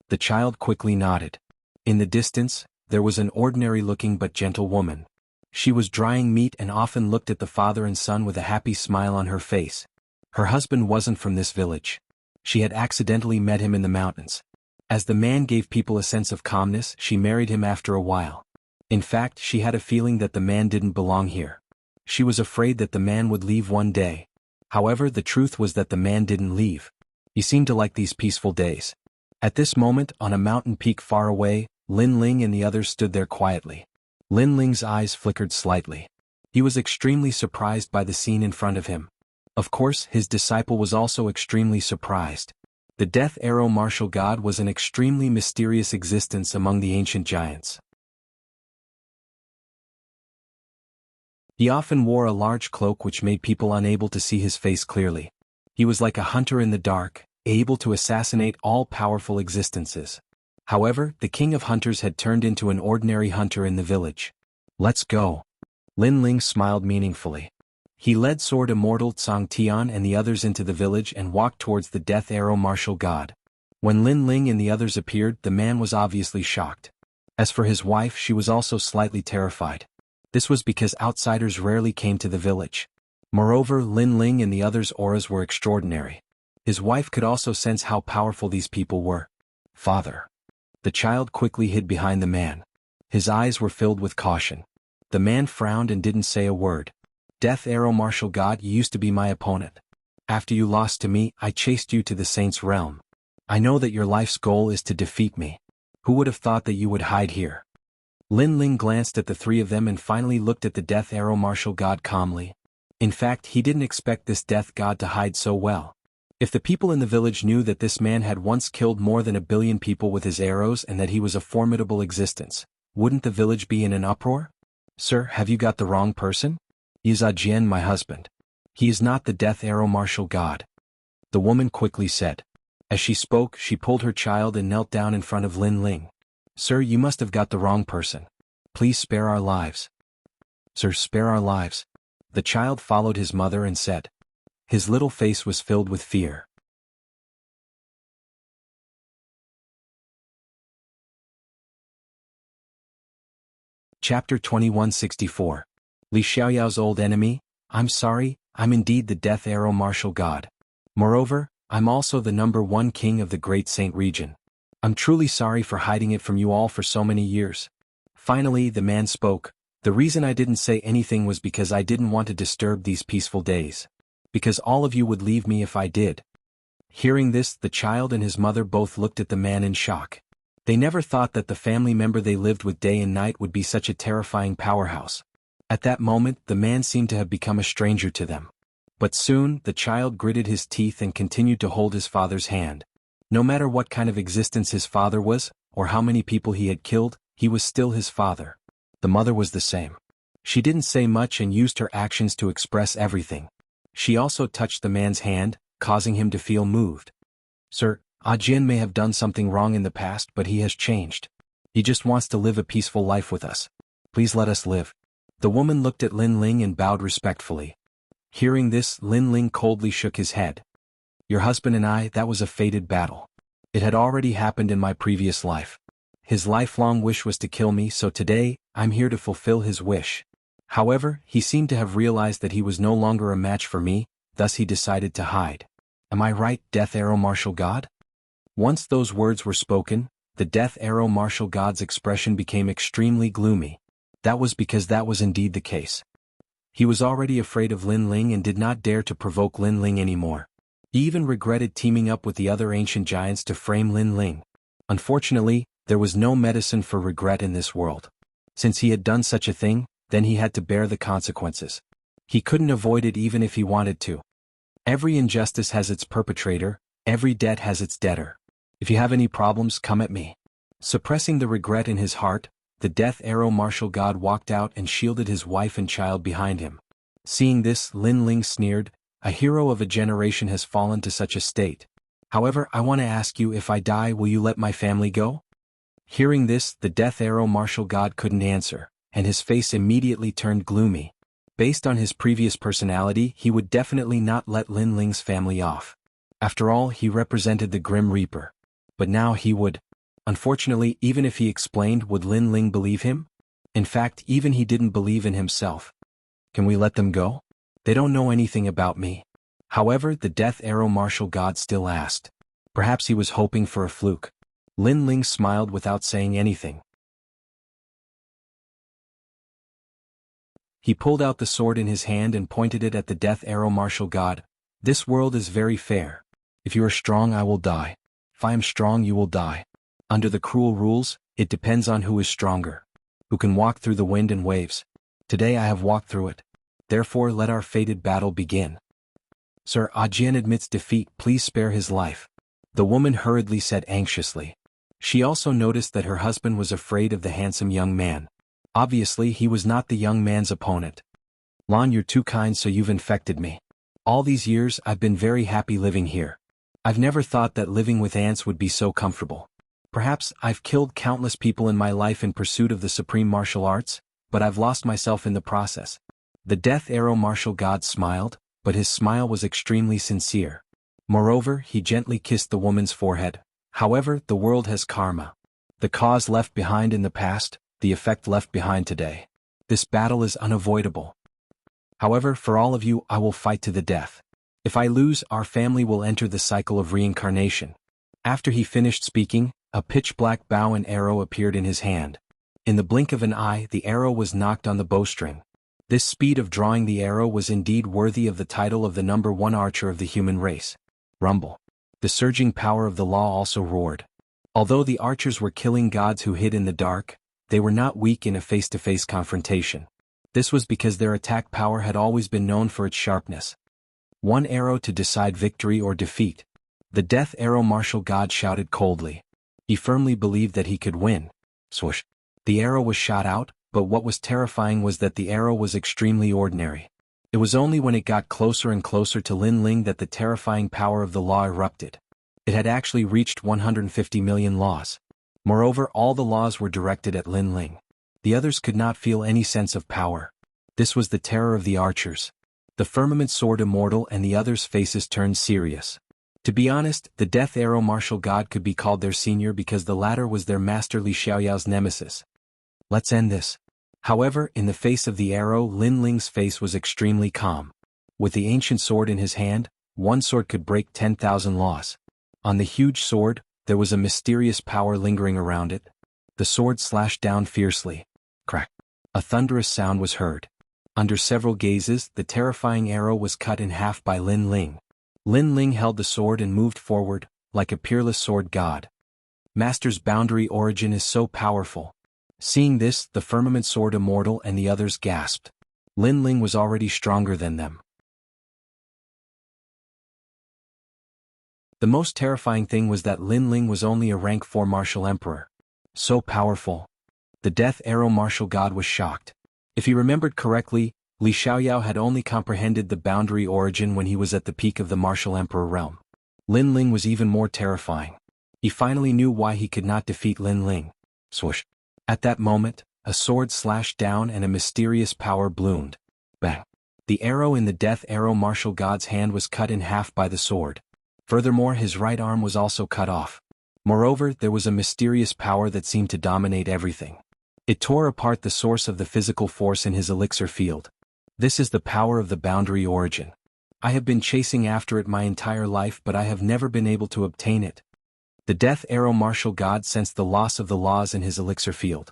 Speaker 1: The child quickly nodded. In the distance, there was an ordinary-looking but gentle woman. She was drying meat and often looked at the father and son with a happy smile on her face. Her husband wasn't from this village. She had accidentally met him in the mountains. As the man gave people a sense of calmness, she married him after a while. In fact, she had a feeling that the man didn't belong here. She was afraid that the man would leave one day. However, the truth was that the man didn't leave. He seemed to like these peaceful days. At this moment, on a mountain peak far away, Lin Ling and the others stood there quietly. Lin Ling's eyes flickered slightly. He was extremely surprised by the scene in front of him. Of course, his disciple was also extremely surprised. The Death Arrow Martial God was an extremely mysterious existence among the ancient giants. He often wore a large cloak which made people unable to see his face clearly. He was like a hunter in the dark, able to assassinate all powerful existences. However, the king of hunters had turned into an ordinary hunter in the village. Let's go. Lin Ling smiled meaningfully. He led Sword Immortal Tsang Tian and the others into the village and walked towards the Death Arrow Martial God. When Lin Ling and the others appeared, the man was obviously shocked. As for his wife, she was also slightly terrified. This was because outsiders rarely came to the village. Moreover, Lin Ling and the others' auras were extraordinary. His wife could also sense how powerful these people were. Father. The child quickly hid behind the man. His eyes were filled with caution. The man frowned and didn't say a word. Death Arrow Martial God, you used to be my opponent. After you lost to me, I chased you to the Saint's realm. I know that your life's goal is to defeat me. Who would have thought that you would hide here? Lin Ling glanced at the three of them and finally looked at the death arrow martial god calmly. In fact, he didn't expect this death god to hide so well. If the people in the village knew that this man had once killed more than 1 billion people with his arrows and that he was a formidable existence, wouldn't the village be in an uproar? Sir, have you got the wrong person? He is Jian, my husband. He is not the death arrow martial god. The woman quickly said. As she spoke, she pulled her child and knelt down in front of Lin Ling. Sir, you must have got the wrong person. Please spare our lives. Sir, spare our lives. The child followed his mother and said. His little face was filled with fear. Chapter 2164. Li Xiaoyao's old enemy. I'm sorry, I'm indeed the death arrow martial god. Moreover, I'm also the #1 king of the Great Saint region. I'm truly sorry for hiding it from you all for so many years. Finally, the man spoke. The reason I didn't say anything was because I didn't want to disturb these peaceful days. Because all of you would leave me if I did. Hearing this, the child and his mother both looked at the man in shock. They never thought that the family member they lived with day and night would be such a terrifying powerhouse. At that moment, the man seemed to have become a stranger to them. But soon, the child gritted his teeth and continued to hold his father's hand. No matter what kind of existence his father was, or how many people he had killed, he was still his father. The mother was the same. She didn't say much and used her actions to express everything. She also touched the man's hand, causing him to feel moved. Sir, Jian may have done something wrong in the past, but he has changed. He just wants to live a peaceful life with us. Please let us live. The woman looked at Lin Ling and bowed respectfully. Hearing this, Lin Ling coldly shook his head. Your husband and I, that was a fated battle. It had already happened in my previous life. His lifelong wish was to kill me, so today, I'm here to fulfill his wish. However, he seemed to have realized that he was no longer a match for me, thus he decided to hide. Am I right, Death Arrow Martial God? Once those words were spoken, the Death Arrow Martial God's expression became extremely gloomy. That was because that was indeed the case. He was already afraid of Lin Ling and did not dare to provoke Lin Ling anymore. He even regretted teaming up with the other ancient giants to frame Lin Ling. Unfortunately, there was no medicine for regret in this world. Since he had done such a thing, then he had to bear the consequences. He couldn't avoid it even if he wanted to. Every injustice has its perpetrator, every debt has its debtor. If you have any problems, come at me. Suppressing the regret in his heart, the Death Arrow Martial God walked out and shielded his wife and child behind him. Seeing this, Lin Ling sneered, a hero of a generation has fallen to such a state. However, I want to ask you, if I die, will you let my family go? Hearing this, the Death Arrow Martial God couldn't answer, and his face immediately turned gloomy. Based on his previous personality, he would definitely not let Lin Ling's family off. After all, he represented the Grim Reaper. But now he would. Unfortunately, even if he explained, would Lin Ling believe him? In fact, even he didn't believe in himself. Can we let them go? They don't know anything about me. However, the Death Arrow Martial God still asked. Perhaps he was hoping for a fluke. Lin Ling smiled without saying anything. He pulled out the sword in his hand and pointed it at the Death Arrow Martial God. This world is very fair. If you are strong, I will die. If I am strong, you will die. Under the cruel rules, it depends on who is stronger. Who can walk through the wind and waves. Today I have walked through it. Therefore let our fated battle begin. Sir, Jian admits defeat, please spare his life. The woman hurriedly said anxiously. She also noticed that her husband was afraid of the handsome young man. Obviously he was not the young man's opponent. Lan, you're too kind, so you've infected me. All these years I've been very happy living here. I've never thought that living with ants would be so comfortable. Perhaps I've killed countless people in my life in pursuit of the supreme martial arts, but I've lost myself in the process. The Death Arrow Martial God smiled, but his smile was extremely sincere. Moreover, he gently kissed the woman's forehead. However, the world has karma. The cause left behind in the past, the effect left behind today. This battle is unavoidable. However, for all of you, I will fight to the death. If I lose, our family will enter the cycle of reincarnation. After he finished speaking, a pitch-black bow and arrow appeared in his hand. In the blink of an eye, the arrow was knocked on the bowstring. This speed of drawing the arrow was indeed worthy of the title of the #1 archer of the human race. Rumble. The surging power of the law also roared. Although the archers were killing gods who hid in the dark, they were not weak in a face-to-face confrontation. This was because their attack power had always been known for its sharpness. One arrow to decide victory or defeat. The death arrow martial god shouted coldly. He firmly believed that he could win. Swoosh. The arrow was shot out, but what was terrifying was that the arrow was extremely ordinary. It was only when it got closer and closer to Lin Ling that the terrifying power of the law erupted. It had actually reached 150 million laws. Moreover, all the laws were directed at Lin Ling. The others could not feel any sense of power. This was the terror of the archers. The firmament sword immortal and the others' faces turned serious. To be honest, the death arrow martial god could be called their senior because the latter was their master Li Xiaoyao's nemesis. Let's end this. However, in the face of the arrow, Lin Ling's face was extremely calm. With the ancient sword in his hand, one sword could break 10,000 laws. On the huge sword, there was a mysterious power lingering around it. The sword slashed down fiercely. Crack. A thunderous sound was heard. Under several gazes, the terrifying arrow was cut in half by Lin Ling. Lin Ling held the sword and moved forward, like a peerless sword god. Master's boundary origin is so powerful. Seeing this, the firmament sword immortal and the others gasped. Lin Ling was already stronger than them. The most terrifying thing was that Lin Ling was only a rank 4 martial emperor. So powerful. The death arrow martial god was shocked. If he remembered correctly, Li Xiaoyao had only comprehended the boundary origin when he was at the peak of the martial emperor realm. Lin Ling was even more terrifying. He finally knew why he could not defeat Lin Ling. Swoosh. At that moment, a sword slashed down and a mysterious power bloomed. Bang. The arrow in the death arrow martial god's hand was cut in half by the sword. Furthermore, his right arm was also cut off. Moreover, there was a mysterious power that seemed to dominate everything. It tore apart the source of the physical force in his elixir field. This is the power of the boundary origin. I have been chasing after it my entire life, but I have never been able to obtain it. The death arrow martial god sensed the loss of the laws in his elixir field.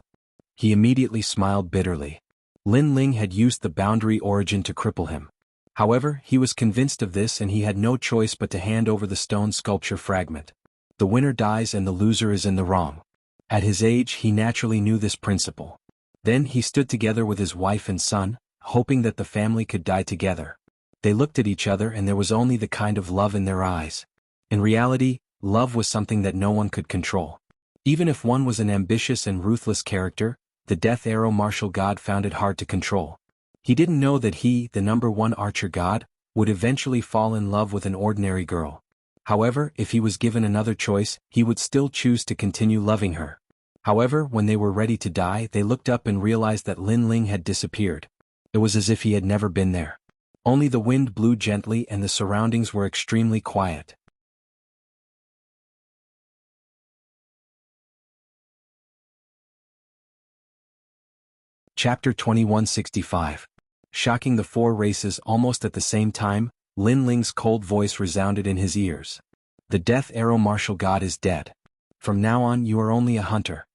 Speaker 1: He immediately smiled bitterly. Lin Ling had used the boundary origin to cripple him. However, he was convinced of this and he had no choice but to hand over the stone sculpture fragment. The winner dies and the loser is in the wrong. At his age, he naturally knew this principle. Then he stood together with his wife and son, hoping that the family could die together. They looked at each other and there was only the kind of love in their eyes. In reality, love was something that no one could control. Even if one was an ambitious and ruthless character, the death arrow martial god found it hard to control. He didn't know that he, the #1 archer god, would eventually fall in love with an ordinary girl. However, if he was given another choice, he would still choose to continue loving her. However, when they were ready to die, they looked up and realized that Lin Ling had disappeared. It was as if he had never been there. Only the wind blew gently and the surroundings were extremely quiet. Chapter 2165. Shocking the 4 races almost at the same time, Lin Ling's cold voice resounded in his ears. The death arrow martial god is dead. From now on you are only a hunter.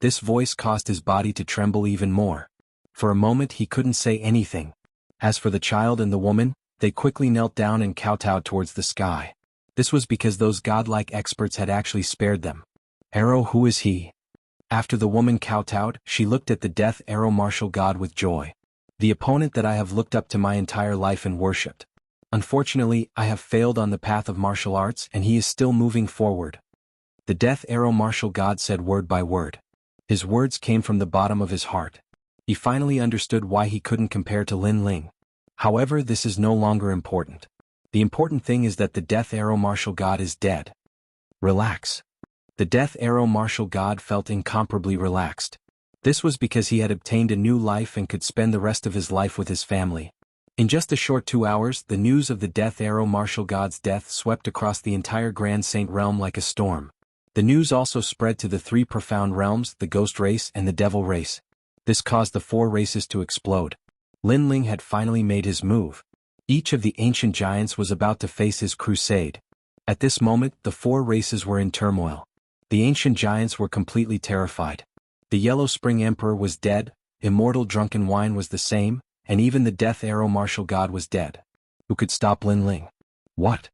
Speaker 1: This voice caused his body to tremble even more. For a moment he couldn't say anything. As for the child and the woman, they quickly knelt down and kowtowed towards the sky. This was because those godlike experts had actually spared them. Arrow, who is he? After the woman kowtowed, she looked at the death arrow martial god with joy. The opponent that I have looked up to my entire life and worshipped. Unfortunately, I have failed on the path of martial arts and he is still moving forward. The death arrow martial god said word by word. His words came from the bottom of his heart. He finally understood why he couldn't compare to Lin Ling. However, this is no longer important. The important thing is that the death arrow martial god is dead. Relax. The death arrow martial god felt incomparably relaxed. This was because he had obtained a new life and could spend the rest of his life with his family. In just a short 2 hours, the news of the death arrow martial god's death swept across the entire Grand Saint realm like a storm. The news also spread to the 3 profound realms, the ghost race and the devil race. This caused the 4 races to explode. Lin Ling had finally made his move. Each of the ancient giants was about to face his crusade. At this moment, the 4 races were in turmoil. The ancient giants were completely terrified. The Yellow Spring Emperor was dead, Immortal Drunken Wine was the same, and even the Death Arrow Martial God was dead. Who could stop Lin Ling? What?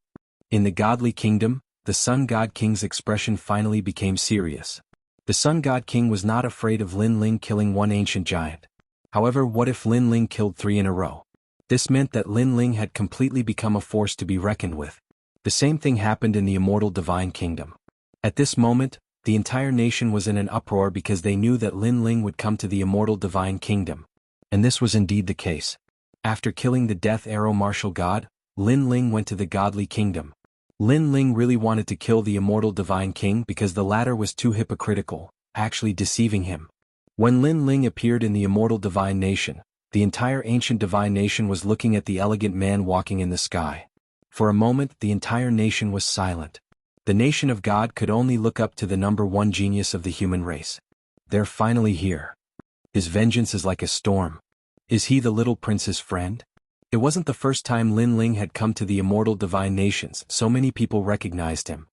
Speaker 1: In the godly kingdom, the Sun God King's expression finally became serious. The Sun God King was not afraid of Lin Ling killing one ancient giant. However, what if Lin Ling killed 3 in a row? This meant that Lin Ling had completely become a force to be reckoned with. The same thing happened in the Immortal Divine Kingdom. At this moment, the entire nation was in an uproar because they knew that Lin Ling would come to the Immortal Divine Kingdom. And this was indeed the case. After killing the Death Arrow Martial God, Lin Ling went to the Godly Kingdom. Lin Ling really wanted to kill the Immortal Divine King because the latter was too hypocritical, actually deceiving him. When Lin Ling appeared in the Immortal Divine Nation, the entire ancient divine nation was looking at the elegant man walking in the sky. For a moment, the entire nation was silent. The nation of God could only look up to the #1 genius of the human race. They're finally here. His vengeance is like a storm. Is he the little prince's friend? It wasn't the first time Lin Ling had come to the Immortal Divine Nations, so many people recognized him.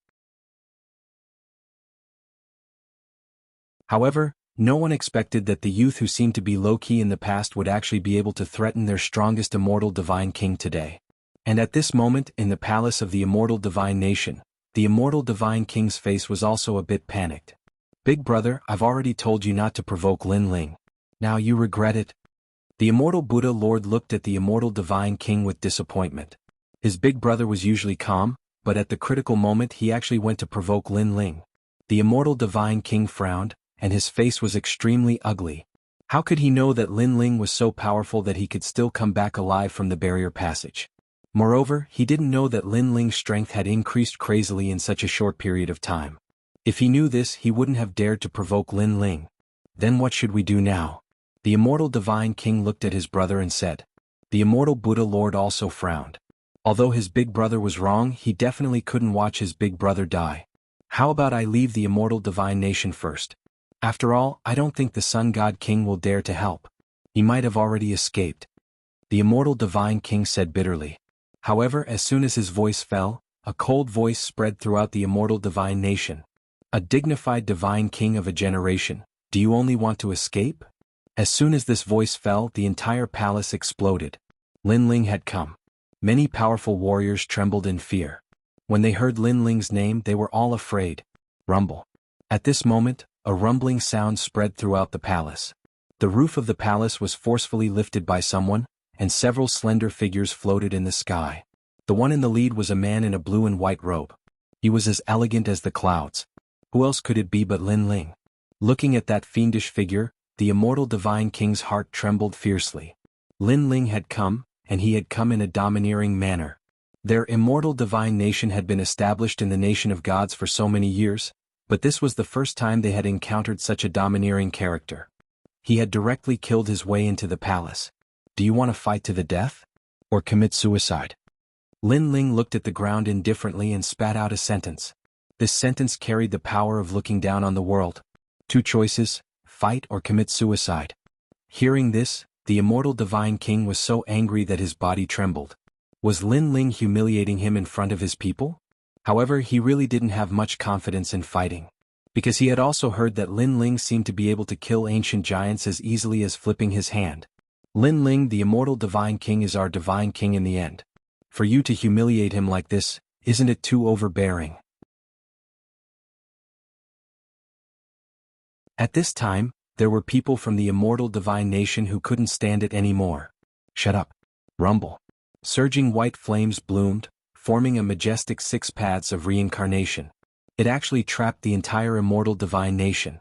Speaker 1: However, no one expected that the youth who seemed to be low-key in the past would actually be able to threaten their strongest Immortal Divine King today. And at this moment, in the palace of the Immortal Divine Nation, the Immortal Divine King's face was also a bit panicked. Big brother, I've already told you not to provoke Lin Ling. Now you regret it? The Immortal Buddha Lord looked at the Immortal Divine King with disappointment. His big brother was usually calm, but at the critical moment he actually went to provoke Lin Ling. The Immortal Divine King frowned, and his face was extremely ugly. How could he know that Lin Ling was so powerful that he could still come back alive from the barrier passage? Moreover, he didn't know that Lin Ling's strength had increased crazily in such a short period of time. If he knew this, he wouldn't have dared to provoke Lin Ling. Then what should we do now? The Immortal Divine King looked at his brother and said. The Immortal Buddha Lord also frowned. Although his big brother was wrong, he definitely couldn't watch his big brother die. How about I leave the Immortal Divine Nation first? After all, I don't think the Sun God King will dare to help. He might have already escaped. The Immortal Divine King said bitterly. However, as soon as his voice fell, a cold voice spread throughout the Immortal Divine Nation. A dignified Divine King of a generation, do you only want to escape? As soon as this voice fell, the entire palace exploded. Lin Ling had come. Many powerful warriors trembled in fear. When they heard Lin Ling's name, they were all afraid. Rumble. At this moment, a rumbling sound spread throughout the palace. The roof of the palace was forcefully lifted by someone, and several slender figures floated in the sky. The one in the lead was a man in a blue and white robe. He was as elegant as the clouds. Who else could it be but Lin Ling? Looking at that fiendish figure, the Immortal Divine King's heart trembled fiercely. Lin Ling had come, and he had come in a domineering manner. Their Immortal Divine Nation had been established in the Nation of Gods for so many years, but this was the first time they had encountered such a domineering character. He had directly killed his way into the palace. Do you want to fight to the death? Or commit suicide? Lin Ling looked at the ground indifferently and spat out a sentence. This sentence carried the power of looking down on the world. 2 choices, fight or commit suicide. Hearing this, the Immortal Divine King was so angry that his body trembled. Was Lin Ling humiliating him in front of his people? However, he really didn't have much confidence in fighting. Because he had also heard that Lin Ling seemed to be able to kill ancient giants as easily as flipping his hand. Lin Ling, the Immortal Divine King, is our Divine King in the end. For you to humiliate him like this, isn't it too overbearing? At this time, there were people from the Immortal Divine Nation who couldn't stand it anymore. Shut up. Rumble. Surging white flames bloomed, forming a majestic 6 paths of reincarnation. It actually trapped the entire Immortal Divine Nation.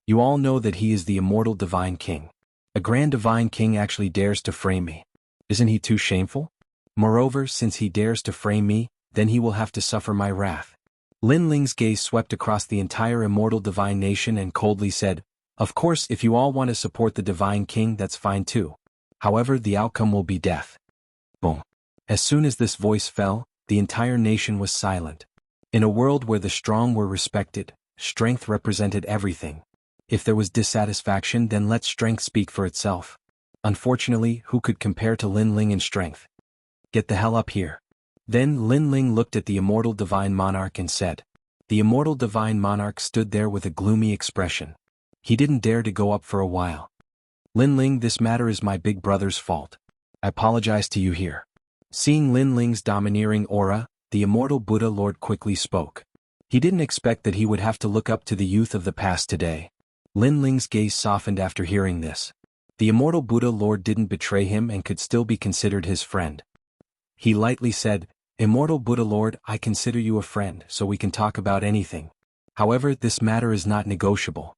Speaker 1: You all know that he is the Immortal Divine King. A Grand Divine King actually dares to frame me. Isn't he too shameful? Moreover, since he dares to frame me, then he will have to suffer my wrath. Lin Ling's gaze swept across the entire Immortal Divine Nation and coldly said, Of course, if you all want to support the Divine King, that's fine too. However, the outcome will be death. Boom. As soon as this voice fell, the entire nation was silent. In a world where the strong were respected, strength represented everything. If there was dissatisfaction, then let strength speak for itself. Unfortunately, who could compare to Lin Ling in strength? Get the hell up here. Then Lin Ling looked at the Immortal Divine Monarch and said. The Immortal Divine Monarch stood there with a gloomy expression. He didn't dare to go up for a while. Lin Ling, this matter is my big brother's fault. I apologize to you here. Seeing Lin Ling's domineering aura, the Immortal Buddha Lord quickly spoke. He didn't expect that he would have to look up to the youth of the past today. Lin Ling's gaze softened after hearing this. The immortal Buddha Lord didn't betray him and could still be considered his friend. He lightly said, "Immortal Buddha Lord, I consider you a friend, so we can talk about anything. However, this matter is not negotiable."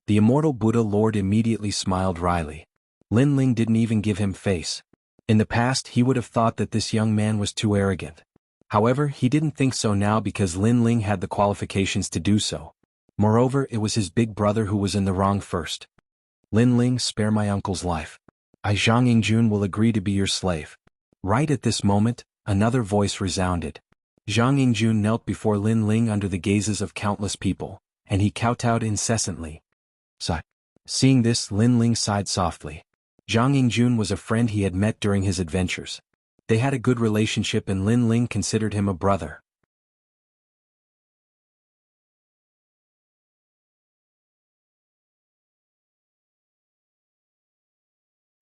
Speaker 1: The immortal Buddha Lord immediately smiled wryly. Lin Ling didn't even give him face. In the past he would have thought that this young man was too arrogant. However, he didn't think so now because Lin Ling had the qualifications to do so. Moreover, it was his big brother who was in the wrong first. "Lin Ling, spare my uncle's life. I Zhang Yingjun will agree to be your slave." Right at this moment, another voice resounded. Zhang Yingjun knelt before Lin Ling under the gazes of countless people, and he kowtowed incessantly. Seeing this, Lin Ling sighed softly. Zhang Yingjun was a friend he had met during his adventures. They had a good relationship and Lin Ling considered him a brother.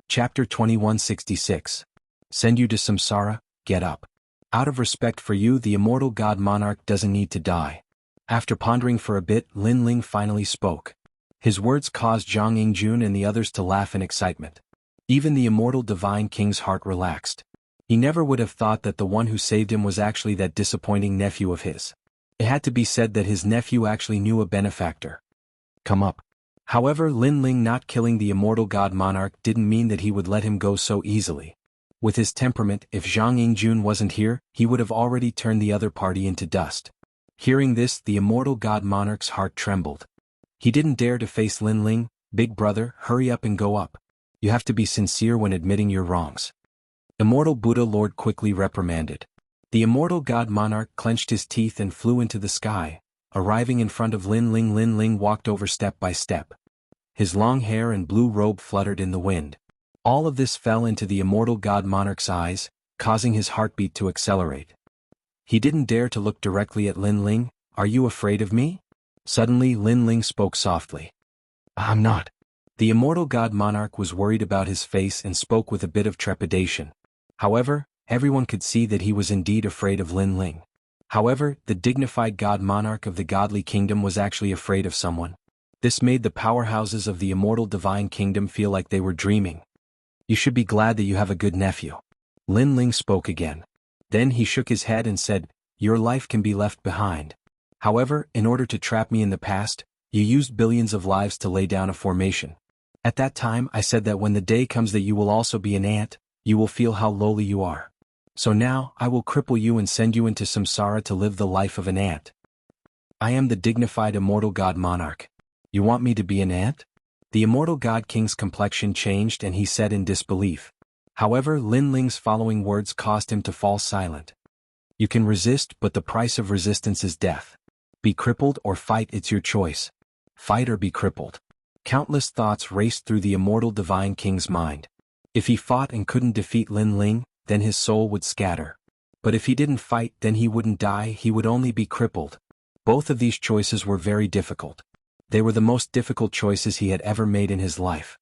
Speaker 1: Chapter 2166. Send you to Samsara, get up. Out of respect for you, the immortal god monarch doesn't need to die. After pondering for a bit, Lin Ling finally spoke. His words caused Zhang Yingjun and the others to laugh in excitement. Even the immortal divine king's heart relaxed. He never would have thought that the one who saved him was actually that disappointing nephew of his. It had to be said that his nephew actually knew a benefactor. Come up. However, Lin Ling not killing the immortal god monarch didn't mean that he would let him go so easily. With his temperament, if Zhang Yingjun wasn't here, he would have already turned the other party into dust. Hearing this, the immortal god monarch's heart trembled. He didn't dare to face Lin Ling. "Big brother, hurry up and go up. You have to be sincere when admitting your wrongs." Immortal Buddha Lord quickly reprimanded. The immortal god monarch clenched his teeth and flew into the sky, arriving in front of Lin Ling. Lin Ling walked over step by step. His long hair and blue robe fluttered in the wind. All of this fell into the immortal god monarch's eyes, causing his heartbeat to accelerate. He didn't dare to look directly at Lin Ling. "Are you afraid of me?" Suddenly Lin Ling spoke softly. "I'm not." The immortal god monarch was worried about his face and spoke with a bit of trepidation. However, everyone could see that he was indeed afraid of Lin Ling. However, the dignified god monarch of the godly kingdom was actually afraid of someone. This made the powerhouses of the immortal divine kingdom feel like they were dreaming. "You should be glad that you have a good nephew." Lin Ling spoke again. Then he shook his head and said, "Your life can be left behind. However, in order to trap me in the past, you used billions of lives to lay down a formation. At that time I said that when the day comes that you will also be an ant, you will feel how lowly you are. So now I will cripple you and send you into samsara to live the life of an ant. I am the dignified immortal god monarch. You want me to be an ant?" The immortal god king's complexion changed and he said in disbelief. However, Lin Ling's following words caused him to fall silent. "You can resist, but the price of resistance is death. Be crippled or fight, it's your choice. Fight or be crippled." Countless thoughts raced through the immortal divine king's mind. If he fought and couldn't defeat Lin Ling, then his soul would scatter. But if he didn't fight, then he wouldn't die, he would only be crippled. Both of these choices were very difficult. They were the most difficult choices he had ever made in his life.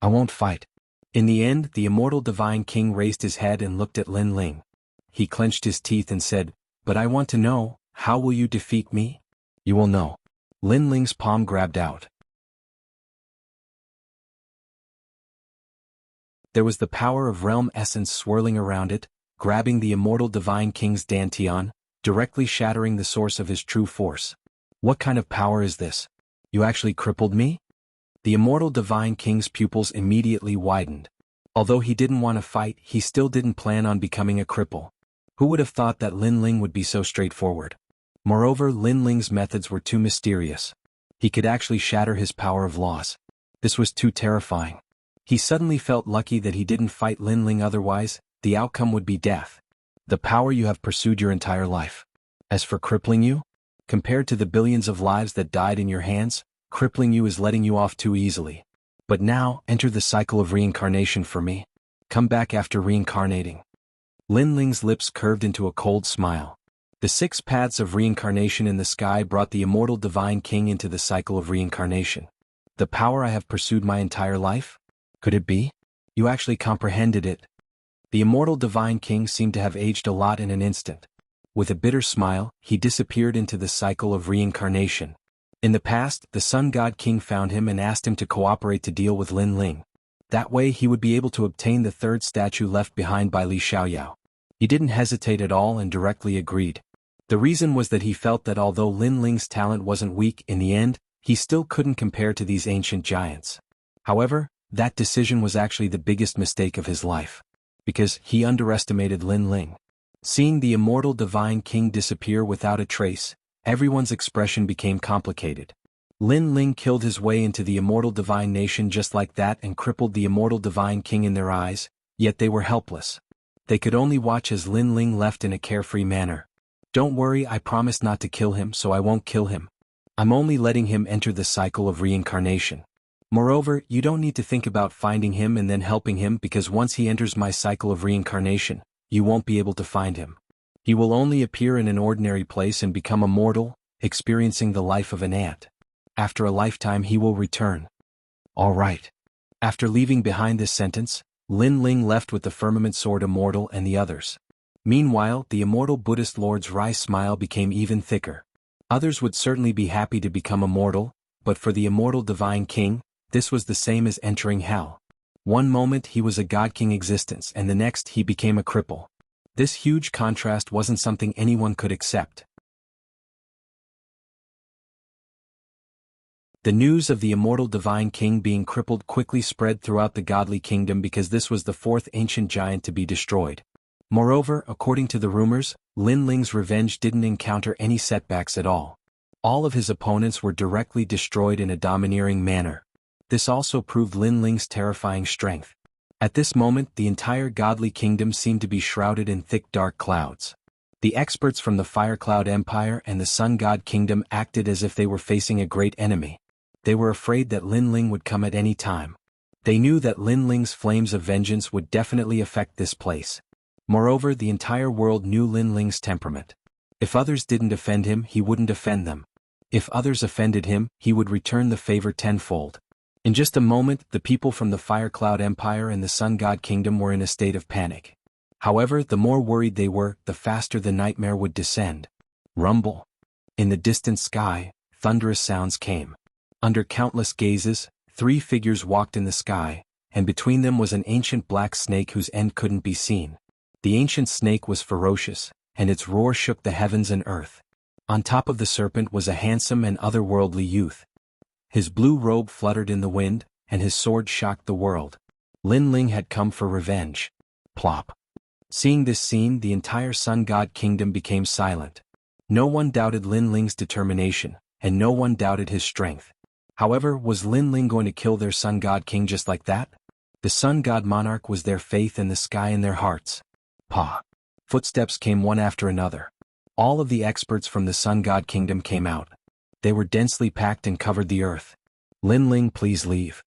Speaker 1: "I won't fight." In the end, the immortal divine king raised his head and looked at Lin Ling. He clenched his teeth and said, "But I want to know, how will you defeat me?" "You will know." Lin Ling's palm grabbed out. There was the power of realm essence swirling around it, grabbing the immortal divine king's dantian, directly shattering the source of his true force. "What kind of power is this? You actually crippled me?" The immortal divine king's pupils immediately widened. Although he didn't want to fight, he still didn't plan on becoming a cripple. Who would have thought that Lin Ling would be so straightforward? Moreover, Lin Ling's methods were too mysterious. He could actually shatter his power of laws. This was too terrifying. He suddenly felt lucky that he didn't fight Lin Ling, otherwise, the outcome would be death. The power you have pursued your entire life. As for crippling you, compared to the billions of lives that died in your hands, crippling you is letting you off too easily. But now, enter the cycle of reincarnation for me. Come back after reincarnating. Lin Ling's lips curved into a cold smile. The 6 paths of reincarnation in the sky brought the immortal divine king into the cycle of reincarnation. The power I have pursued my entire life? Could it be? You actually comprehended it. The immortal divine king seemed to have aged a lot in an instant. With a bitter smile, he disappeared into the cycle of reincarnation. In the past, the Sun God King found him and asked him to cooperate to deal with Lin Ling. That way he would be able to obtain the third statue left behind by Li Xiaoyao. He didn't hesitate at all and directly agreed. The reason was that he felt that although Lin Ling's talent wasn't weak in the end, he still couldn't compare to these ancient giants. However, that decision was actually the biggest mistake of his life. Because he underestimated Lin Ling. Seeing the immortal divine king disappear without a trace, everyone's expression became complicated. Lin Ling killed his way into the immortal divine nation just like that and crippled the immortal divine king in their eyes, yet they were helpless. They could only watch as Lin Ling left in a carefree manner. Don't worry, I promised not to kill him, so I won't kill him. I'm only letting him enter the cycle of reincarnation. Moreover, you don't need to think about finding him and then helping him because once he enters my cycle of reincarnation, you won't be able to find him. He will only appear in an ordinary place and become a mortal, experiencing the life of an ant. After a lifetime he will return. All right. After leaving behind this sentence, Lin Ling left with the firmament sword immortal and the others. Meanwhile, the immortal Buddhist Lord's wry smile became even thicker. Others would certainly be happy to become immortal, but for the immortal divine king, this was the same as entering hell. One moment he was a god king existence and the next he became a cripple. This huge contrast wasn't something anyone could accept. The news of the immortal divine king being crippled quickly spread throughout the godly kingdom because this was the fourth ancient giant to be destroyed. Moreover, according to the rumors, Lin Ling's revenge didn't encounter any setbacks at all. All of his opponents were directly destroyed in a domineering manner. This also proved Lin Ling's terrifying strength. At this moment, the entire godly kingdom seemed to be shrouded in thick dark clouds. The experts from the Fire Cloud Empire and the Sun God Kingdom acted as if they were facing a great enemy. They were afraid that Lin Ling would come at any time. They knew that Lin Ling's flames of vengeance would definitely affect this place. Moreover, the entire world knew Lin Ling's temperament. If others didn't offend him, he wouldn't offend them. If others offended him, he would return the favor tenfold. In just a moment, the people from the Fire Cloud Empire and the Sun God Kingdom were in a state of panic. However, the more worried they were, the faster the nightmare would descend. Rumble. In the distant sky, thunderous sounds came. Under countless gazes, 3 figures walked in the sky, and between them was an ancient black snake whose end couldn't be seen. The ancient snake was ferocious, and its roar shook the heavens and earth. On top of the serpent was a handsome and otherworldly youth. His blue robe fluttered in the wind, and his sword shocked the world. Lin Ling had come for revenge. Plop. Seeing this scene, the entire Sun God Kingdom became silent. No one doubted Lin Ling's determination, and no one doubted his strength. However, was Lin Ling going to kill their Sun God King just like that? The Sun God Monarch was their faith and the sky in their hearts. Pa. Footsteps came one after another. All of the experts from the Sun God Kingdom came out. They were densely packed and covered the earth. Lin Ling, please leave.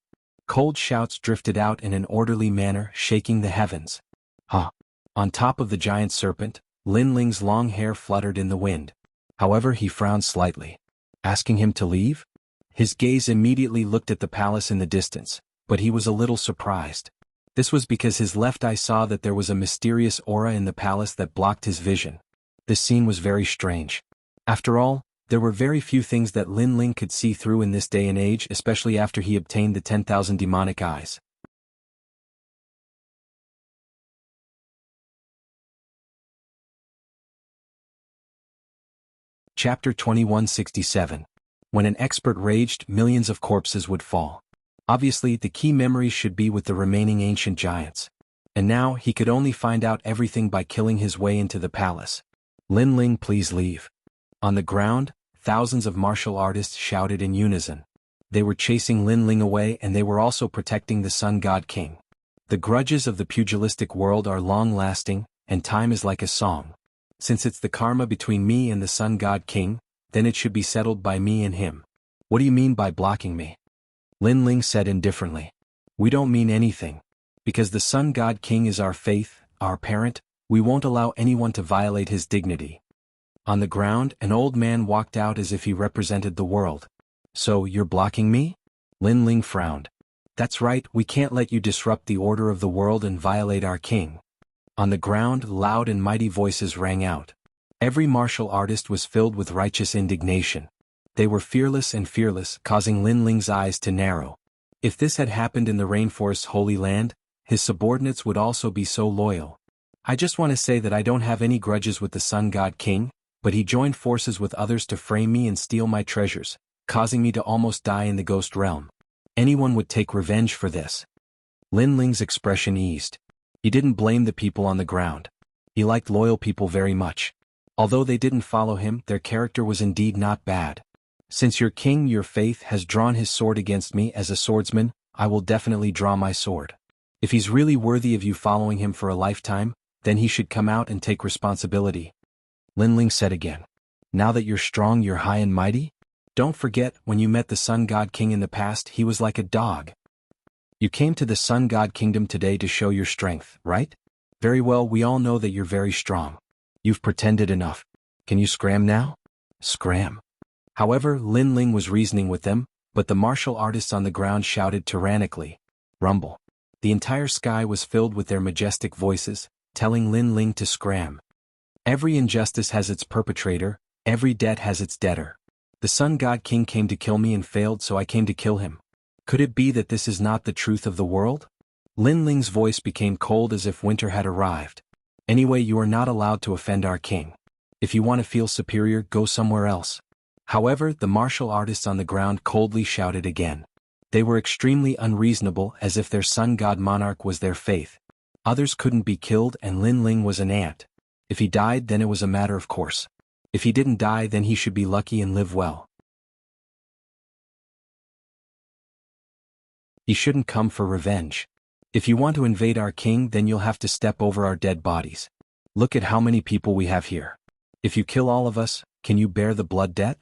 Speaker 1: Cold shouts drifted out in an orderly manner, shaking the heavens. Ha. On top of the giant serpent, Lin Ling's long hair fluttered in the wind. However, he frowned slightly. Asking him to leave? His gaze immediately looked at the palace in the distance, but he was a little surprised. This was because his left eye saw that there was a mysterious aura in the palace that blocked his vision. This scene was very strange. After all, there were very few things that Lin Ling could see through in this day and age, especially after he obtained the 10,000 demonic eyes. Chapter 2167. When an expert raged, millions of corpses would fall. Obviously, the key memories should be with the remaining ancient giants. And now, he could only find out everything by killing his way into the palace. Lin Ling, please leave. On the ground, thousands of martial artists shouted in unison. They were chasing Lin Ling away and they were also protecting the Sun God King. The grudges of the pugilistic world are long-lasting, and time is like a song. Since it's the karma between me and the Sun God King, then it should be settled by me and him. What do you mean by blocking me? Lin Ling said indifferently. We don't mean anything. Because the Sun God King is our faith, our parent, we won't allow anyone to violate his dignity. On the ground, an old man walked out as if he represented the world. So, you're blocking me? Lin Ling frowned. That's right, we can't let you disrupt the order of the world and violate our king. On the ground, loud and mighty voices rang out. Every martial artist was filled with righteous indignation. They were fearless and fearless, causing Lin Ling's eyes to narrow. If this had happened in the rainforest's holy land, his subordinates would also be so loyal. I just want to say that I don't have any grudges with the Sun God King, but he joined forces with others to frame me and steal my treasures, causing me to almost die in the ghost realm. Anyone would take revenge for this. Lin Ling's expression eased. He didn't blame the people on the ground. He liked loyal people very much. Although they didn't follow him, their character was indeed not bad. Since your king, your faith, has drawn his sword against me as a swordsman, I will definitely draw my sword. If he's really worthy of you following him for a lifetime, then he should come out and take responsibility. Lin Ling said again. Now that you're strong, you're high and mighty? Don't forget, when you met the Sun God King in the past, he was like a dog. You came to the Sun God Kingdom today to show your strength, right? Very well, we all know that you're very strong. You've pretended enough. Can you scram now? Scram. However, Lin Ling was reasoning with them, but the martial artists on the ground shouted tyrannically. Rumble. The entire sky was filled with their majestic voices, telling Lin Ling to scram. Every injustice has its perpetrator, every debt has its debtor. The Sun God King came to kill me and failed, so I came to kill him. Could it be that this is not the truth of the world? Lin Ling's voice became cold as if winter had arrived. Anyway, you are not allowed to offend our king. If you want to feel superior, go somewhere else. However, the martial artists on the ground coldly shouted again. They were extremely unreasonable, as if their sun god monarch was their faith. Others couldn't be killed and Lin Ling was an ant. If he died, then it was a matter of course. If he didn't die, then he should be lucky and live well. He shouldn't come for revenge. If you want to invade our king, then you'll have to step over our dead bodies. Look at how many people we have here. If you kill all of us, can you bear the blood debt?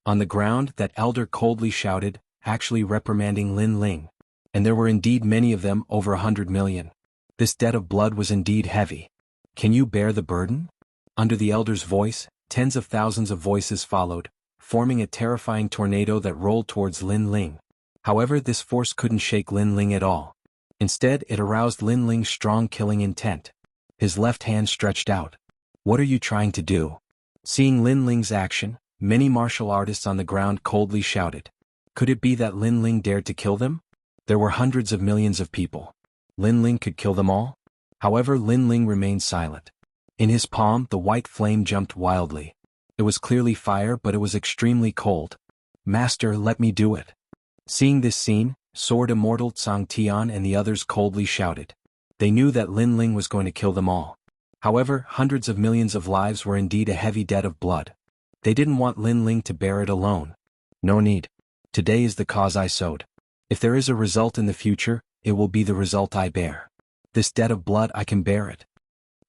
Speaker 1: On the ground, that elder coldly shouted, actually reprimanding Lin Ling. And there were indeed many of them, over 100 million. This debt of blood was indeed heavy. Can you bear the burden? Under the elder's voice, tens of thousands of voices followed, forming a terrifying tornado that rolled towards Lin Ling. However, this force couldn't shake Lin Ling at all. Instead, it aroused Lin Ling's strong killing intent. His left hand stretched out. What are you trying to do? Seeing Lin Ling's action, many martial artists on the ground coldly shouted. Could it be that Lin Ling dared to kill them? There were hundreds of millions of people. Lin Ling could kill them all? However, Lin Ling remained silent. In his palm, the white flame jumped wildly. It was clearly fire, but it was extremely cold. Master, let me do it. Seeing this scene, Sword Immortal Tsang Tian and the others coldly shouted. They knew that Lin Ling was going to kill them all. However, hundreds of millions of lives were indeed a heavy debt of blood. They didn't want Lin Ling to bear it alone. No need. Today is the cause I sowed. If there is a result in the future, it will be the result I bear. This debt of blood, I can bear it.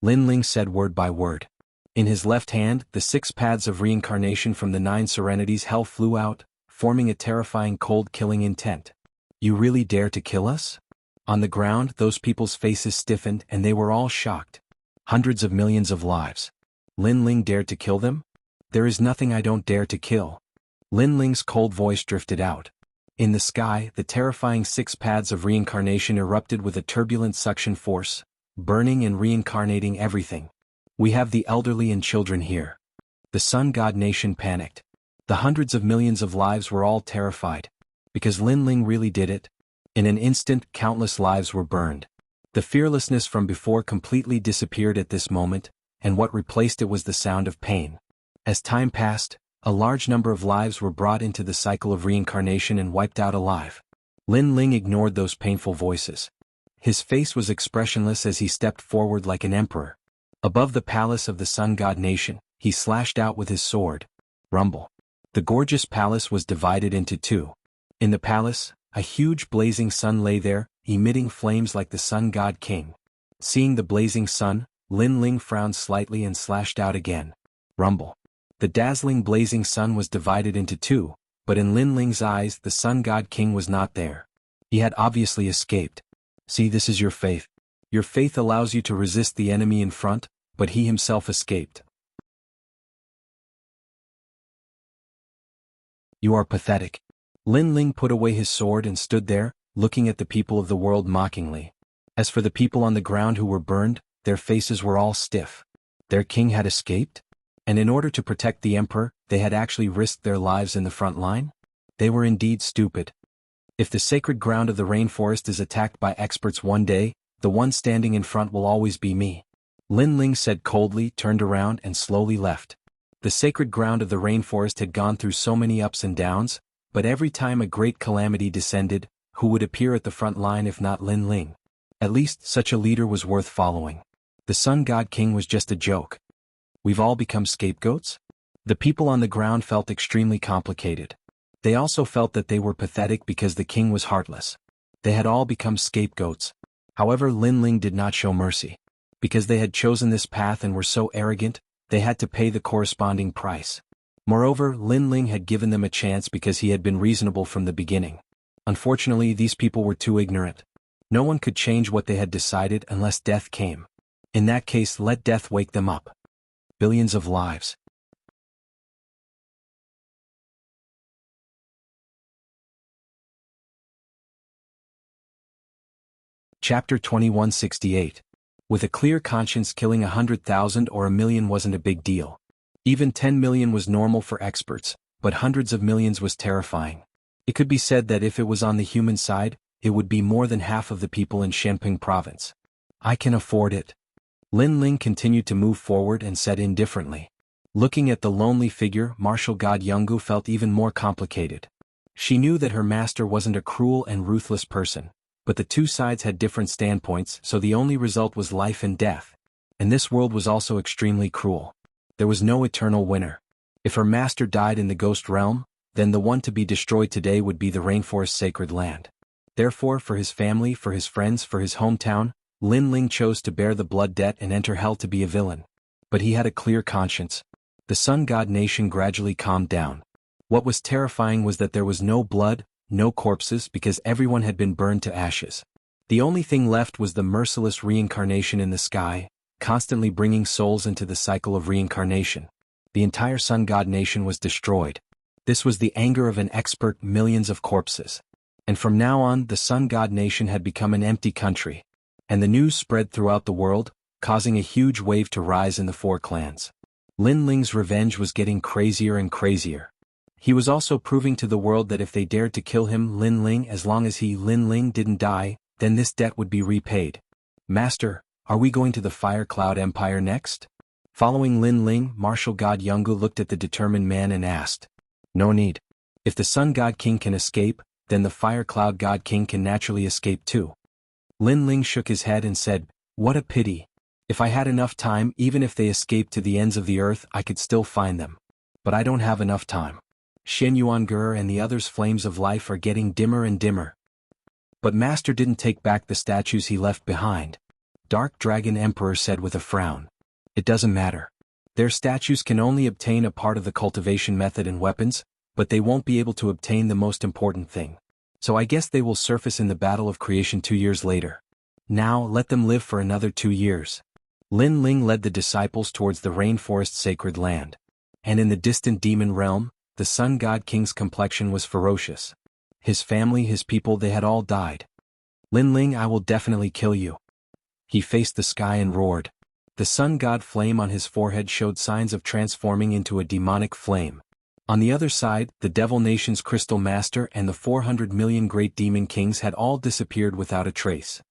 Speaker 1: Lin Ling said word by word. In his left hand, the 6 paths of reincarnation from the 9 serenities hell flew out, forming a terrifying cold killing intent. You really dare to kill us? On the ground, those people's faces stiffened and they were all shocked. Hundreds of millions of lives. Lin Ling dared to kill them? There is nothing I don't dare to kill. Lin Ling's cold voice drifted out. In the sky, the terrifying 6 paths of reincarnation erupted with a turbulent suction force, burning and reincarnating everything. We have the elderly and children here. The Sun God Nation panicked. The hundreds of millions of lives were all terrified. Because Lin Ling really did it. In an instant, countless lives were burned. The fearlessness from before completely disappeared at this moment, and what replaced it was the sound of pain. As time passed, a large number of lives were brought into the cycle of reincarnation and wiped out alive. Lin Ling ignored those painful voices. His face was expressionless as he stepped forward like an emperor. Above the palace of the Sun God Nation, he slashed out with his sword. Rumble. The gorgeous palace was divided into 2. In the palace, a huge blazing sun lay there, emitting flames like the Sun God King. Seeing the blazing sun, Lin Ling frowned slightly and slashed out again. Rumble. The dazzling blazing sun was divided into 2, but in Lin Ling's eyes the Sun God King was not there. He had obviously escaped. See, this is your faith. Your faith allows you to resist the enemy in front, but he himself escaped. You are pathetic. Lin Ling put away his sword and stood there, looking at the people of the world mockingly. As for the people on the ground who were burned, their faces were all stiff. Their king had escaped? And in order to protect the emperor, they had actually risked their lives in the front line? They were indeed stupid. If the sacred ground of the rainforest is attacked by experts one day, the one standing in front will always be me. Lin Ling said coldly, turned around and slowly left. The sacred ground of the rainforest had gone through so many ups and downs, but every time a great calamity descended, who would appear at the front line if not Lin Ling? At least such a leader was worth following. The Sun God King was just a joke. We've all become scapegoats? The people on the ground felt extremely complicated. They also felt that they were pathetic because the king was heartless. They had all become scapegoats. However, Lin Ling did not show mercy. Because they had chosen this path and were so arrogant, they had to pay the corresponding price. Moreover, Lin Ling had given them a chance because he had been reasonable from the beginning. Unfortunately, these people were too ignorant. No one could change what they had decided unless death came. In that case, let death wake them up. Billions of lives. Chapter 2168. With a clear conscience, killing 100,000 or 1,000,000 wasn't a big deal. Even 10 million was normal for experts, but hundreds of millions was terrifying. It could be said that if it was on the human side, it would be more than half of the people in Shenping province. I can afford it. Lin Ling continued to move forward and said indifferently. Looking at the lonely figure, martial god Jianghu felt even more complicated. She knew that her master wasn't a cruel and ruthless person, but the two sides had different standpoints, so the only result was life and death. And this world was also extremely cruel. There was no eternal winner. If her master died in the ghost realm, then the one to be destroyed today would be the rainforest sacred land. Therefore, for his family, for his friends, for his hometown, Lin Ling chose to bear the blood debt and enter hell to be a villain. But he had a clear conscience. The Sun God nation gradually calmed down. What was terrifying was that there was no blood, no corpses, because everyone had been burned to ashes. The only thing left was the merciless reincarnation in the sky, constantly bringing souls into the cycle of reincarnation. The entire Sun God nation was destroyed. This was the anger of an expert, millions of corpses. And from now on, the Sun God nation had become an empty country. And the news spread throughout the world, causing a huge wave to rise in the four clans. Lin Ling's revenge was getting crazier and crazier. He was also proving to the world that if they dared to kill him, Lin Ling, as long as he, Lin Ling, didn't die, then this debt would be repaid. Master, are we going to the Fire Cloud Empire next? Following Lin Ling, martial god Jianghu looked at the determined man and asked. No need. If the Sun God King can escape, then the Fire Cloud God King can naturally escape too. Lin Ling shook his head and said, what a pity. If I had enough time, even if they escaped to the ends of the earth, I could still find them. But I don't have enough time. Shen Yuangur and the others' flames of life are getting dimmer and dimmer. But Master didn't take back the statues he left behind. Dark Dragon Emperor said with a frown. It doesn't matter. Their statues can only obtain a part of the cultivation method and weapons, but they won't be able to obtain the most important thing. So I guess they will surface in the Battle of Creation 2 years later. Now let them live for another 2 years. Lin Ling led the disciples towards the rainforest sacred land. And in the distant demon realm, the Sun God King's complexion was ferocious. His family, his people, they had all died. Lin Ling, I will definitely kill you. He faced the sky and roared. The Sun God flame on his forehead showed signs of transforming into a demonic flame. On the other side, the Devil Nation's Crystal Master and the 400 million great demon kings had all disappeared without a trace.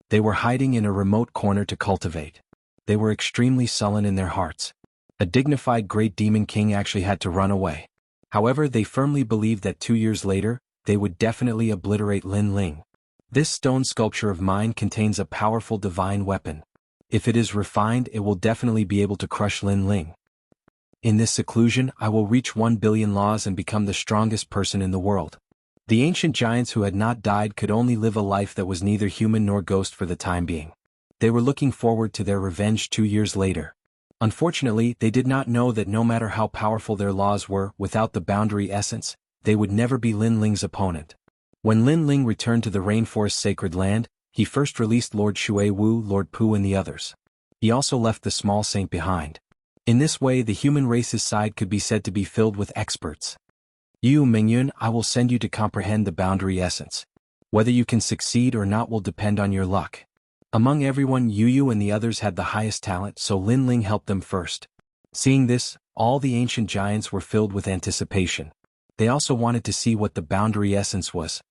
Speaker 1: They were hiding in a remote corner to cultivate. They were extremely sullen in their hearts. A dignified great demon king actually had to run away. However, they firmly believed that 2 years later, they would definitely obliterate Lin Ling. This stone sculpture of mine contains a powerful divine weapon. If it is refined, it will definitely be able to crush Lin Ling. In this seclusion, I will reach 1 billion laws and become the strongest person in the world. The ancient giants who had not died could only live a life that was neither human nor ghost for the time being. They were looking forward to their revenge 2 years later. Unfortunately, they did not know that no matter how powerful their laws were, without the boundary essence, they would never be Lin Ling's opponent. When Lin Ling returned to the rainforest sacred land, he first released Lord Shui Wu, Lord Pu and the others. He also left the small saint behind. In this way, the human race's side could be said to be filled with experts. You, Mingyun, I will send you to comprehend the boundary essence. Whether you can succeed or not will depend on your luck. Among everyone, Yu and the others had the highest talent, so Lin Ling helped them first. Seeing this, all the ancient giants were filled with anticipation. They also wanted to see what the boundary essence was.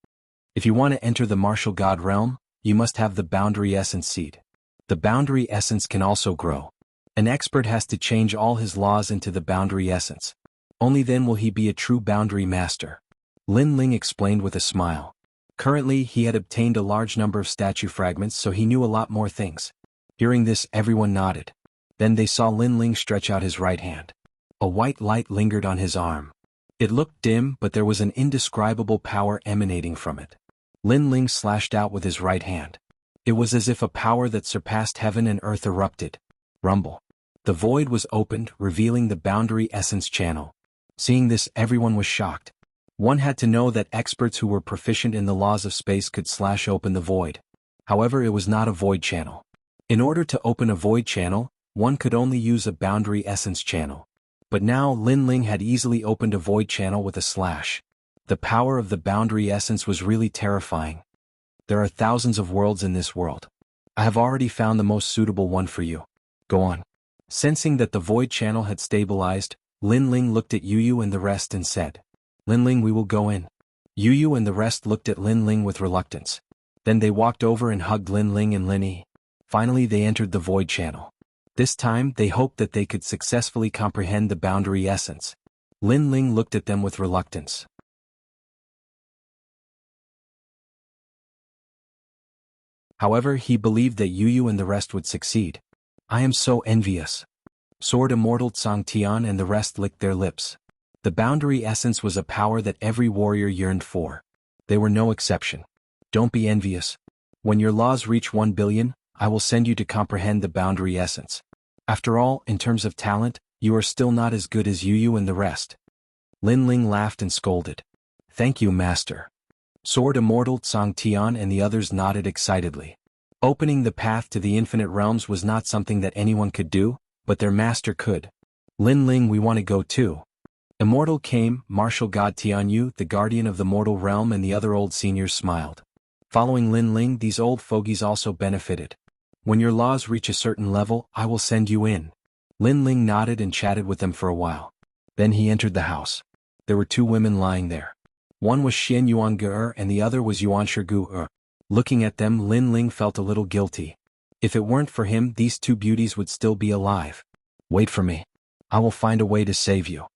Speaker 1: If you want to enter the martial god realm, you must have the boundary essence seed. The boundary essence can also grow. An expert has to change all his laws into the boundary essence. Only then will he be a true boundary master. Lin Ling explained with a smile. Currently, he had obtained a large number of statue fragments, so he knew a lot more things. Hearing this, everyone nodded. Then they saw Lin Ling stretch out his right hand. A white light lingered on his arm. It looked dim, but there was an indescribable power emanating from it. Lin Ling slashed out with his right hand. It was as if a power that surpassed heaven and earth erupted. Rumble. The void was opened, revealing the boundary essence channel. Seeing this, everyone was shocked. One had to know that experts who were proficient in the laws of space could slash open the void. However, it was not a void channel. In order to open a void channel, one could only use a boundary essence channel. But now Lin Ling had easily opened a void channel with a slash. The power of the boundary essence was really terrifying. There are thousands of worlds in this world. I have already found the most suitable one for you. Go on. Sensing that the void channel had stabilized, Lin Ling looked at Yu and the rest and said, Lin Ling, we will go in. Yu and the rest looked at Lin Ling with reluctance. Then they walked over and hugged Lin Ling and Lin Yi. Finally they entered the void channel. This time they hoped that they could successfully comprehend the boundary essence. Lin Ling looked at them with reluctance. However, he believed that Yu and the rest would succeed. I am so envious. Sword Immortal Tsang Tian and the rest licked their lips. The boundary essence was a power that every warrior yearned for. They were no exception. Don't be envious. When your laws reach 1 billion, I will send you to comprehend the boundary essence. After all, in terms of talent, you are still not as good as Yu and the rest. Lin Ling laughed and scolded. Thank you, master. Sword Immortal Tsang Tian and the others nodded excitedly. Opening the path to the infinite realms was not something that anyone could do, but their master could. Lin Ling, we want to go too. Immortal came, martial god Tianyu, the guardian of the mortal realm, and the other old seniors smiled. Following Lin Ling, these old fogies also benefited. When your laws reach a certain level, I will send you in. Lin Ling nodded and chatted with them for a while. Then he entered the house. There were 2 women lying there. One was Xian Yuange and the other was Yuan Shigu. Looking at them, Lin Ling felt a little guilty. If it weren't for him, these 2 beauties would still be alive. Wait for me. I will find a way to save you.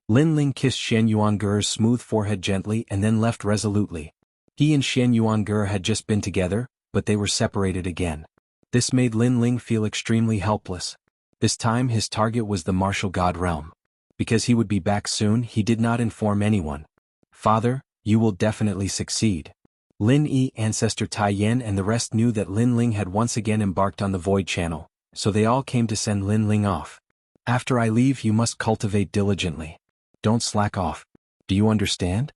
Speaker 1: Lin Ling kissed Xian Yuange's smooth forehead gently and then left resolutely. He and Xian Yuange had just been together, but they were separated again. This made Lin Ling feel extremely helpless. This time his target was the martial god realm. Because he would be back soon, he did not inform anyone. Father, you will definitely succeed. Lin Yi, Ancestor Tai Yan and the rest knew that Lin Ling had once again embarked on the void channel, so they all came to send Lin Ling off. After I leave, you must cultivate diligently. Don't slack off. Do you understand?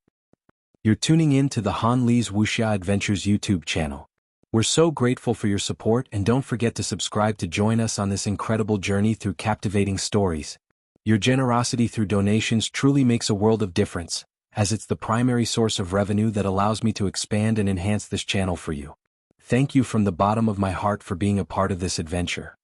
Speaker 1: You're tuning in to the Han Li's Wuxia Adventures YouTube channel. We're so grateful for your support, and don't forget to subscribe to join us on this incredible journey through captivating stories. Your generosity through donations truly makes a world of difference, as it's the primary source of revenue that allows me to expand and enhance this channel for you. Thank you from the bottom of my heart for being a part of this adventure.